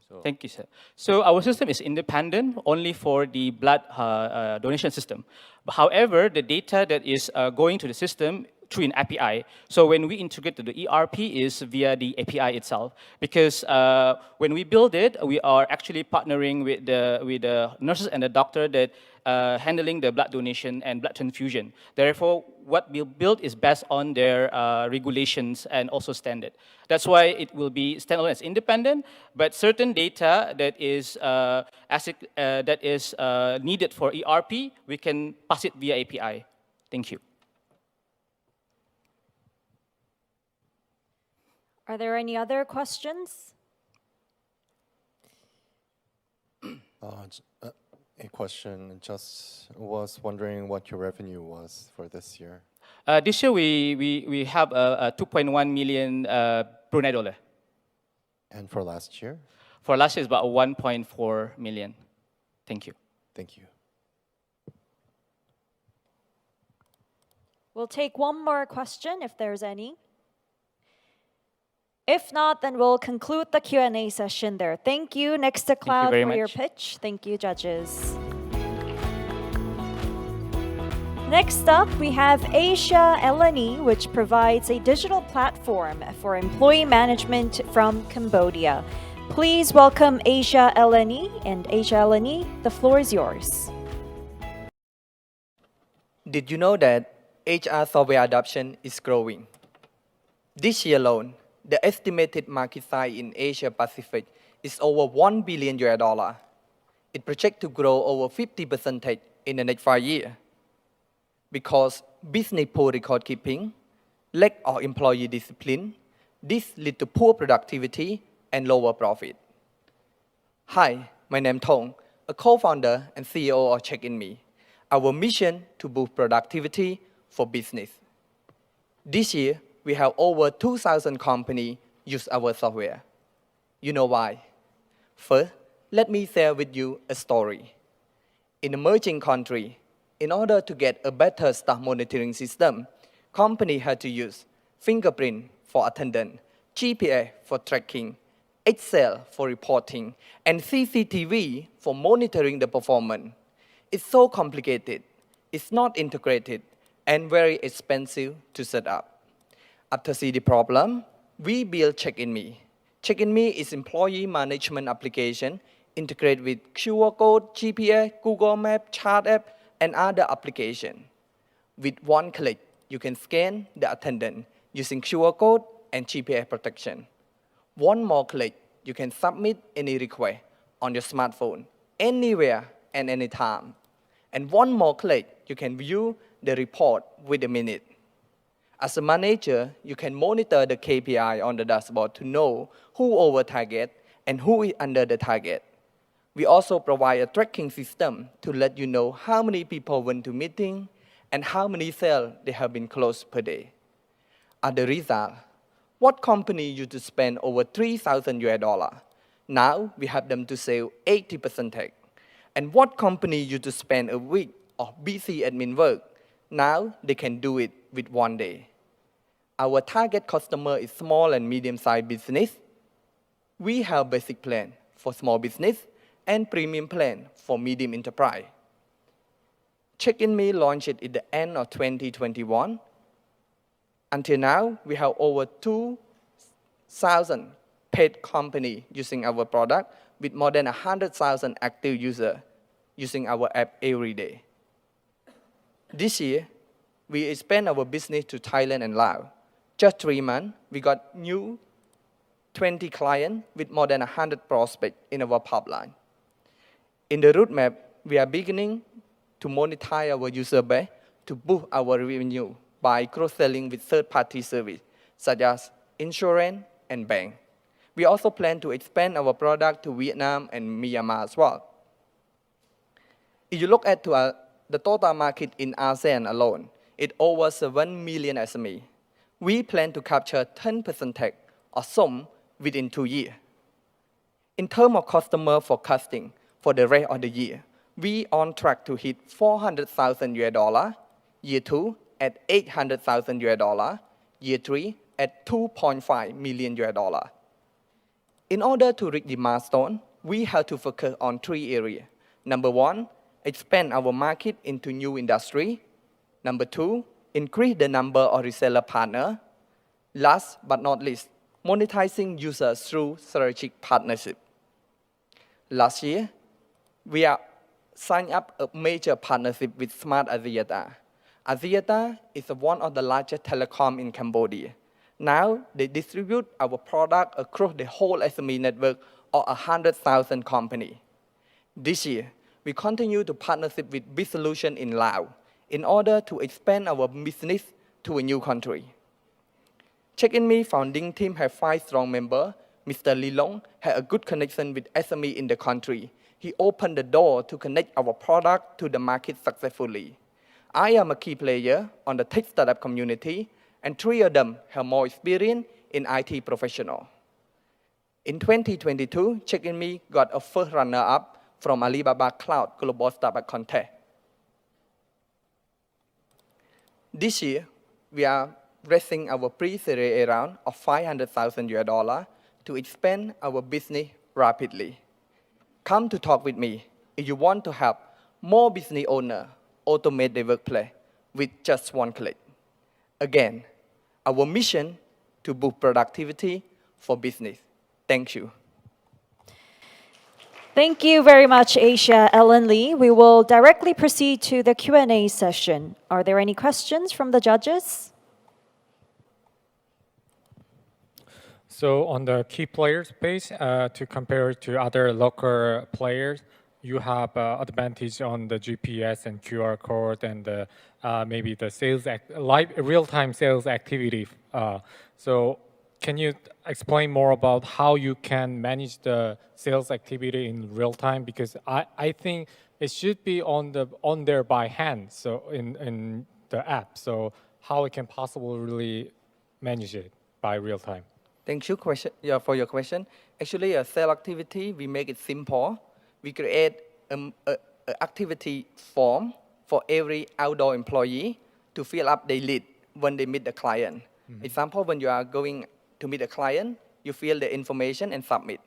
So Thank you, sir. So our system is independent only for the blood donation system. But however, the data that is going to the system through an API. So when we integrate to the ERP is via the API itself. Because when we build it, we are actually partnering with the nurses and the doctor that handling the blood donation and blood transfusion. Therefore, what we build is based on their regulations and also standard. That's why it will be standalone as independent, but certain data that is needed for ERP, we can pass it via API. Thank you. Are there any other questions? A question, just was wondering what your revenue was for this year. This year we have a 2.1 million Brunei dollar. And for last year? For last year, it's about 1.4 million. Thank you. Thank you. We'll take one more question if there's any. If not, then we'll conclude the Q&A session there. Thank you, Nextacloud, very for your much. pitch. Thank you, judges. Next up, we have Asia Eleni, which provides a digital platform for employee management from Cambodia. Please welcome Asia Eleni. And Asia Eleni, the floor is yours. Did you know that HR software adoption is growing? This year alone, the estimated market size in Asia Pacific is over $1 billion. It projects to grow over 50% in the next 5 years. Because business poor record keeping, lack of employee discipline, this leads to poor productivity and lower profit. Hi, my name is Thong, a co-founder and CEO of Check-in.me. Our mission to boost productivity for business. This year, we have over 2,000 companies use our software. You know why? First, let me share with you a story. In emerging countries, in order to get a better staff monitoring system, companies had to use fingerprint for attendance, GPS for tracking, Excel for reporting, and CCTV for monitoring the performance. It's so complicated, it's not integrated, and very expensive to set up. After seeing the problem, we built Check-in.me. Check-in.me is employee management application integrated with QR code, GPS, Google Maps, Chart app, and other applications. With one click, you can scan the attendance using QR code and GPS protection. One more click, you can submit any request on your smartphone, anywhere and anytime. And one more click, you can view the report within a minute. As a manager, you can monitor the KPI on the dashboard to know who over target and who is under the target. We also provide a tracking system to let you know how many people went to meeting and how many sales they have been closed per day. As a result, what company used to spend over $3,000? Now we have them to save 80% tech. And what company used to spend a week of busy admin work? Now they can do it with 1 day. Our target customer is small and medium-sized business. We have basic plan for small business and premium plan for medium enterprise. Check-in.me launched it at the end of 2021. Until now, we have over 2,000 paid companies using our product with more than 100,000 active users using our app every day. This year, we expand our business to Thailand and Laos. Just 3 months, we got new 20 clients with more than 100 prospects in our pipeline. In the roadmap, we are beginning to monetize our user base to boost our revenue by cross-selling with third-party service, such as insurance and bank. We also plan to expand our product to Vietnam and Myanmar as well. If you look at the total market in ASEAN alone, it's over 7 million SME. We plan to capture 10% tech or some within 2 years. In terms of customer forecasting for the rest of the year, we on track to hit $400,000, year 2 at $800,000, year 3 at $2.5 million. In order to reach the milestone, we have to focus on 3 areas. Number 1, expand our market into new industry. Number 2, increase the number of reseller partners. Last but not least, monetizing users through strategic partnership. Last year, we are signed up a major partnership with Smart Axiata. Axiata is one of the largest telecom in Cambodia. Now, they distribute our product across the whole SME network of 100,000 companies. This year, we continue to partnership with Big Solution in Laos in order to expand our business to a new country. Check-in Me founding team have 5 strong members. Mr. Lee Long had a good connection with SME in the country. He opened the door to connect our product to the market successfully. I am a key player on the tech startup community, and 3 of them have more experience in IT professional. In 2022, Check-in Me got a first runner-up from Alibaba Cloud Global Startup Contest. This year, we are raising our pre-series round of $500,000 to expand our business rapidly. Come to talk with me if you want to help more business owners automate their workplace with just 1 click. Again, our mission to boost productivity for business. Thank you. Thank you very much, Asia, Ellen Lee. We will directly proceed to the Q&A session. Are there any questions from the judges? So on the key players page, to compare to other local players, you have advantage on the GPS and QR code and maybe the sales real-time sales activity. So can you explain more about how you can manage the sales activity in real time? Because I think it should be on there by hand, so in the app. So how it can possibly really manage it by real time? Thank you for your question. Actually, a sales activity, we make it simple. We create an activity form for every outdoor employee to fill up their lead when they meet the client. Example, when you are going to meet a client, you fill the information and submit.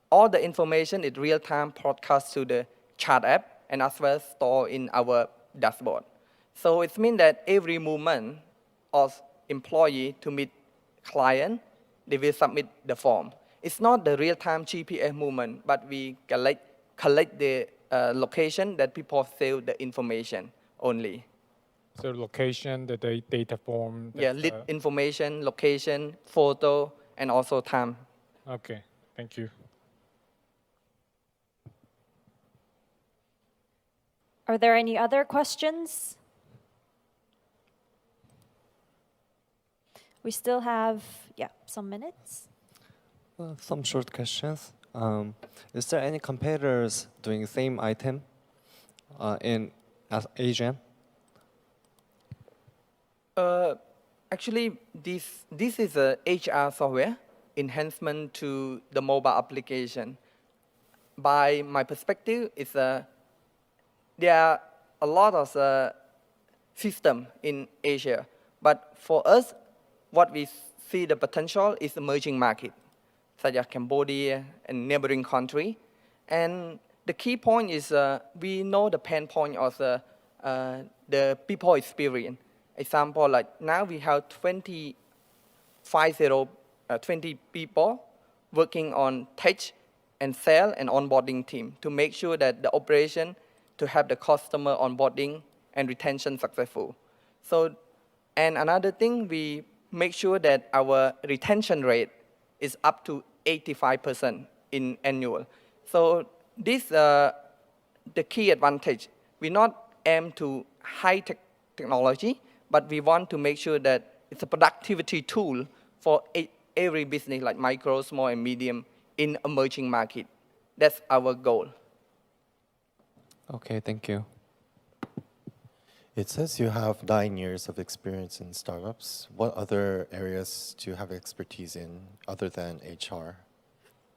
All the information is real-time broadcast to the chat app and as well stored in our dashboard. So it means that every movement of employee to meet client, they will submit the form. It's not the real-time GPS movement, but we collect the location that people fill the information only. So location, the data form. Yeah, lead information, location, photo, and also time. Okay, thank you. Are there any other questions? We still have, some minutes. Some short questions. Is there any competitors doing the same item in ASEAN? Actually, this is a HR software enhancement to the mobile application. By my perspective, there are a lot of systems in Asia, but for us, what we see the potential is emerging market, such as Cambodia and neighboring country. And the key point is we know the pain point of the people experience. Example, like now we have 20 people working on tech and sales and onboarding team to make sure that the operation to have the customer onboarding and retention successful. So, and another thing, we make sure that our retention rate is up to 85% in annual. So this the key advantage. We not aim to high-tech technology, but we want to make sure that it's a productivity tool for every business like micro, small, and medium in emerging market. That's our goal. Okay, thank you. It says you have 9 years of experience in startups. What other areas do you have expertise in other than HR?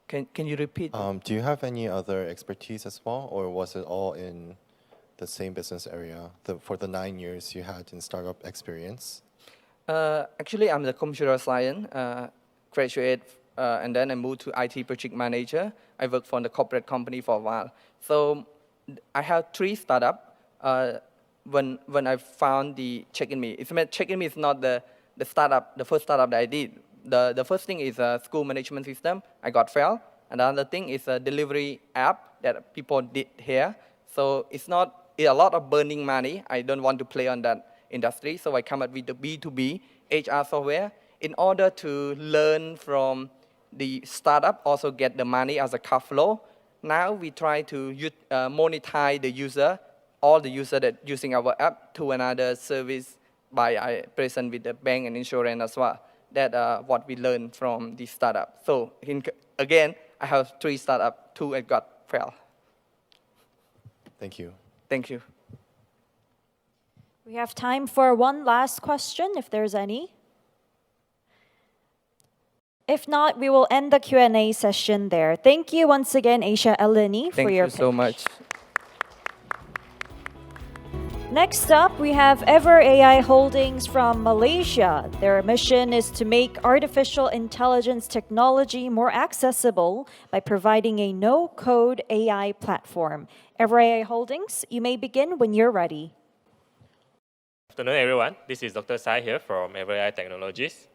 Can you repeat? Do you have any other expertise as well, or was it all in the same business area for the 9 years you had in startup experience? Actually, I'm the computer science graduate, and then I moved to IT project manager. I worked for the corporate company for a while. So I have 3 startups. When I found the Check-in-Me, Check-in-Me is not the startup, the first startup that I did. The first thing is a school management system. I got failed. And the other thing is a delivery app that people did here. So it's a lot of burning money. I don't want to play on that industry. So I come up with the B2B HR software in order to learn from the startup, also get the money as a cash flow. Now we try to monetize the user, all the users that using our app to another service by I present with the bank and insurance as well. That's what we learned from the startup. So again, I have 3 startups, 2 I got failed. Thank you. Thank you. We have time for one last question, if there's any. If not, we will end the Q&A session there. Thank you once again, Asia Eleni, for your pitch. Thank you so much. Next up, we have Ever AI Holdings from Malaysia. Their mission is to make artificial intelligence technology more accessible by providing a no-code AI platform. Ever AI Holdings, you may begin when you're ready. Good afternoon, everyone. This is Dr. Sai here from Ever AI Technologies.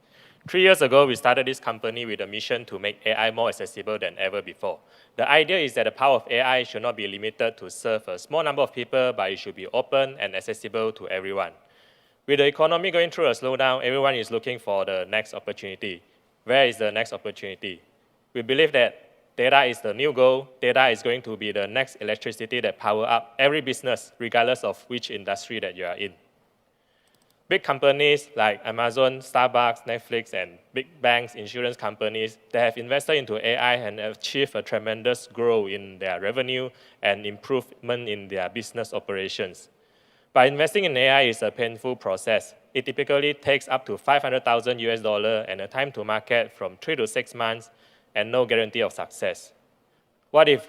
3 years ago, we started this company with a mission to make AI more accessible than ever before. The idea is that the power of AI should not be limited to serve a small number of people, but it should be open and accessible to everyone. With the economy going through a slowdown, everyone is looking for the next opportunity. Where is the next opportunity? We believe that data is the new goal. Data is going to be the next electricity that power up every business, regardless of which industry that you are in. Big companies like Amazon, Starbucks, Netflix, and big banks, insurance companies, they have invested into AI and achieved a tremendous growth in their revenue and improvement in their business operations. But investing in AI is a painful process. It typically takes up to $500,000 and a time to market from 3 to 6 months and no guarantee of success. What if?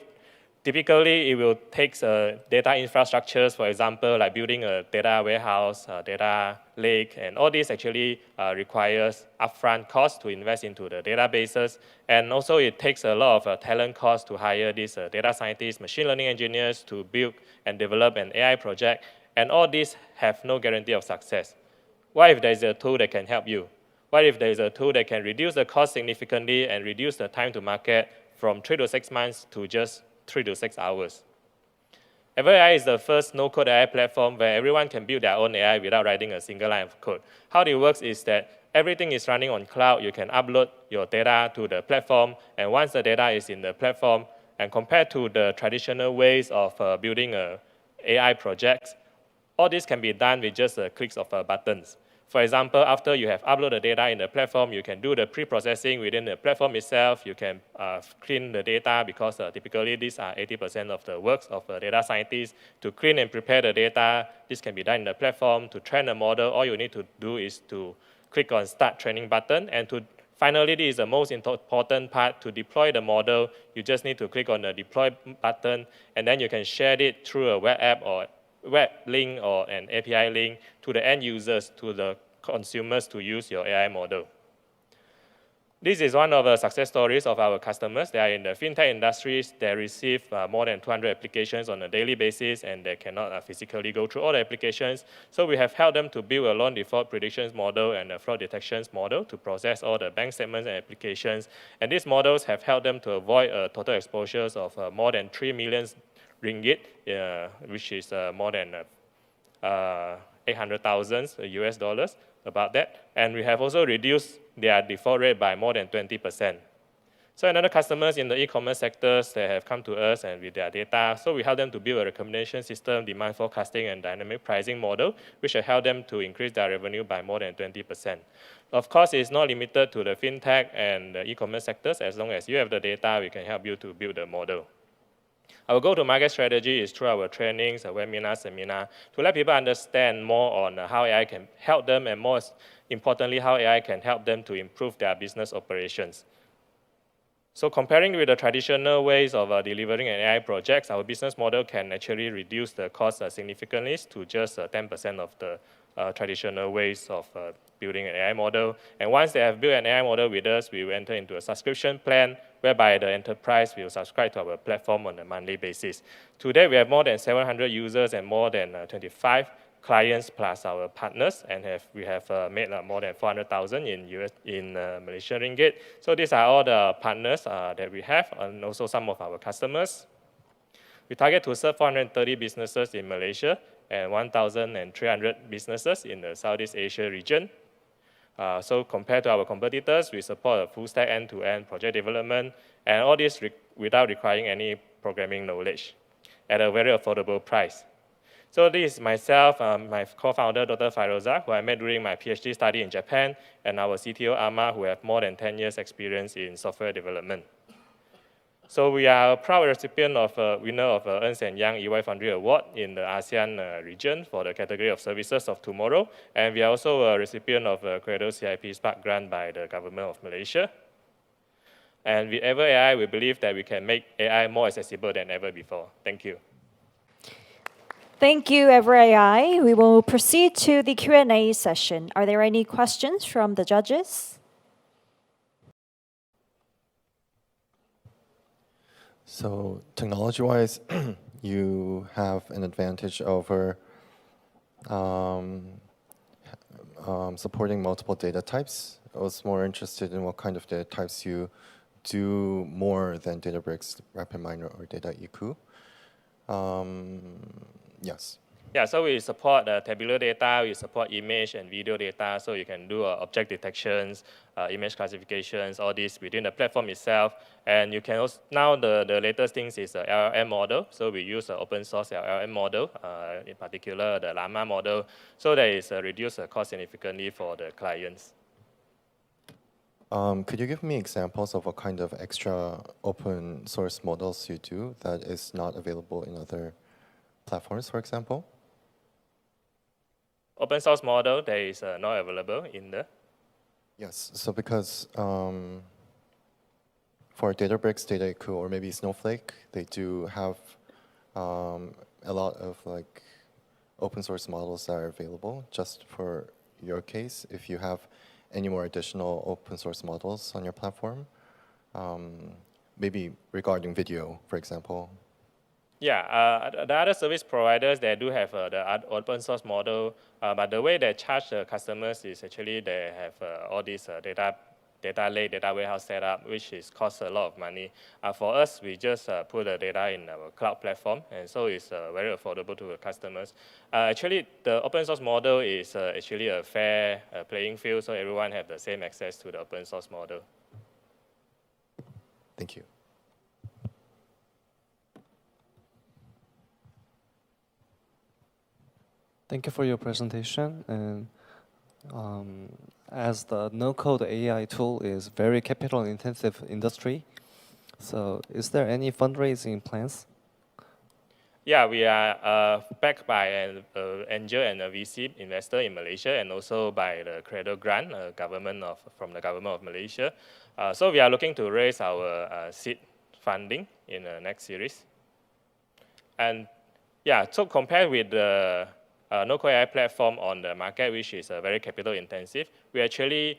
Typically, it will take data infrastructures, for example, like building a data warehouse, a data lake, and all this actually requires upfront costs to invest into the databases. And also, it takes a lot of talent costs to hire these data scientists, machine learning engineers to build and develop an AI project. And all these have no guarantee of success. What if there's a tool that can help you? What if there's a tool that can reduce the cost significantly and reduce the time to market from 3 to 6 months to just 3 to 6 hours. Ever AI is the first no-code AI platform where everyone can build their own AI without writing a single line of code. How it works is that everything is running on cloud. You can upload your data to the platform, and once the data is in the platform, and compared to the traditional ways of building AI projects, all this can be done with just clicks of buttons. For example, after you have uploaded the data in the platform, you can do the pre-processing within the platform itself. You can clean the data because typically these are 80% of the works of a data scientist. To clean and prepare the data, this can be done in the platform. To train a model, all you need to do is to click on Start Training button. And finally, this is the most important part. To deploy the model, you just need to click on the Deploy button, and then you can share it through a web app or web link or an API link to the end users, to the consumers to use your AI model. This is one of the success stories of our customers. They are in the fintech industries. They receive more than 200 applications on a daily basis, and they cannot physically go through all the applications. So we have helped them to build a loan default predictions model and a fraud detections model to process all the bank statements and applications. And these models have helped them to avoid total exposures of more than 3 million ringgit, which is more than 800,000 US dollars, about that. And we have also reduced their default rate by more than 20%. So another customers in the e-commerce sectors, they have come to us and with their data. So we help them to build a recommendation system, demand forecasting, and dynamic pricing model, which will help them to increase their revenue by more than 20%. Of course, it's not limited to the fintech and the e-commerce sectors. As long as you have the data, we can help you to build the model. Our go-to-market strategy is through our trainings, our webinar, seminar, to let people understand more on how AI can help them, and most importantly, how AI can help them to improve their business operations. So comparing with the traditional ways of delivering an AI projects, our business model can actually reduce the cost significantly to just 10% of the traditional ways of building an AI model. And once they have built an AI model with us, we will enter into a subscription plan whereby the enterprise will subscribe to our platform on a monthly basis. Today, we have more than 700 users and more than 25 clients plus our partners, and we have made more than 400,000 in Malaysian ringgit. So these are all the partners that we have, and also some of our customers. We target to serve 430 businesses in Malaysia and 1,300 businesses in the Southeast Asia region. So compared to our competitors, we support a full stack end-to-end project development, and all this without requiring any programming knowledge at a very affordable price. So this is myself, my co-founder, Dr. Fairoza, who I met during my PhD study in Japan, and our CTO, Amma, who have more than 10 years experience in software development. So we are a proud recipient of winner of Ernst & Young EY Foundry Award in the ASEAN region for the category of Services of Tomorrow. And we are also a recipient of a Cradle CIP Spark grant by the government of Malaysia. And with Ever AI, we believe that we can make AI more accessible than ever before. Thank you. Thank you, Ever AI. We will proceed to the Q&A session. Are there any questions from the judges? So technology-wise, you have an advantage over supporting multiple data types. I was more interested in what kind of data types you do more than Databricks, RapidMiner, or Dataiku. Yes. Yeah, so we support tabular data, we support image and video data, so you can do object detections, image classifications, all this within the platform itself. And you can also, now the latest things is LLM model, so we use an open source LLM model, in particular the Llama model, so that is reduce the cost significantly for the clients. Could you give me examples of what kind of extra open source models you do that is not available in other platforms, for example? Open source model that is not available in the? Yes, so because for Databricks, Dataiku, or maybe Snowflake, they do have a lot of like open source models that are available. Just for your case, if you have any more additional open source models on your platform, maybe regarding video, for example. Yeah, the other service providers, they do have the open source model, but the way they charge the customers is actually they have all this data lake, data warehouse setup, which costs a lot of money. For us, we just put the data in our cloud platform, and so it's very affordable to the customers. Actually, the open source model is actually a fair playing field, so everyone have the same access to the open source model. Thank you. Thank you for your presentation. And as the no-code AI tool is very capital-intensive industry, so is there any fundraising plans? Yeah, we are backed by an angel and a VC investor in Malaysia, and also by the Cradle grant from the government of Malaysia. So we are looking to raise our seed funding in the next series. And yeah, so compared with the no-code AI platform on the market, which is very capital intensive, we actually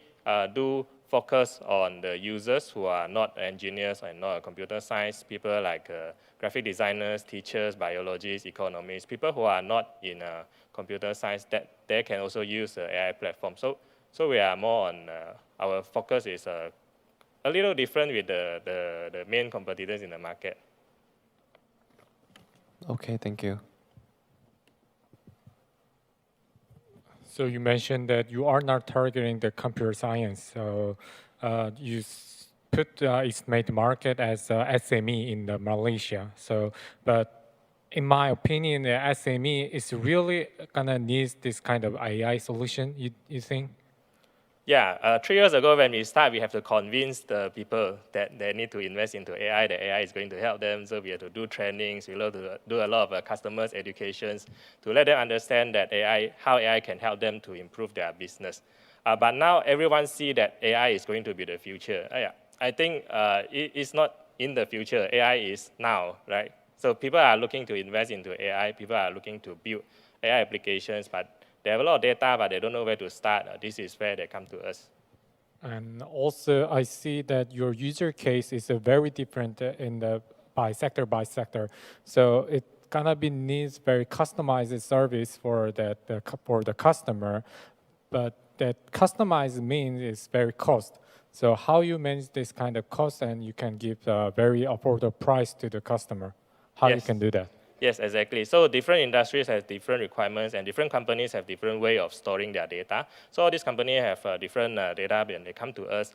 do focus on the users who are not engineers and not computer science, people like graphic designers, teachers, biologists, economists, people who are not in computer science, that they can also use the AI platform. So we are more on, our focus is a little different with the main competitors in the market. Okay, thank you. So you mentioned that you are not targeting the computer science. So you put estimate market as SME in the Malaysia. So, but in my opinion, the SME is really gonna need this kind of AI solution. You think? Yeah, 3 years ago when we start, we have to convince the people that they need to invest into AI, that AI is going to help them. So we have to do trainings, we have to do a lot of customers' educations to let them understand that how AI can help them to improve their business. But now everyone see that AI is going to be the future. I think it's not in the future, AI is now, right? So people are looking to invest into AI, people are looking to build AI applications, but they have a lot of data, but they don't know where to start. This is where they come to us. And also, I see that your user case is very different in the by sector. So it gonna be needs very customized service for the customer, but that customized means is very cost. So how you manage this kind of cost and you can give a very affordable price to the customer? How you can do that? Yes, exactly. So different industries have different requirements and different companies have different way of storing their data. So all these companies have different data when they come to us.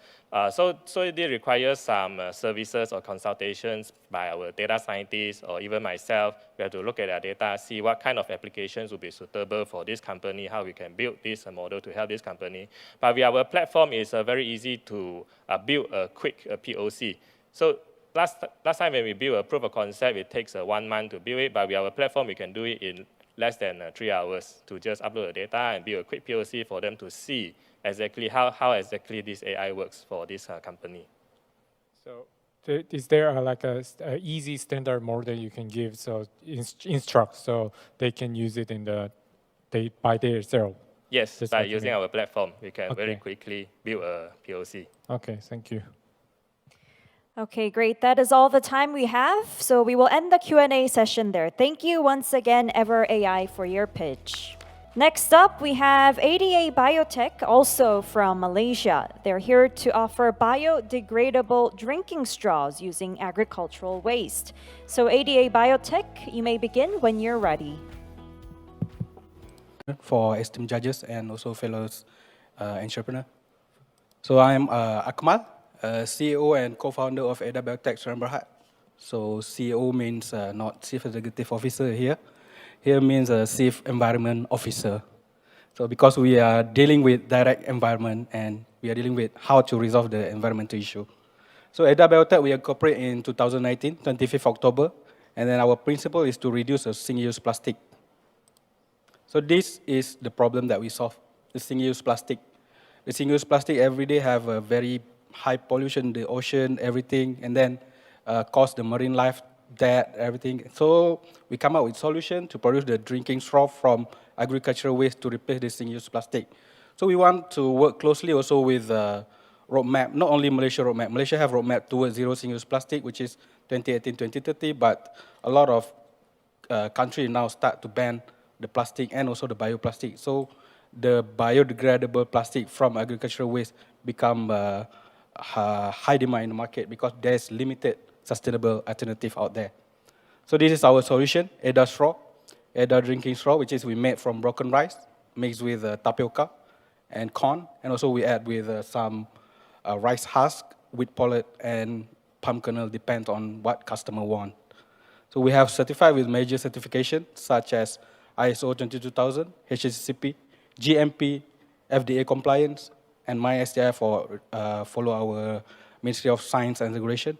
So it requires some services or consultations by our data scientists or even myself. We have to look at their data, see what kind of applications would be suitable for this company, how we can build this model to help this company. But with our platform, it's very easy to build a quick POC. So Last time when we build a proof of concept, it takes 1 month to build it, but with our platform, we can do it in less than 3 hours to just upload the data and build a quick POC for them to see exactly how exactly this AI works for this company. So is there like a easy standard model you can give, so instruct, so they can use it by themselves? Yes, by using our platform, we can very quickly build a POC. Okay, thank you. Okay, great. That is all the time we have. So we will end the Q&A session there. Thank you once again, Ever AI, for your pitch. Next up, we have ADA Biotech, also from Malaysia. They're here to offer biodegradable drinking straws using agricultural waste. So ADA Biotech, you may begin when you're ready. For esteemed judges and also fellow entrepreneurs. So I'm Akmal, CEO and co-founder of ADA Biotech Sdn Bhd. So CEO means not Chief Executive Officer here. Here means Chief Environment Officer. So because we are dealing with direct environment and we are dealing with how to resolve the environmental issue. So ADA Biotech, we incorporated in 2019, 25th October. And then our principle is to reduce single-use plastic. So this is the problem that we solve, the single-use plastic. The single-use plastic every day have a very high pollution, the ocean, everything, and then cause the marine life dead, everything. So we come up with solution to produce the drinking straw from agricultural waste to replace the single-use plastic. So we want to work closely also with roadmap, not only Malaysia roadmap. Malaysia have roadmap towards zero single-use plastic, which is 2018-2030, but a lot of countries now start to ban the plastic and also the bioplastic. So the biodegradable plastic from agricultural waste become high demand in the market because there's limited sustainable alternative out there. So this is our solution, ADA straw, ADA drinking straw, which is we made from broken rice, mixed with tapioca and corn, and also we add with some rice husk, wheat pellet, and palm kernel, depends on what customer want. So we have certified with major certification, such as ISO 22000, HACCP, GMP, FDA compliance, and MySDI for follow our Ministry of Science and Regulation.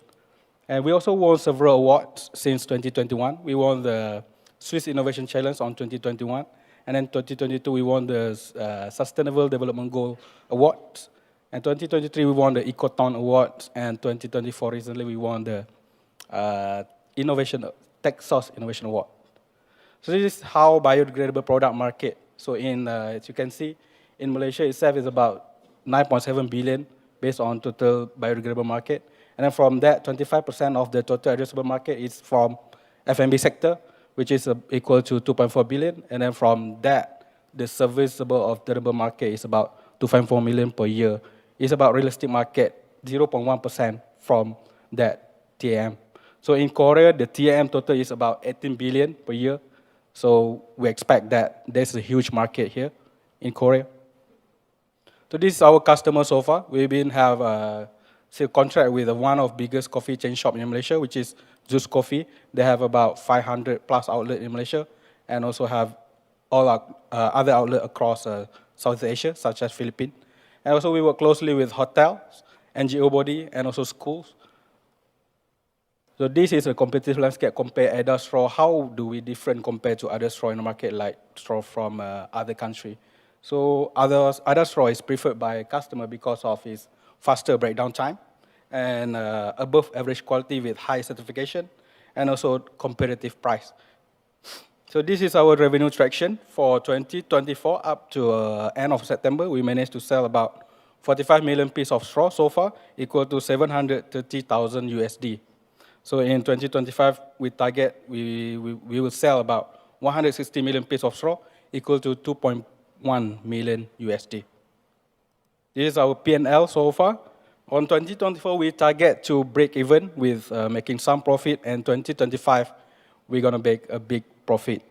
And we also won several awards since 2021. We won the Swiss Innovation Challenge on 2021, and then 2022 we won the Sustainable Development Goal Awards, and 2023 we won the Ecoton Awards, and 2024 recently we won the Tech Source Innovation Award. So this is how biodegradable product market. So as you can see, in Malaysia itself is about 9.7 billion based on total biodegradable market. And then from that, 25% of the total addressable market is from F&B sector, which is equal to 2.4 billion. And then from that, the serviceable of durable market is about 2.4 million per year. It's about realistic market, 0.1% from that TAM. So in Korea, the TAM total is about 18 billion per year. So we expect that there's a huge market here in Korea. So this is our customer so far. We've been have So contract with one of biggest coffee chain shop in Malaysia, which is Juice Coffee. They have about 500 plus outlets in Malaysia, and also have all other outlets across Southeast Asia, such as Philippines. And also we work closely with hotels, NGO body, and also schools. So this is a competitive landscape compare ADA straw. How do we different compared to other straw in the market, like straw from other country? So other straw is preferred by customer because of its faster breakdown time and above average quality with high certification and also competitive price. So this is our revenue traction for 2024 up to end of September. We managed to sell about 45 million pieces of straw so far, equal to 730,000 USD. So in 2025, we target, we will sell about 160 million pieces of straw, equal to 2.1 million USD. This is our P&L so far. On 2024, we target to break even with making some profit, and 2025, we're gonna make a big profit.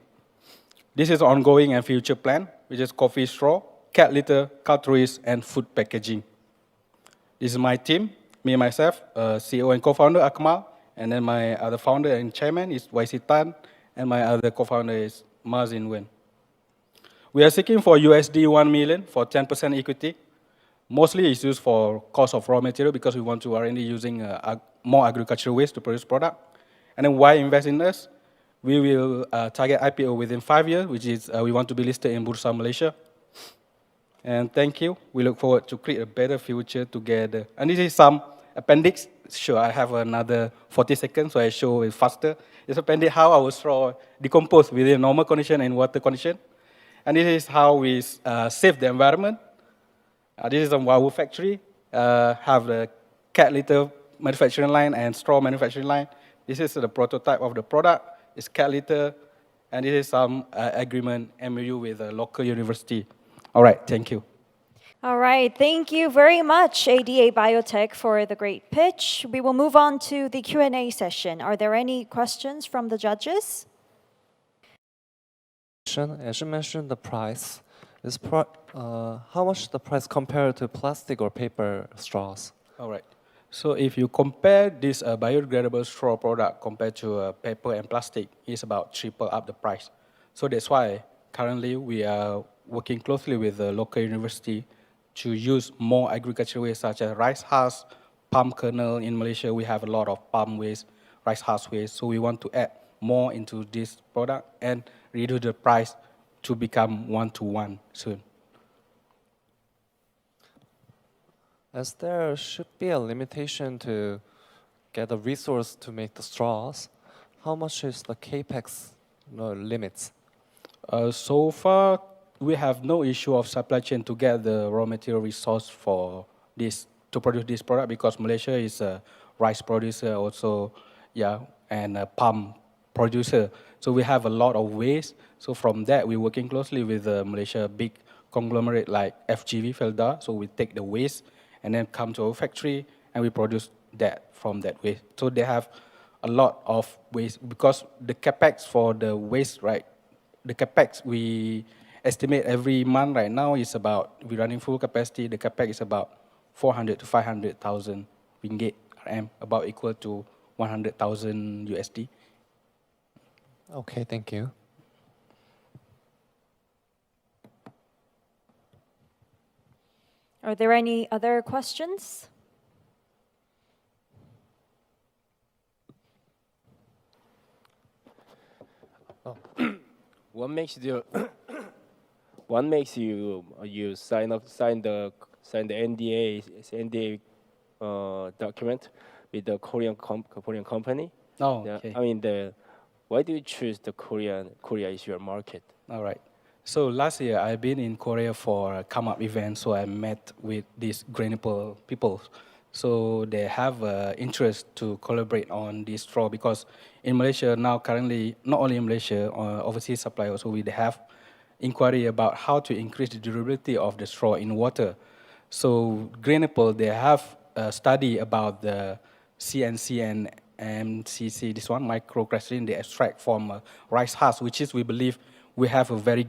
This is ongoing and future plan, which is coffee straw, cat litter, cartridges, and food packaging. This is my team, me and myself, CEO and co-founder Akmal, and then my other founder and chairman is YC Tan, and my other co-founder is Mazin Wen. We are seeking for USD 1 million for 10% equity. Mostly it's used for cost of raw material because we want to R&D using more agricultural waste to produce product. And then why invest in us? We will target IPO within 5 years, which is we want to be listed in Bursa Malaysia. And thank you. We look forward to create a better future together. And this is some appendix. Sure, I have another 40 seconds, so I show it faster. It's appendix how our straw decompose within normal condition and water condition. And this is how we save the environment. This is a Wow factory, have the cat litter manufacturing line and straw manufacturing line. This is the prototype of the product. It's cat litter, and this is some agreement MOU with a local university. All right, thank you. All right, thank you very much, ADA Biotech, for the great pitch. We will move on to the Q&A session. Are there any questions from the judges? As you mentioned, the price is how much the price compared to plastic or paper straws? All right. So if you compare this biodegradable straw product compared to paper and plastic, it's about triple up the price. So that's why currently we are working closely with the local university to use more agricultural waste such as rice husk, palm kernel. In Malaysia, we have a lot of palm waste, rice husk waste. So we want to add more into this product and reduce the price to become 1-to-1 soon. As there should be a limitation to get a resource to make the straws, how much is the capex limits? So far, we have no issue of supply chain to get the raw material resource for this to produce this product because Malaysia is a rice producer also, and a palm producer. So we have a lot of waste. So from that, we're working closely with Malaysia big conglomerate like FGV Felda. So we take the waste and then come to our factory and we produce that from that waste. So they have a lot of waste because the capex for the waste, right? The capex we estimate every month right now is about, we're running full capacity, the capex is about 400 to 500,000 ringgit RM, about equal to 100,000 USD. Okay, thank you. Are there any other questions? What makes you sign the NDA document with the Korean company? Oh, okay. I mean, why do you choose the Korea is your market? All right. So last year I've been in Korea for a come up event, so I met with these Greenapple people. So they have interest to collaborate on this straw because in Malaysia now currently, not only in Malaysia, overseas supply also we have inquiry about how to increase the durability of the straw in water. So Greenapple, they have a study about the CNC and MCC, this one, microcrystalline, they extract from rice husk, which is, we believe, we have a very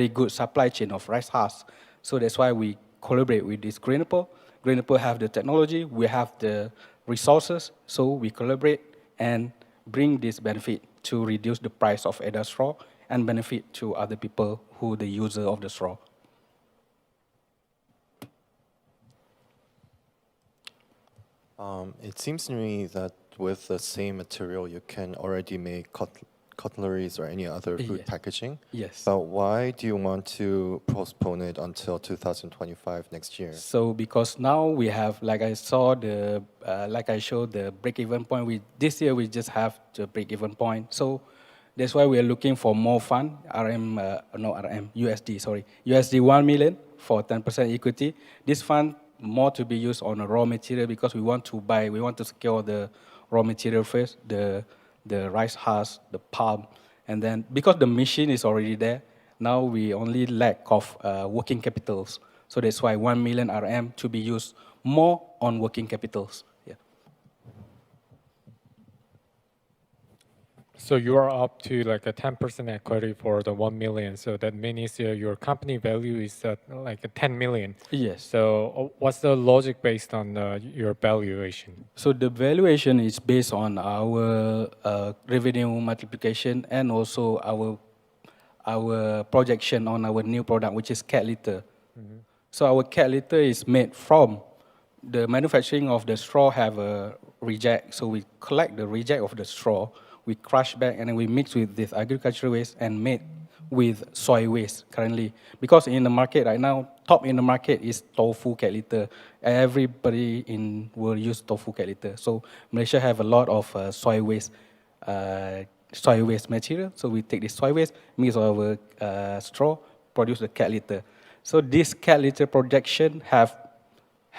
good supply chain of rice husk. So that's why we collaborate with this Greenapple. Green Apple have the technology, we have the resources, so we collaborate and bring this benefit to reduce the price of ADA straw and benefit to other people who the user of the straw. It seems to me that with the same material, you can already make cutleries or any other food packaging. Yes. But why do you want to postpone it until 2025 next year? So because now we have, like I showed the break-even point. This year we just have the break-even point. So that's why we are looking for more fund, USD 1 million for 10% equity. This fund more to be used on a raw material because we want to secure the raw material first, the rice husk, the palm, and then because the machine is already there, now we only lack of working capitals. So that's why 1 million RM to be used more on working capitals. Yeah. So you are up to like a 10% equity for the 1 million. So that means your company value is like a 10 million. Yes. So what's the logic based on your valuation? So the valuation is based on our revenue multiplication and also our projection on our new product, which is cat litter. So our cat litter is made from the manufacturing of the straw have a reject. So we collect the reject of the straw, we crush back, and then we mix with this agricultural waste and made with soy waste currently. Because in the market right now, top in the market is tofu cat litter. Everybody will use tofu cat litter. So Malaysia have a lot of soy waste material. So we take this soy waste, mix with our straw, produce the cat litter. So this cat litter projection have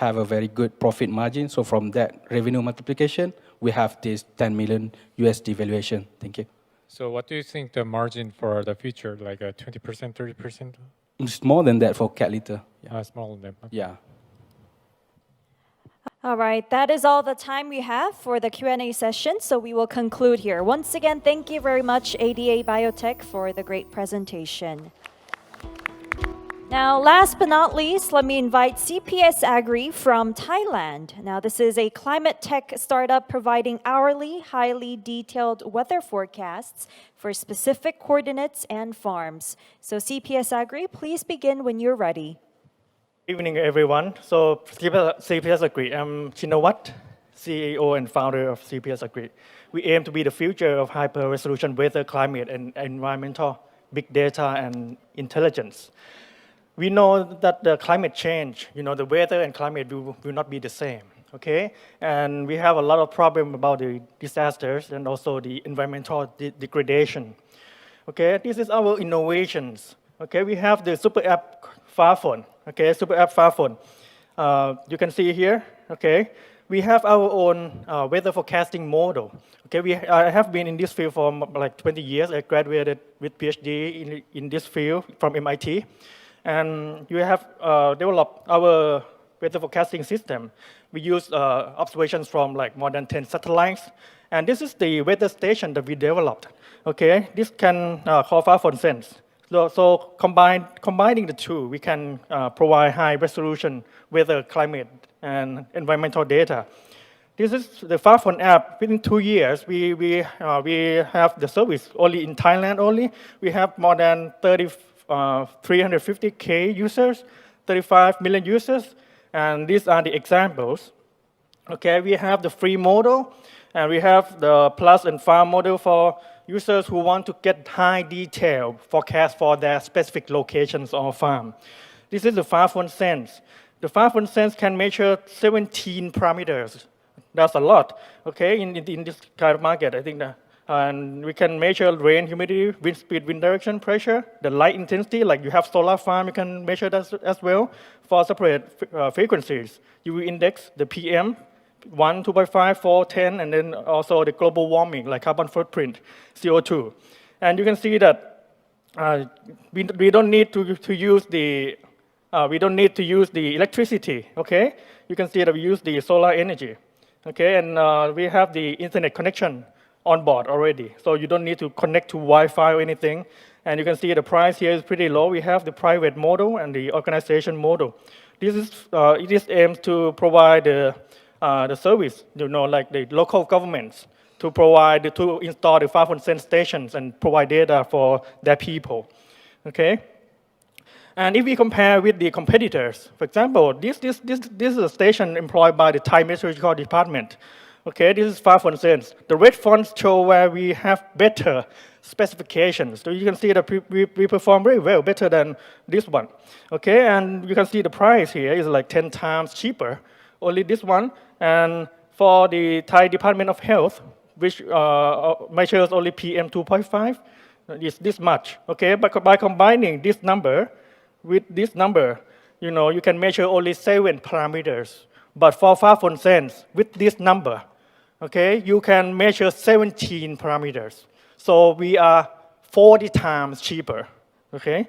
a very good profit margin. So from that revenue multiplication, we have this 10 million USD valuation. Thank you. So what do you think the margin for the future, like a 20%, 30%? It's more than that for cat litter. Yeah. Smaller than that. Okay. Yeah. All right, that is all the time we have for the Q&A session, so we will conclude here. Once again, thank you very much, ADA Biotech, for the great presentation. Now, last but not least, let me invite CPS AGRI from Thailand. Now, this is a climate tech startup providing hourly, highly detailed weather forecasts for specific coordinates and farms. So CPS AGRI, please begin when you're ready. Evening, everyone. So CPS AGRI, I'm Chinawat, CEO and founder of CPS AGRI. We aim to be the future of hyper-resolution weather, climate, and environmental, big data, and intelligence. We know that the climate change, the weather and climate will not be the same, okay? And we have a lot of problems about the disasters and also the environmental degradation, okay? This is our innovations, okay? We have the super app Farphone, okay? Super app Farphone. You can see here, okay? We have our own weather forecasting model, okay? I have been in this field for like 20 years. I graduated with PhD in this field from MIT. And you have developed our weather forecasting system. We use observations from like more than 10 satellites. And this is the weather station that we developed. Okay, this can call Farphone Sense. So combining the two, we can provide high resolution weather, climate, and environmental data. This is the Farphone app. Within 2 years, we have the service only in Thailand only. We have more than 350K users, 35 million users, and these are the examples. Okay, we have the free model, and we have the plus and farm model for users who want to get high detail forecast for their specific locations or farm. This is the Farphone Sense. The Farphone Sense can measure 17 parameters. That's a lot, okay, in this kind of market, I think that. And we can measure rain, humidity, wind speed, wind direction, pressure, the light intensity, like you have solar farm, you can measure that as well for separate frequencies. UV index, the PM, 1, 2.5, 4, 10, and then also the global warming, like carbon footprint, CO2. And you can see that we don't need to use the electricity, okay? You can see that we use the solar energy, okay? And we have the internet connection on board already. So you don't need to connect to Wi-Fi or anything. And you can see the price here is pretty low. We have the private model and the organization model. It aims to provide the service, like the local governments, to install the 5% stations and provide data for their people. Okay. And if we compare with the competitors, for example, this is a station employed by the Thai Meteorological Department. Okay, this is 5%. The red fonts show where we have better specifications. So you can see that we perform very well, better than this one. Okay, and you can see the price here is like 10 times cheaper, only this one. And for the Thai Department of Health, which measures only PM 2.5, is this much. Okay, but by combining this number with this number, you can measure only 7 parameters. But for 5% with this number, okay, you can measure 17 parameters. So we are 40 times cheaper, okay?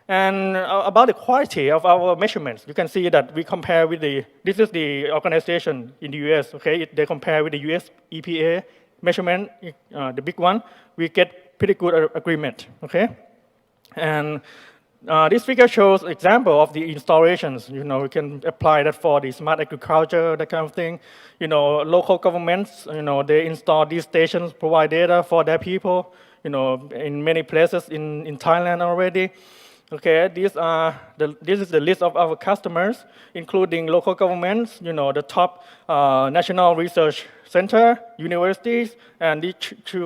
And about the quality of our measurements, you can see that we compare with this is the organization in the US, okay? They compare with the US EPA measurement, the big one. We get pretty good agreement, okay? And this figure shows example of the installations. We can apply that for the smart agriculture, that kind of thing. Local governments, they install these stations, provide data for their people, in many places in Thailand already. Okay, this is the list of our customers, including local governments, the top national research center, universities, and the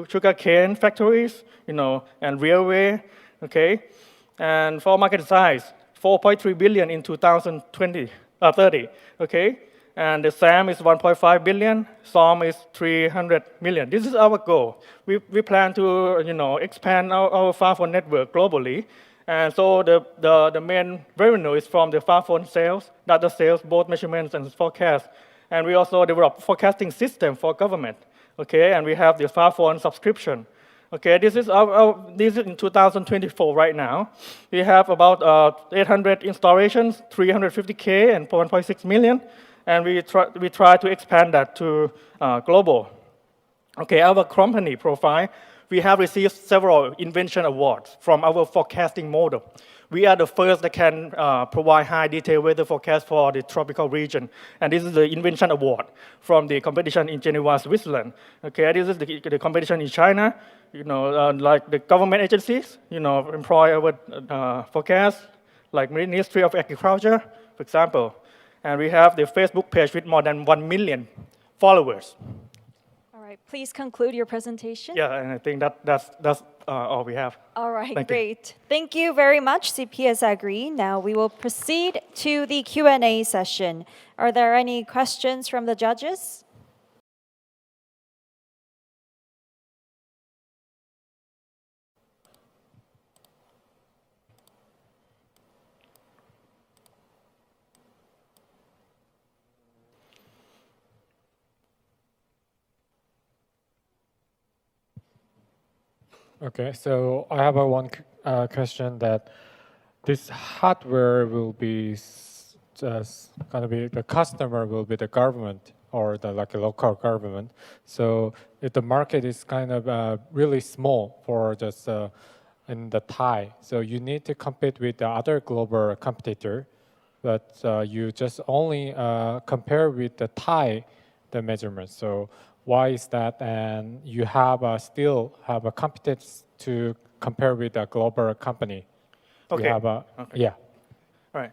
sugarcane factories, and railway, okay? And for market size, 4.3 billion in 2030, okay? And the SAM is 1.5 billion, SOM is 300 million. This is our goal. We plan to, expand our smartphone network globally. And so the main revenue is from the smartphone sales, data sales, both measurements and forecast. And we also develop forecasting system for government, okay? And we have the smartphone subscription. Okay, this is in 2024 right now. We have about 800 installations, 350K and 1.6 million, and we try to expand that to global. Okay, our company profile, we have received several invention awards from our forecasting model. We are the first that can provide high detail weather forecast for the tropical region. And this is the invention award from the competition in Geneva, Switzerland. Okay, this is the competition in China. Like the government agencies, employ our forecast, like Ministry of Agriculture, for example. And we have the Facebook page with more than 1 million followers. All right, please conclude your presentation. Yeah, and I think that's all we have. All right, Thank great. Thank you very much, CPS AGRI. Now we will proceed to the Q&A session. Are there any questions from the judges? Okay, so I have one question that this hardware will be just going to be the customer will be the government or like a local government. So if the market is kind of really small for just in the Thai, so you need to compete with the other global competitor, but you just only compare with the Thai the measurements. So why is that? And you have still have a competence to compare with a global company. Okay. Okay. Yeah. All right.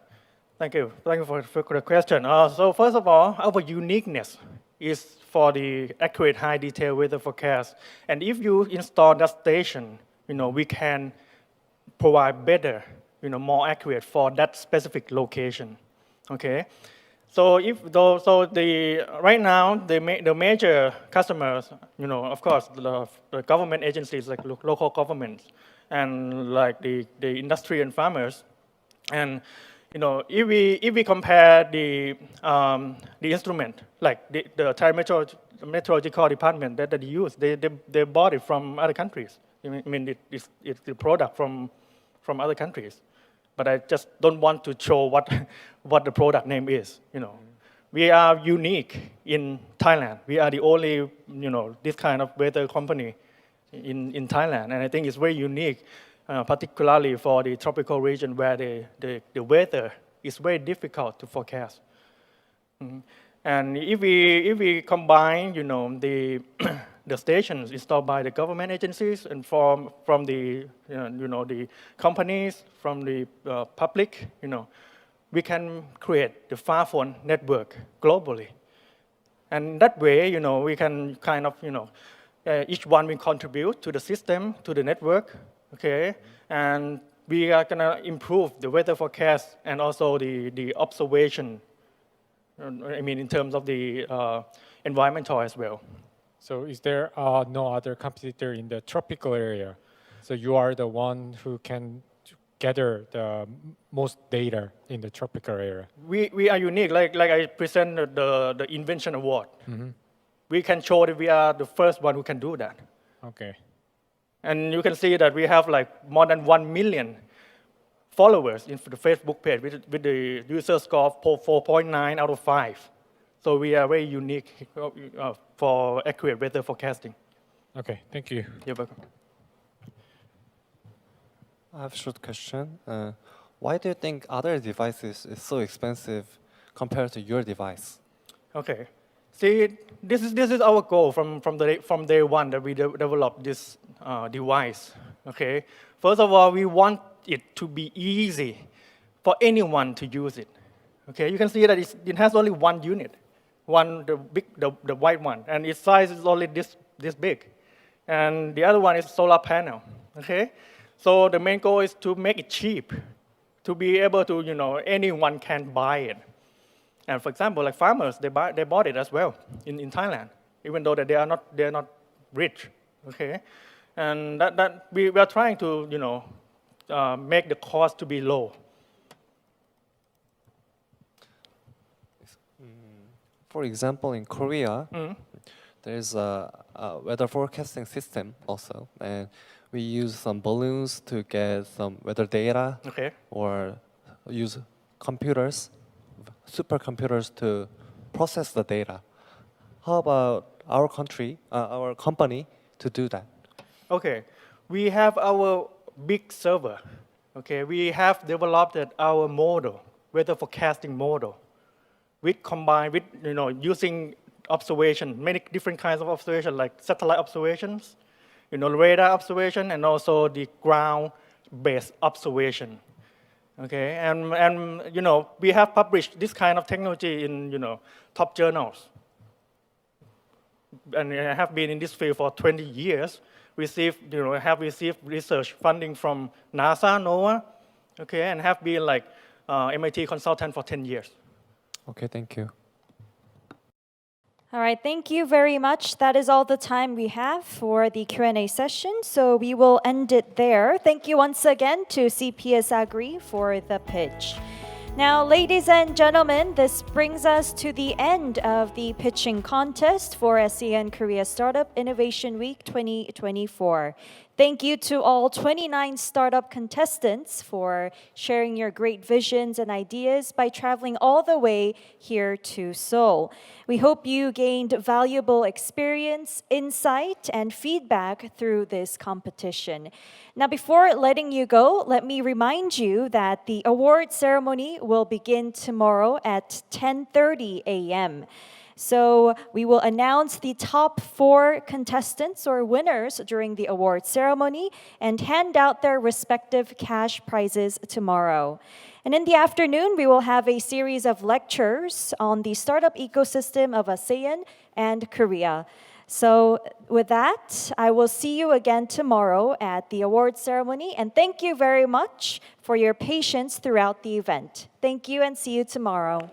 Thank you. Thank you for the question. So first of all, our uniqueness is for the accurate high detail weather forecast. And if you install that station, we can provide better, more accurate for that specific location. Okay. So right now the major customers, of course the government agencies like local governments and like the industry and farmers, and if we compare the instrument like the Thai Meteorological Department that they use, they bought it from other countries. I mean it's the product from other countries. But I just don't want to show what the product name is. We are unique in Thailand. We are the only this kind of weather company in Thailand, and I think it's very unique. particularly for the tropical region where the weather is very difficult to forecast. And if we combine, the the stations installed by the government agencies and from the the companies, from the public, we can create the smartphone network globally. And that way, we can kind of, each one will contribute to the system, to the network, okay? And we are gonna improve the weather forecast and also the observation, I mean, in terms of the environmental as well. So is there no other competitor in the tropical area? So you are the one who can gather the most data in the tropical area. We are unique, like I presented the invention award. We can show that we are the first one who can do that. Okay. And you can see that we have like more than 1 million followers in the Facebook page with the user score of 4.9 out of 5. So we are very unique for accurate weather forecasting. Okay, thank you. You're welcome. I have a short question. Why do you think other devices is so expensive compared to your device? Okay. See, this is our goal from day one that we developed this device. Okay. First of all, we want it to be easy for anyone to use it. Okay. You can see that it has only one unit, the white one, and its size is only this big, and the other one is solar panel. Okay. So the main goal is to make it cheap, to be able to, anyone can buy it. And for example, like farmers, they bought it as well in Thailand, even though that they are not rich, okay? And that we are trying to, make the cost to be low. For example, in Korea, there is a weather forecasting system also, and we use some balloons to get some weather data, okay, or use computers, supercomputers to process the data. How about our country, our company, to do that? Okay, we have our big server. Okay, we have developed our model, weather forecasting model, which combined with using observation, many different kinds of observation, like satellite observations, radar observation, and also the ground-based observation. Okay, and we have published this kind of technology in top journals, and I have been in this field for 20 years. Have received research funding from NASA, NOAA, okay, and have been like MIT consultant for 10 years. Okay, thank you. All right, thank you very much. That is all the time we have for the Q&A session, so we will end it there. Thank you once again to CPS AGRI for the pitch. Now, ladies and gentlemen, this brings us to the end of the pitching contest for ASEAN-Korea Startup Innovation Week 2024. Thank you to all 29 startup contestants for sharing your great visions and ideas by traveling all the way here to Seoul. We hope you gained valuable experience, insight, and feedback through this competition. Now, before letting you go, let me remind you that the award ceremony will begin tomorrow at 10:30 a.m. So we will announce the top 4 contestants or winners during the award ceremony and hand out their respective cash prizes tomorrow. And in the afternoon, we will have a series of lectures on the startup ecosystem of ASEAN and Korea. So with that, I will see you again tomorrow at the award ceremony. And thank you very much for your patience throughout the event. Thank you and see you tomorrow.